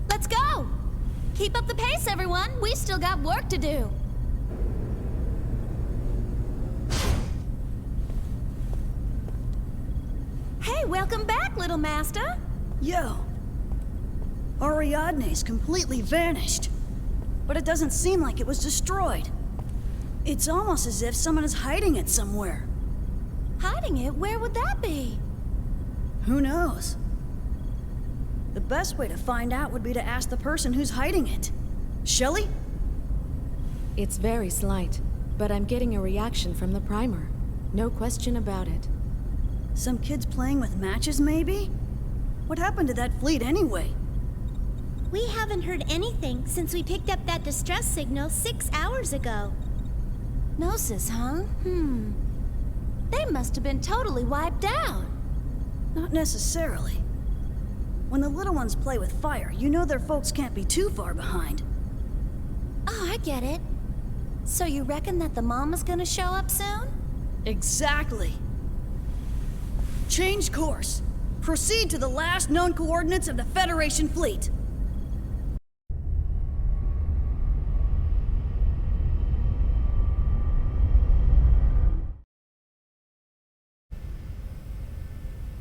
S15: Let's go! Keep up the pace, everyone. We've still got work to do. Hey, welcome back, Little Master.
S13: Yo. Ariadne's completely vanished. But it doesn't seem like it was destroyed. It's almost as if someone is hiding it somewhere.
S15: Hiding it? Where would that be?
S13: Who knows? The best way to find out would be to ask the person who's hiding it. Shelley?
S22: It's very slight, but I'm getting a reaction from the primer. No question about it.
S13: Some kids playing with matches, maybe? What happened to that fleet anyway?
S12: We haven't heard anything since we picked up that distress signal 6 hours ago.
S15: Gnosis, huh? They must have been totally wiped out.
S13: Not necessarily. When the little ones play with fire, you know their folks can't be too far behind.
S15: Oh, I get it. So you reckon that the mama's gonna show up soon?
S13: Exactly. Change course. Proceed to the last known coordinates of the Federation fleet.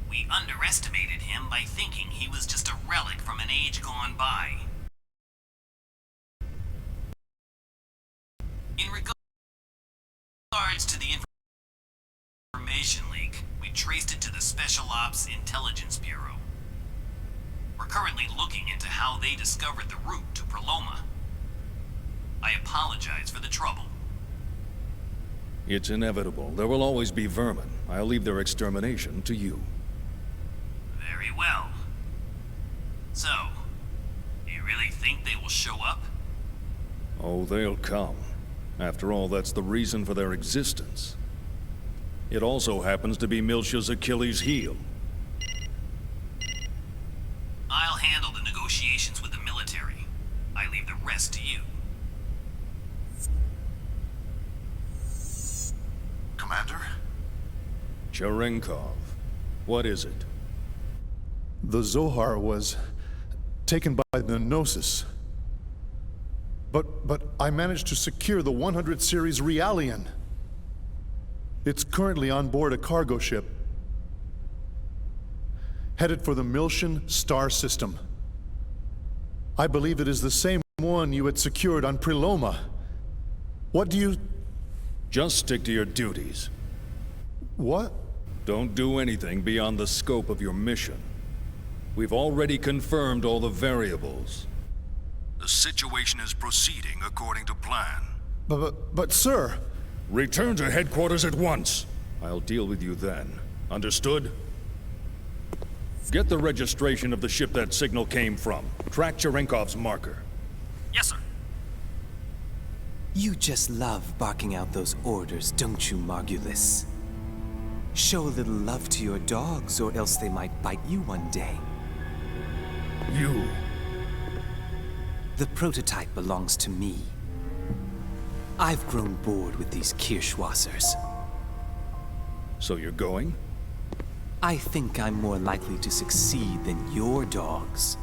S16: We underestimated him by thinking he was just a relic from an age gone by. In regards to the information leak, we traced it to the Special Ops Intelligence Bureau. We're currently looking into how they discovered the route to Proloma. I apologize for the trouble.
S3: It's inevitable. There will always be vermin. I'll leave their extermination to you.
S16: Very well. So, you really think they will show up?
S3: Oh, they'll come. After all, that's the reason for their existence. It also happens to be Miltia's Achilles' heel.
S16: I'll handle the negotiations with the military. I leave the rest to you.
S19: Commander?
S3: Cherenkov. What is it?
S14: The Zohar was taken by the Gnosis. But I managed to secure the 100 series Realian. It's currently on board a cargo ship, headed for the Miltian star system. I believe it is the same one you had secured on Proloma. What do you...
S3: Just stick to your duties.
S14: What?
S3: Don't do anything beyond the scope of your mission. We've already confirmed all the variables. The situation is proceeding according to plan.
S14: But sir...
S3: Return to headquarters at once. I'll deal with you then. Understood? Get the registration of the ship that signal came from. Track Cherenkov's marker.
S16: Yes, sir.
S20: You just love barking out those orders, don't you, Margulis? Show a little love to your dogs, or else they might bite you one day.
S3: You...
S20: The prototype belongs to me. I've grown bored with these Kirschwassers.
S3: So you're going?
S20: I think I'm more likely to succeed than your dogs.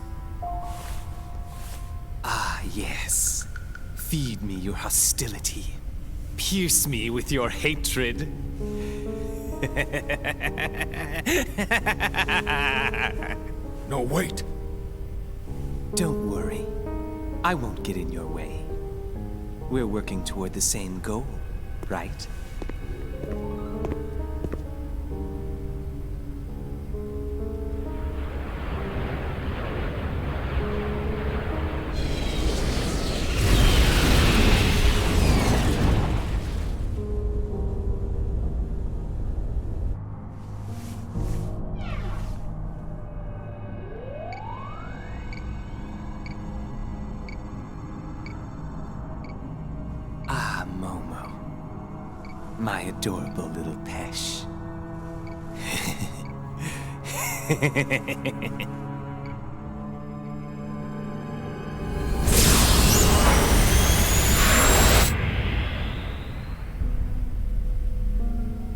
S20: Ah, yes. Feed me your hostility. Pierce me with your hatred.
S3: No, wait.
S20: Don't worry. I won't get in your way. We're working toward the same goal, right? my adorable little Pesh.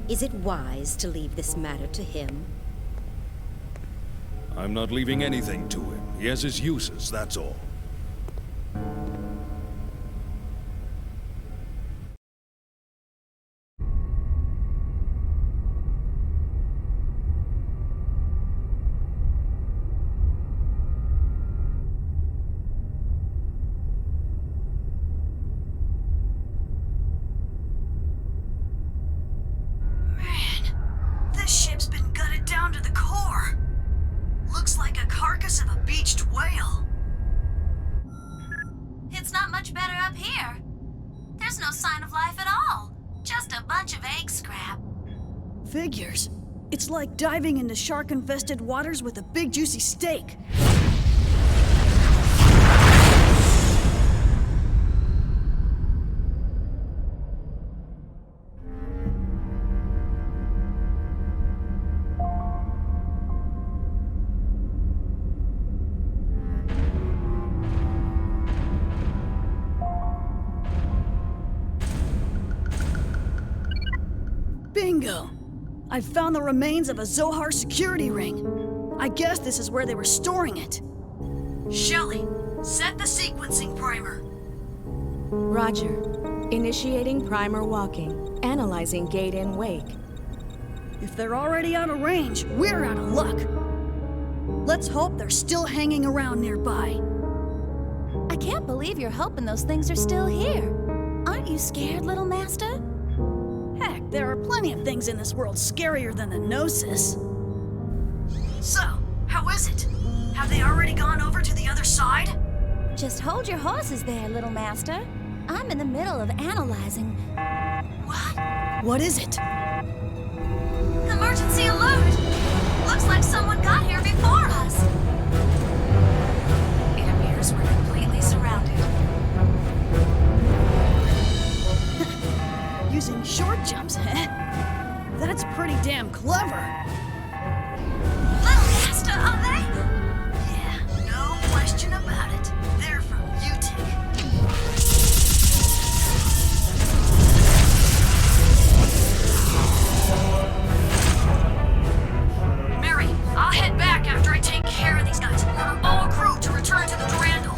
S1: Is it wise to leave this matter to him?
S3: I'm not leaving anything to him. He has his uses, that's all.
S13: Figures. It's like diving into shark-infested waters with a big juicy steak. Bingo! I found the remains of a Zohar security ring. I guess this is where they were storing it.
S6: Shelley, set the sequencing primer.
S22: Roger. Initiating primer walking. Analyzing gate in wake.
S13: If they're already out of range, we're out of luck. Let's hope they're still hanging around nearby.
S15: I can't believe you're hoping those things are still here. Aren't you scared, little master?
S13: Heck, there are plenty of things in this world scarier than the Gnosis.
S6: So, how is it? Have they already gone over to the other side?
S15: Just hold your horses there, little master. I'm in the middle of analyzing.
S6: What?
S13: What is it?
S17: Emergency alert! Looks like someone got here before us.
S6: It appears we're completely surrounded.
S13: Using short jumps, huh? That's pretty damn clever.
S17: Little Master, are they?
S6: Yeah, no question about it. They're from UTIC. Mary, I'll head back after I take care of these guys. Order all crew to return to the Durandal.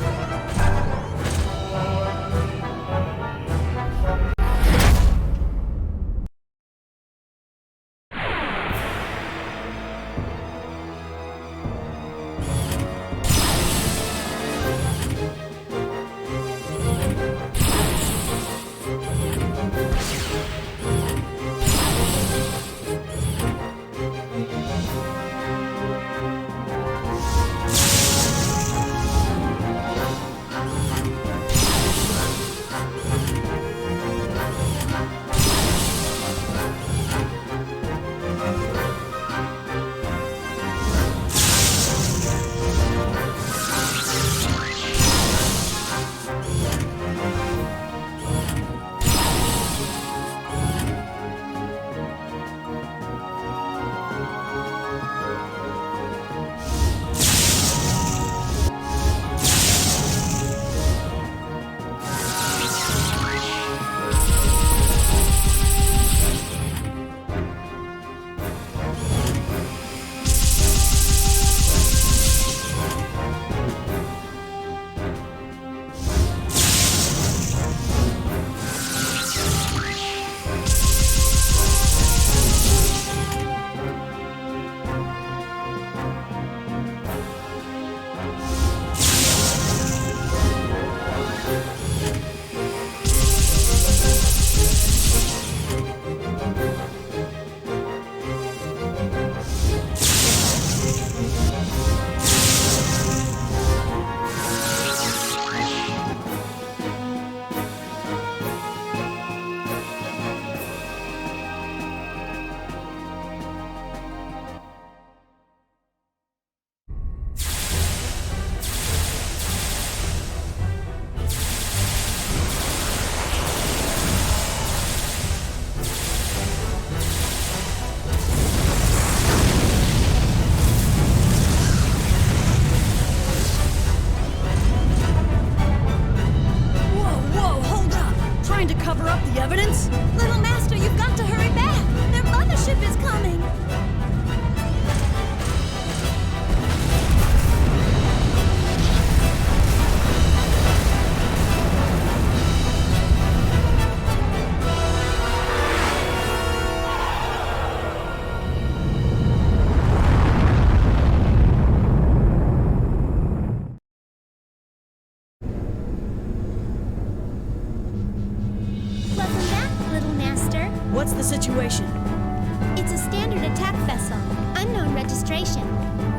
S12: demonstration.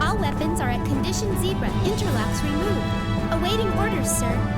S12: All weapons are at condition zebra, interlocks removed. Awaiting orders, sir.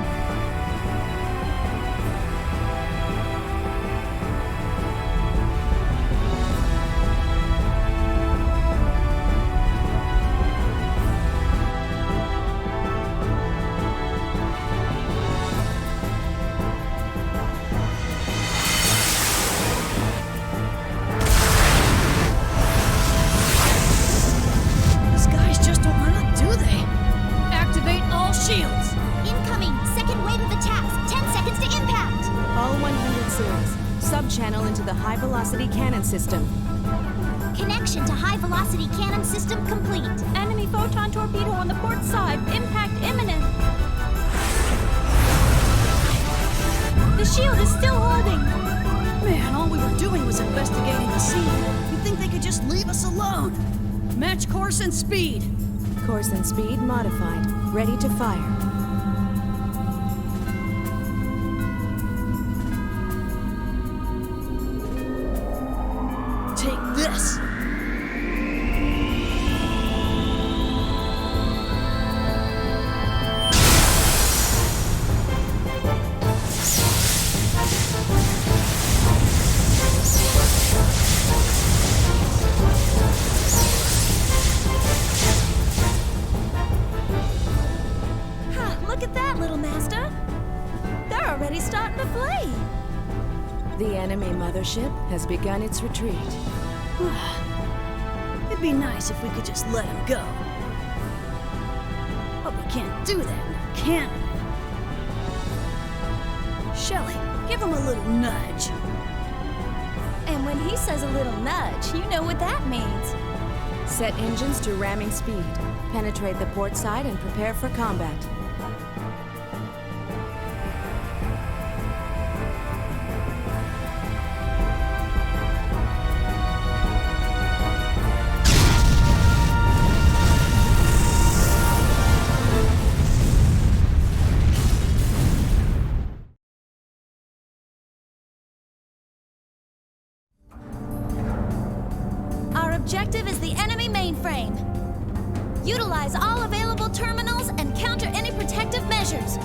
S22: System.
S12: Connection to high-velocity cannon system complete.
S15: Enemy photon torpedo on the port side. Impact imminent. The shield is still holding.
S13: Man, all we were doing was investigating the scene. You'd think they could just leave us alone. Match course and speed.
S22: Course and speed modified. Ready to fire.
S13: This.
S15: Look at that, little master. They're already starting to play.
S22: The enemy mothership has begun its retreat.
S13: It'd be nice if we could just let him go. But we can't do that, can we? Shelley, give him a little nudge.
S15: And when he says a little nudge, you know what that means.
S22: Set engines to ramming speed. Penetrate the port side and prepare for combat.
S15: Objective is the enemy mainframe. Utilize all available terminals and counter any protective measures.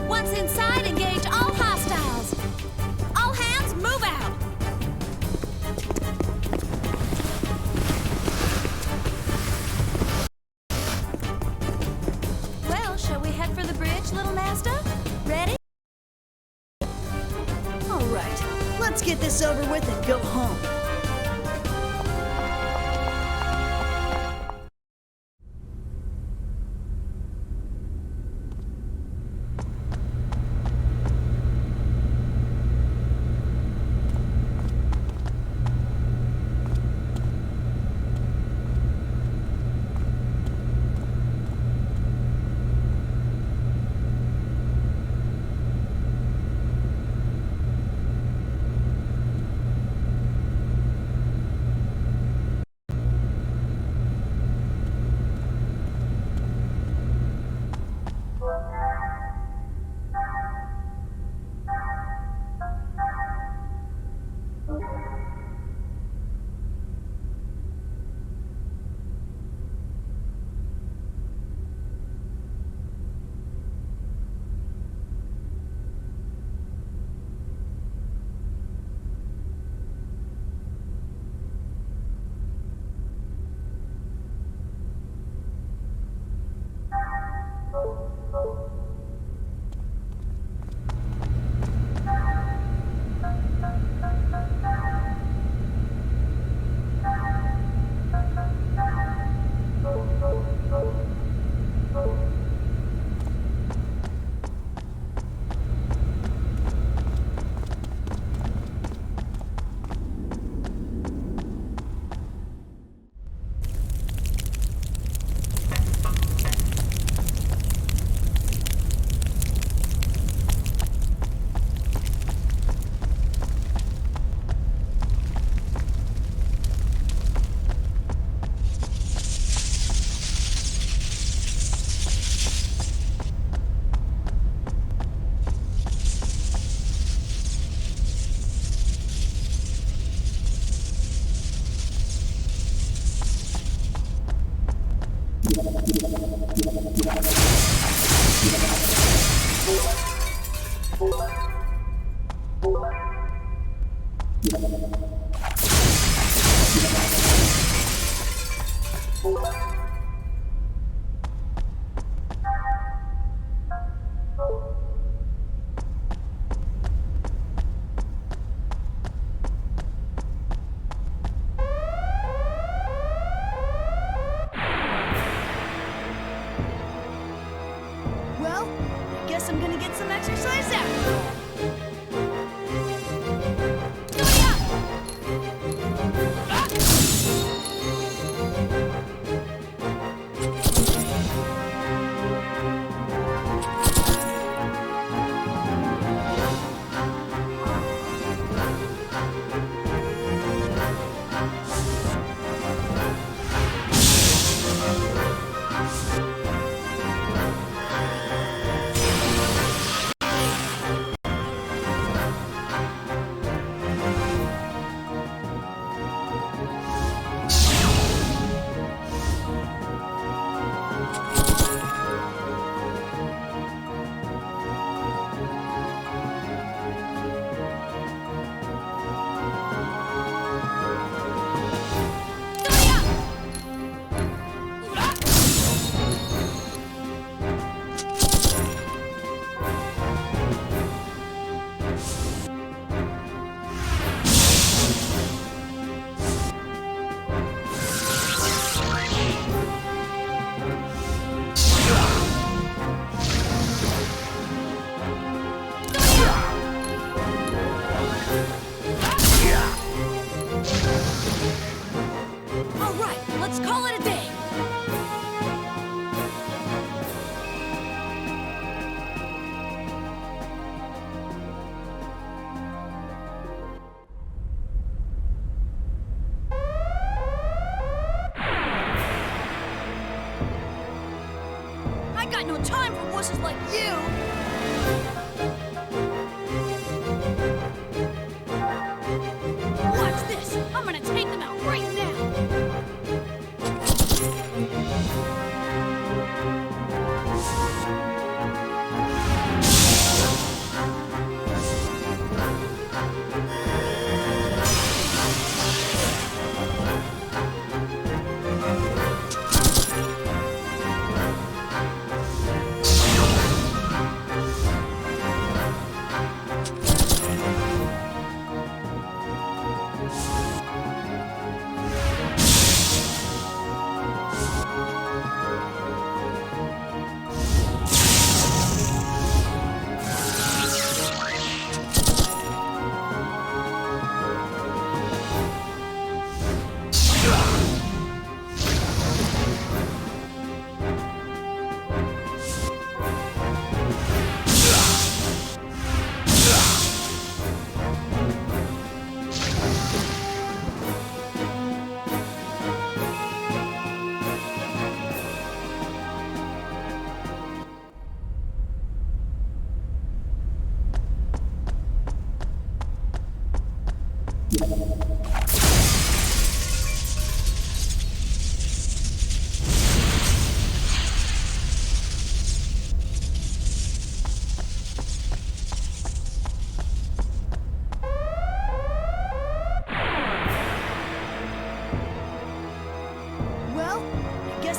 S15: Once inside, engage all hostiles. All hands, move out. Well, shall we head for the bridge, little master? Ready?
S13: All right, let's get this over with and go home. Well, I guess I'm gonna get some exercise after all. I got no time for wusses like you! Watch this! I'm gonna take them out right now!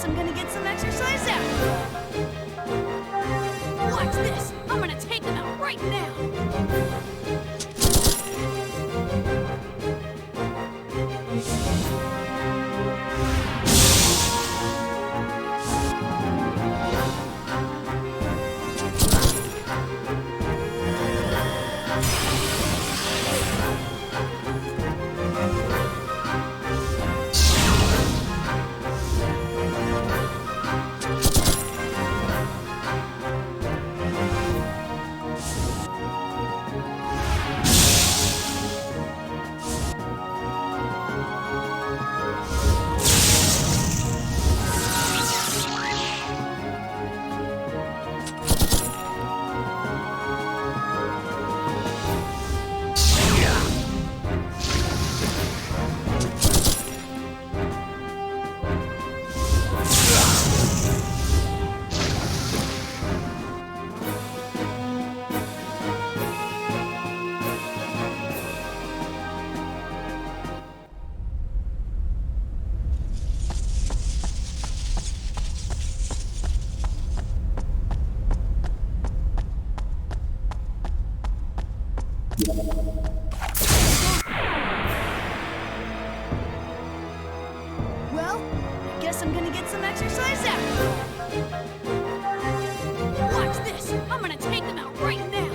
S13: I'm gonna get some exercise after all. Watch this! I'm gonna take them out right now! guess I'm gonna get some exercise after all. Watch this! I'm gonna take them out right now!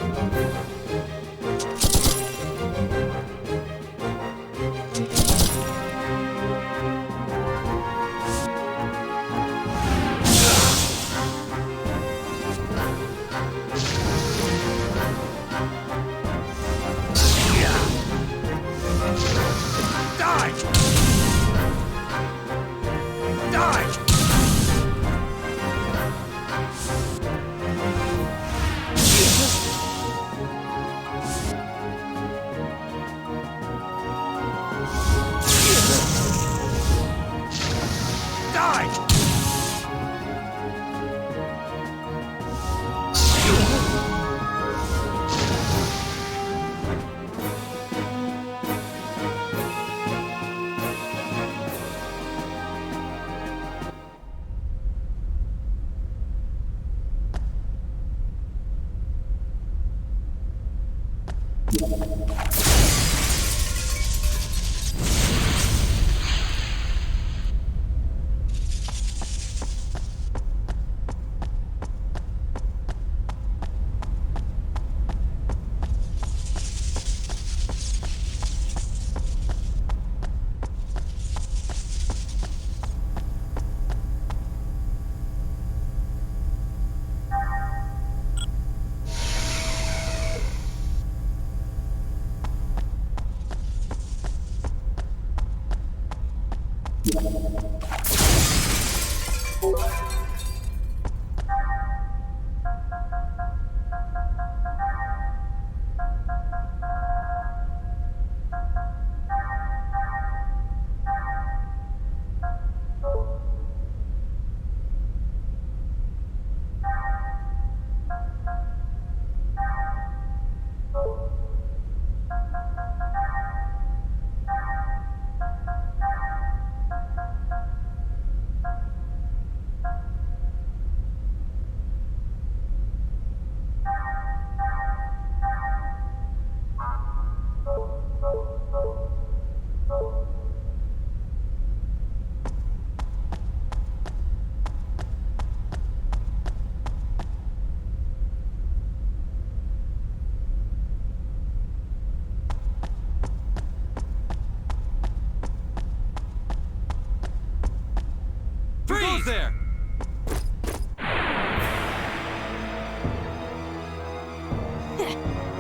S11: There!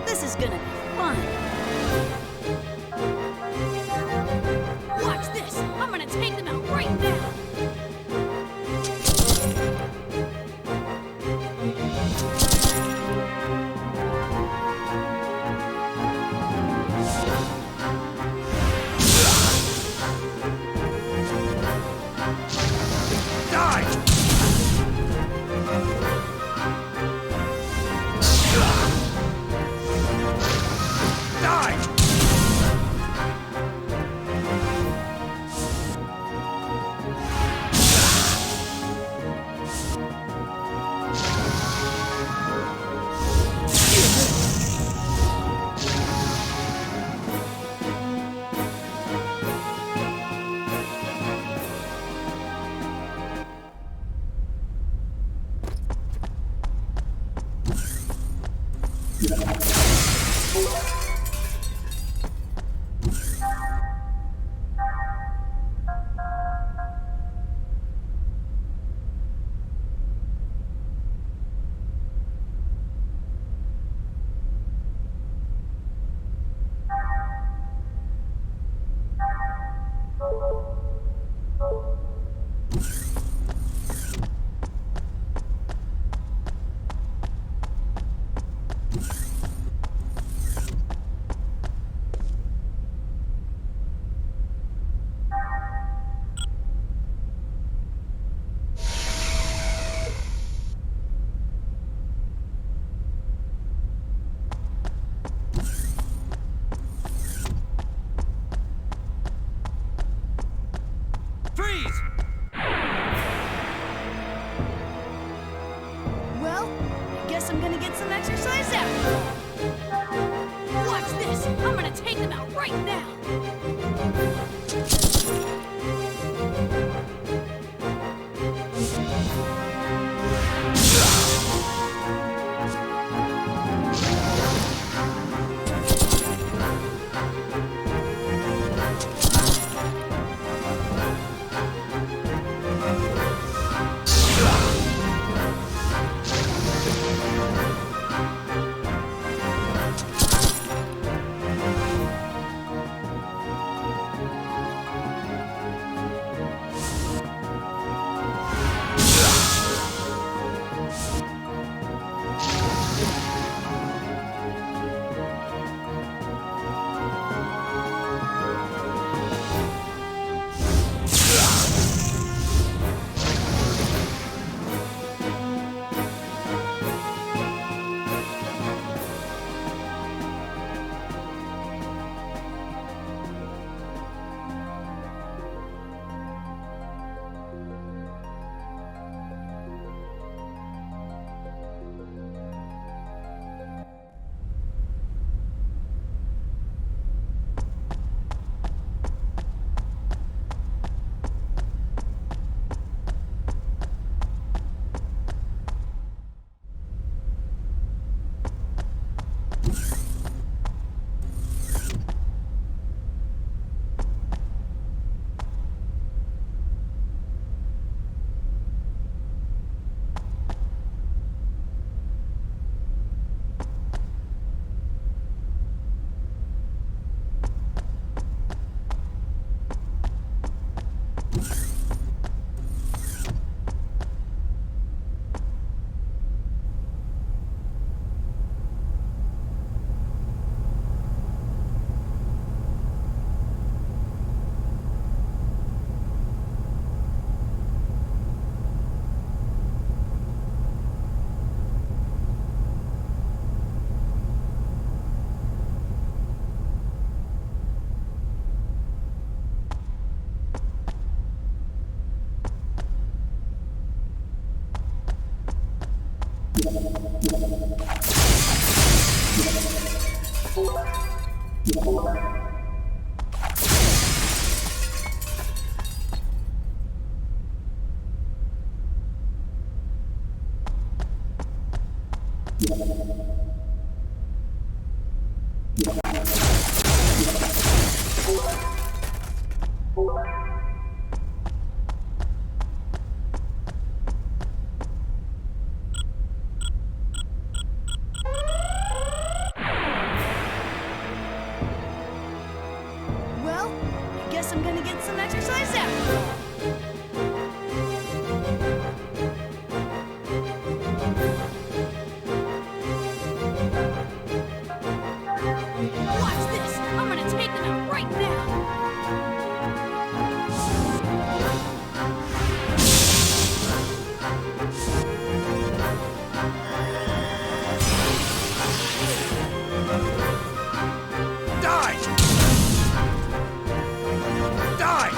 S13: This is gonna be fun! Watch this! I'm gonna take them out right now! Well, I guess I'm gonna get some exercise after all.
S17: Watch this! I'm gonna take them out right now!
S11: Die! Die!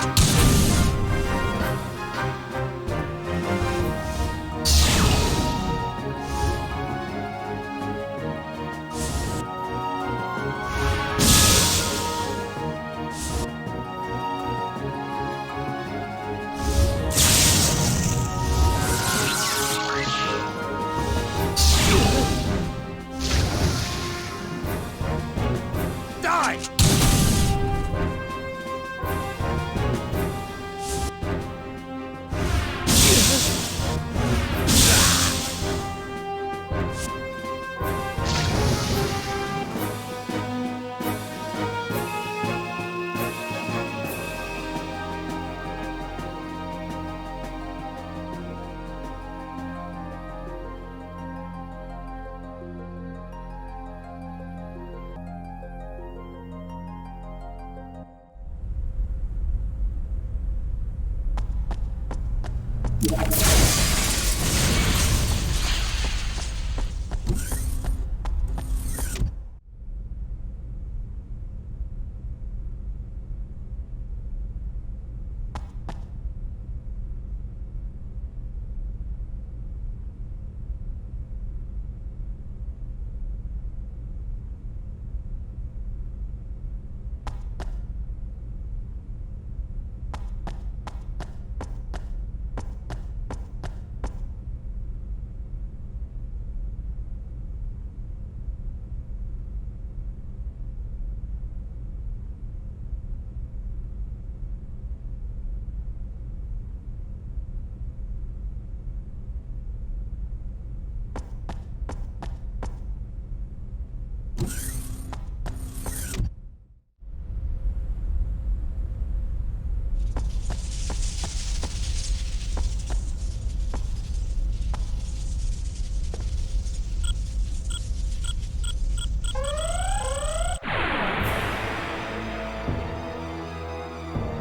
S11: Die!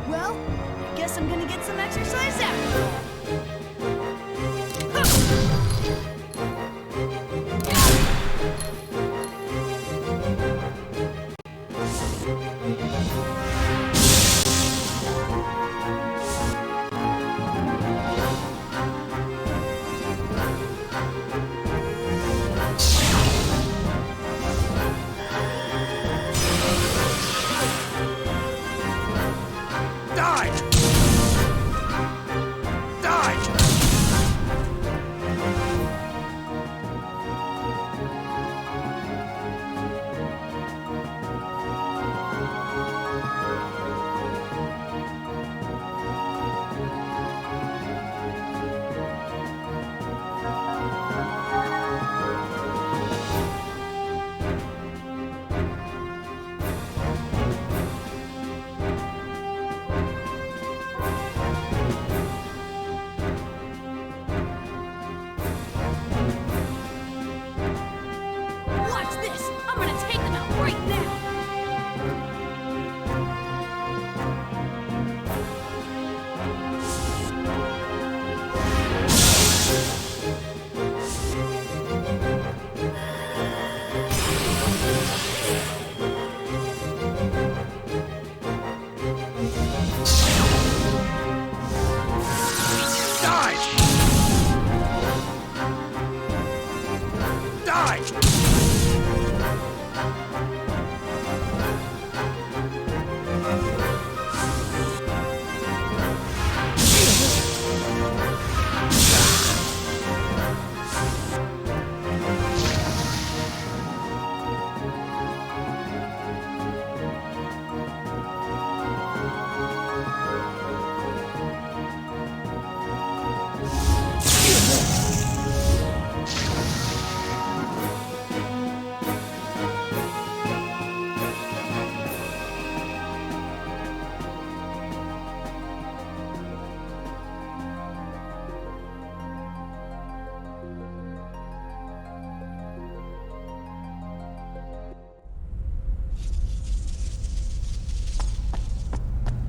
S13: Well, I guess I'm gonna get some exercise after all.
S11: Die! Die!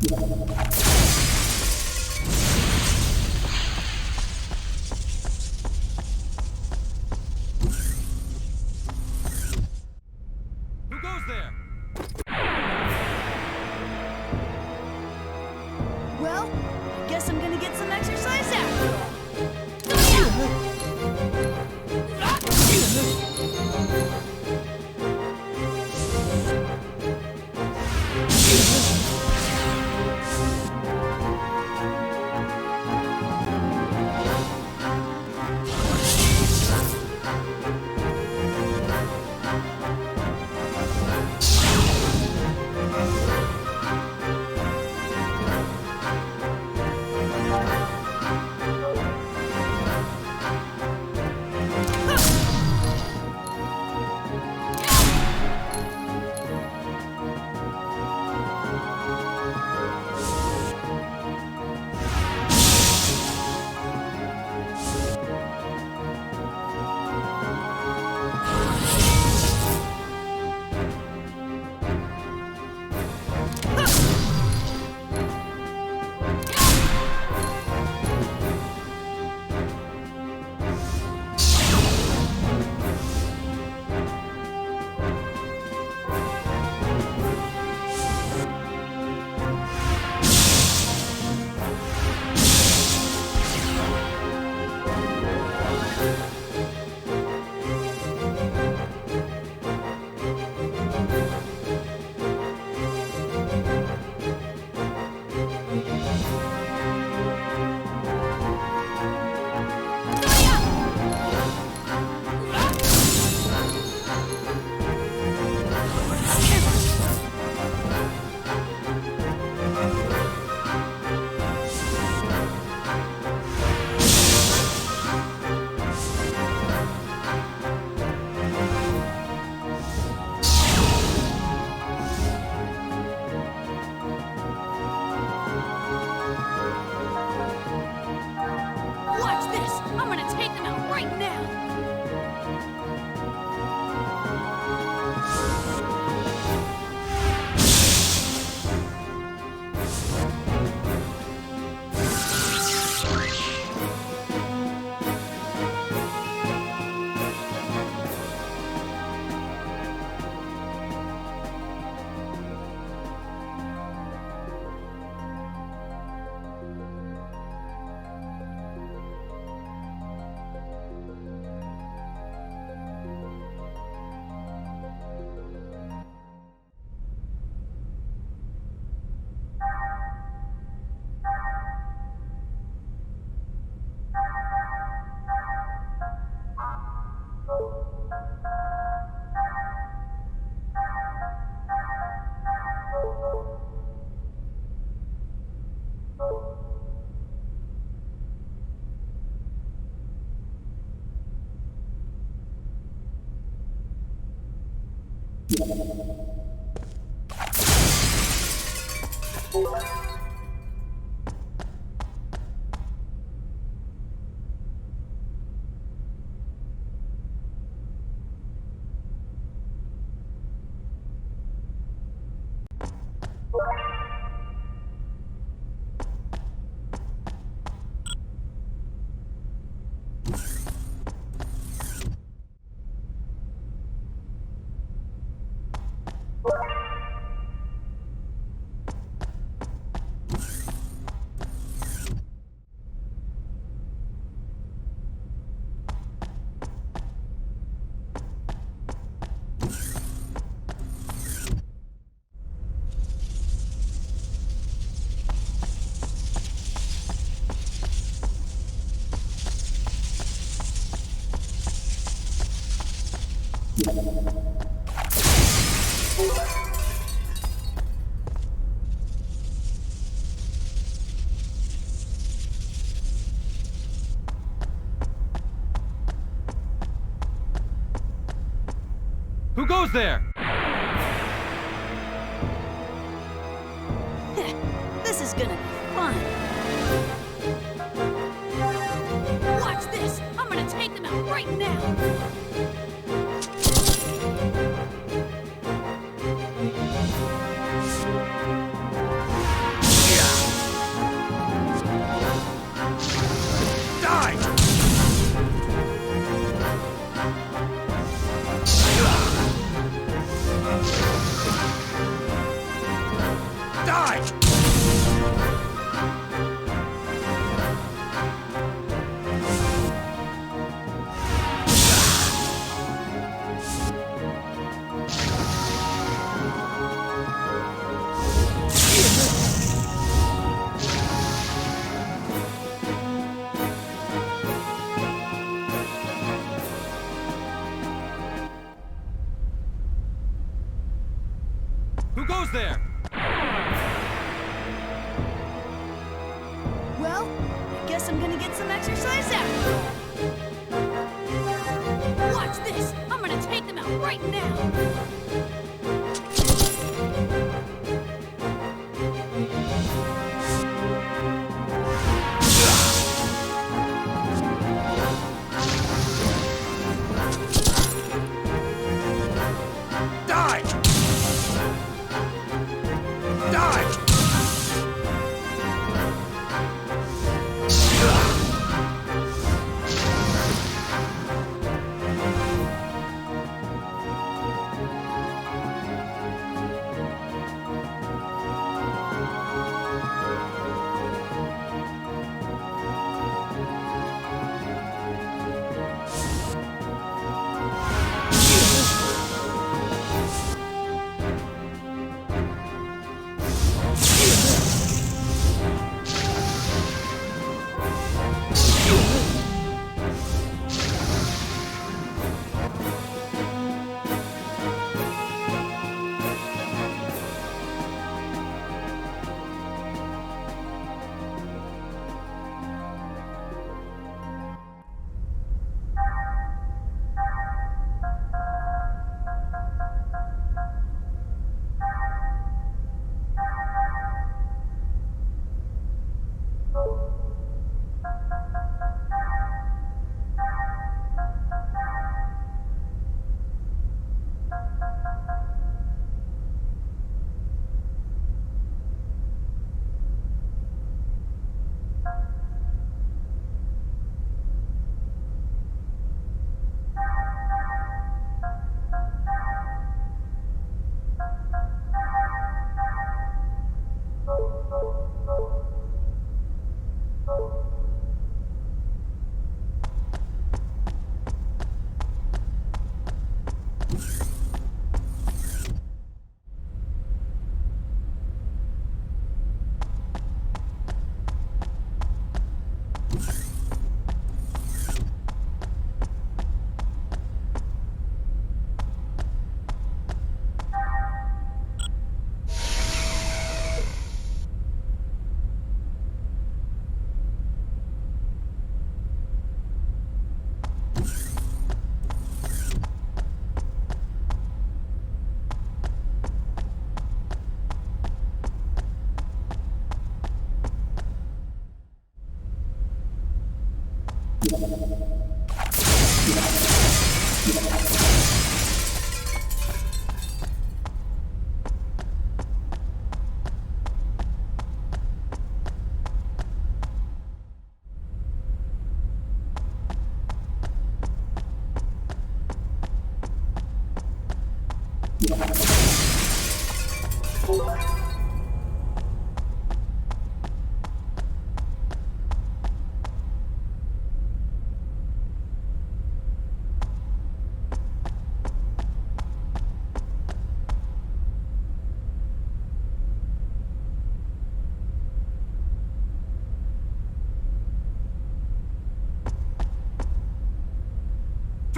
S10: Who goes there?
S13: Well, I guess I'm gonna get some exercise after all.
S10: Who goes there?
S13: This is gonna be fun.
S17: Watch this! I'm gonna take them out right now!
S10: there?
S13: Well, I guess I'm gonna get some exercise after all.
S7: Watch this! I'm gonna take them out right now!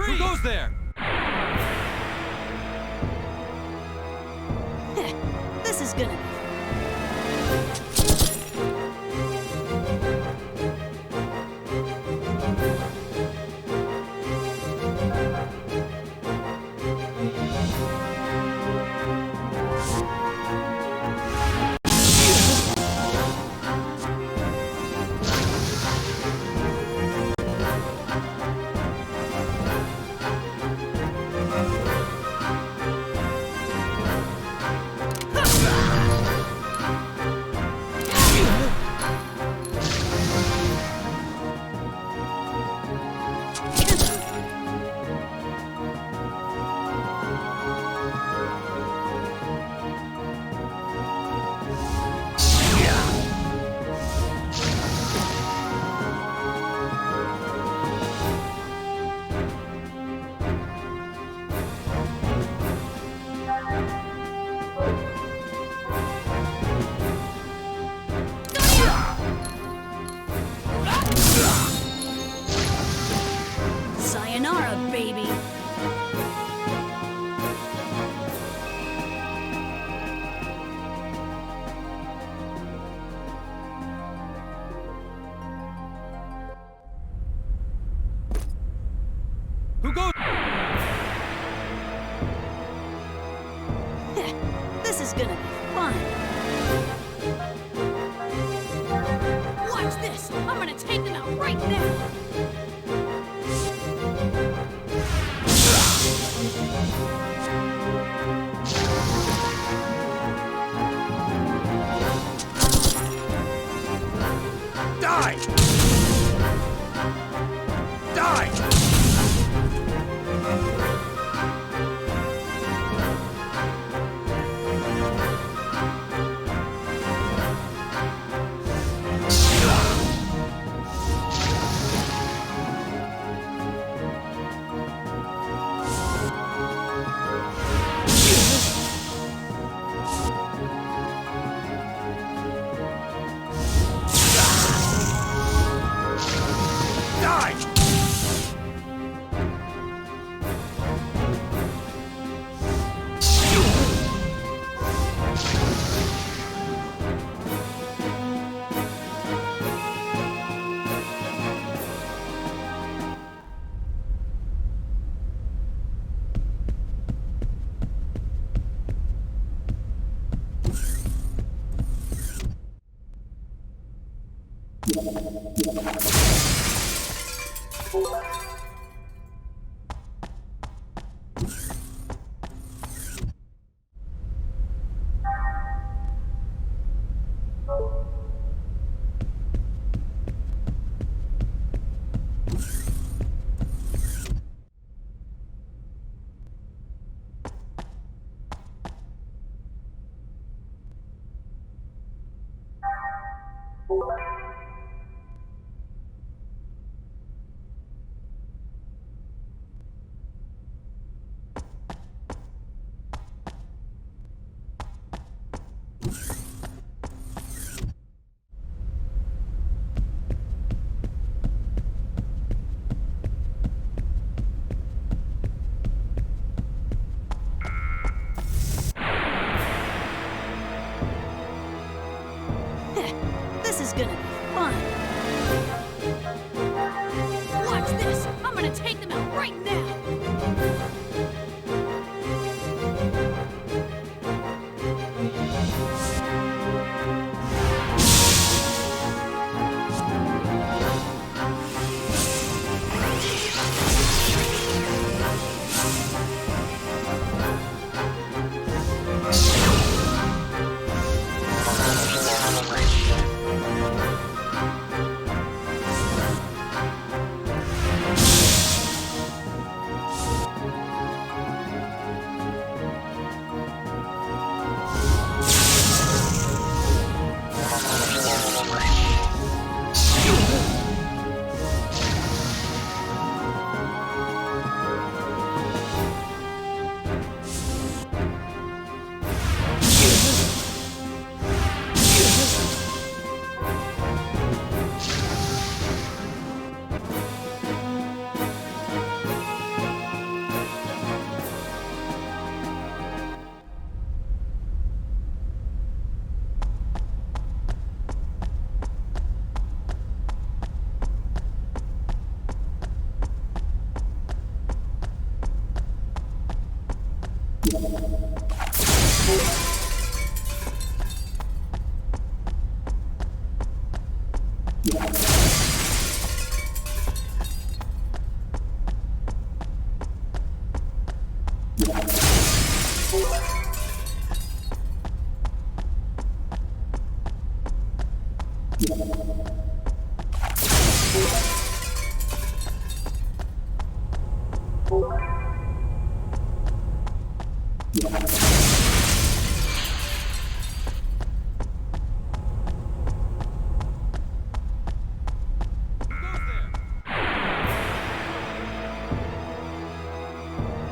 S10: Who goes there?
S13: This is gonna be
S11: Who goes?
S13: This is gonna be fun.
S7: Watch this! I'm gonna take them out right now!
S11: Die! Die!
S13: This is gonna be fun.
S7: Watch this! I'm gonna take them out right now!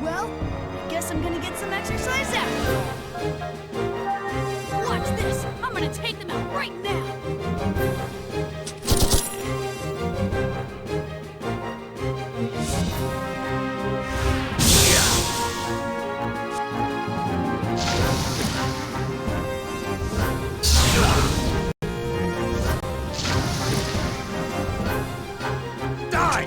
S13: Well, I guess I'm gonna get some exercise after all.
S7: Watch this! I'm gonna take them out right now!
S11: Die!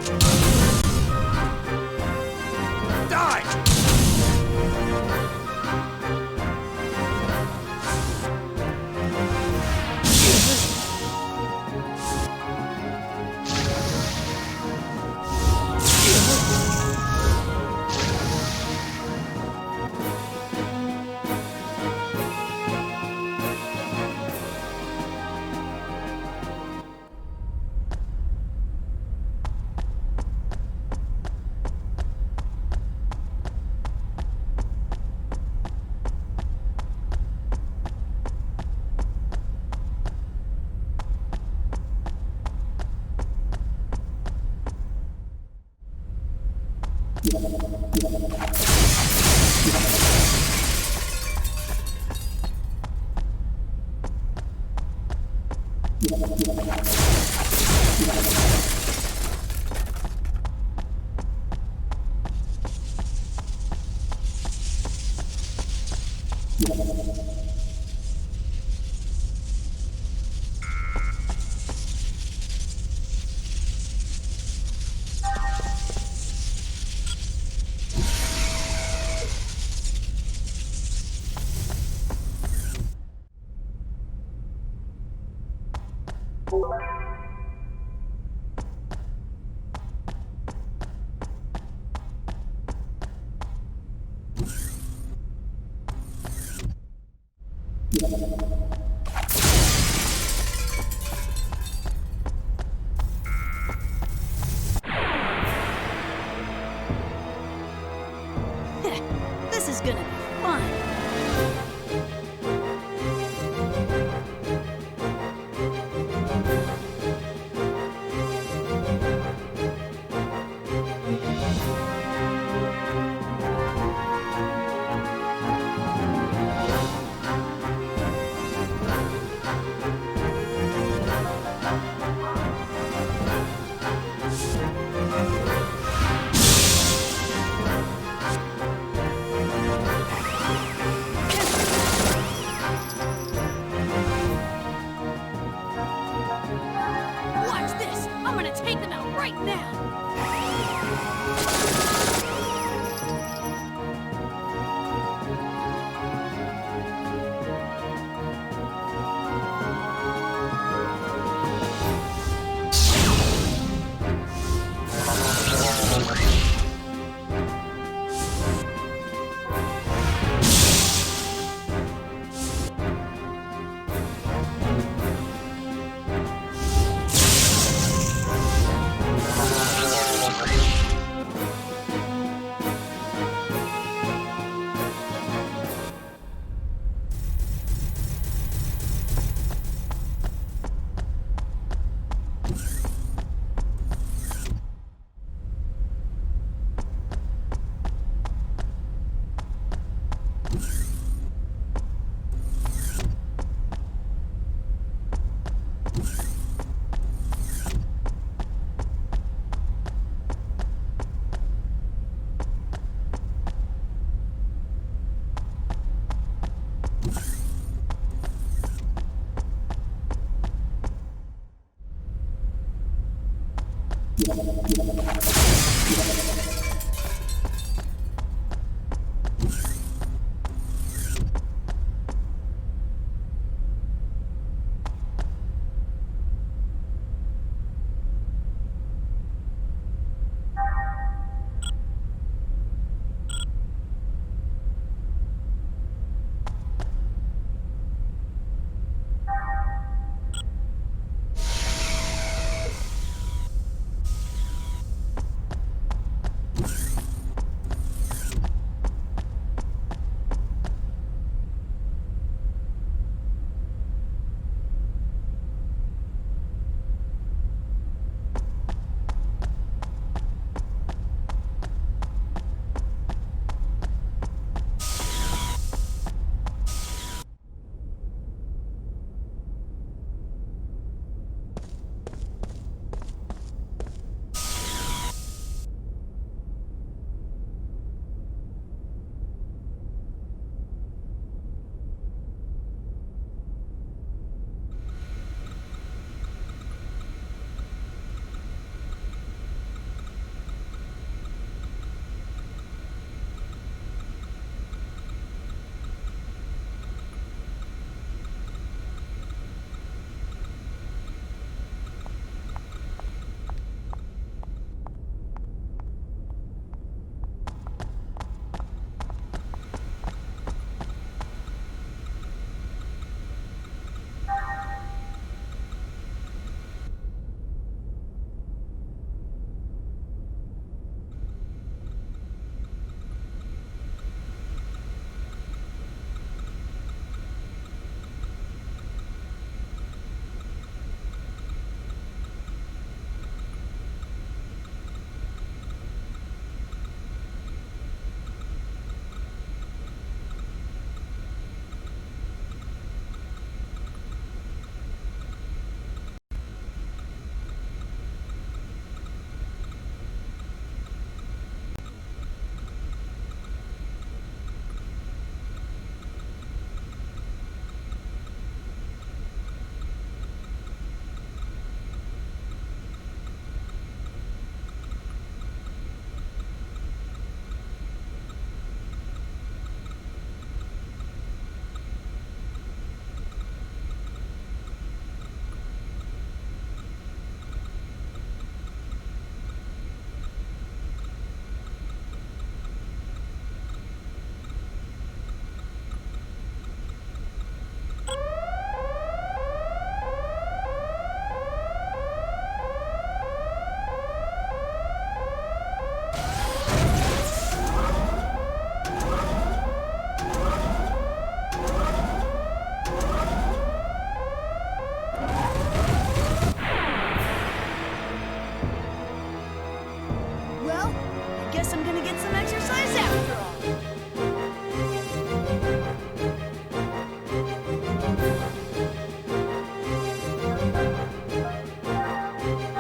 S13: This is gonna be fun.
S7: Watch this! I'm gonna take them out right now!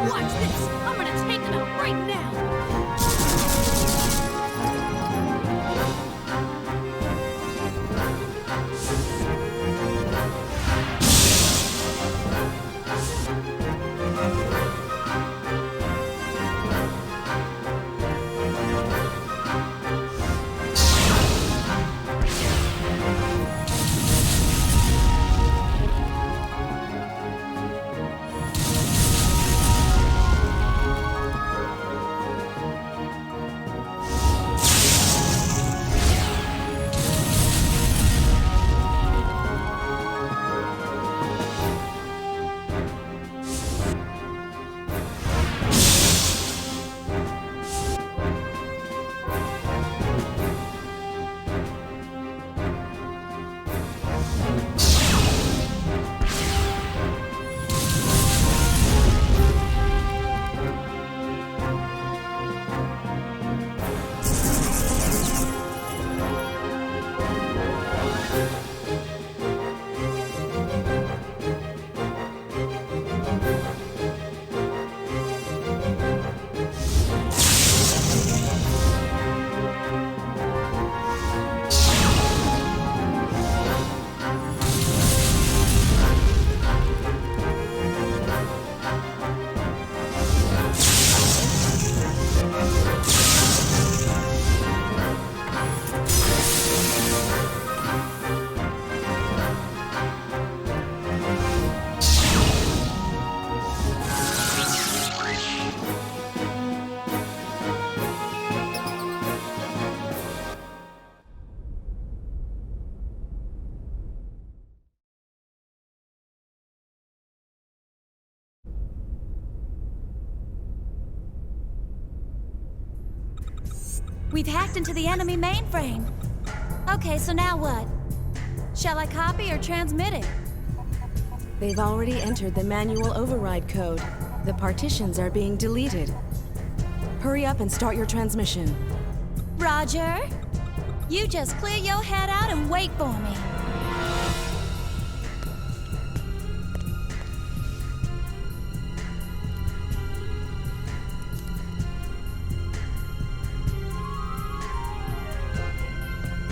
S7: Watch this! I'm gonna take them out right now!
S15: We've hacked into the enemy mainframe. Okay, so now what? Shall I copy or transmit it?
S22: They've already entered the manual override code. The partitions are being deleted. Hurry up and start your transmission.
S15: Roger. You just clear your head out and wait for me.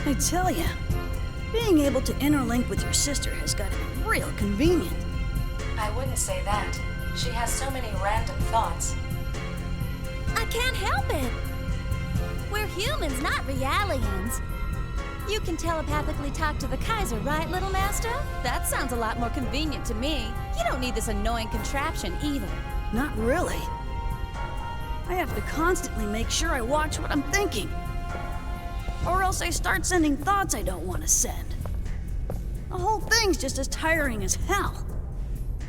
S13: I tell ya, being able to interlink with your sister has got to be real convenient.
S22: I wouldn't say that. She has so many random thoughts.
S15: I can't help it. We're humans, not realians. You can telepathically talk to the Kaiser, right, little master? That sounds a lot more convenient to me. You don't need this annoying contraption either.
S13: Not really. I have to constantly make sure I watch what I'm thinking. Or else I start sending thoughts I don't want to send. The whole thing's just as tiring as hell.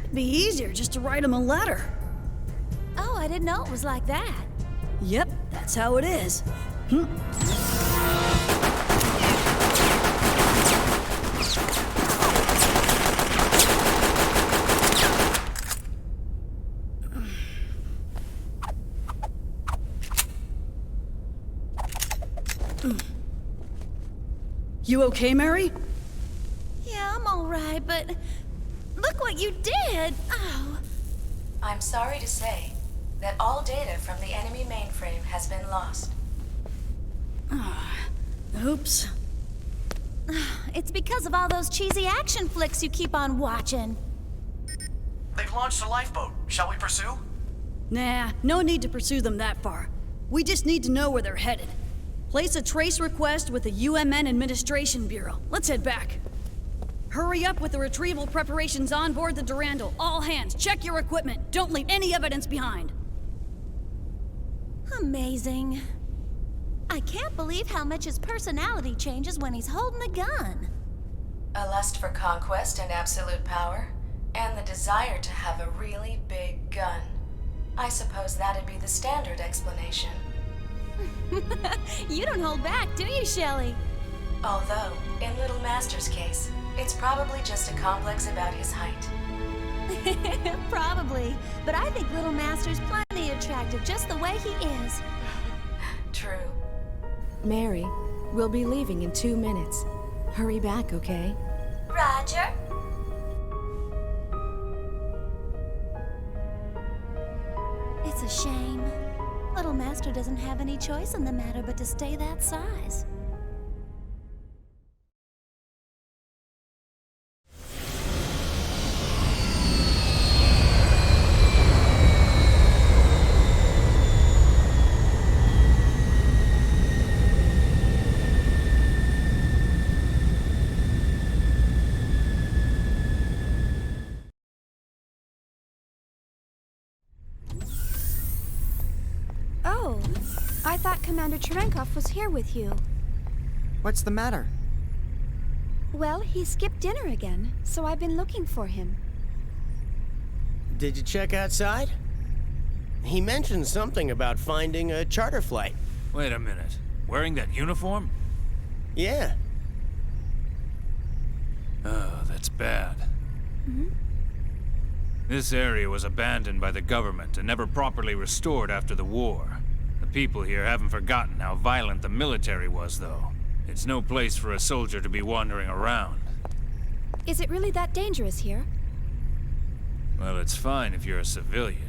S13: It'd be easier just to write him a letter.
S15: Oh, I didn't know it was like that.
S13: Yep, that's how it is. You okay, Mary?
S15: Yeah, I'm all right, but look what you did! Oh.
S22: I'm sorry to say that all data from the enemy mainframe has been lost.
S13: Oops.
S15: It's because of all those cheesy action flicks you keep on watching.
S9: They've launched a lifeboat. Shall we pursue?
S13: Nah, no need to pursue them that far. We just need to know where they're headed. Place a trace request with the UMN Administration Bureau. Let's head back. Hurry up with the retrieval preparations on board the Durandal. All hands, check your equipment. Don't leave any evidence behind.
S15: Amazing. I can't believe how much his personality changes when he's holding a gun.
S22: A lust for conquest and absolute power, and the desire to have a really big gun. I suppose that'd be the standard explanation.
S15: You don't hold back, do you, Shelley?
S22: Although, in Little Master's case, it's probably just a complex about his height.
S15: Probably, but I think Little Master's plenty attractive just the way he is.
S22: True. Mary, we'll be leaving in 2 minutes. Hurry back, okay?
S15: That's a shame. Little Master doesn't have any choice in the matter but to stay that size.
S2: Oh, I thought Commander Cherenkov was here with you.
S4: What's the matter?
S2: Well, he skipped dinner again, so I've been looking for him.
S5: Did you check outside? He mentioned something about finding a charter flight.
S11: Wait a minute. Wearing that uniform?
S5: Yeah.
S11: Oh, that's bad. This area was abandoned by the government and never properly restored after the war. The people here haven't forgotten how violent the military was, though. It's no place for a soldier to be wandering around.
S2: Is it really that dangerous here?
S11: Well, it's fine if you're a civilian.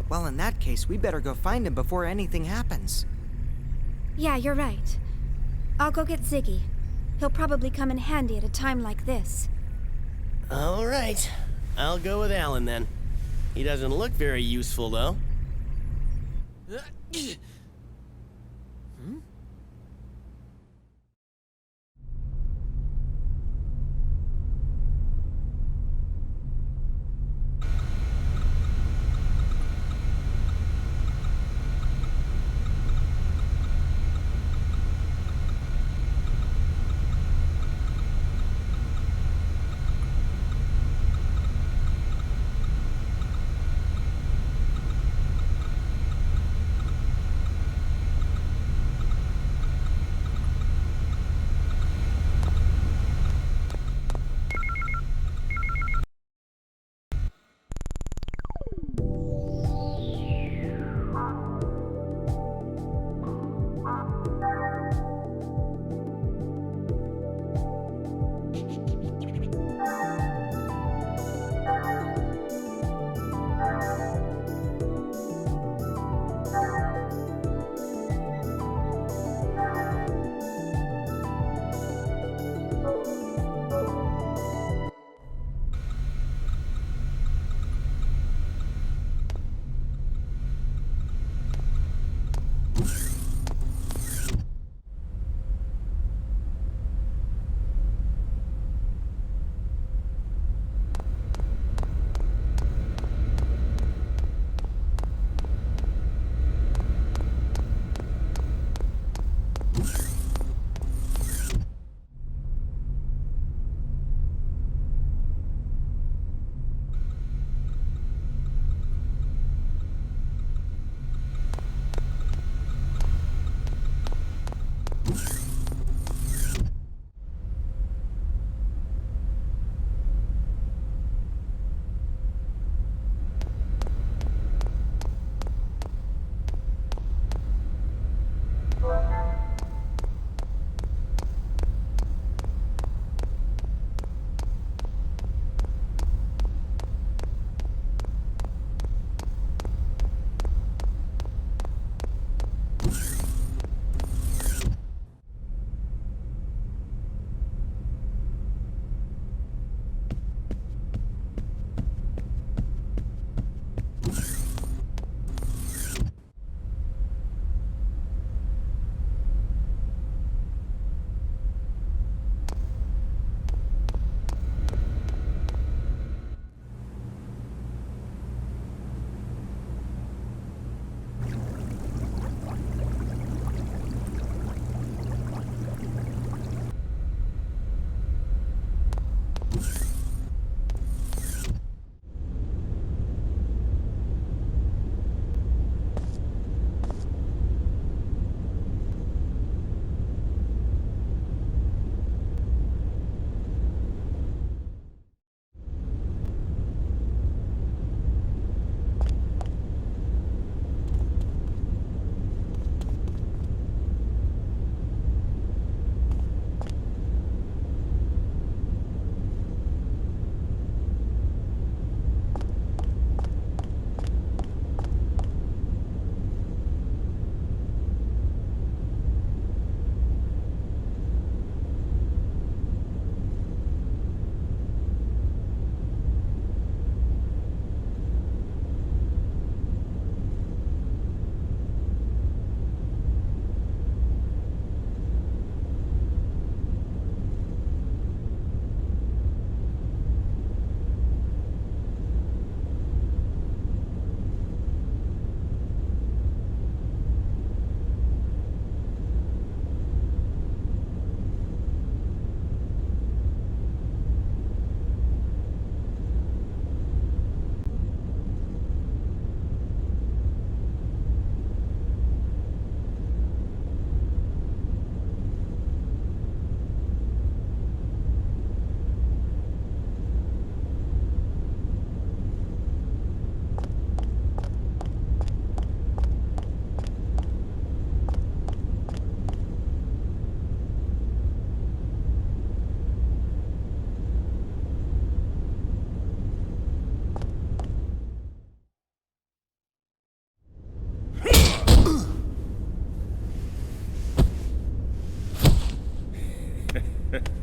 S4: Well, in that case, we better go find him before anything happens.
S2: Yeah, you're right. I'll go get Ziggy. He'll probably come in handy at a time like this.
S5: All right. I'll go with Alan then. He doesn't look very useful, though.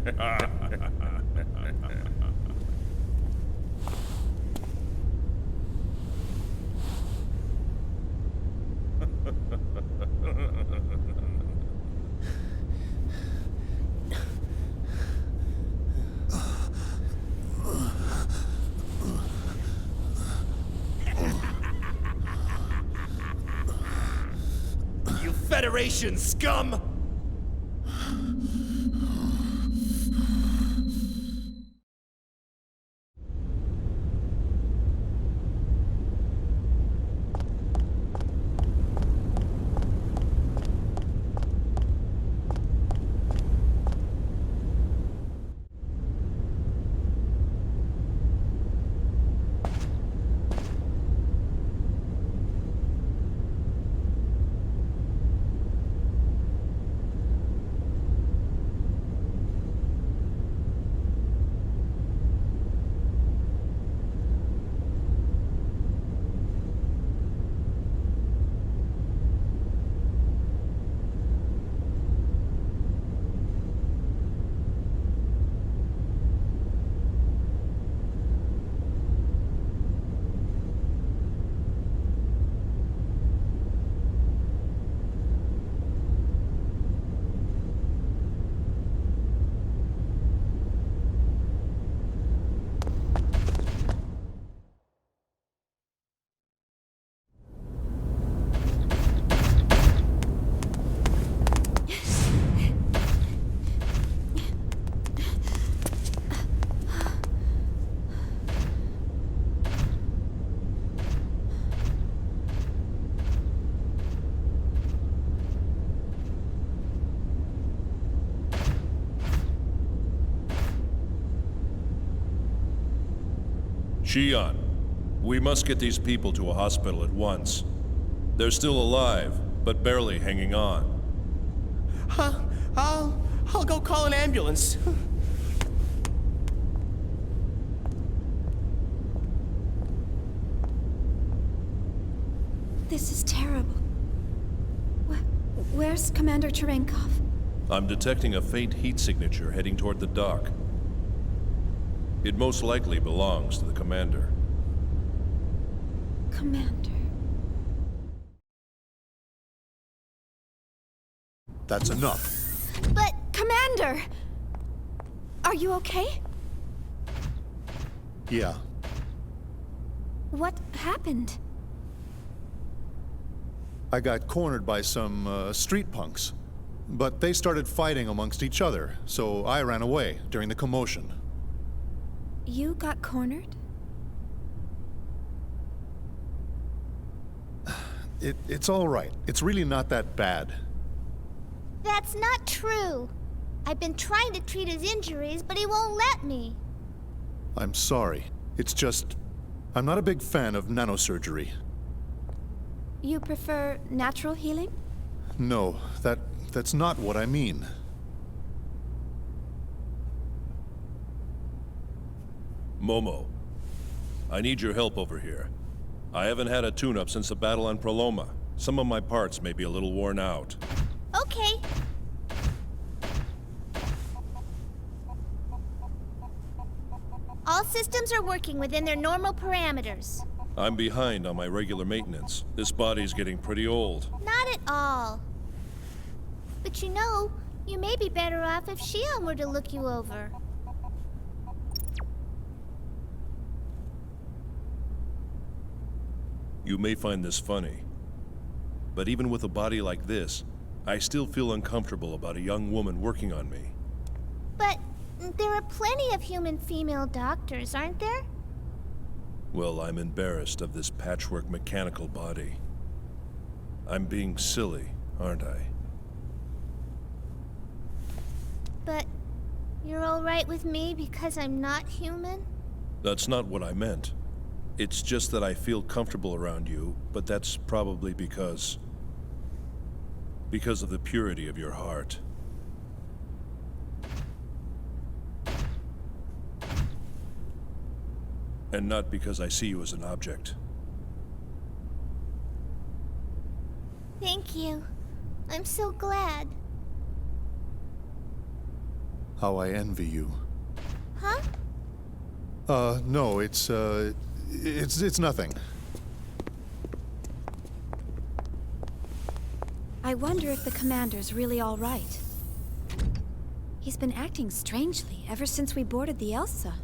S8: You Federation scum!
S27: Shion, we must get these people to a hospital at once. They're still alive, but barely hanging on.
S5: Huh? I'll go call an ambulance.
S2: This is terrible. Where's Commander Cherenkov?
S27: I'm detecting a faint heat signature heading toward the dock. It most likely belongs to the commander.
S2: Commander.
S14: That's enough.
S2: But, Commander! Are you okay?
S14: Yeah.
S2: What happened?
S14: I got cornered by some street punks. But they started fighting amongst each other, so I ran away during the commotion.
S2: You got cornered?
S14: It's all right. It's really not that bad.
S12: That's not true. I've been trying to treat his injuries, but he won't let me.
S14: I'm sorry. It's just... I'm not a big fan of nanosurgery.
S2: You prefer natural healing?
S14: No, that's not what I mean.
S27: Momo, I need your help over here. I haven't had a tune-up since the battle on Proloma. Some of my parts may be a little worn out.
S12: Okay. All systems are working within their normal parameters.
S27: I'm behind on my regular maintenance. This body's getting pretty old.
S12: Not at all. But you know, you may be better off if Shion were to look you over.
S27: You may find this funny, but even with a body like this, I still feel uncomfortable about a young woman working on me.
S12: But there are plenty of human female doctors, aren't there?
S27: Well, I'm embarrassed of this patchwork mechanical body. I'm being silly, aren't I?
S12: But you're all right with me because I'm not human?
S27: That's not what I meant. It's just that I feel comfortable around you, but that's probably because of the purity of your heart. And not because I see you as an object.
S12: Thank you. I'm so glad.
S14: how I envy you.
S12: Huh?
S14: No, it's nothing.
S2: I wonder if the commander's really all right. He's been acting strangely ever since we boarded the Elsa.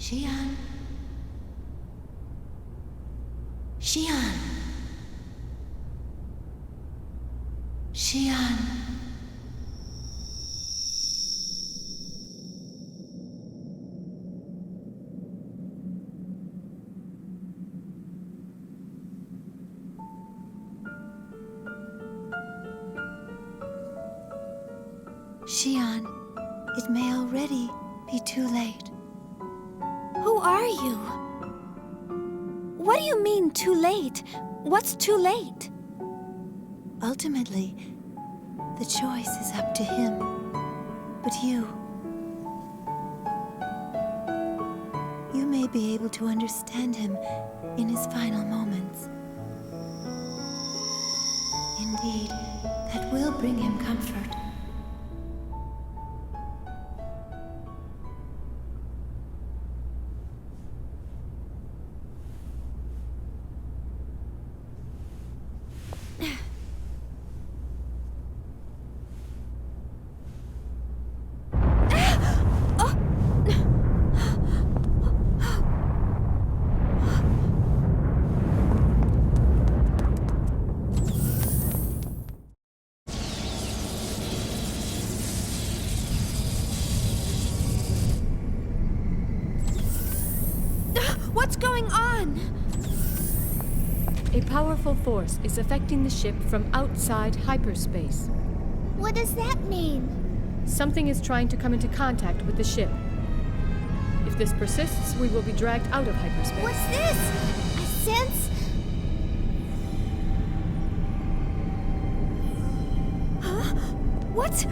S18: Shion. Shion. Shion. Shion, it may already be too late.
S2: Who are you? What do you mean, too late? What's too late?
S18: Ultimately, the choice is up to him. But you may be able to understand him in his final moments. Indeed, that will bring him comfort.
S2: What's going on?
S19: A powerful force is affecting the ship from outside hyperspace.
S12: What does that mean?
S19: Something is trying to come into contact with the ship. If this persists, we will be dragged out of hyperspace.
S12: What's this? I sense...
S2: Huh? What?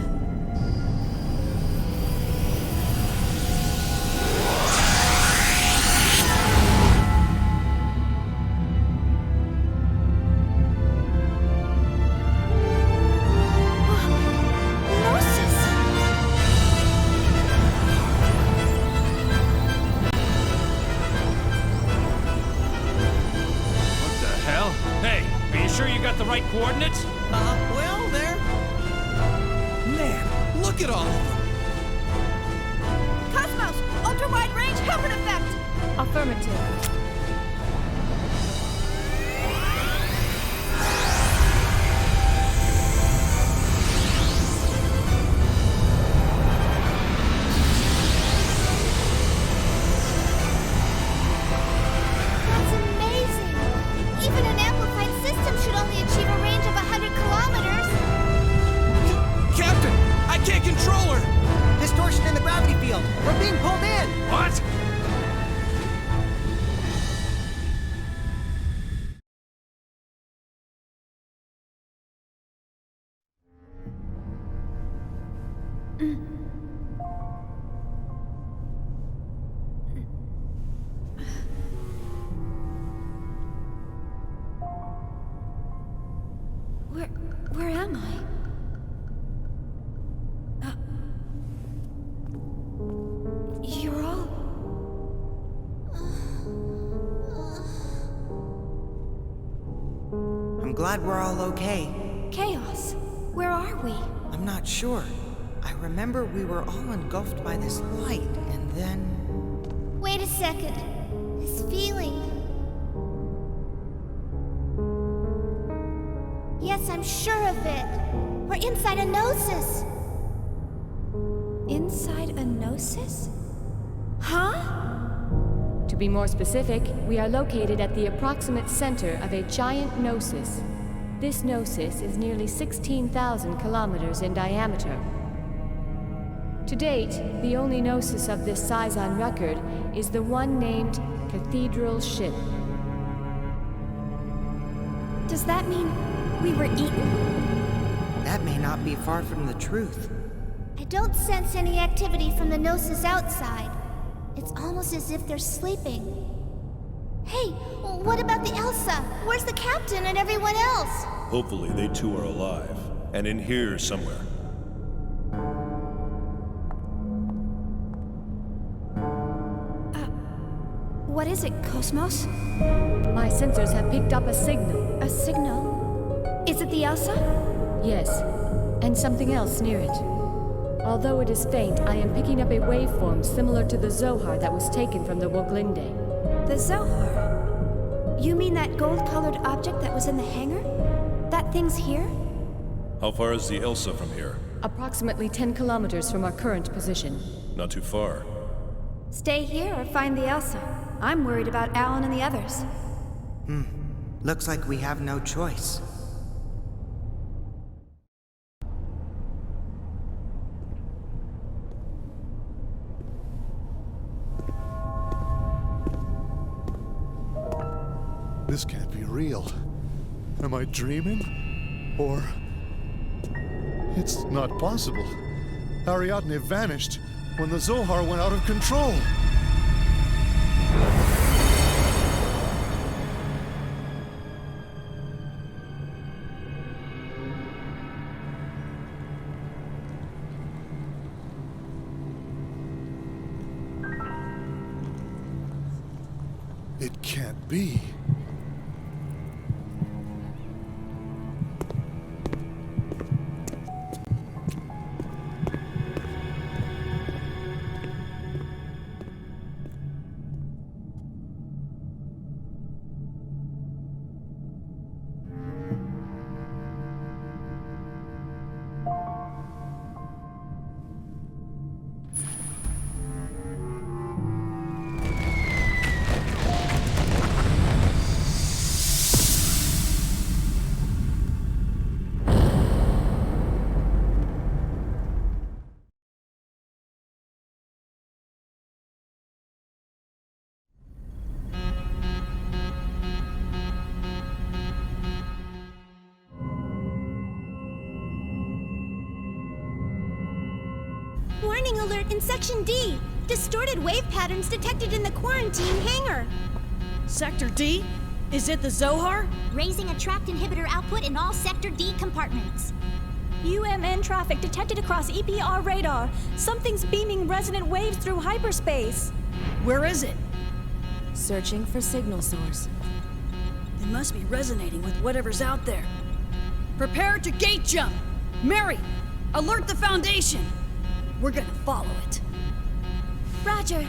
S10: Coordinates?
S5: Well, they're...
S10: Man, look at all of them!
S2: KOS-MOS! Ultra-wide range Hilbert effect!
S19: Affirmative.
S4: Distortion in the gravity field. We're being pulled in.
S10: What?
S2: Where am I? You're all...
S4: I'm glad we're all okay.
S2: Chaos. Where are we?
S4: I'm not sure. I remember we were all engulfed by this light, and then...
S12: Wait a second. This feeling... Yes, I'm sure of it. We're inside a Gnosis.
S2: Inside a Gnosis? Huh?
S19: To be more specific, we are located at the approximate center of a giant Gnosis. This Gnosis is nearly 16,000 kilometers in diameter. To date, the only Gnosis of this size on record is the one named Cathedral Ship.
S2: Does that mean we were eaten?
S4: That may not be far from the truth.
S12: I don't sense any activity from the Gnosis outside. It's almost as if they're sleeping. Hey, what about the Elsa? Where's the captain and everyone else?
S27: Hopefully they too are alive, and in here somewhere.
S2: What is it, KOS-MOS?
S19: My sensors have picked up a signal.
S2: A signal? Is it the Elsa?
S19: Yes, and something else near it. Although it is faint, I am picking up a waveform similar to the Zohar that was taken from the Woglinde.
S2: The Zohar? You mean that gold-colored object that was in the hangar? That thing's here?
S27: How far is the Elsa from here?
S19: Approximately 10 kilometers from our current position.
S27: Not too far.
S2: Stay here or find the Elsa. I'm worried about Alan and the others.
S4: Looks like we have no choice.
S14: This can't be real. Am I dreaming? Or... It's not possible. Ariadne vanished when the Zohar went out of control. It can't be.
S12: Warning alert in Section D! Distorted wave patterns detected in the quarantine hangar.
S13: Sector D? Is it the Zohar?
S12: Raising a trapped inhibitor output in all Sector D compartments.
S15: UMN traffic detected across EPR radar. Something's beaming resonant waves through hyperspace.
S13: Where is it?
S15: Searching for signal source.
S13: It must be resonating with whatever's out there. Prepare to gate jump! Mary, alert the Foundation! We're gonna follow it.
S15: Roger.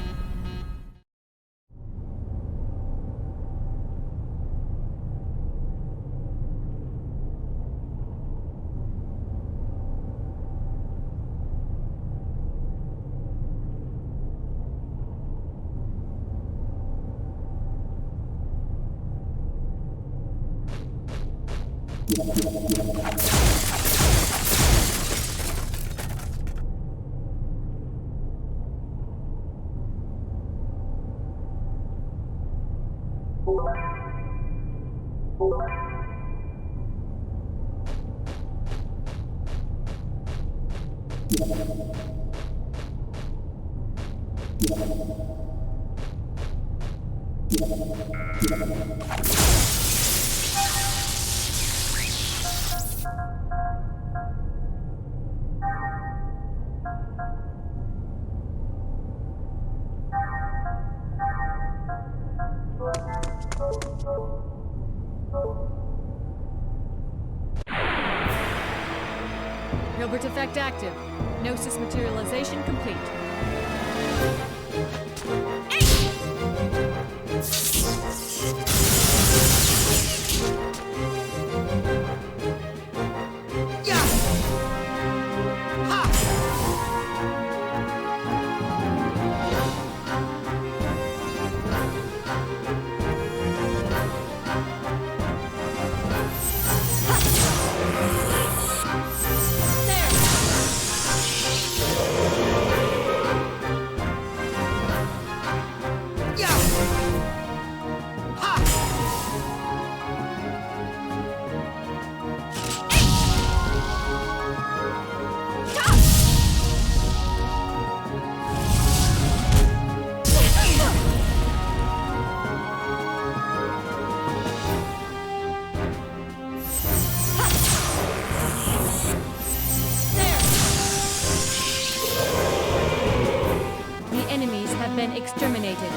S19: Hilbert effect active. Gnosis materialization complete. Exterminated.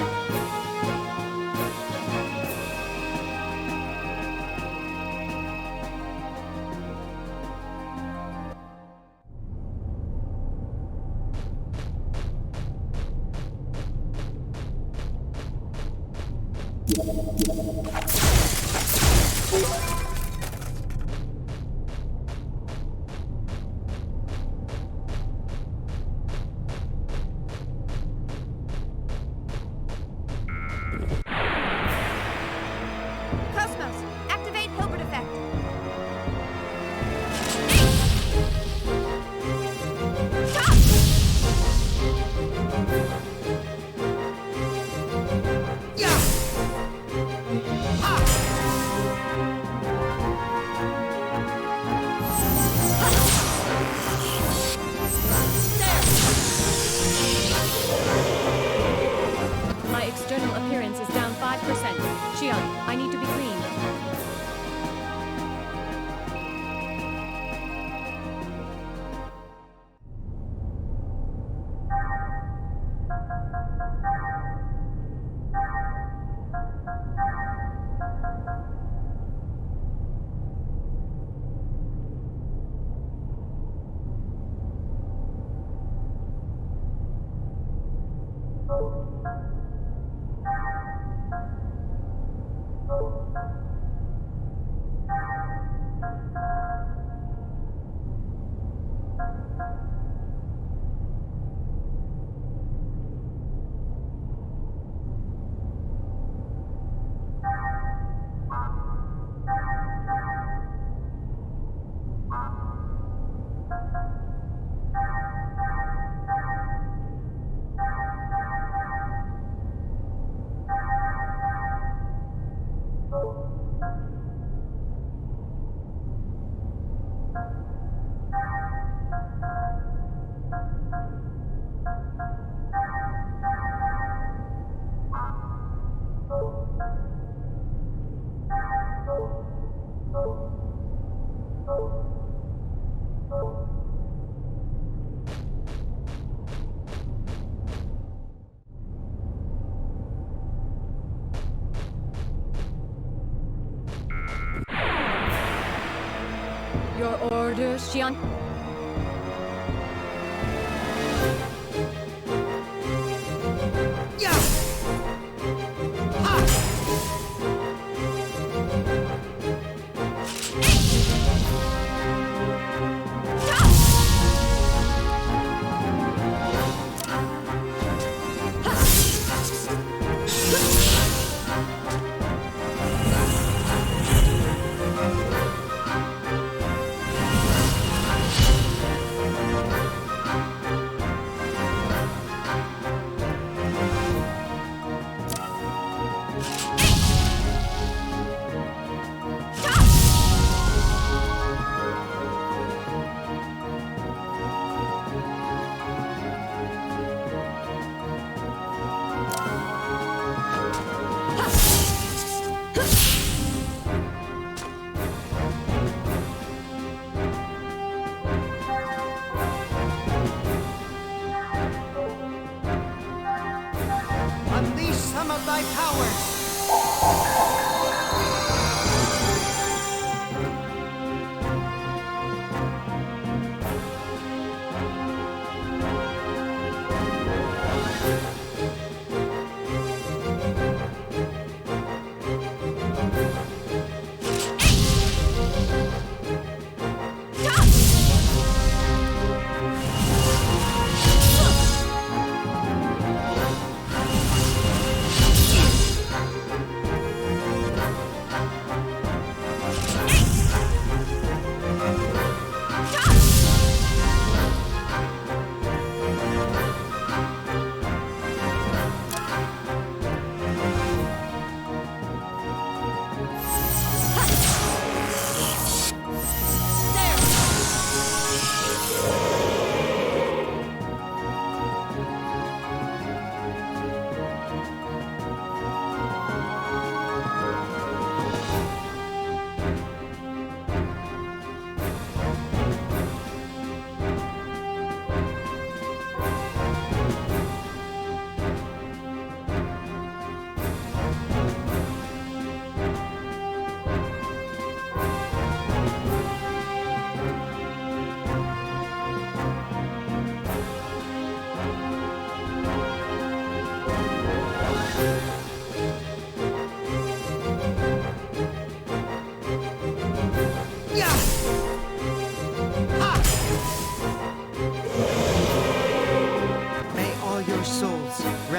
S2: KOS-MOS, activate Hilbert effect.
S19: My external appearance is down 5%. Shion, I need to be cleaned. Your orders, Shion?
S4: Unleash some of thy powers!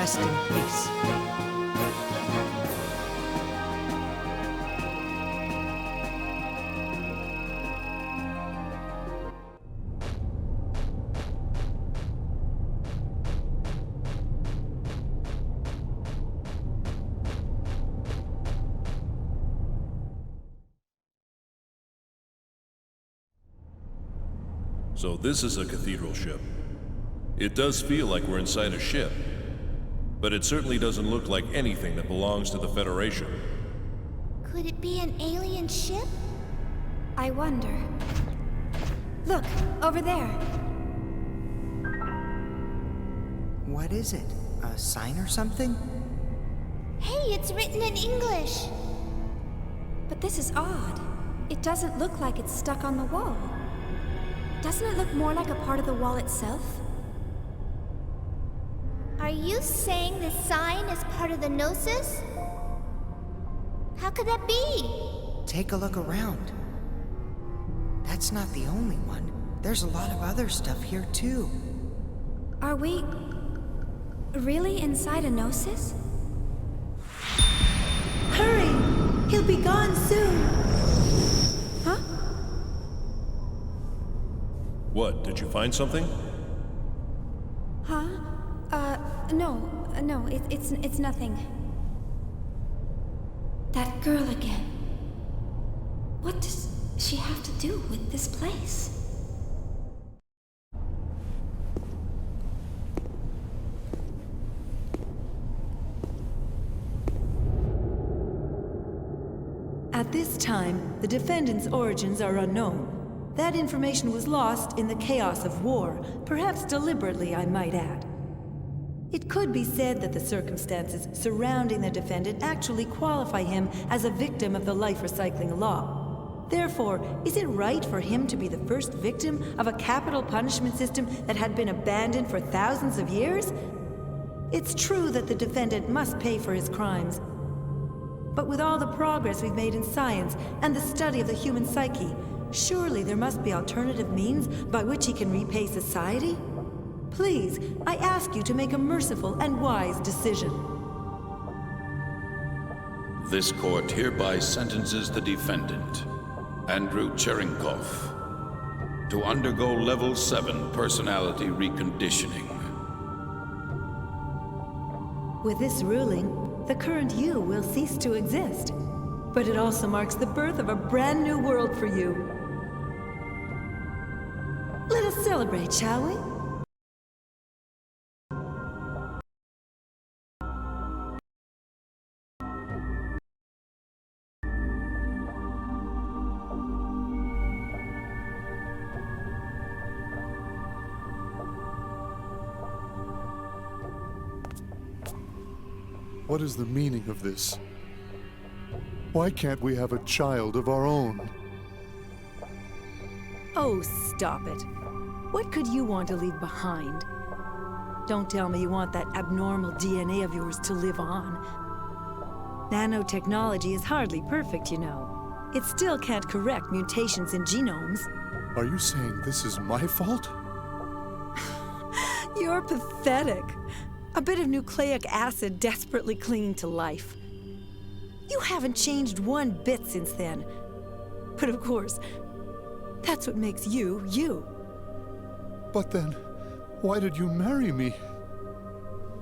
S4: rest in peace.
S27: So this is a cathedral ship. It does feel like we're inside a ship, but it certainly doesn't look like anything that belongs to the Federation.
S12: Could it be an alien ship?
S2: I wonder. Look, over there.
S4: What is it? A sign or something?
S12: Hey, it's written in English.
S2: But this is odd. It doesn't look like it's stuck on the wall. Doesn't it look more like a part of the wall itself?
S12: Are you saying this sign is part of the Gnosis? How could that be?
S4: Take a look around. That's not the only one. There's a lot of other stuff here, too.
S2: Are we really inside a Gnosis?
S18: Hurry! He'll be gone soon!
S2: Huh?
S27: What, did you find something?
S2: Huh? No, it's nothing. That girl again. What does she have to do with this place?
S18: At this time, the defendant's origins are unknown. That information was lost in the chaos of war, perhaps deliberately, I might add. It could be said that the circumstances surrounding the defendant actually qualify him as a victim of the life recycling law. Therefore, is it right for him to be the first victim of a capital punishment system that had been abandoned for thousands of years? It's true that the defendant must pay for his crimes. But with all the progress we've made in science and the study of the human psyche, surely there must be alternative means by which he can repay society? Please, I ask you to make a merciful and wise decision.
S16: This court hereby sentences the defendant, Andrew Cherenkov, to undergo Level 7 personality reconditioning.
S18: With this ruling, the current you will cease to exist. But it also marks the birth of a brand new world for you. Let us celebrate, shall we?
S14: What is the meaning of this? Why can't we have a child of our own?
S18: Oh, stop it. What could you want to leave behind? Don't tell me you want that abnormal DNA of yours to live on. Nanotechnology is hardly perfect, you know. It still can't correct mutations in genomes.
S14: Are you saying this is my fault?
S18: You're pathetic. A bit of nucleic acid desperately clinging to life. You haven't changed one bit since then. But of course, that's what makes you, you.
S14: But then, why did you marry me?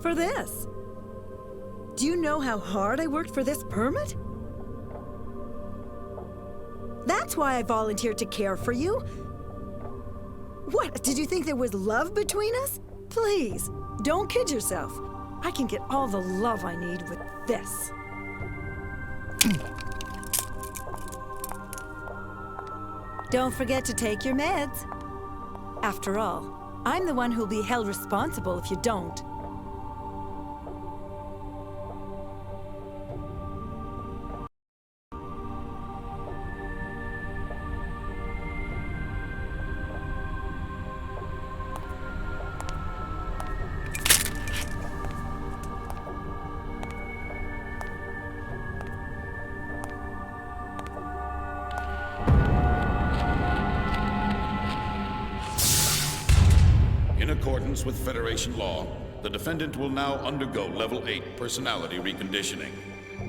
S18: For this. Do you know how hard I worked for this permit? That's why I volunteered to care for you. What, did you think there was love between us? Please, don't kid yourself. I can get all the love I need with this. Don't forget to take your meds. After all, I'm the one who'll be held responsible if you don't.
S16: In accordance with Federation law, The defendant will now undergo Level 8 personality reconditioning.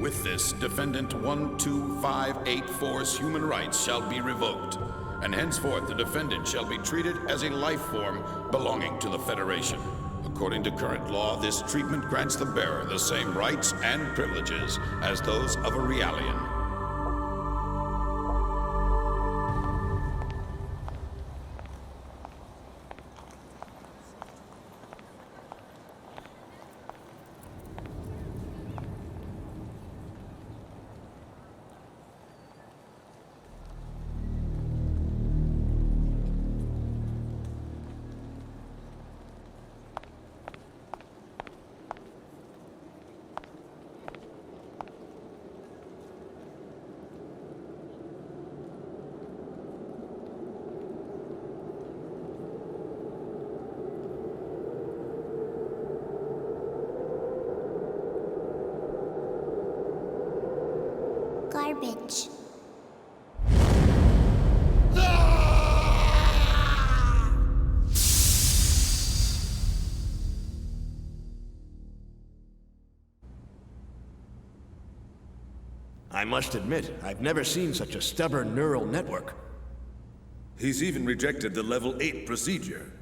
S16: With this, Defendant 12584's human rights shall be revoked, and henceforth the defendant shall be treated as a life form belonging to the Federation. According to current law, this treatment grants the bearer the same rights and privileges as those of a Realian.
S12: Garbage.
S8: I must admit, I've never seen such a stubborn neural network.
S3: He's even rejected the Level 8 procedure.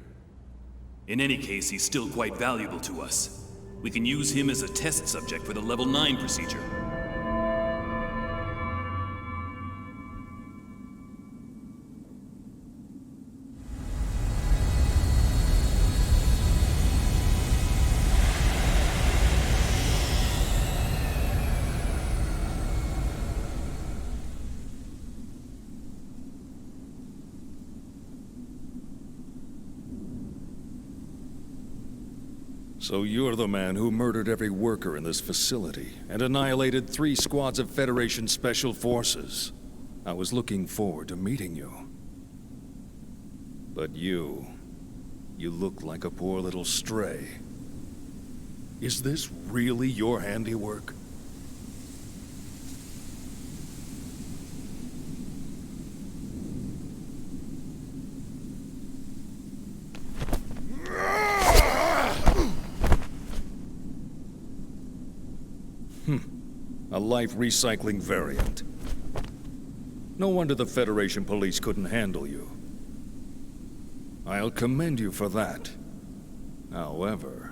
S1: In any case, he's still quite valuable to us. We can use him as a test subject for the Level 9 procedure.
S3: So you're the man who murdered every worker in this facility and annihilated 3 squads of Federation Special Forces. I was looking forward to meeting you. But you look like a poor little stray. Is this really your handiwork? A life recycling variant. No wonder the Federation police couldn't handle you. I'll commend you for that. However...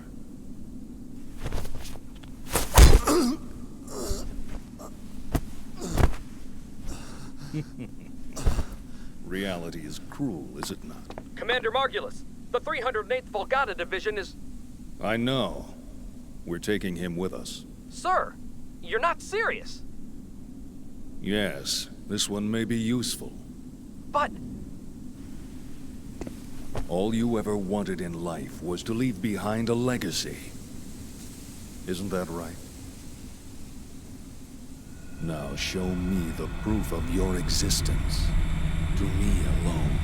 S3: reality is cruel, is it not?
S20: Commander Margulis, the 308th Volgata Division is...
S3: I know. We're taking him with us.
S20: Sir, you're not serious.
S3: Yes, this one may be useful.
S20: But...
S3: all you ever wanted in life was to leave behind a legacy. Isn't that right? Now show me the proof of your existence. To me alone.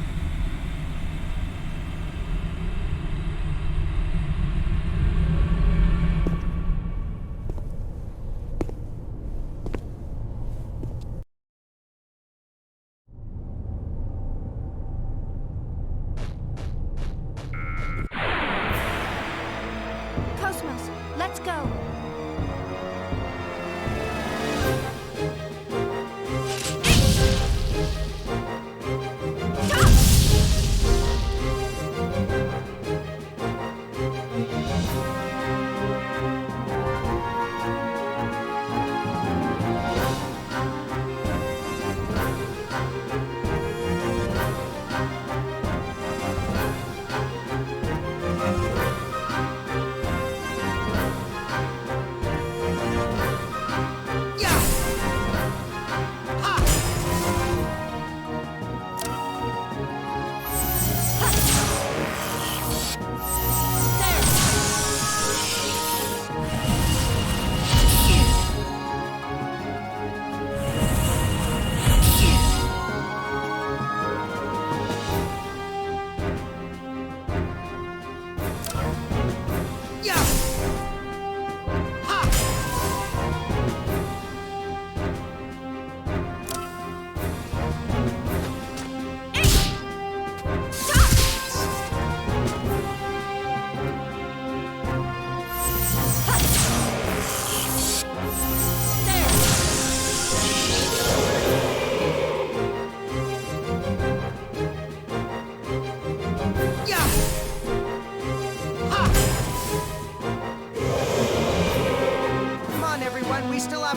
S2: KOS-MOS, let's go.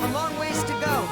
S4: a long ways to go.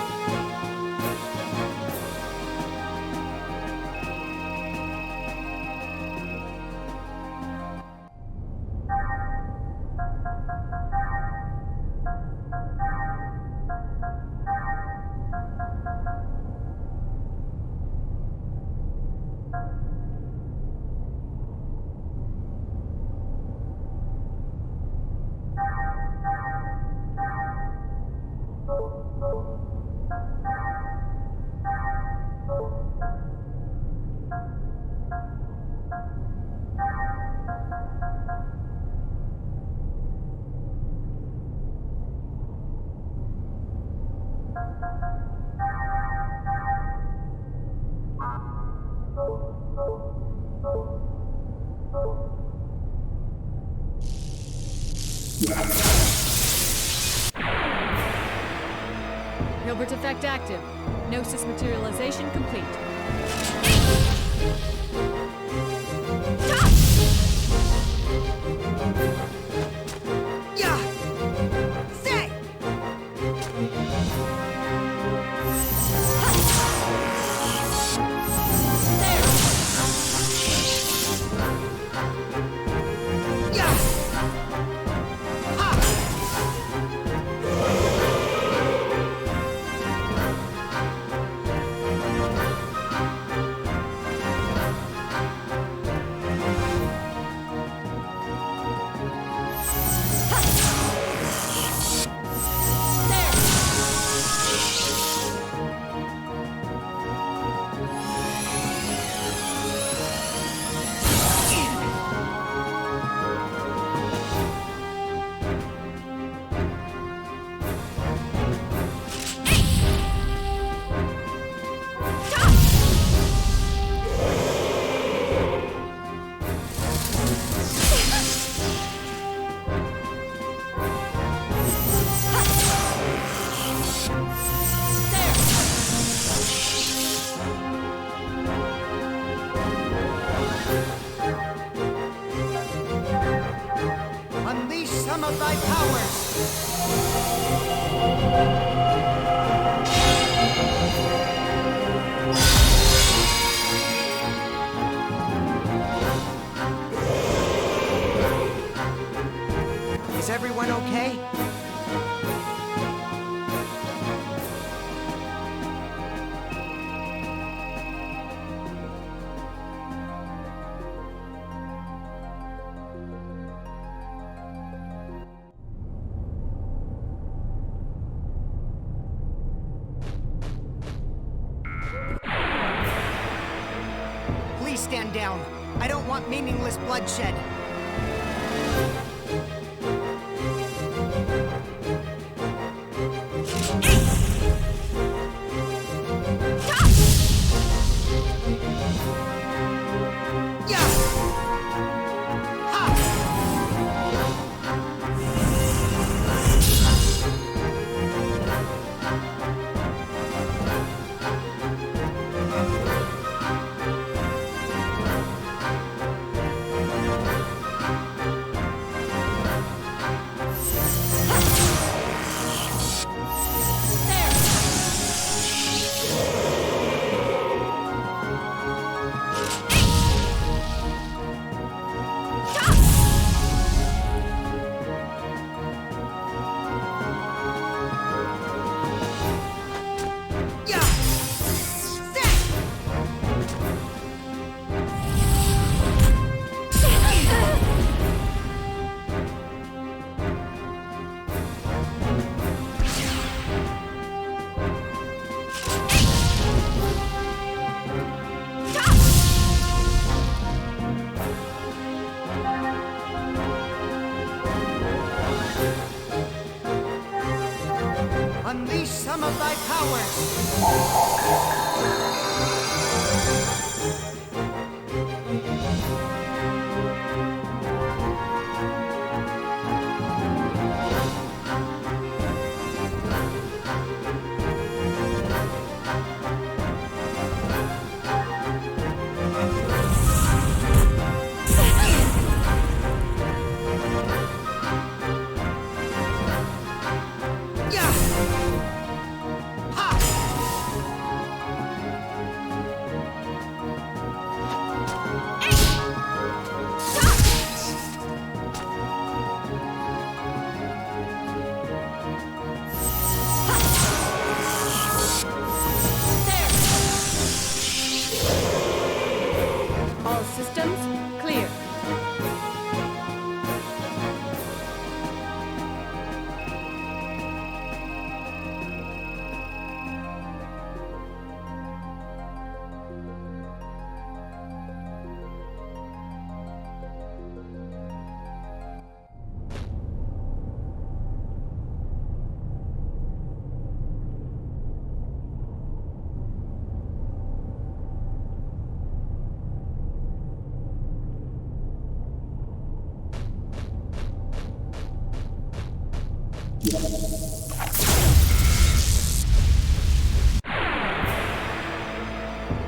S19: Hilbert effect active. Gnosis materialization complete.
S4: Yeah! Say! Yeah! Unleash some of thy powers! Is everyone okay? Please stand down. I don't want meaningless bloodshed. Unleash some of thy powers!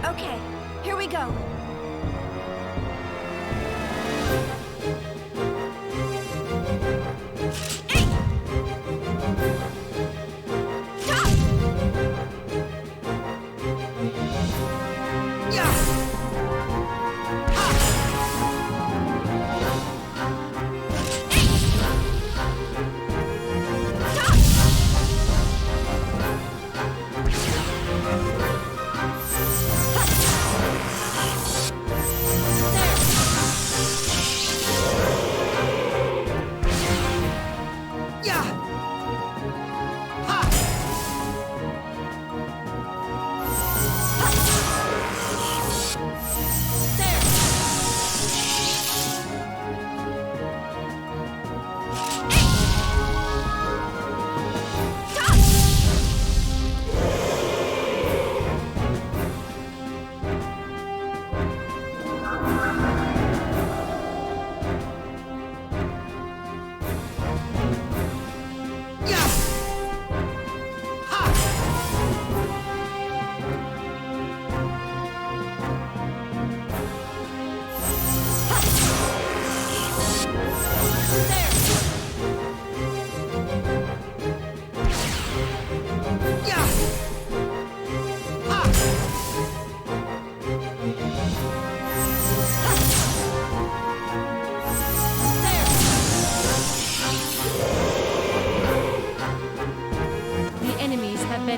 S2: Okay, here we go.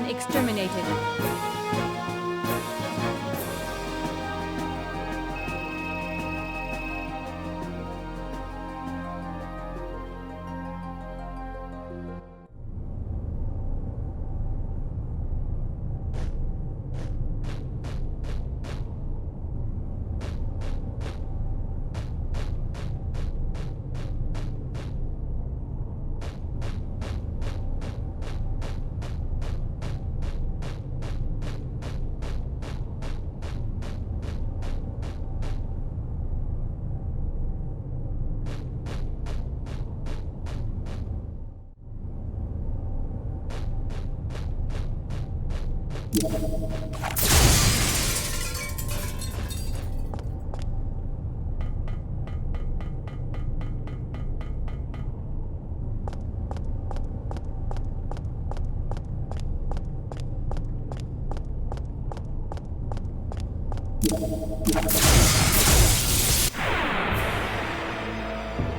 S19: Exterminated.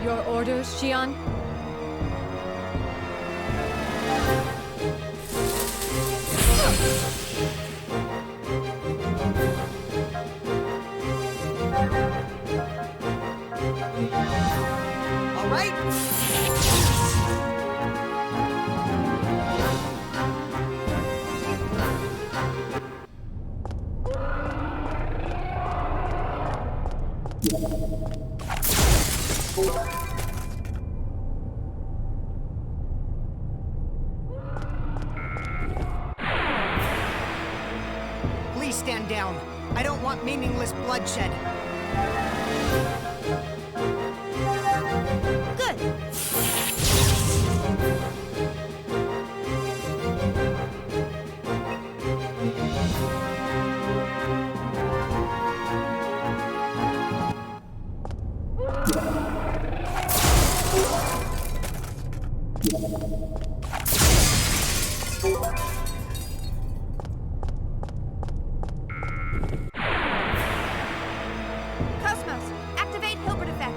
S19: Your orders, Shion?
S4: All right. Please stand down. I don't want meaningless bloodshed. Good.
S2: KOS-MOS, activate Hilbert effect.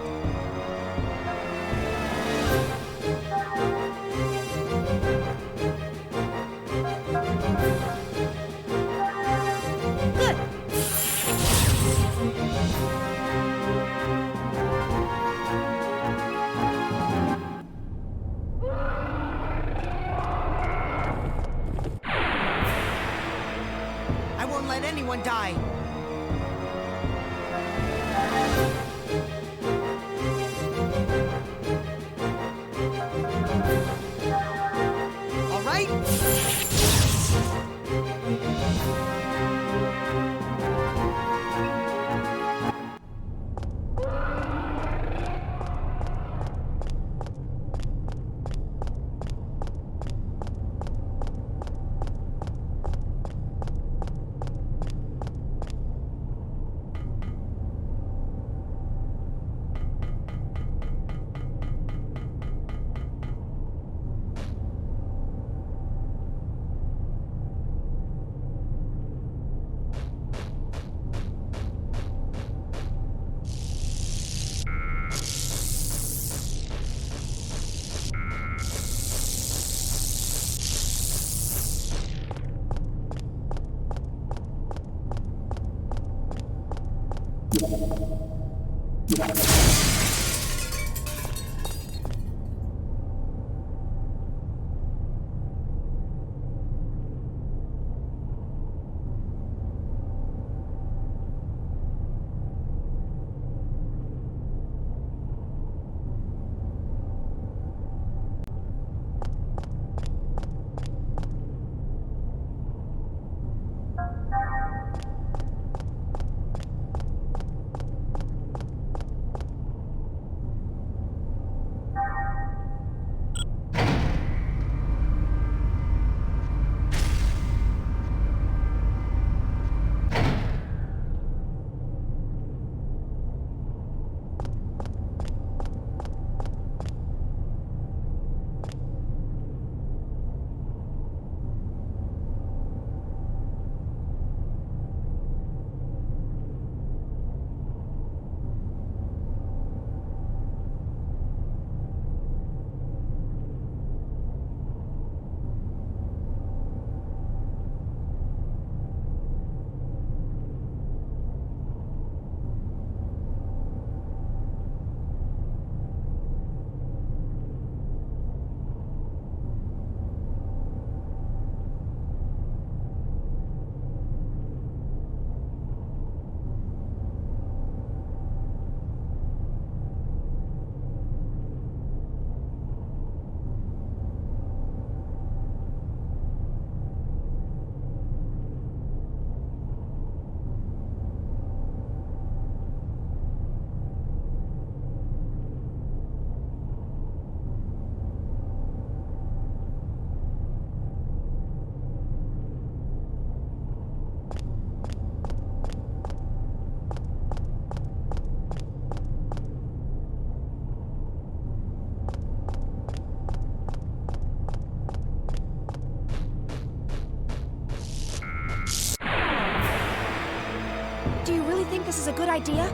S2: Good.
S4: I won't let anyone die. All right.
S2: Do you really think this is a good idea?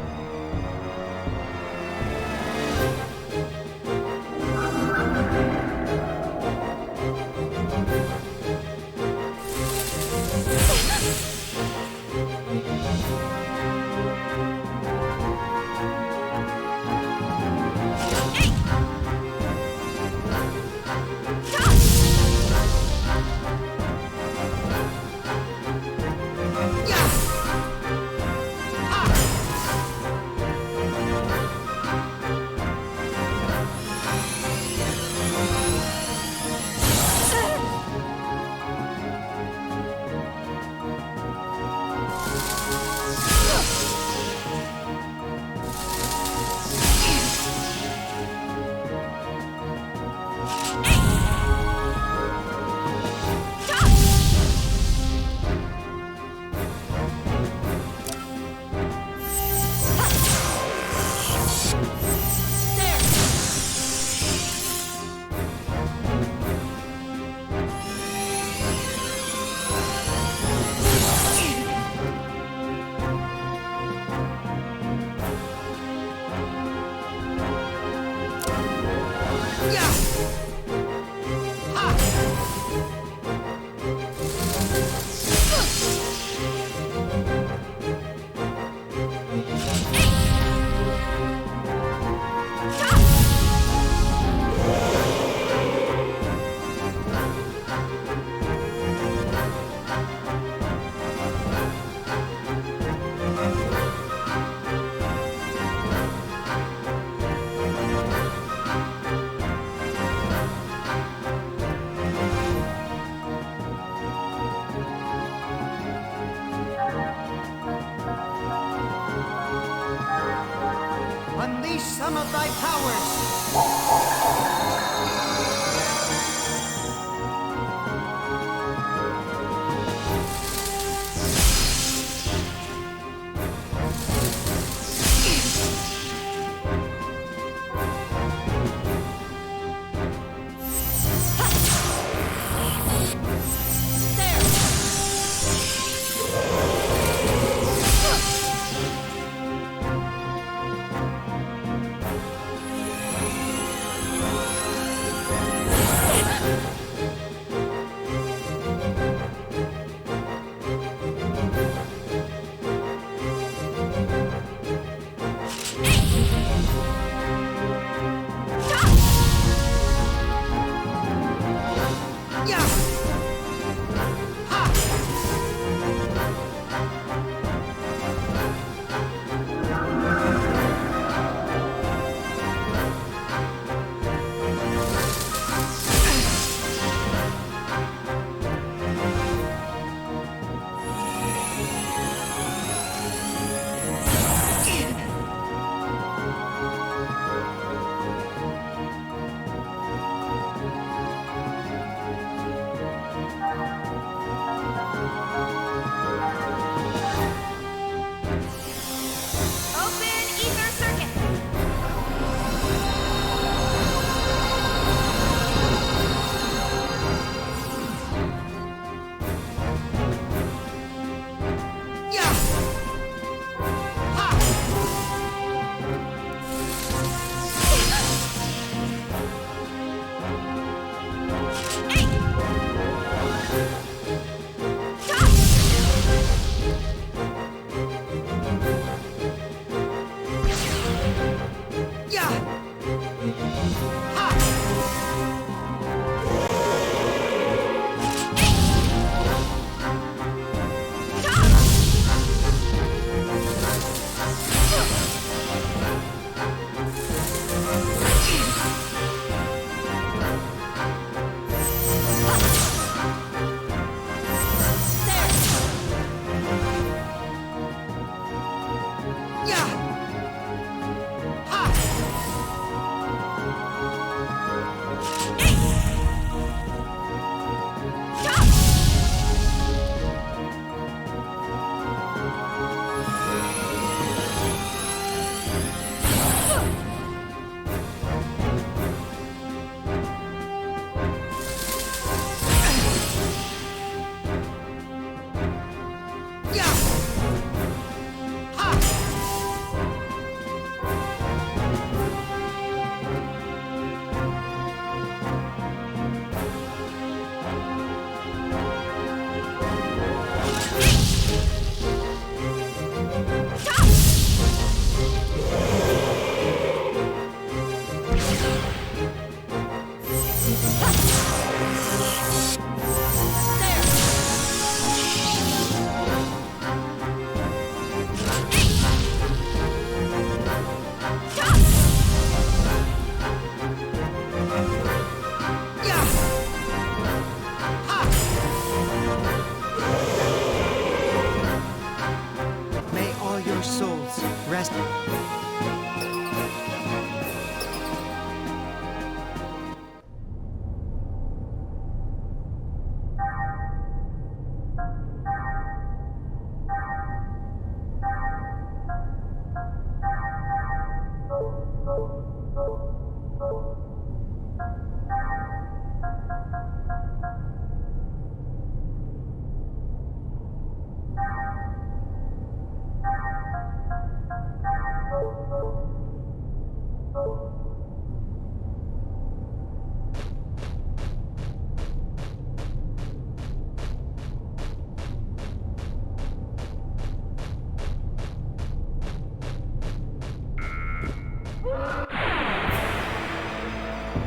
S4: Unleash some of thy powers!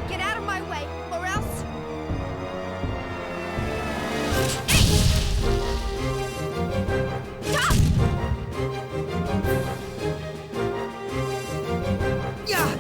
S7: Get out of my way, or else... Stop!
S4: Yeah!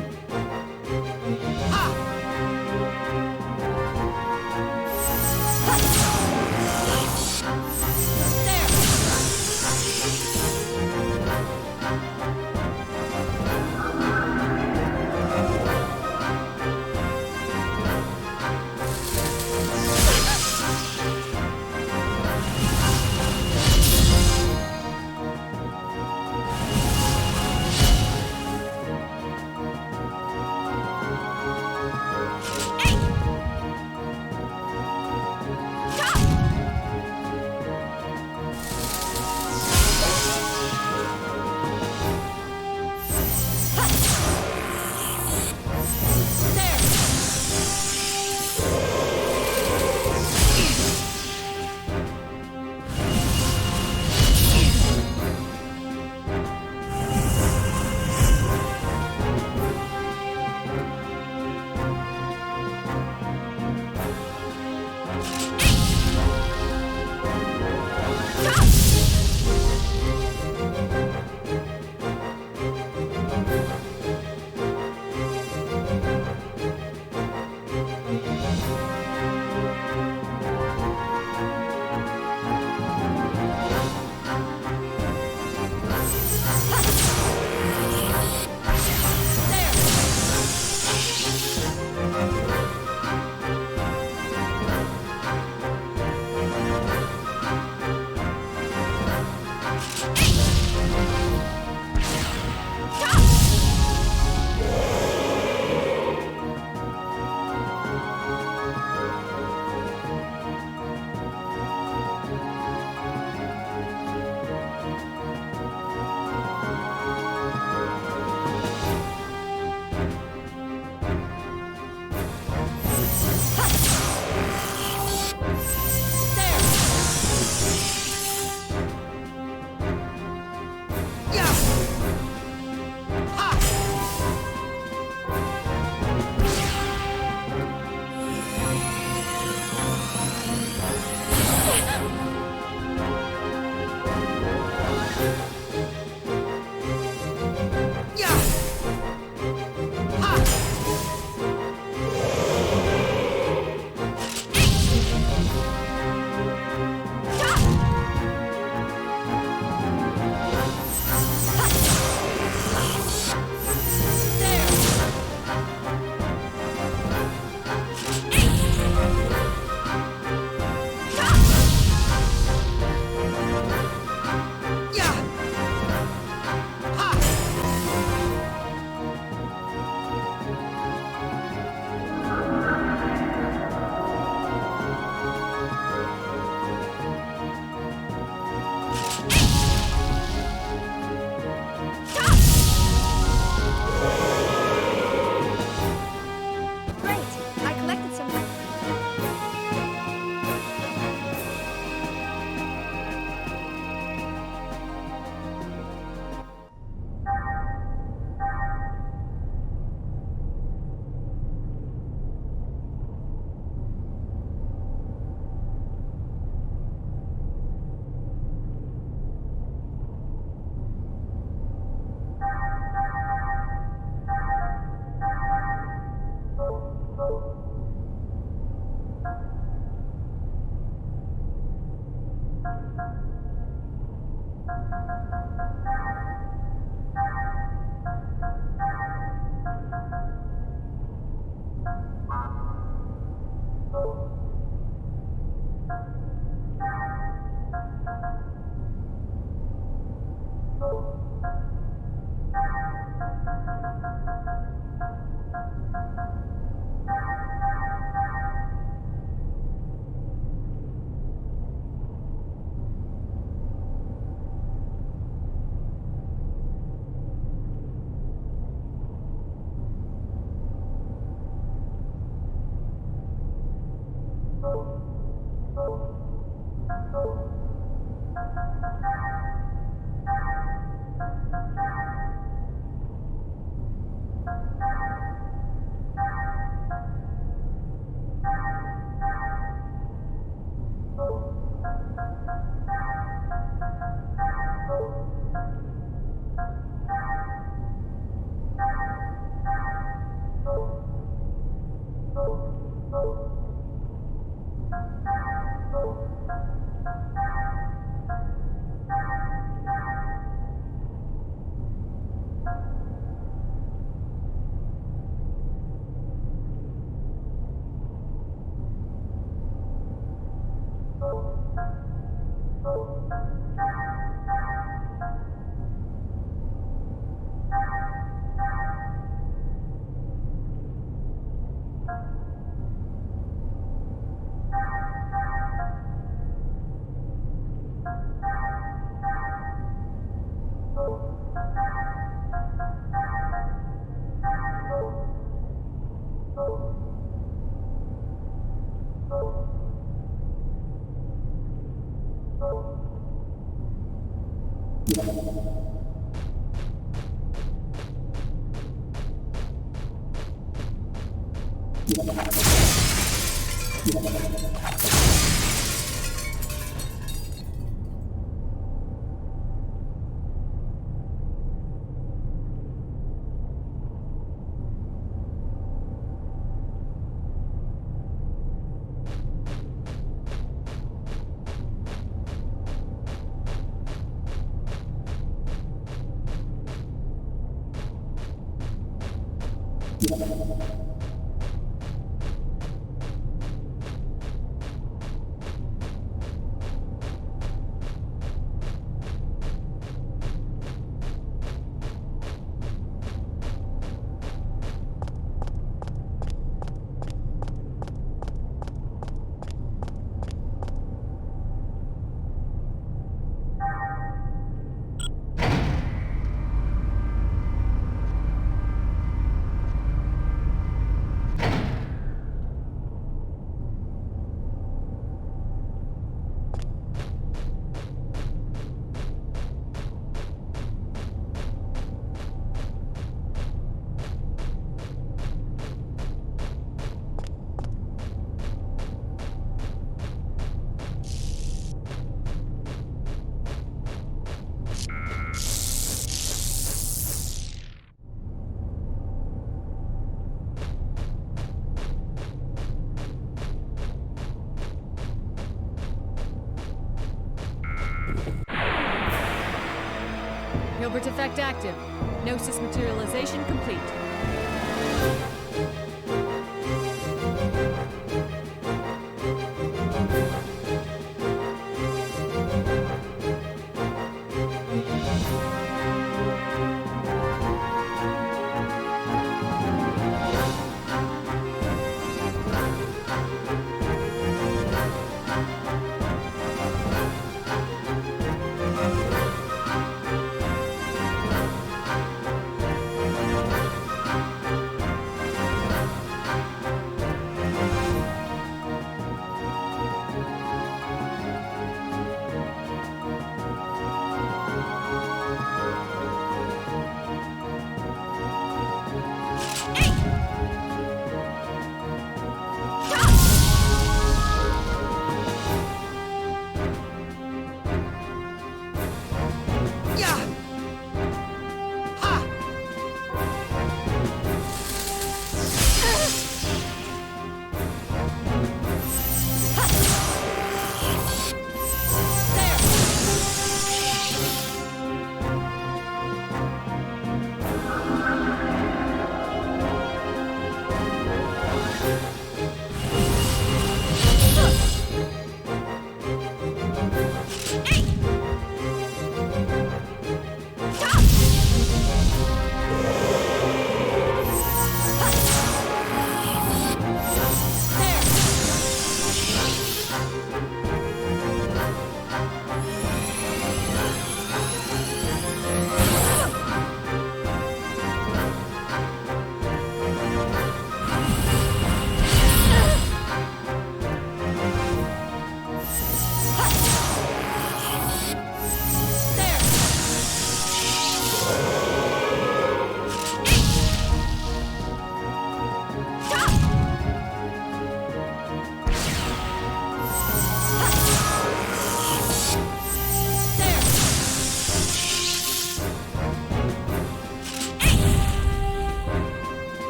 S19: Hilbert effect active. Gnosis materialization complete.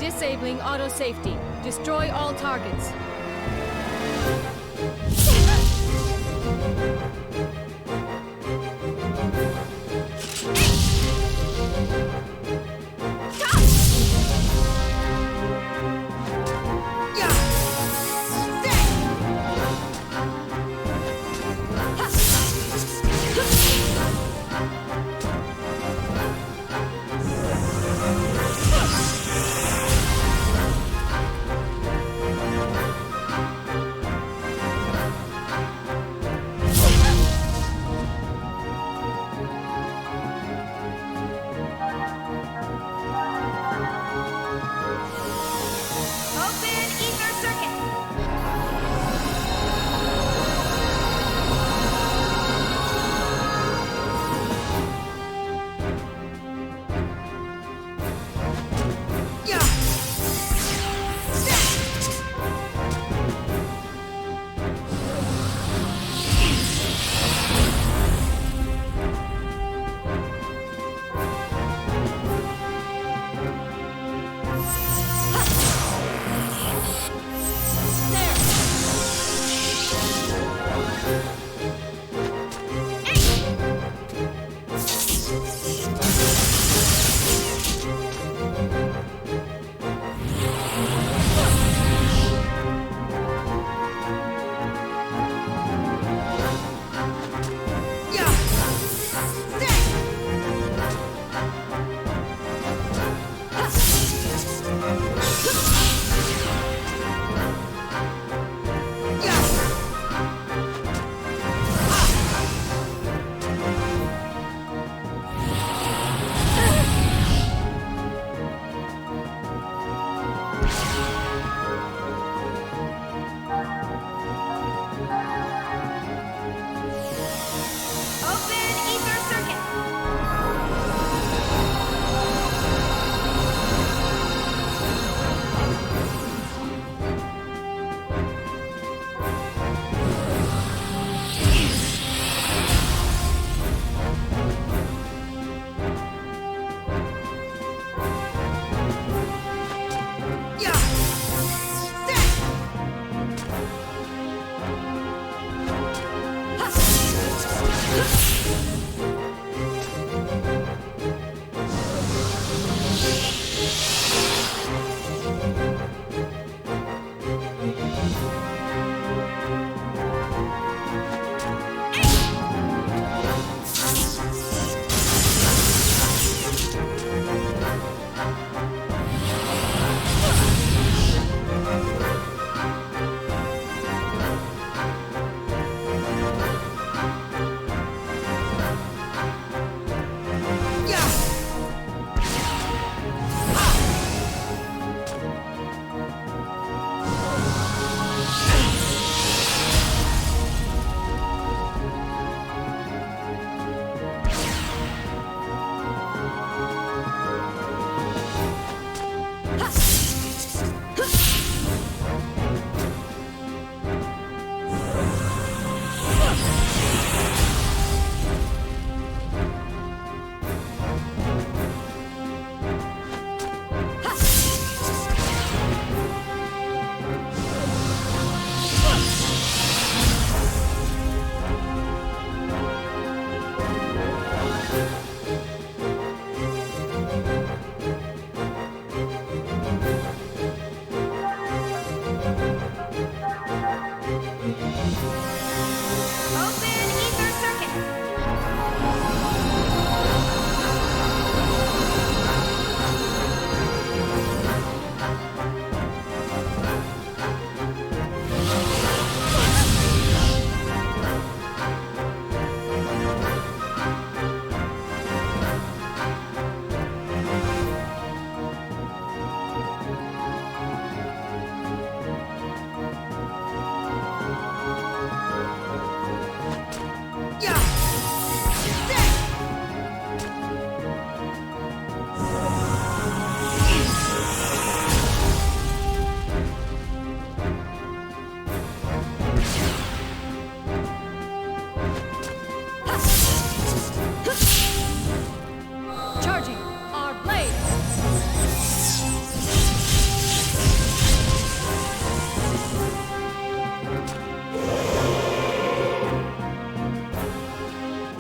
S19: Disabling auto safety. Destroy all targets.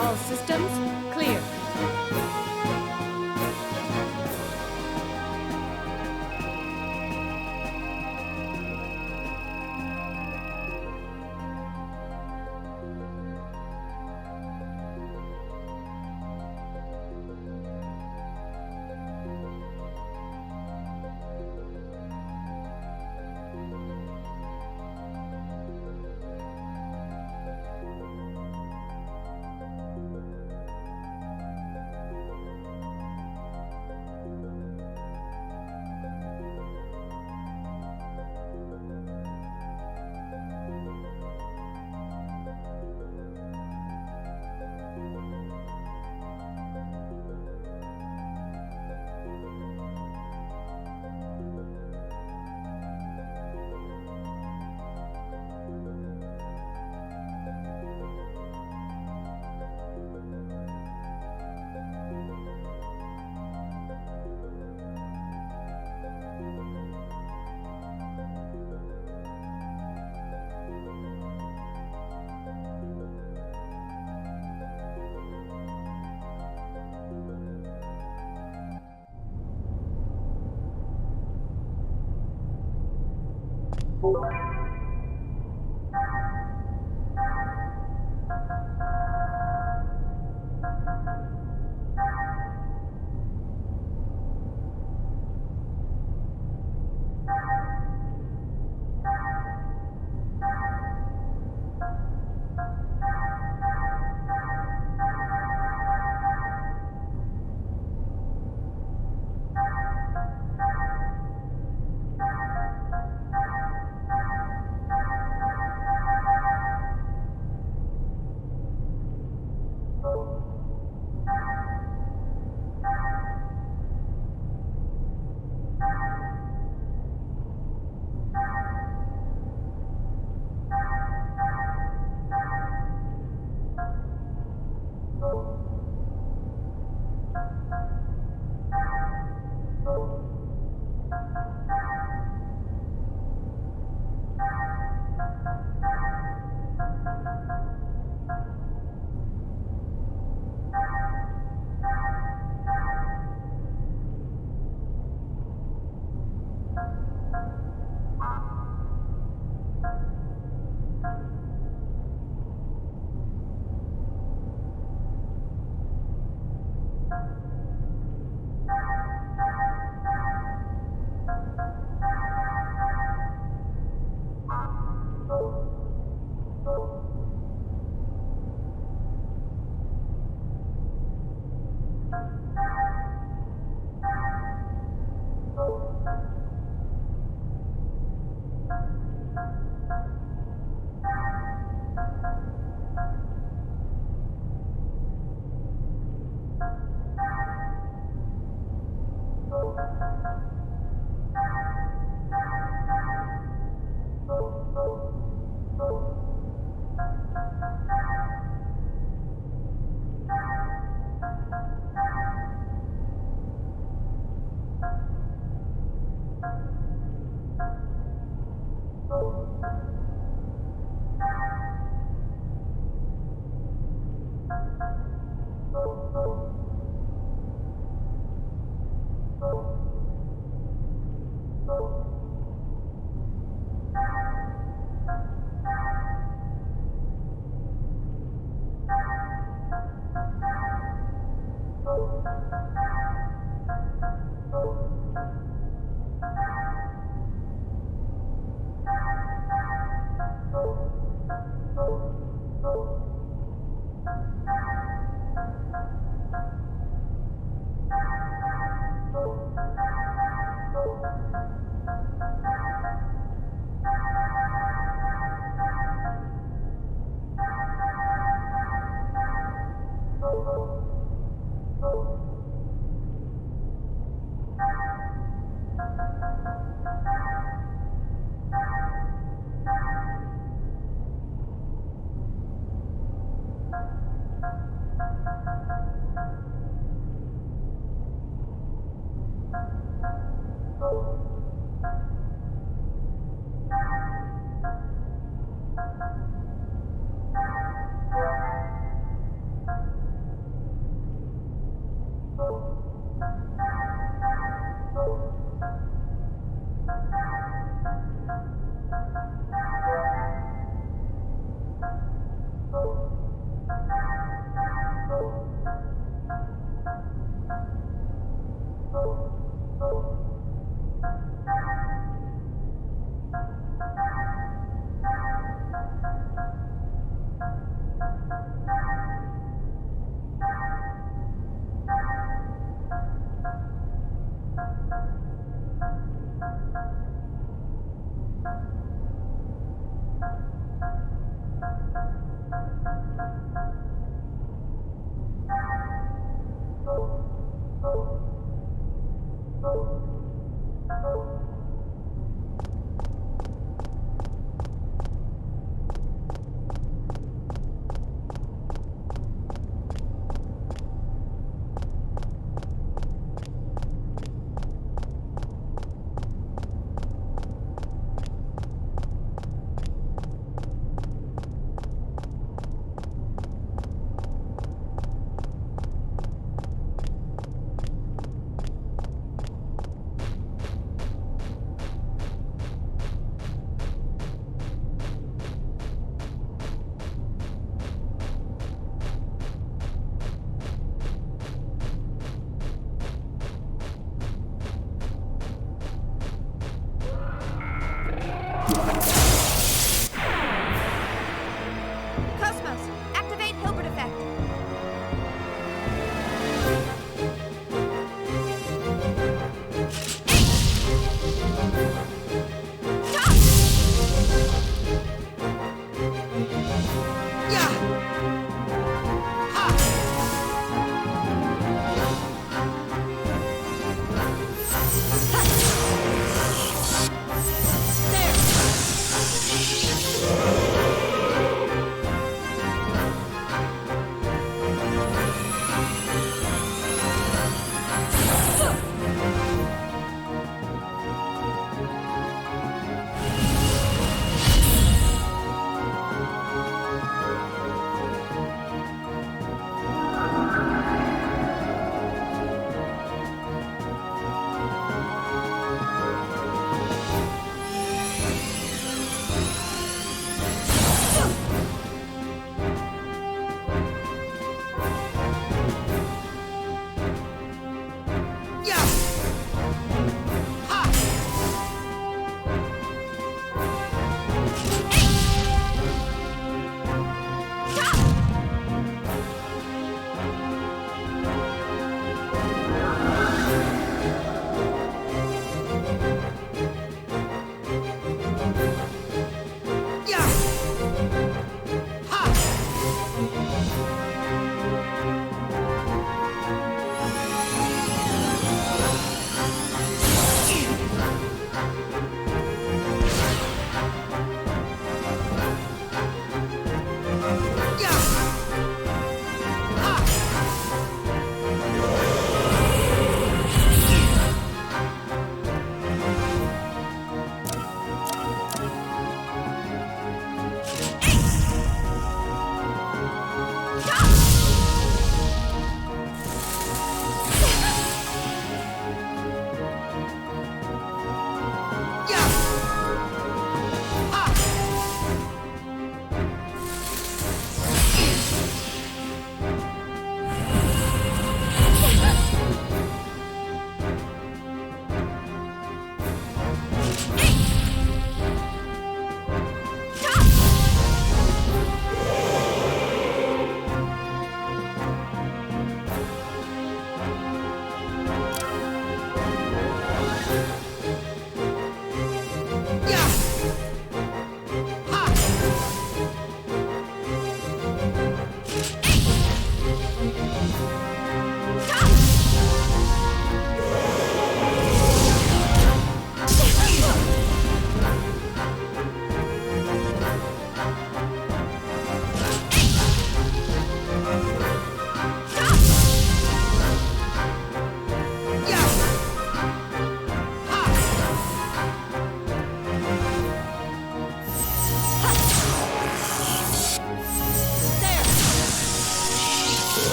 S19: All systems clear.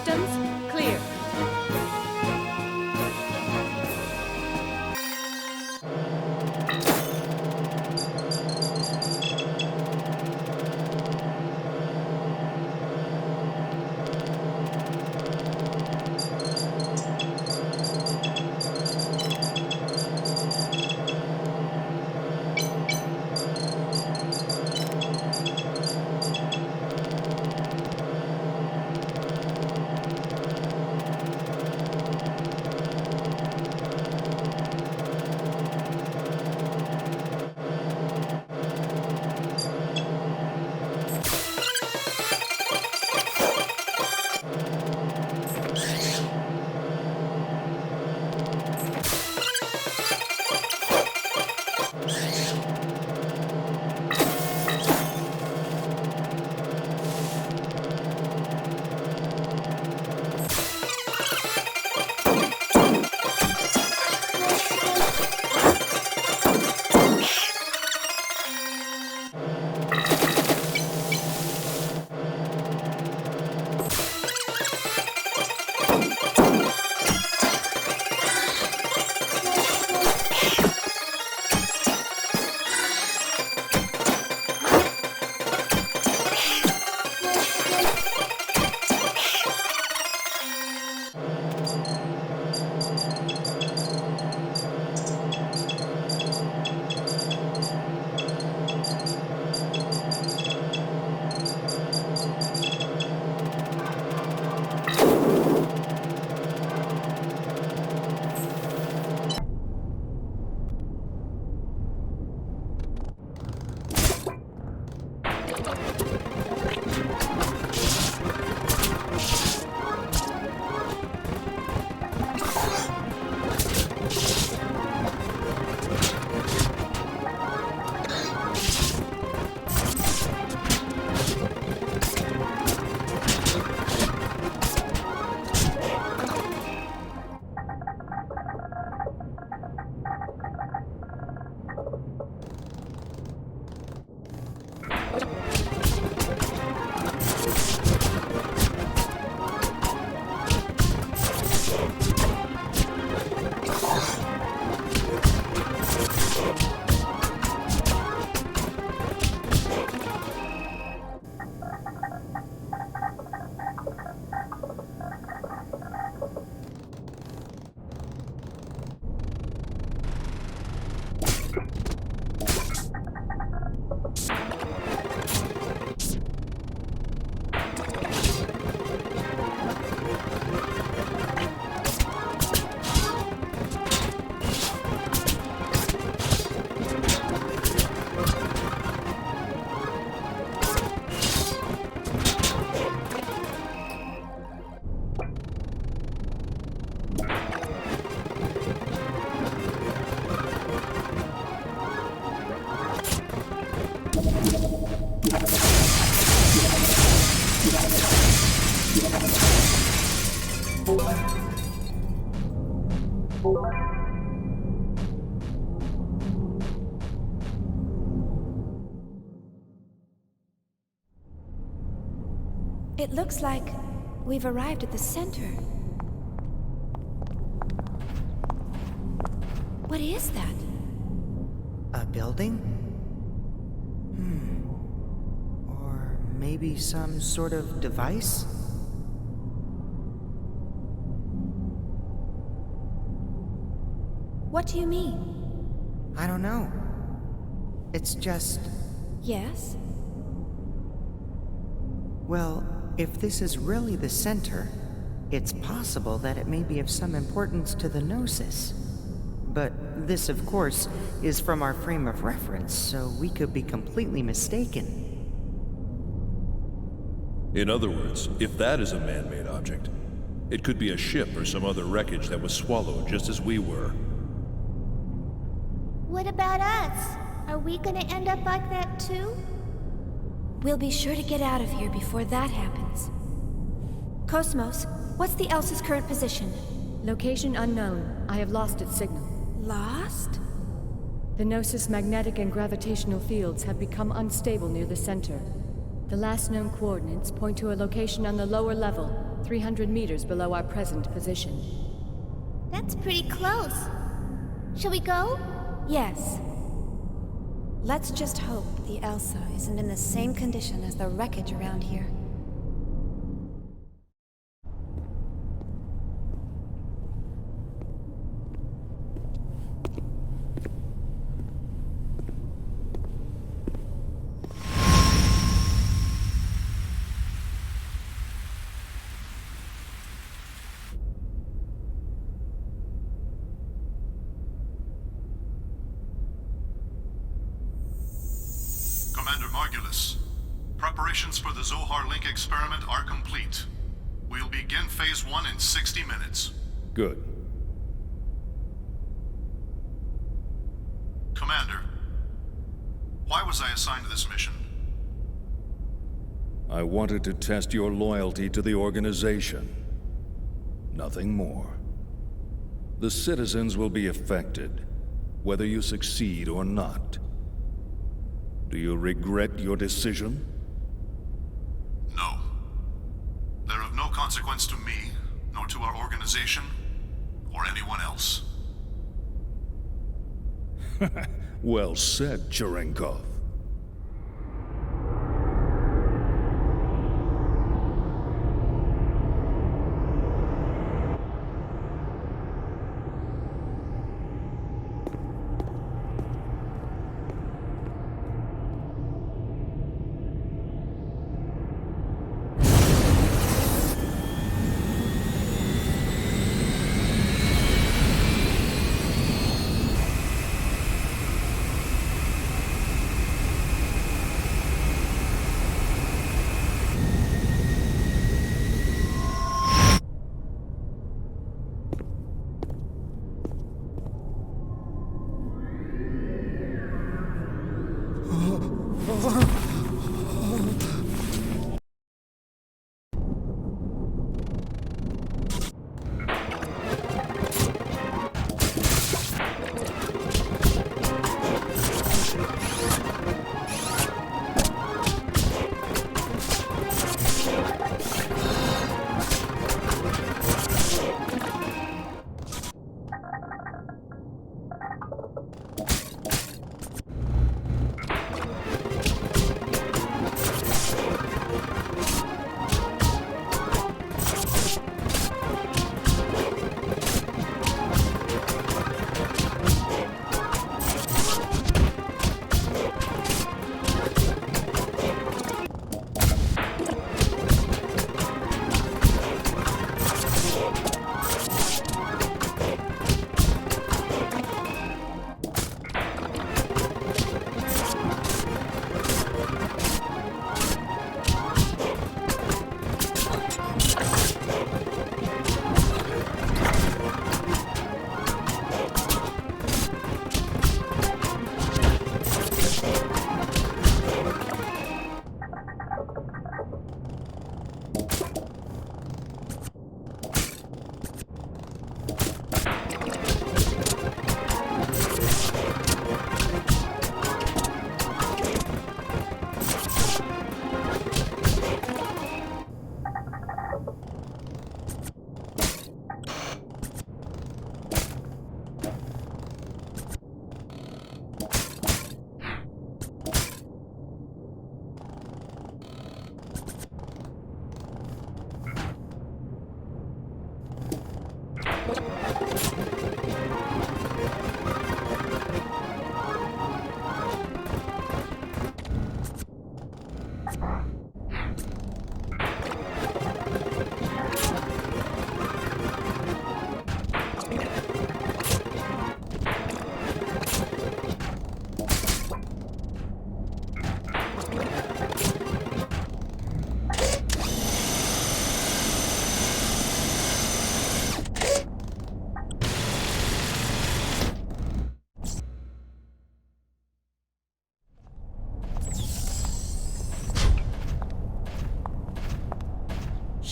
S19: systems, clear.
S2: It looks like we've arrived at the center. What is that?
S4: A building? Or maybe some sort of device?
S2: What do you mean?
S4: I don't know. It's just...
S2: Yes?
S4: Well, if this is really the center, it's possible that it may be of some importance to the Gnosis. But this, of course, is from our frame of reference, so we could be completely mistaken.
S27: In other words, if that is a man-made object, it could be a ship or some other wreckage that was swallowed just as we were.
S12: What about us? Are we gonna end up like that too?
S2: We'll be sure to get out of here before that happens. KOS-MOS, what's the Elsa's current position?
S19: Location unknown. I have lost its signal.
S2: Lost?
S19: The Gnosis magnetic and gravitational fields have become unstable near the center. The last known coordinates point to a location on the lower level, 300 meters below our present position.
S12: That's pretty close. Shall we go?
S2: Yes. Let's just hope the Elsa isn't in the same condition as the wreckage around here.
S6: Commander Margulis, preparations for the Zohar Link experiment are complete. We'll begin Phase 1 in 60 minutes.
S3: Good.
S6: Commander, why was I assigned to this mission?
S3: I wanted to test your loyalty to the organization. Nothing more. The citizens will be affected, whether you succeed or not. Do you regret your decision?
S6: No. They're of no consequence to me, nor to our organization, or anyone else.
S3: Well said, Cherenkov.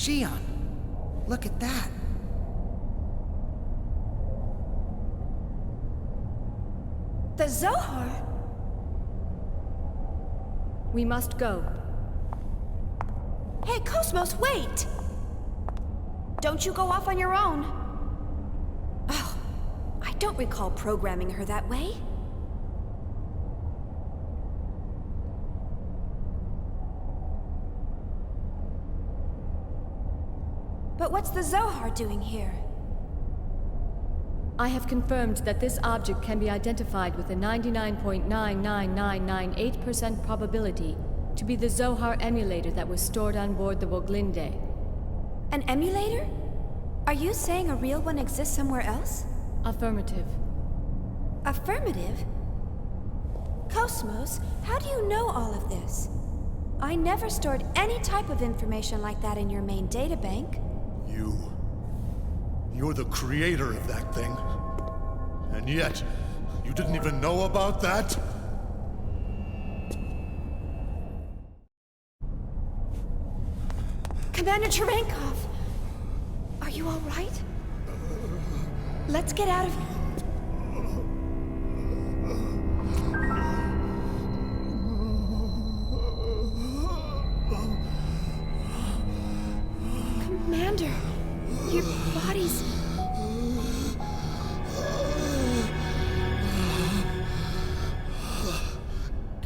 S4: Shion, look at that.
S2: The Zohar?
S19: We must go.
S2: Hey, KOS-MOS, wait! Don't you go off on your own. Oh, I don't recall programming her that way. But what's the Zohar doing here?
S19: I have confirmed that this object can be identified with a 99.99998% probability to be the Zohar emulator that was stored on board the Woglinde.
S2: An emulator? Are you saying a real one exists somewhere else?
S19: Affirmative.
S2: Affirmative? KOS-MOS, how do you know all of this? I never stored any type of information like that in your main databank.
S14: You're the creator of that thing. And yet, you didn't even know about that?
S2: Commander Cherenkov! Are you all right? Let's get out of here. Commander, your body's...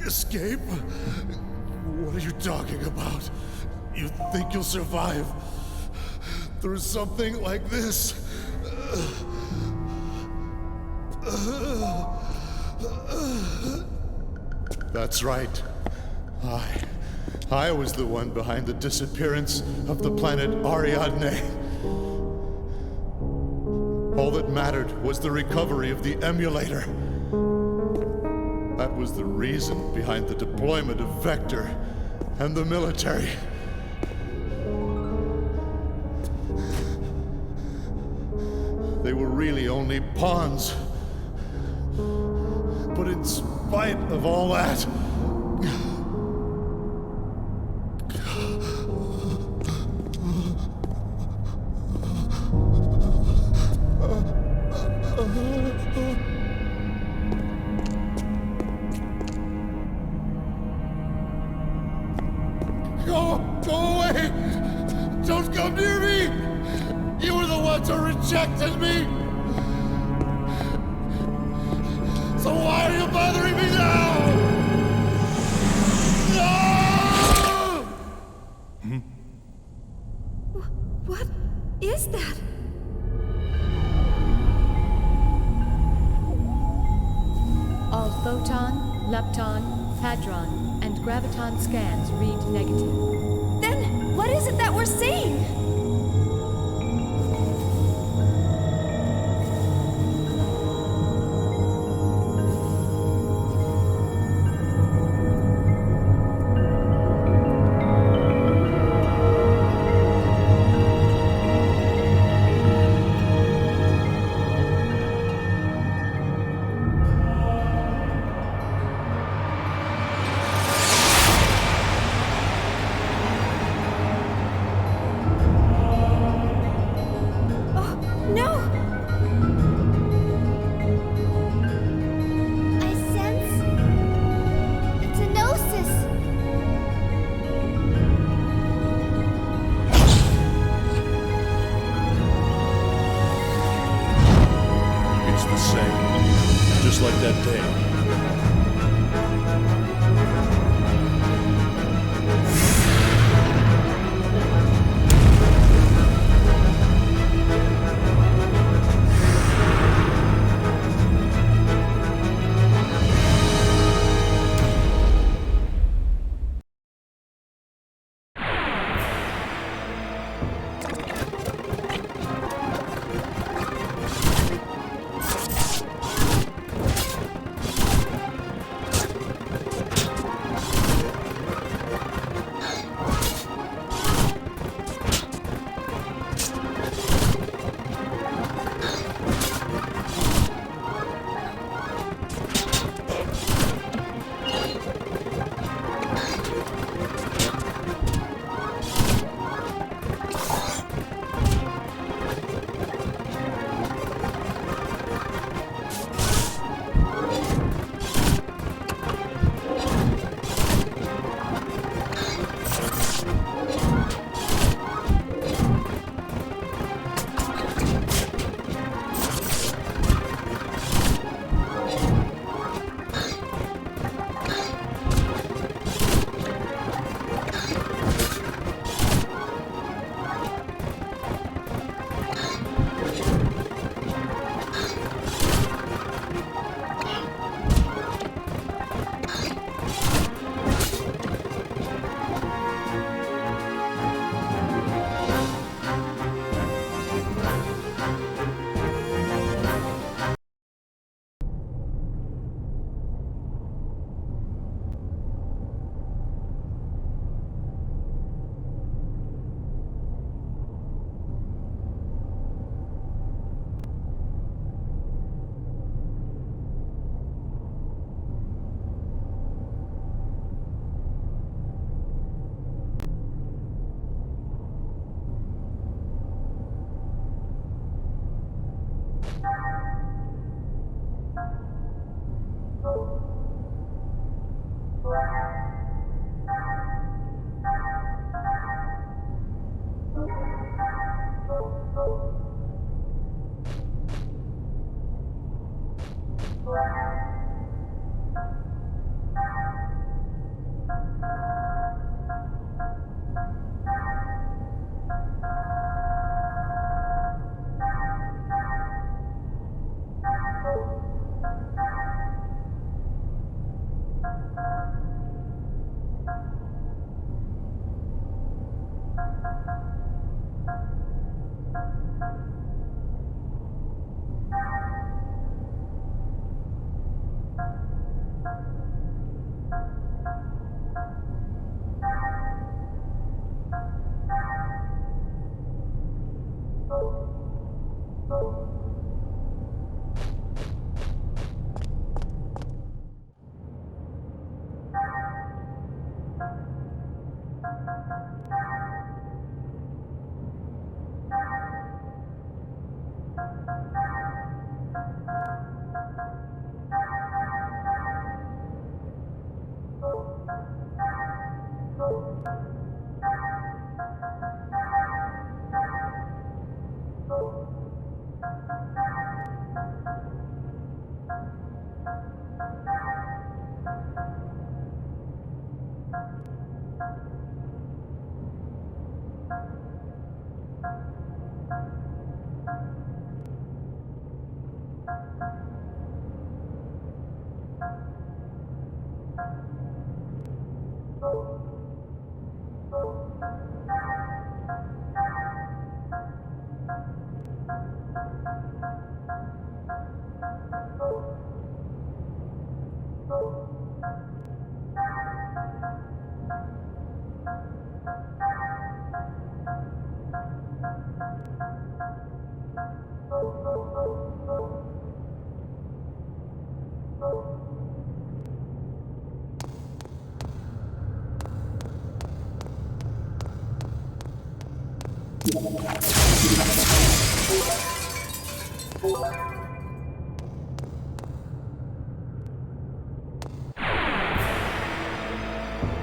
S14: Escape? What are you talking about? You think you'll survive through something like this? That's right. I was the one behind the disappearance of the planet Ariadne. All that mattered was the recovery of the emulator. That was the reason behind the deployment of Vector and the military. They were really only pawns. But in spite of all that, Go away! Don't come near me! You were the ones who rejected me! So why are you bothering me now? No!
S2: What is that?
S19: All photon, lepton, hadron, and graviton scans read negative.
S2: Then, what is it that we're seeing?
S27: Just like that day.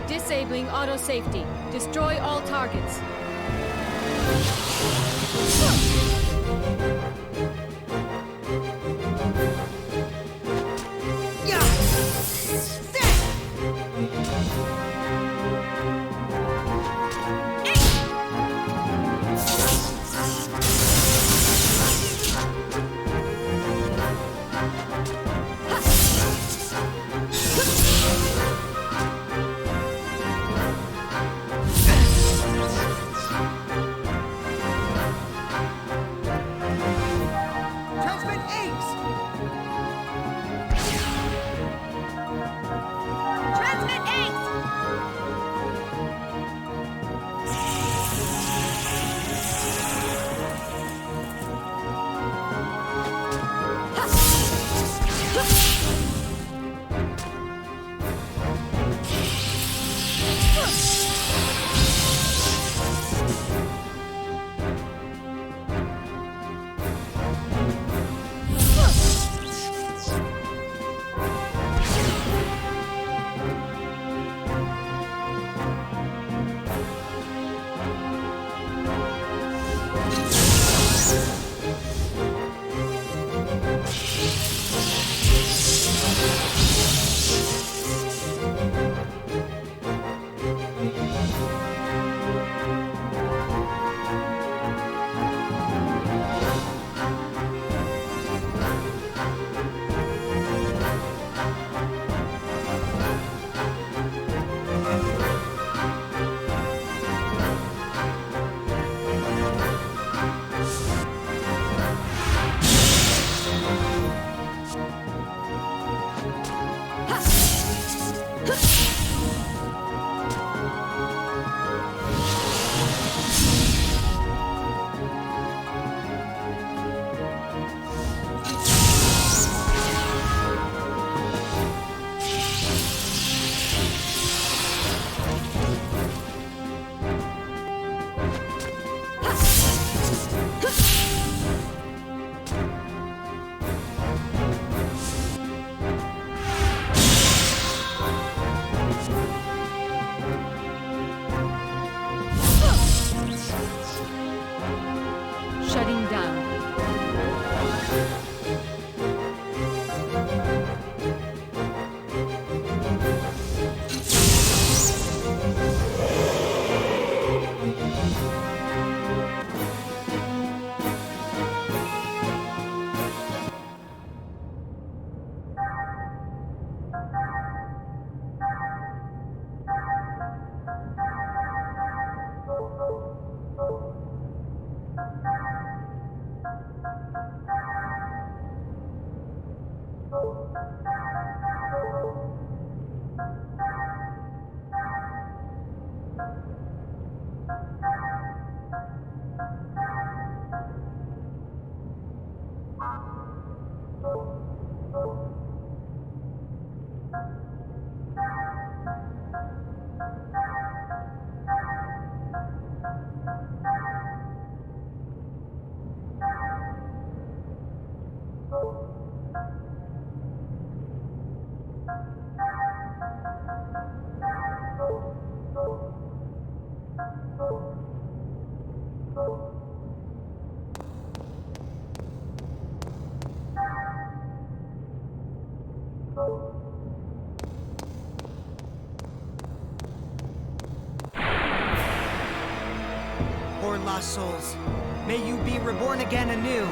S19: Disabling auto safety. Destroy all targets.
S4: Poor lost souls, may you be reborn again anew.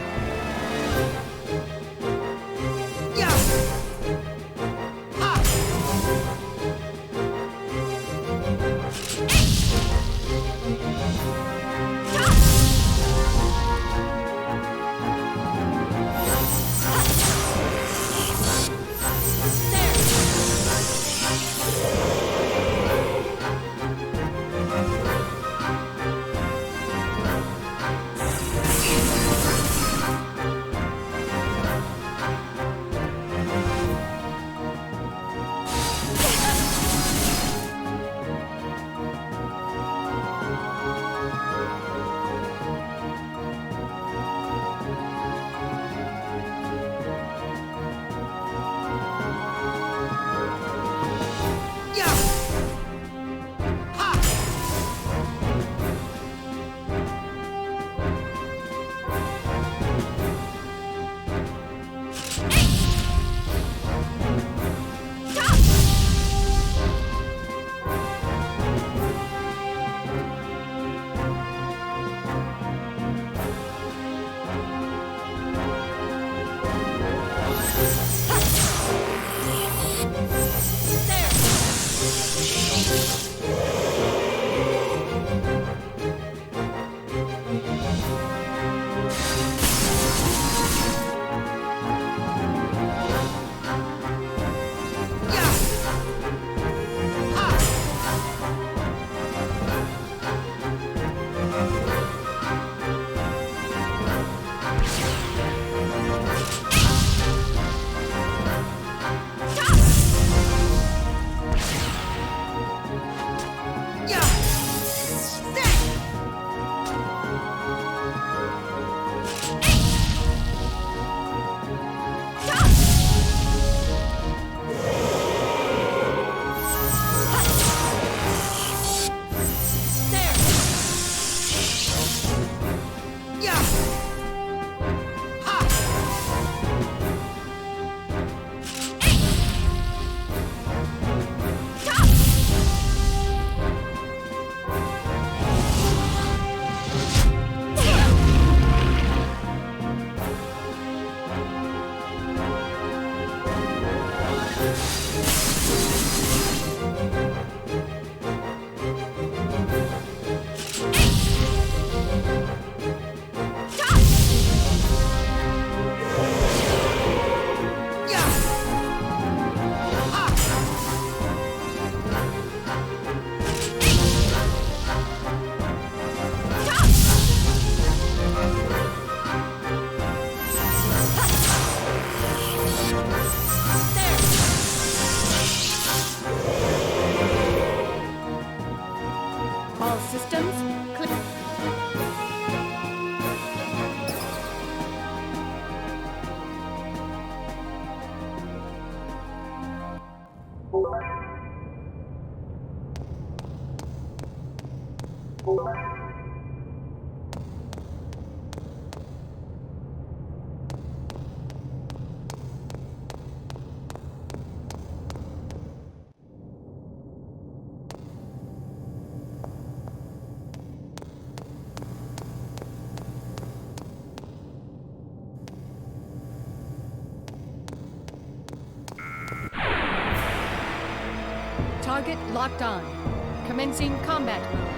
S19: Target locked on. Commencing combat mode.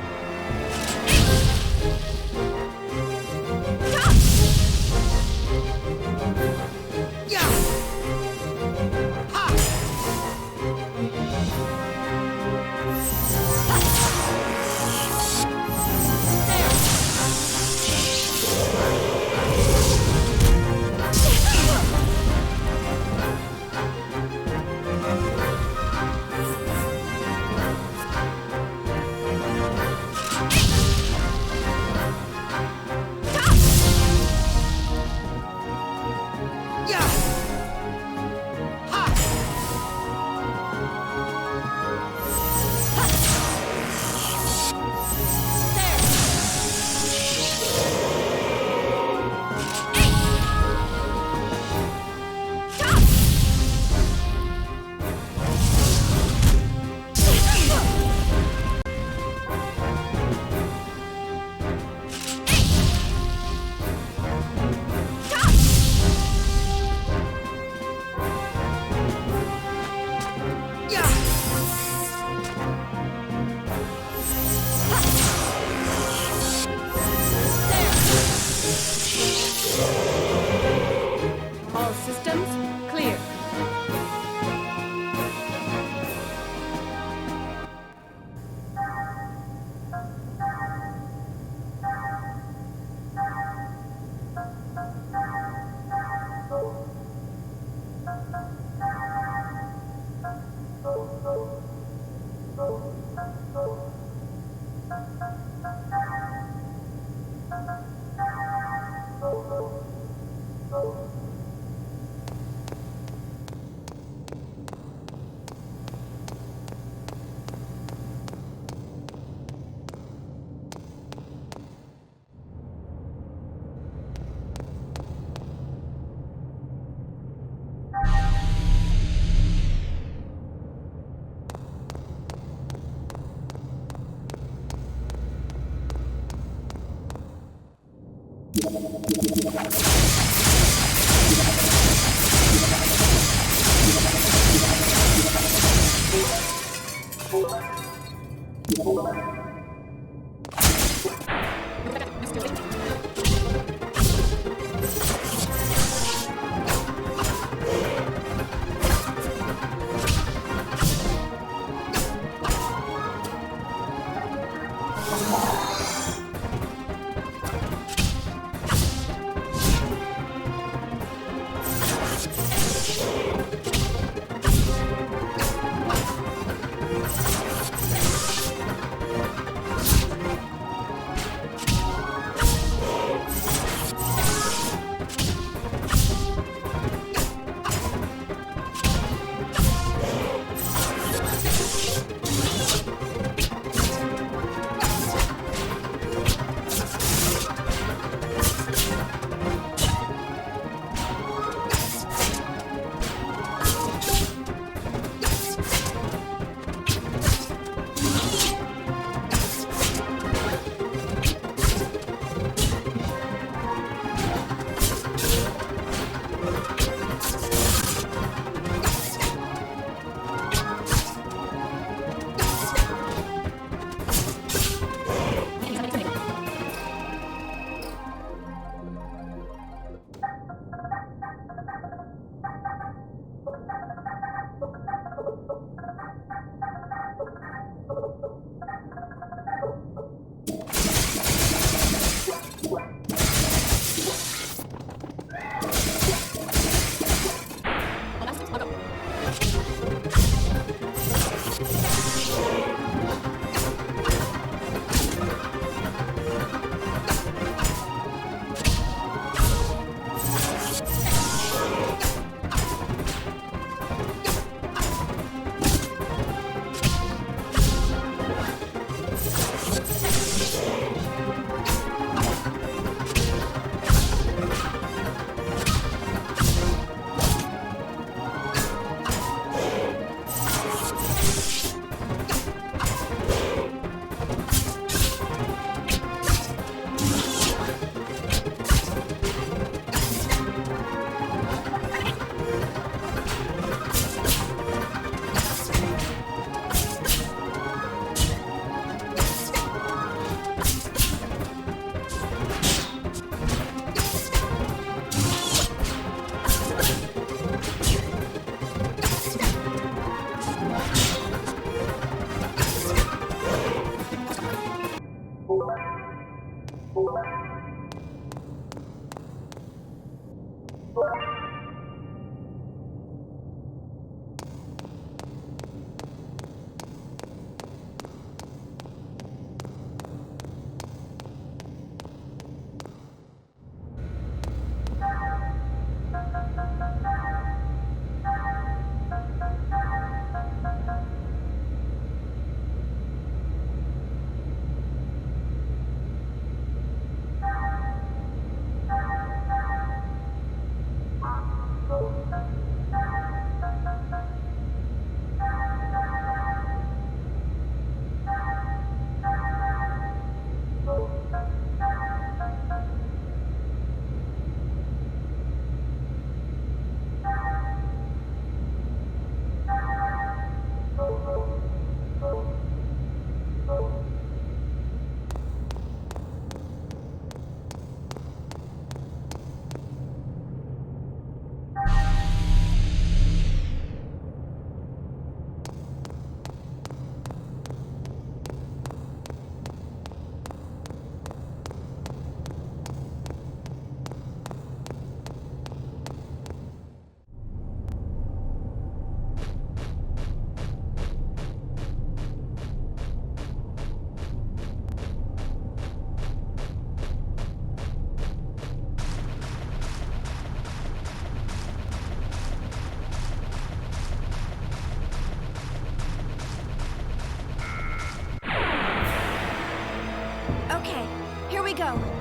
S2: go.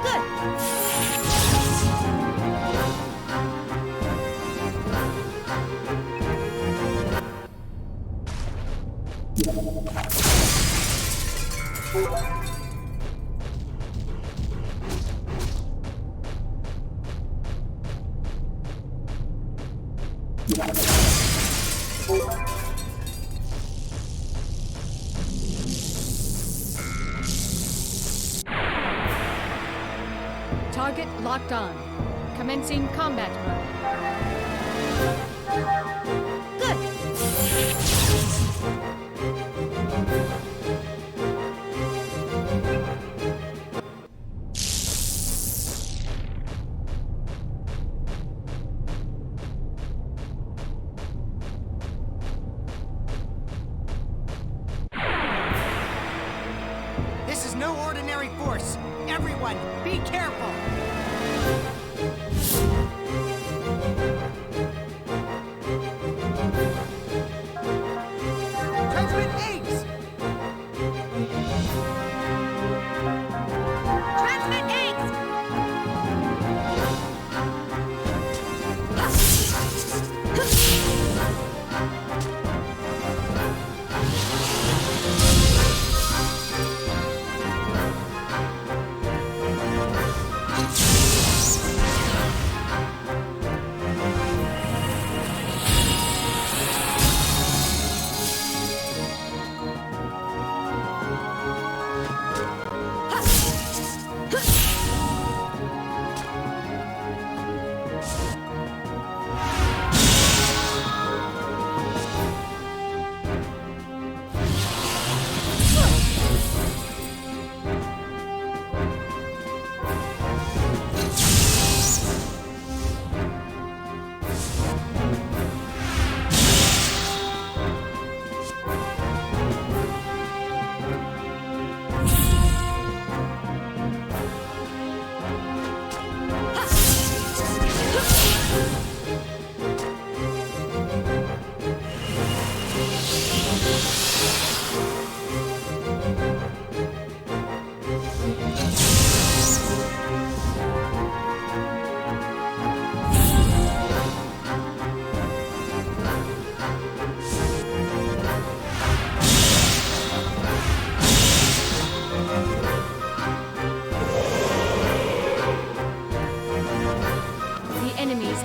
S2: Good.
S19: Target locked on. Commencing combat mode.
S9: This is no ordinary force. Everyone, be careful. Transmit eggs!
S7: Transmit eggs!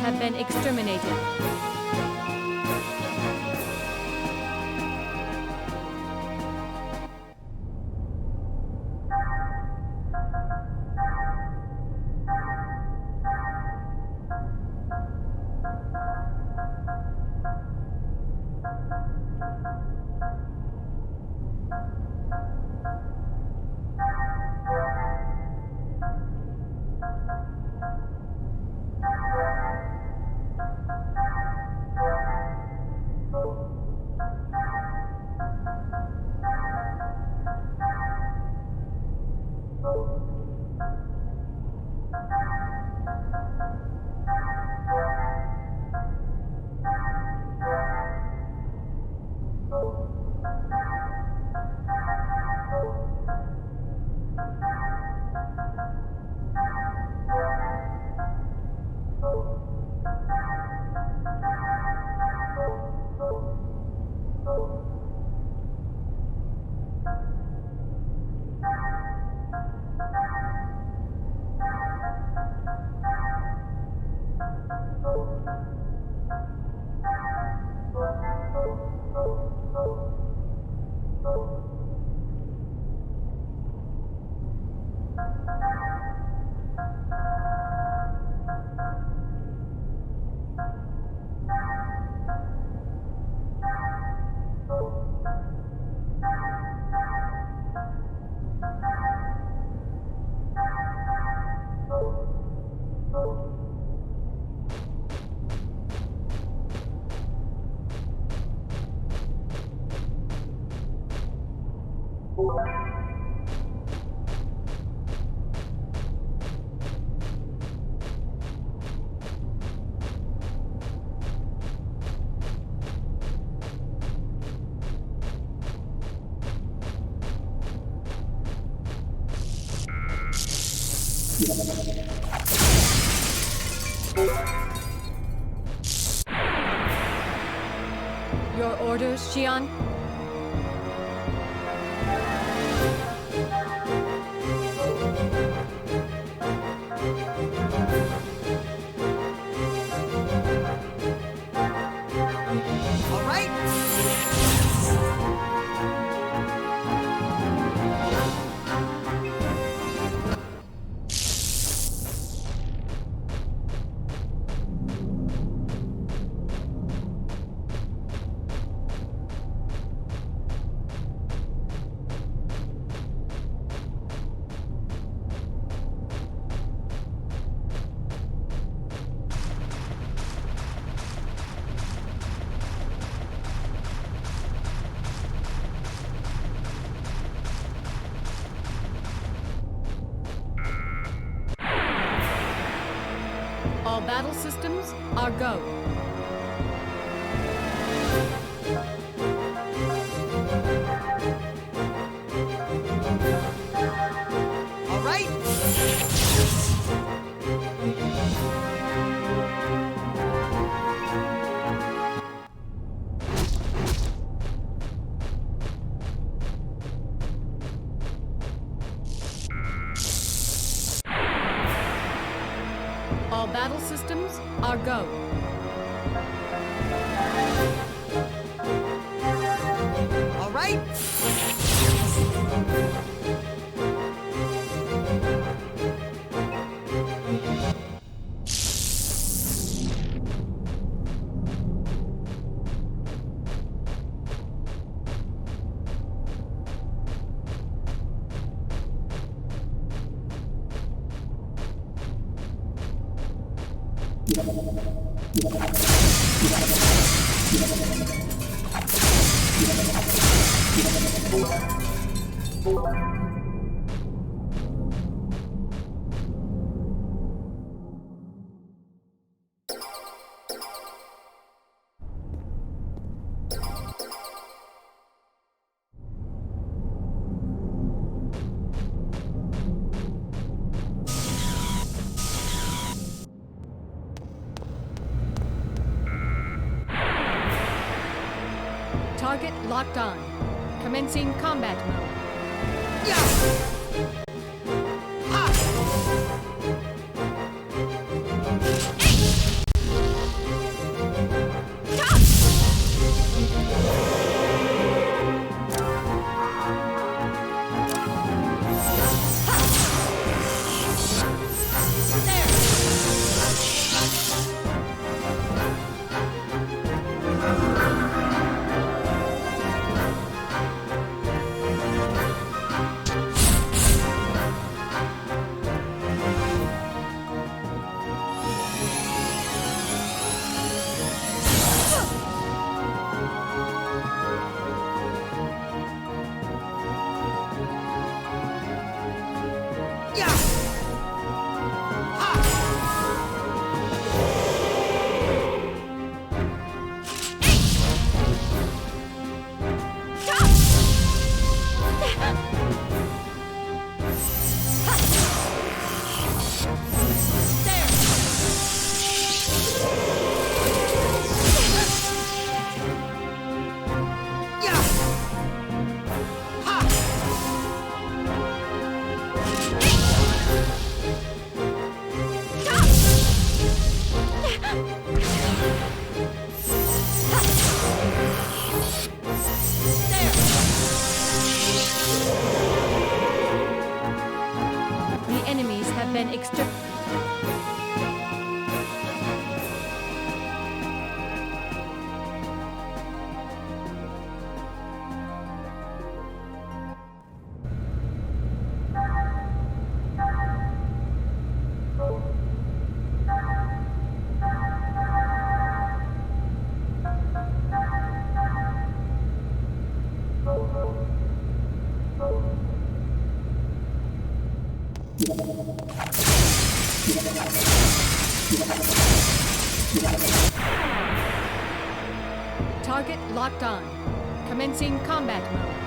S19: Have been exterminated. Your orders, Shion? All battle systems are go.
S9: All right.
S19: All battle systems are go.
S9: All right.
S19: Target locked on. Commencing combat mode. Target locked on. Commencing combat mode.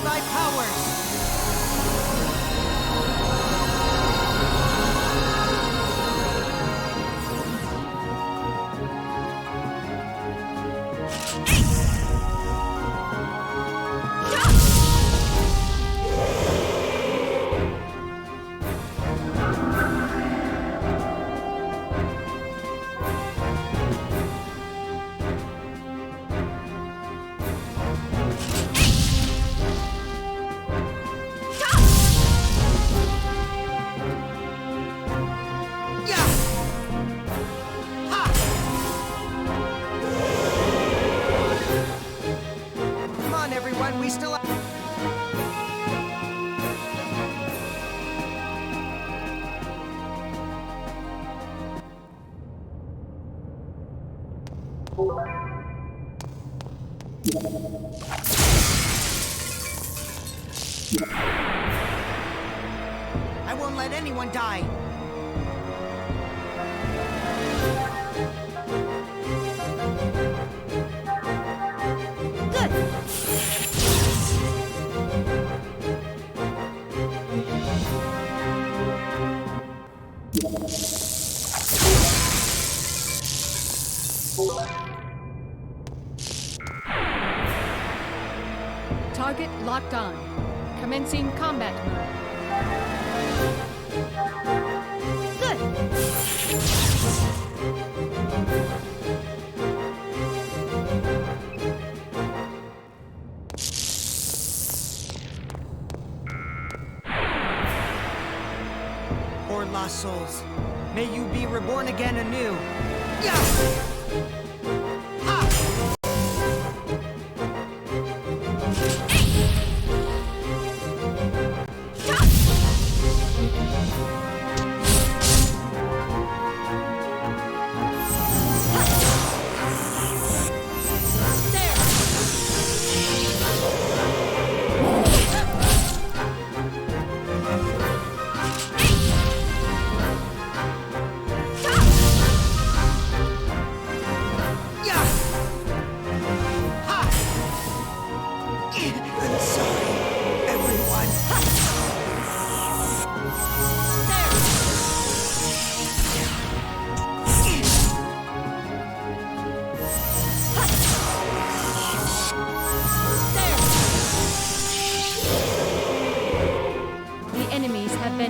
S9: thy powers! I won't let anyone die.
S19: Target locked on. Commencing combat mode.
S9: Good. Poor lost souls. May you be reborn again anew. Yeah!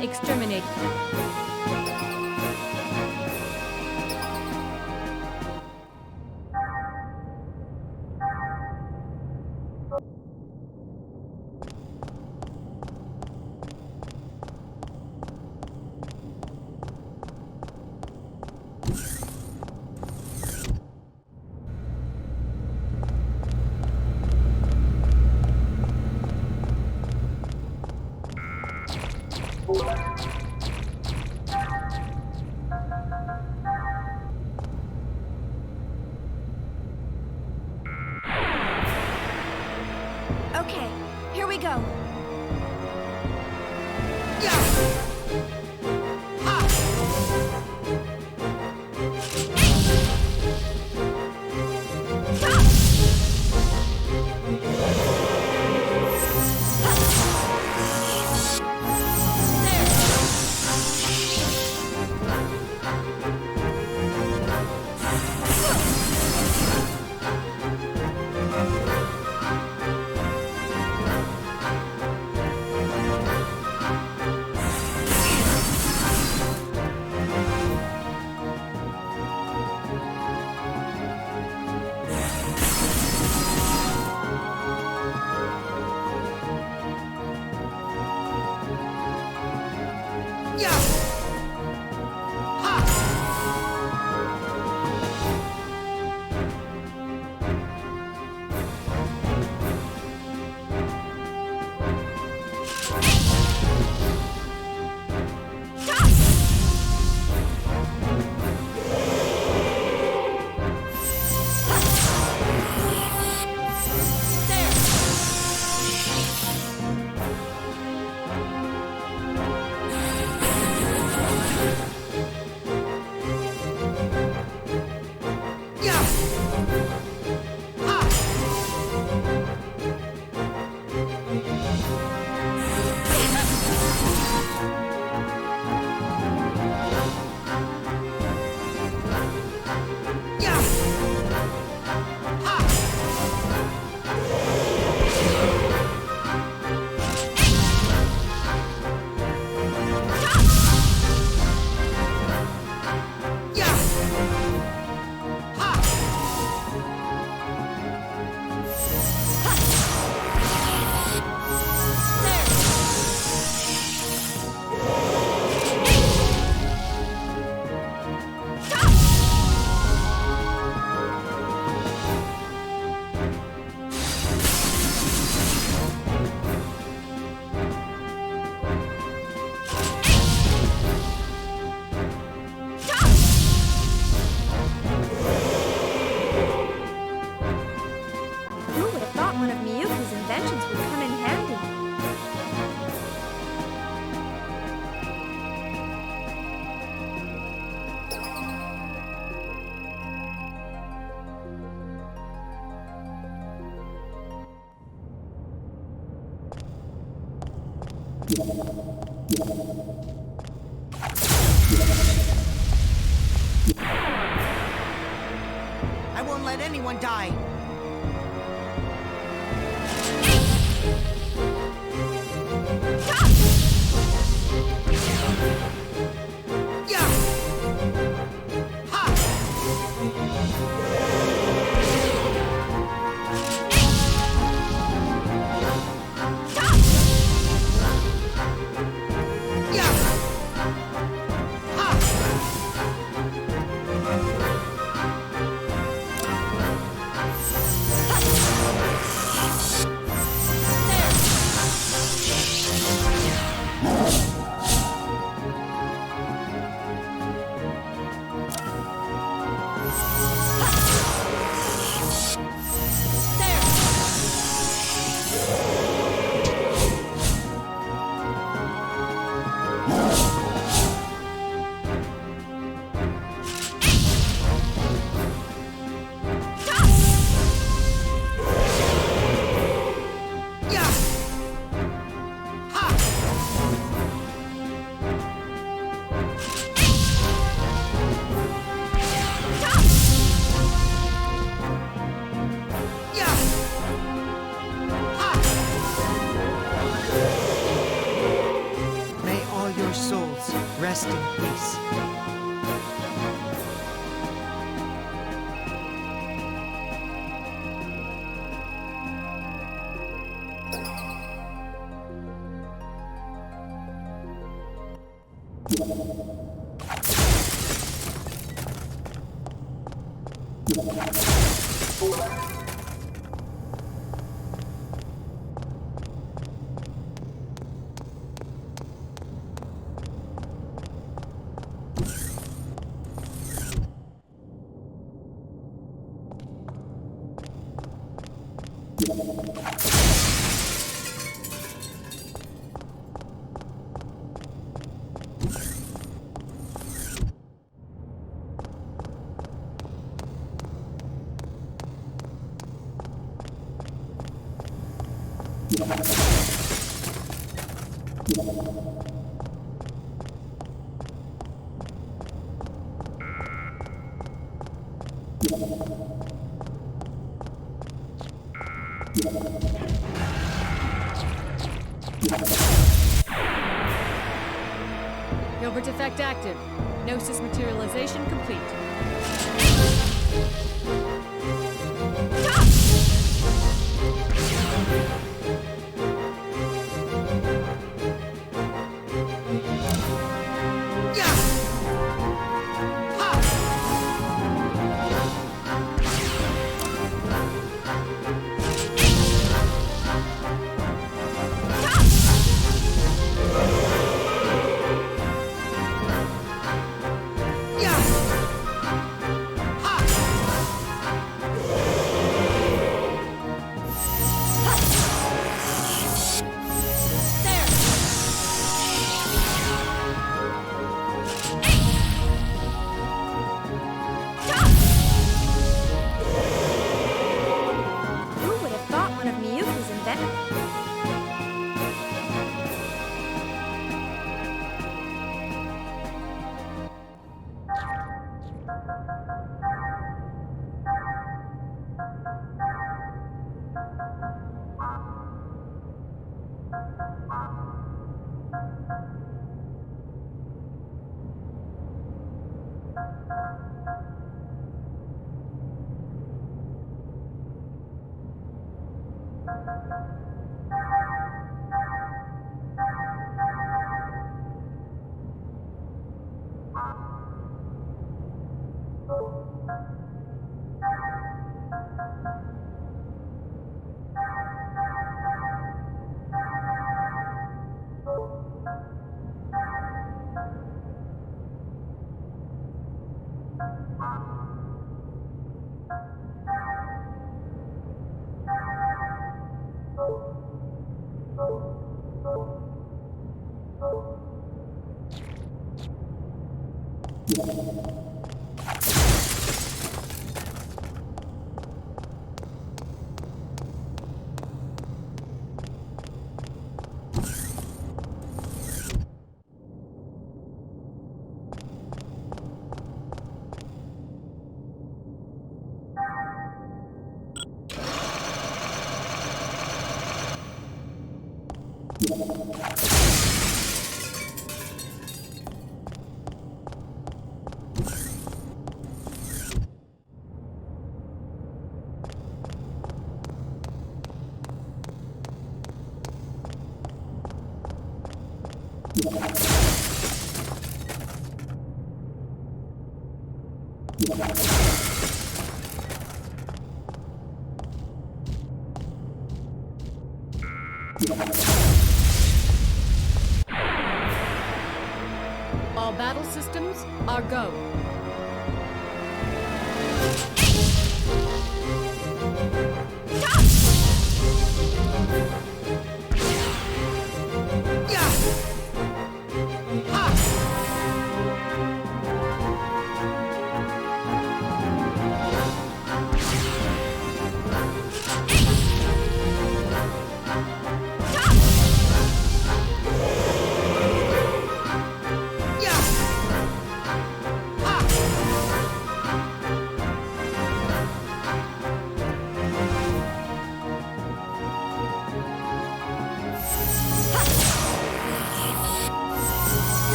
S19: Exterminate.
S2: Okay, here we go. intelligence would come in handy.
S9: I won't let anyone die. Rest in peace.
S19: Gilbert effect active. Gnosis materialization complete. All battle systems are go.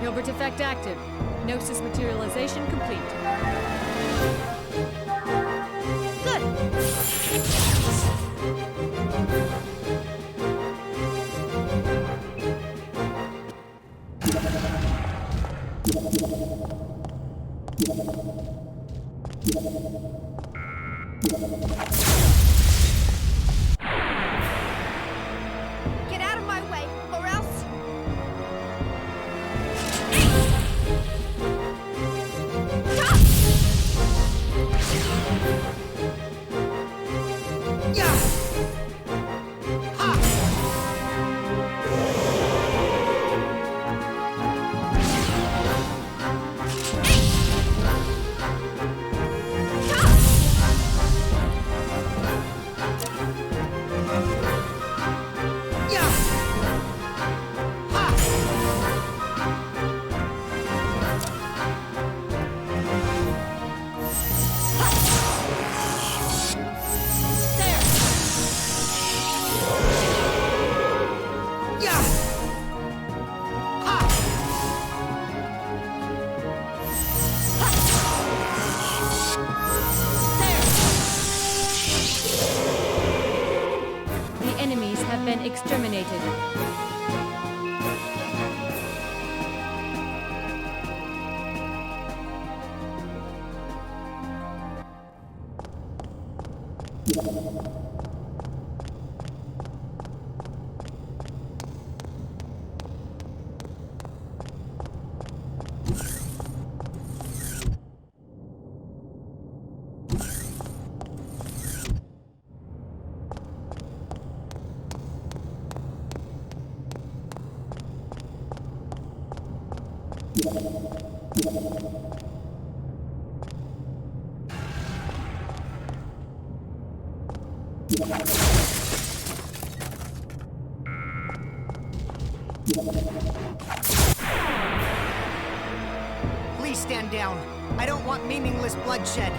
S19: Hilbert effect active. Gnosis materialization complete.
S7: Get out of my way, or else...
S19: Been exterminated.
S9: Please stand down. I don't want meaningless bloodshed.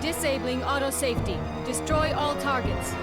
S19: Disabling auto safety. Destroy all targets.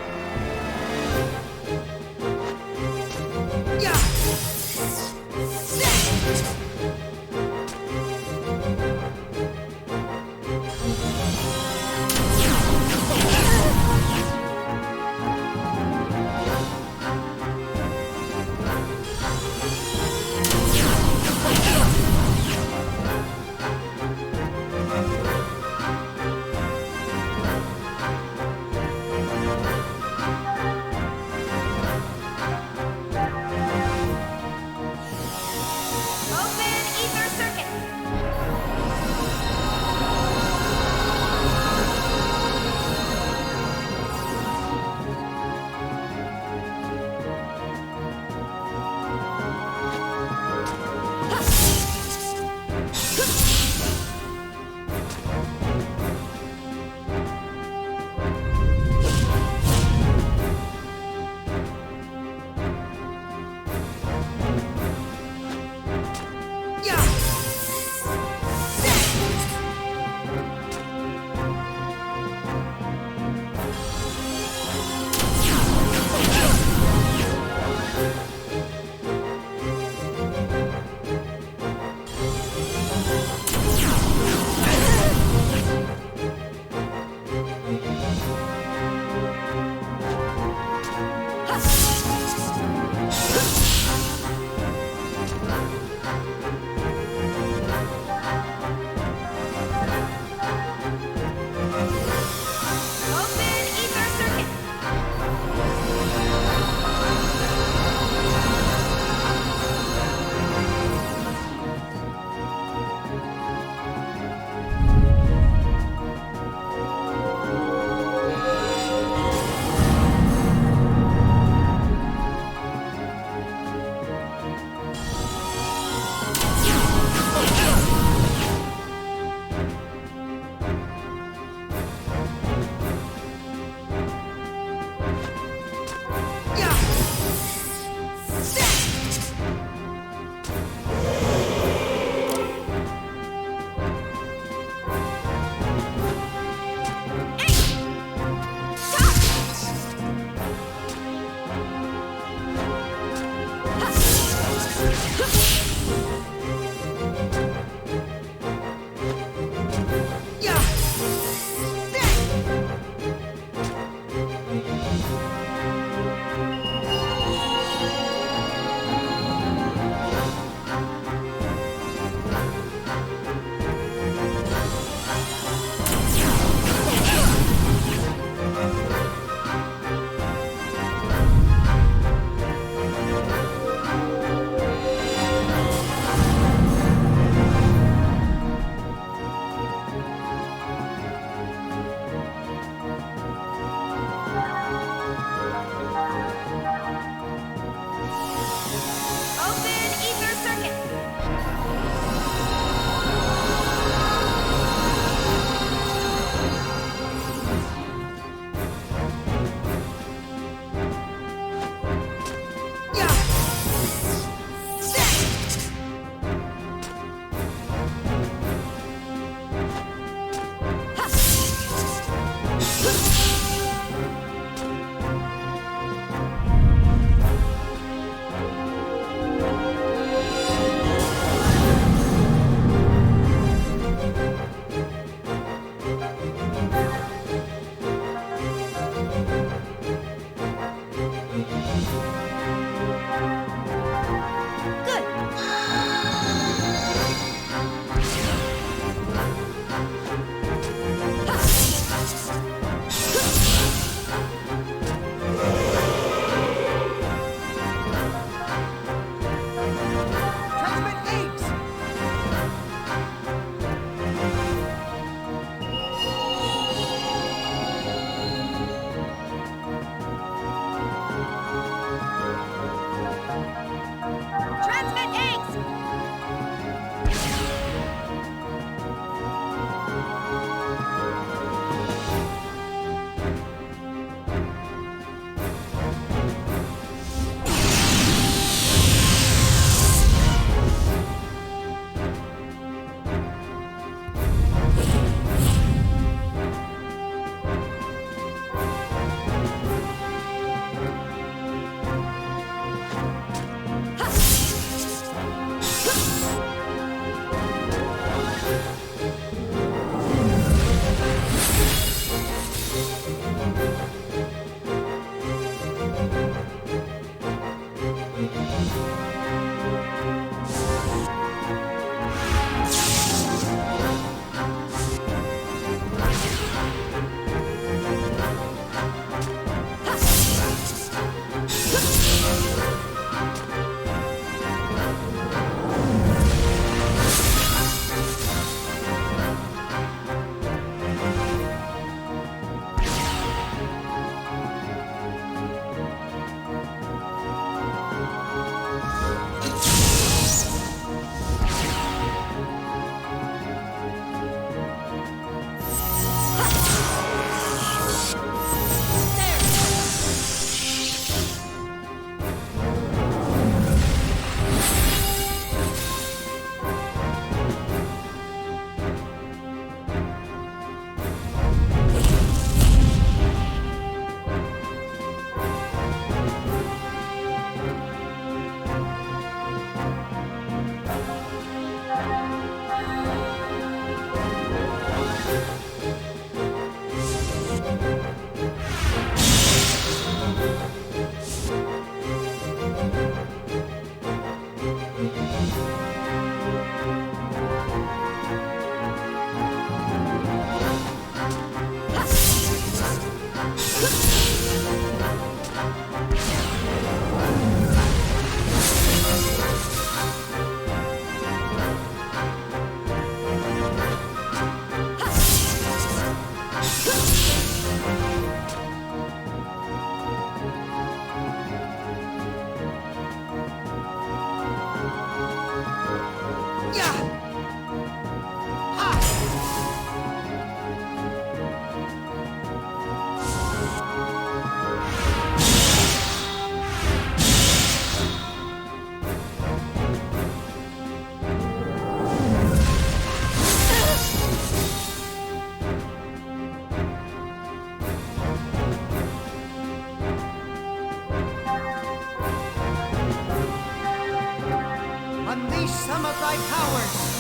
S9: some of thy powers!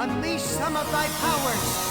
S9: Unleash some of thy powers!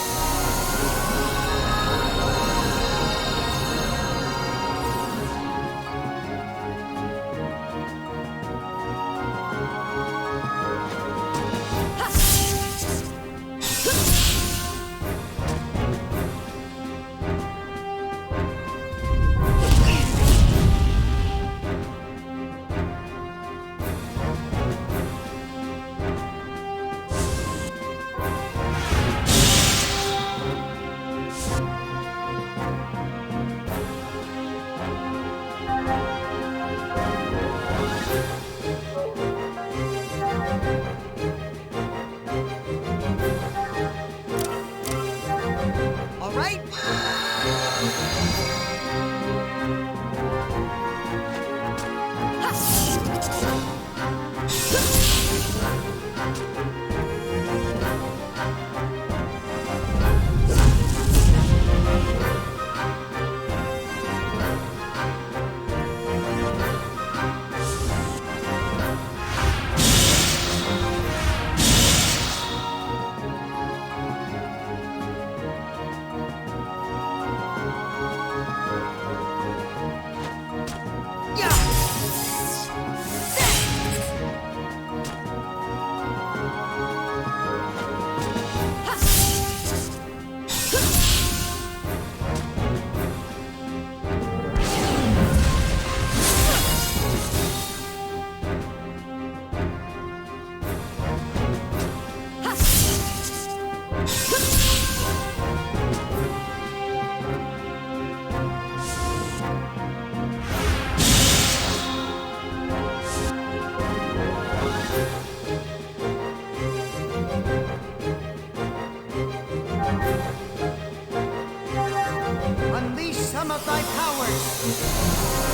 S9: of thy powers!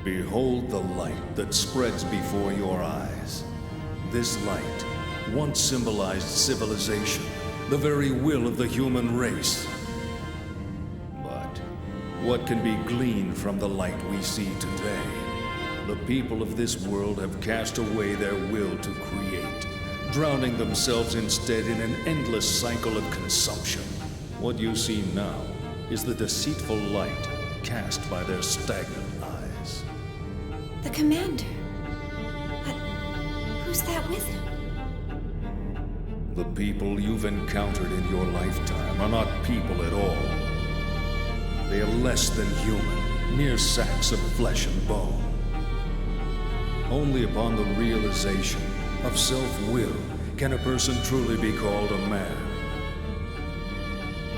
S3: Behold the light that spreads before your eyes. This light once symbolized civilization, the very will of the human race. But what can be gleaned from the light we see today? The people of this world have cast away their will to create, drowning themselves instead in an endless cycle of consumption. What you see now is the deceitful light cast by their stagnant eyes.
S2: The commander. But who's that with him?
S3: The people you've encountered in your lifetime are not people at all. They are less than human, mere sacks of flesh and bone. Only upon the realization of self-will can a person truly be called a man.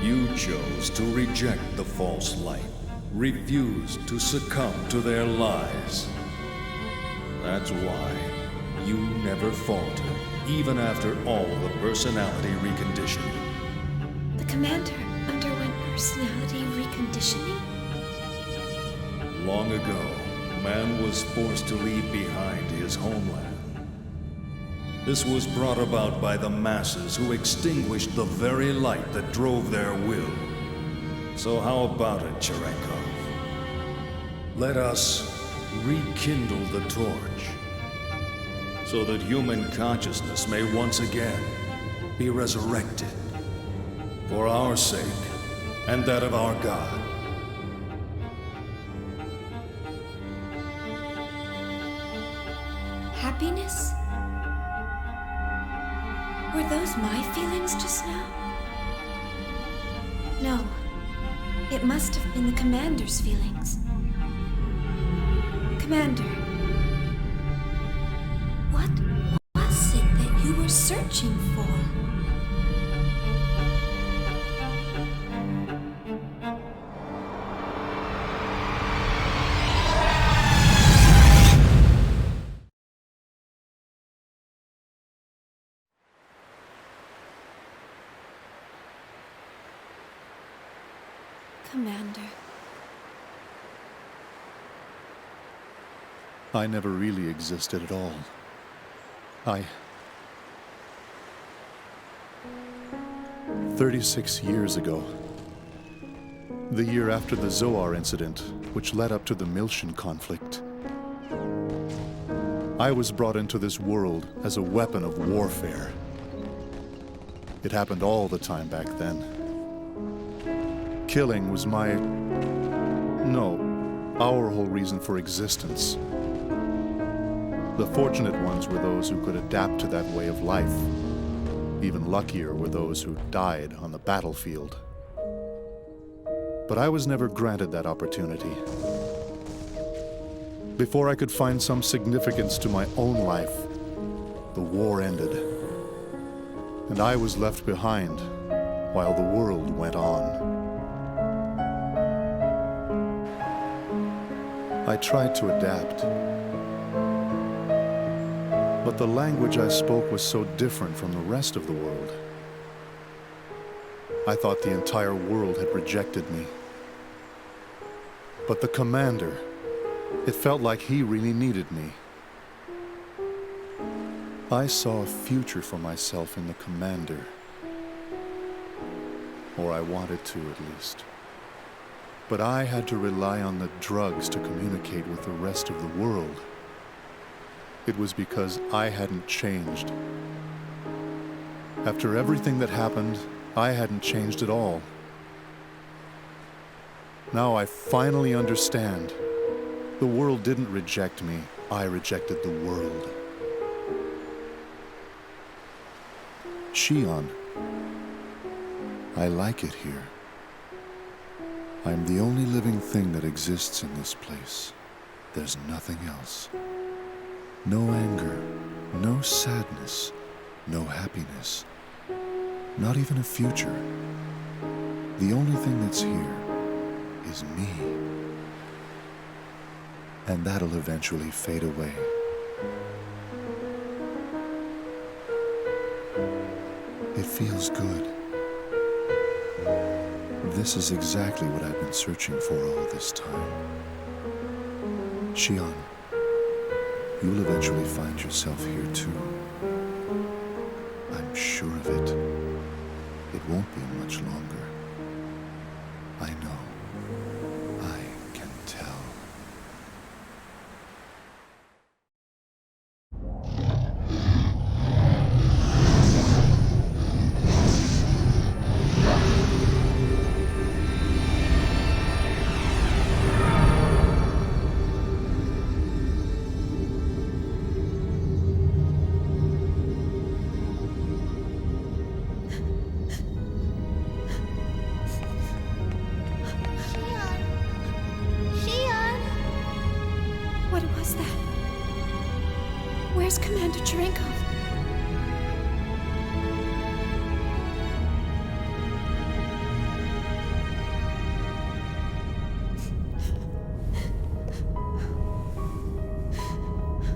S3: You chose to reject the false light, refused to succumb to their lies. That's why you never faltered, even after all the personality reconditioning.
S2: The commander underwent personality reconditioning?
S3: Long ago, man was forced to leave behind his homeland. This was brought about by the masses who extinguished the very light that drove their will. So how about it, Cherenkov? Let us rekindle the torch, so that human consciousness may once again be resurrected, for our sake and that of our God.
S2: Happiness? Were those my feelings just now? No. It must have been the commander's feelings. Commander, what was it that you were searching for? Commander.
S14: I never really existed at all. 36 years ago, the year after the Zohar incident, which led up to the Miltian conflict, I was brought into this world as a weapon of warfare. It happened all the time back then. Killing was my... no, our whole reason for existence. The fortunate ones were those who could adapt to that way of life. Even luckier were those who died on the battlefield. But I was never granted that opportunity. Before I could find some significance to my own life, the war ended. And I was left behind while the world went on. I tried to adapt. But the language I spoke was so different from the rest of the world. I thought the entire world had rejected me. But the commander, it felt like he really needed me. I saw a future for myself in the commander. Or I wanted to, at least. But I had to rely on the drugs to communicate with the rest of the world. It was because I hadn't changed. After everything that happened, I hadn't changed at all. Now I finally understand. The world didn't reject me. I rejected the world. Shion, I like it here. I'm the only living thing that exists in this place. There's nothing else. No anger, no sadness, no happiness, not even a future. The only thing that's here is me. And that'll eventually fade away. It feels good. This is exactly what I've been searching for all this time. Shion, you'll eventually find yourself here too. I'm sure of it. It won't be much longer. I know. I can tell.
S2: Where's Commander Cherenkov?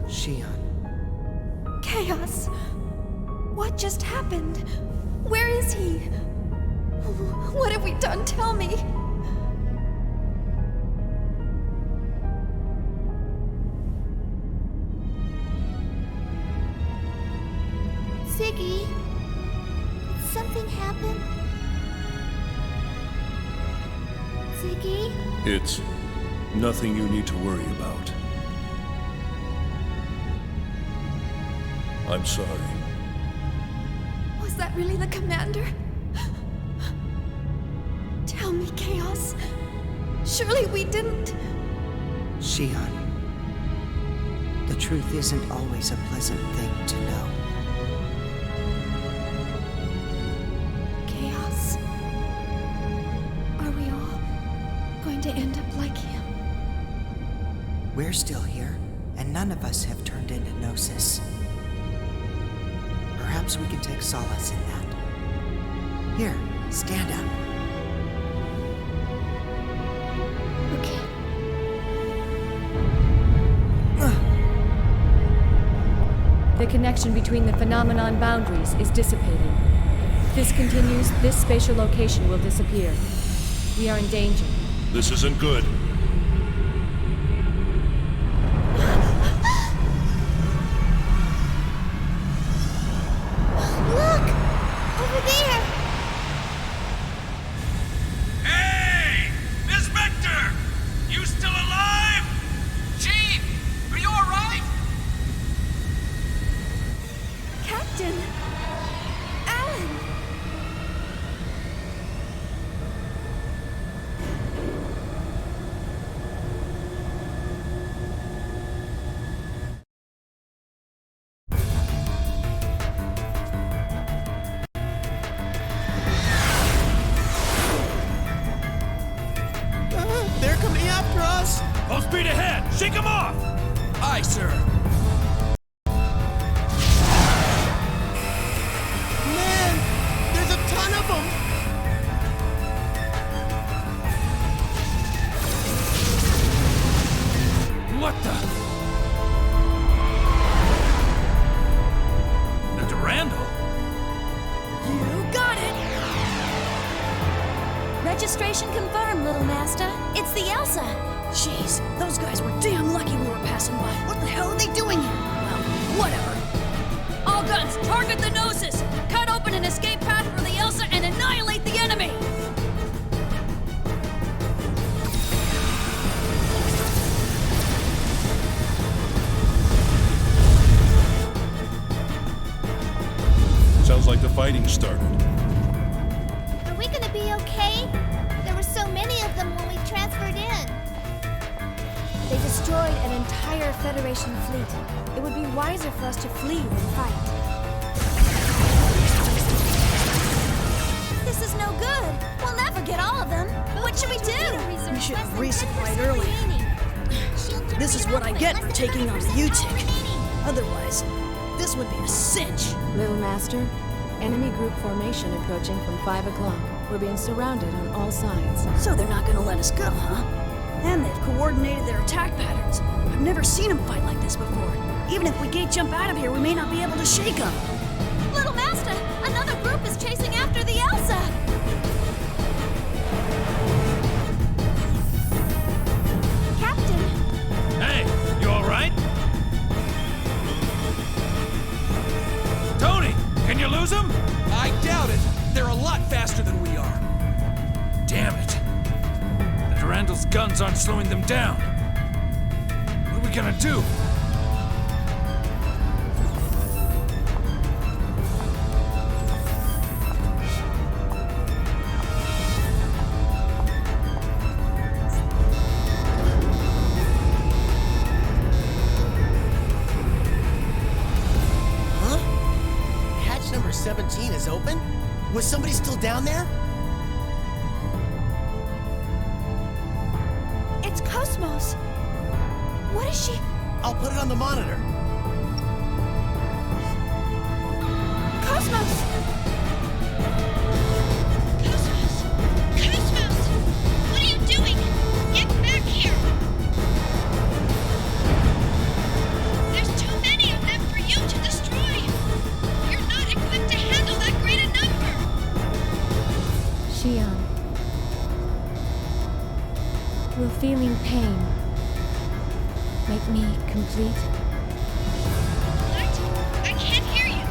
S4: Shion.
S2: Chaos! What just happened? Where is he? What have we done? Tell me!
S12: Ziggy, did something happen? Ziggy?
S27: It's nothing you need to worry about. I'm sorry.
S2: Was that really the commander? Tell me, Chaos. Surely we didn't...
S4: Shion, the truth isn't always a pleasant thing to know.
S2: Chaos. Are we all going to end up like him?
S4: We're still here, and none of us have turned into Gnosis. Perhaps we can take solace in that. Here, stand up.
S2: Okay.
S19: The connection between the phenomenon boundaries is dissipating. If this continues, this spatial location will disappear. We are in danger.
S27: This isn't good.
S11: Shake him off!
S10: Aye, sir.
S5: Man, there's a ton of them!
S11: What the? The Durandal?
S13: You got it!
S15: Registration confirmed, little master. It's the Elsa.
S13: Jeez, those guys were damn lucky we were passing by. What the hell are they doing here? Well, whatever. All guns, target the Gnosis! Cut open an escape path for the Elsa and annihilate the enemy!
S27: Sounds like the fighting started.
S12: Are we gonna be okay? There were so many of them when we transferred in.
S2: They destroyed an entire Federation fleet. It would be wiser for us to flee than fight.
S15: This is no good. We'll never get all of them. What should we do?
S13: We should have resupplied earlier. This is what I get for taking on the UTIC. Otherwise, this would be a cinch.
S19: Little Master, enemy group formation approaching from 5 o'clock. We're being surrounded on all sides.
S13: So they're not gonna let us go, huh? And they've coordinated their attack patterns. I've never seen them fight like this before. Even if we gate jump out of here, we may not be able to shake them.
S15: Little Master, another group is chasing after the Elsa.
S2: Captain!
S11: Hey, you all right? Tony, can you lose them?
S10: I doubt it. They're a lot faster than we are.
S11: Damn it. The Durandal's guns aren't slowing them down. What are we gonna do?
S5: Huh? Hatch number 17 is open? Was somebody still down there?
S2: It's KOS-MOS! What is she?
S5: I'll put it on the monitor.
S2: KOS-MOS!
S12: KOS-MOS! KOS-MOS! What are you doing? Get back here! There's too many of them for you to destroy! You're not equipped to handle that great a number!
S19: Shion. Will feeling pain make me complete?
S12: What? I can't hear you!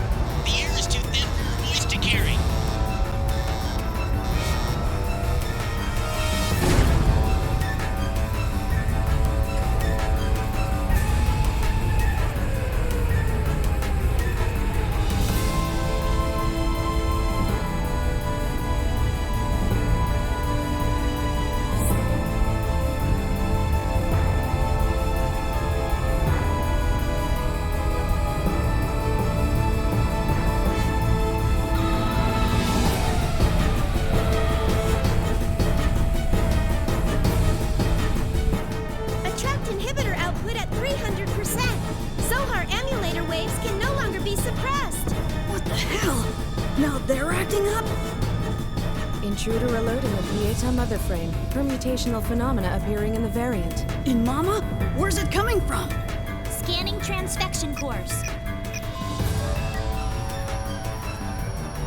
S5: The air is too thin for her voice to carry.
S2: Attract inhibitor output at 300%. Zohar emulator waves can no longer be suppressed.
S13: What the hell? Now they're acting up?
S19: Intruder alert in the Pieta mother frame. Permutational phenomena appearing in the variant.
S13: In Mama? Where's it coming from?
S12: Scanning transfection course.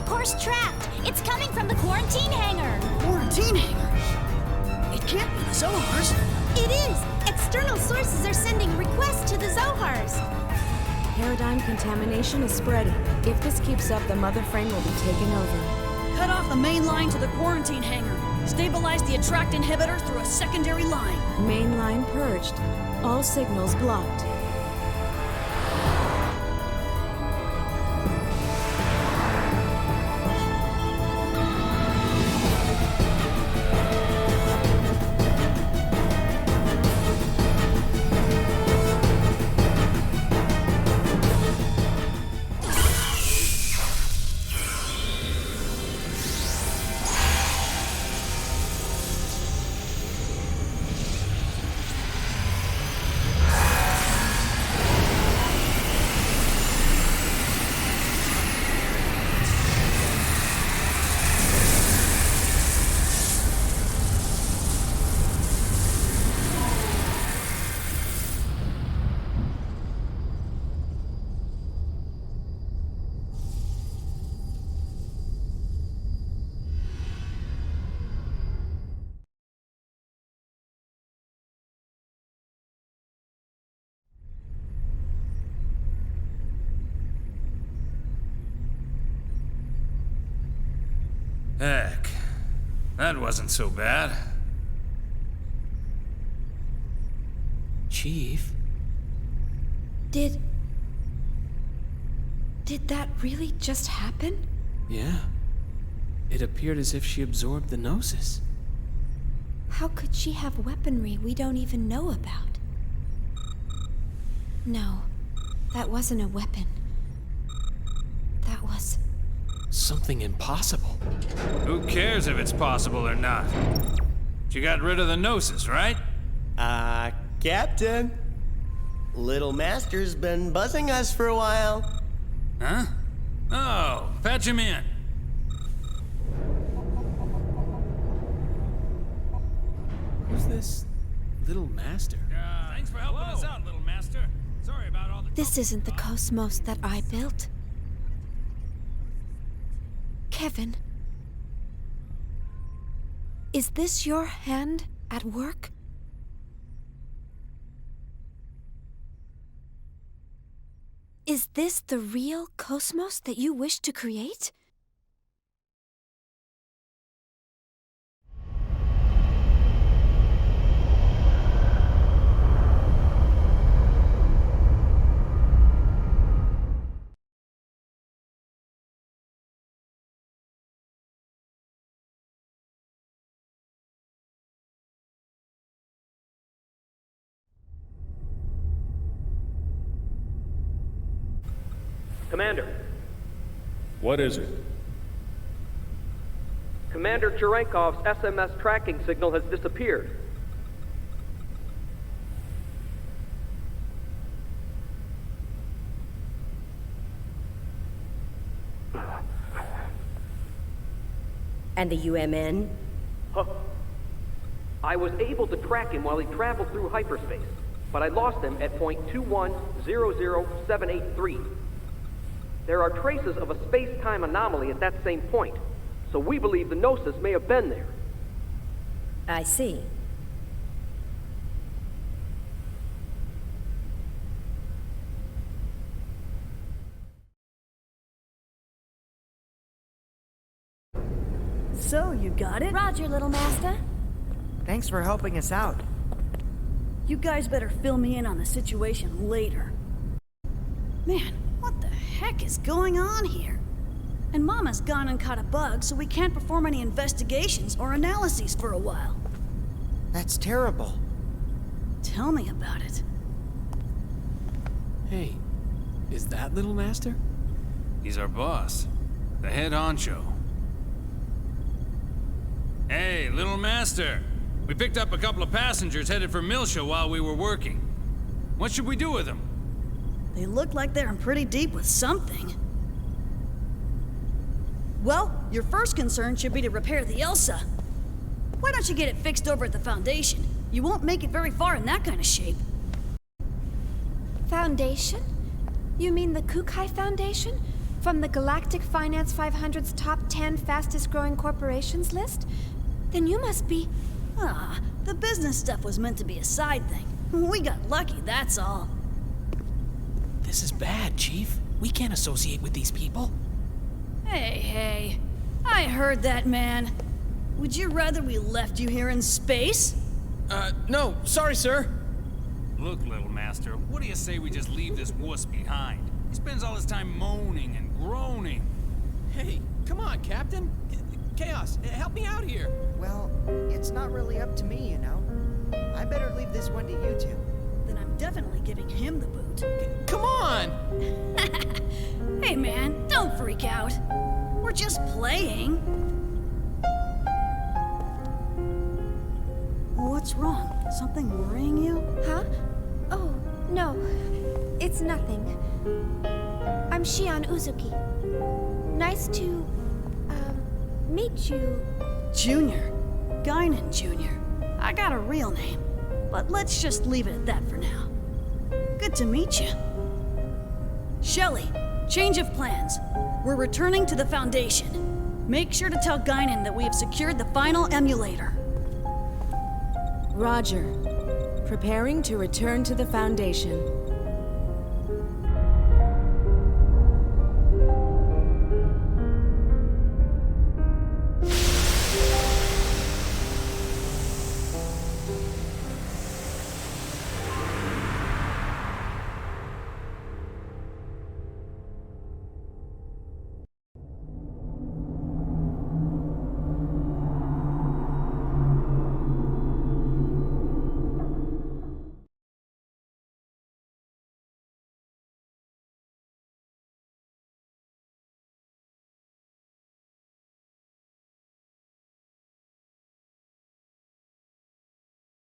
S12: Course trapped. It's coming from the quarantine hangar.
S13: Quarantine hangar? It can't be the Zohars.
S2: It is! External sources are sending requests to the Zohars.
S19: Paradigm contamination is spreading. If this keeps up, the mother frame will be taken over.
S13: Cut off the main line to the quarantine hangar. Stabilize the attract inhibitor through a secondary line.
S19: Main line purged. All signals blocked.
S11: Heck, that wasn't so bad.
S10: Chief?
S2: Did that really just happen?
S10: Yeah. It appeared as if she absorbed the Gnosis.
S2: How could she have weaponry we don't even know about? No, that wasn't a weapon. That was...
S10: something impossible.
S11: Who cares if it's possible or not? She got rid of the Gnosis, right?
S5: Captain. Little Master's been buzzing us for a while.
S11: Huh? Oh, fetch him in.
S10: Who's this Little Master?
S11: Thanks for helping us out, Little Master. Sorry about all the...
S2: This isn't the KOS-MOS that I built. Kevin, is this your hand at work? Is this the real KOS-MOS that you wish to create?
S20: Commander.
S14: What is it?
S20: Commander Cherenkov's SMS tracking signal has disappeared.
S17: And the UMN?
S20: Huh. I was able to track him while he traveled through hyperspace, but I lost him at point 2100783. There are traces of a space-time anomaly at that same point, so we believe the Gnosis may have been there.
S17: I see.
S13: So, you got it?
S2: Roger, Little Master.
S4: Thanks for helping us out.
S13: You guys better fill me in on the situation later. Man, what the heck is going on here? And Mama's gone and caught a bug, so we can't perform any investigations or analyses for a while.
S4: That's terrible.
S13: Tell me about it.
S10: Hey, is that Little Master?
S11: He's our boss, the head honcho. Hey, Little Master. We picked up a couple of passengers headed for Milsha while we were working. What should we do with them?
S13: They look like they're in pretty deep with something. Well, your first concern should be to repair the Elsa. Why don't you get it fixed over at the Foundation? You won't make it very far in that kind of shape.
S2: Foundation? You mean the Kukai Foundation? From the Galactic Finance 500's top 10 fastest growing corporations list? Then you must be...
S13: Ah, the business stuff was meant to be a side thing. We got lucky, that's all.
S10: This is bad, Chief. We can't associate with these people.
S13: Hey, I heard that, man. Would you rather we left you here in space?
S10: No, sorry, sir.
S11: Look, Little Master, what do you say we just leave this wuss behind? He spends all his time moaning and groaning.
S10: Hey, come on, Captain. Chaos, help me out here.
S4: Well, it's not really up to me, you know. I better leave this one to you two.
S13: Then I'm definitely giving him the boot.
S10: Come on!
S13: Hey, man, don't freak out. We're just playing. What's wrong? Something worrying you?
S2: Huh? Oh, no. It's nothing. I'm Shion Uzuki. Nice to, meet you.
S13: Junior. Guinan Jr. I got a real name, but let's just leave it at that for now. Good to meet you. Shelley, change of plans. We're returning to the Foundation. Make sure to tell Guinan that we have secured the final emulator.
S19: Roger. Preparing to return to the Foundation.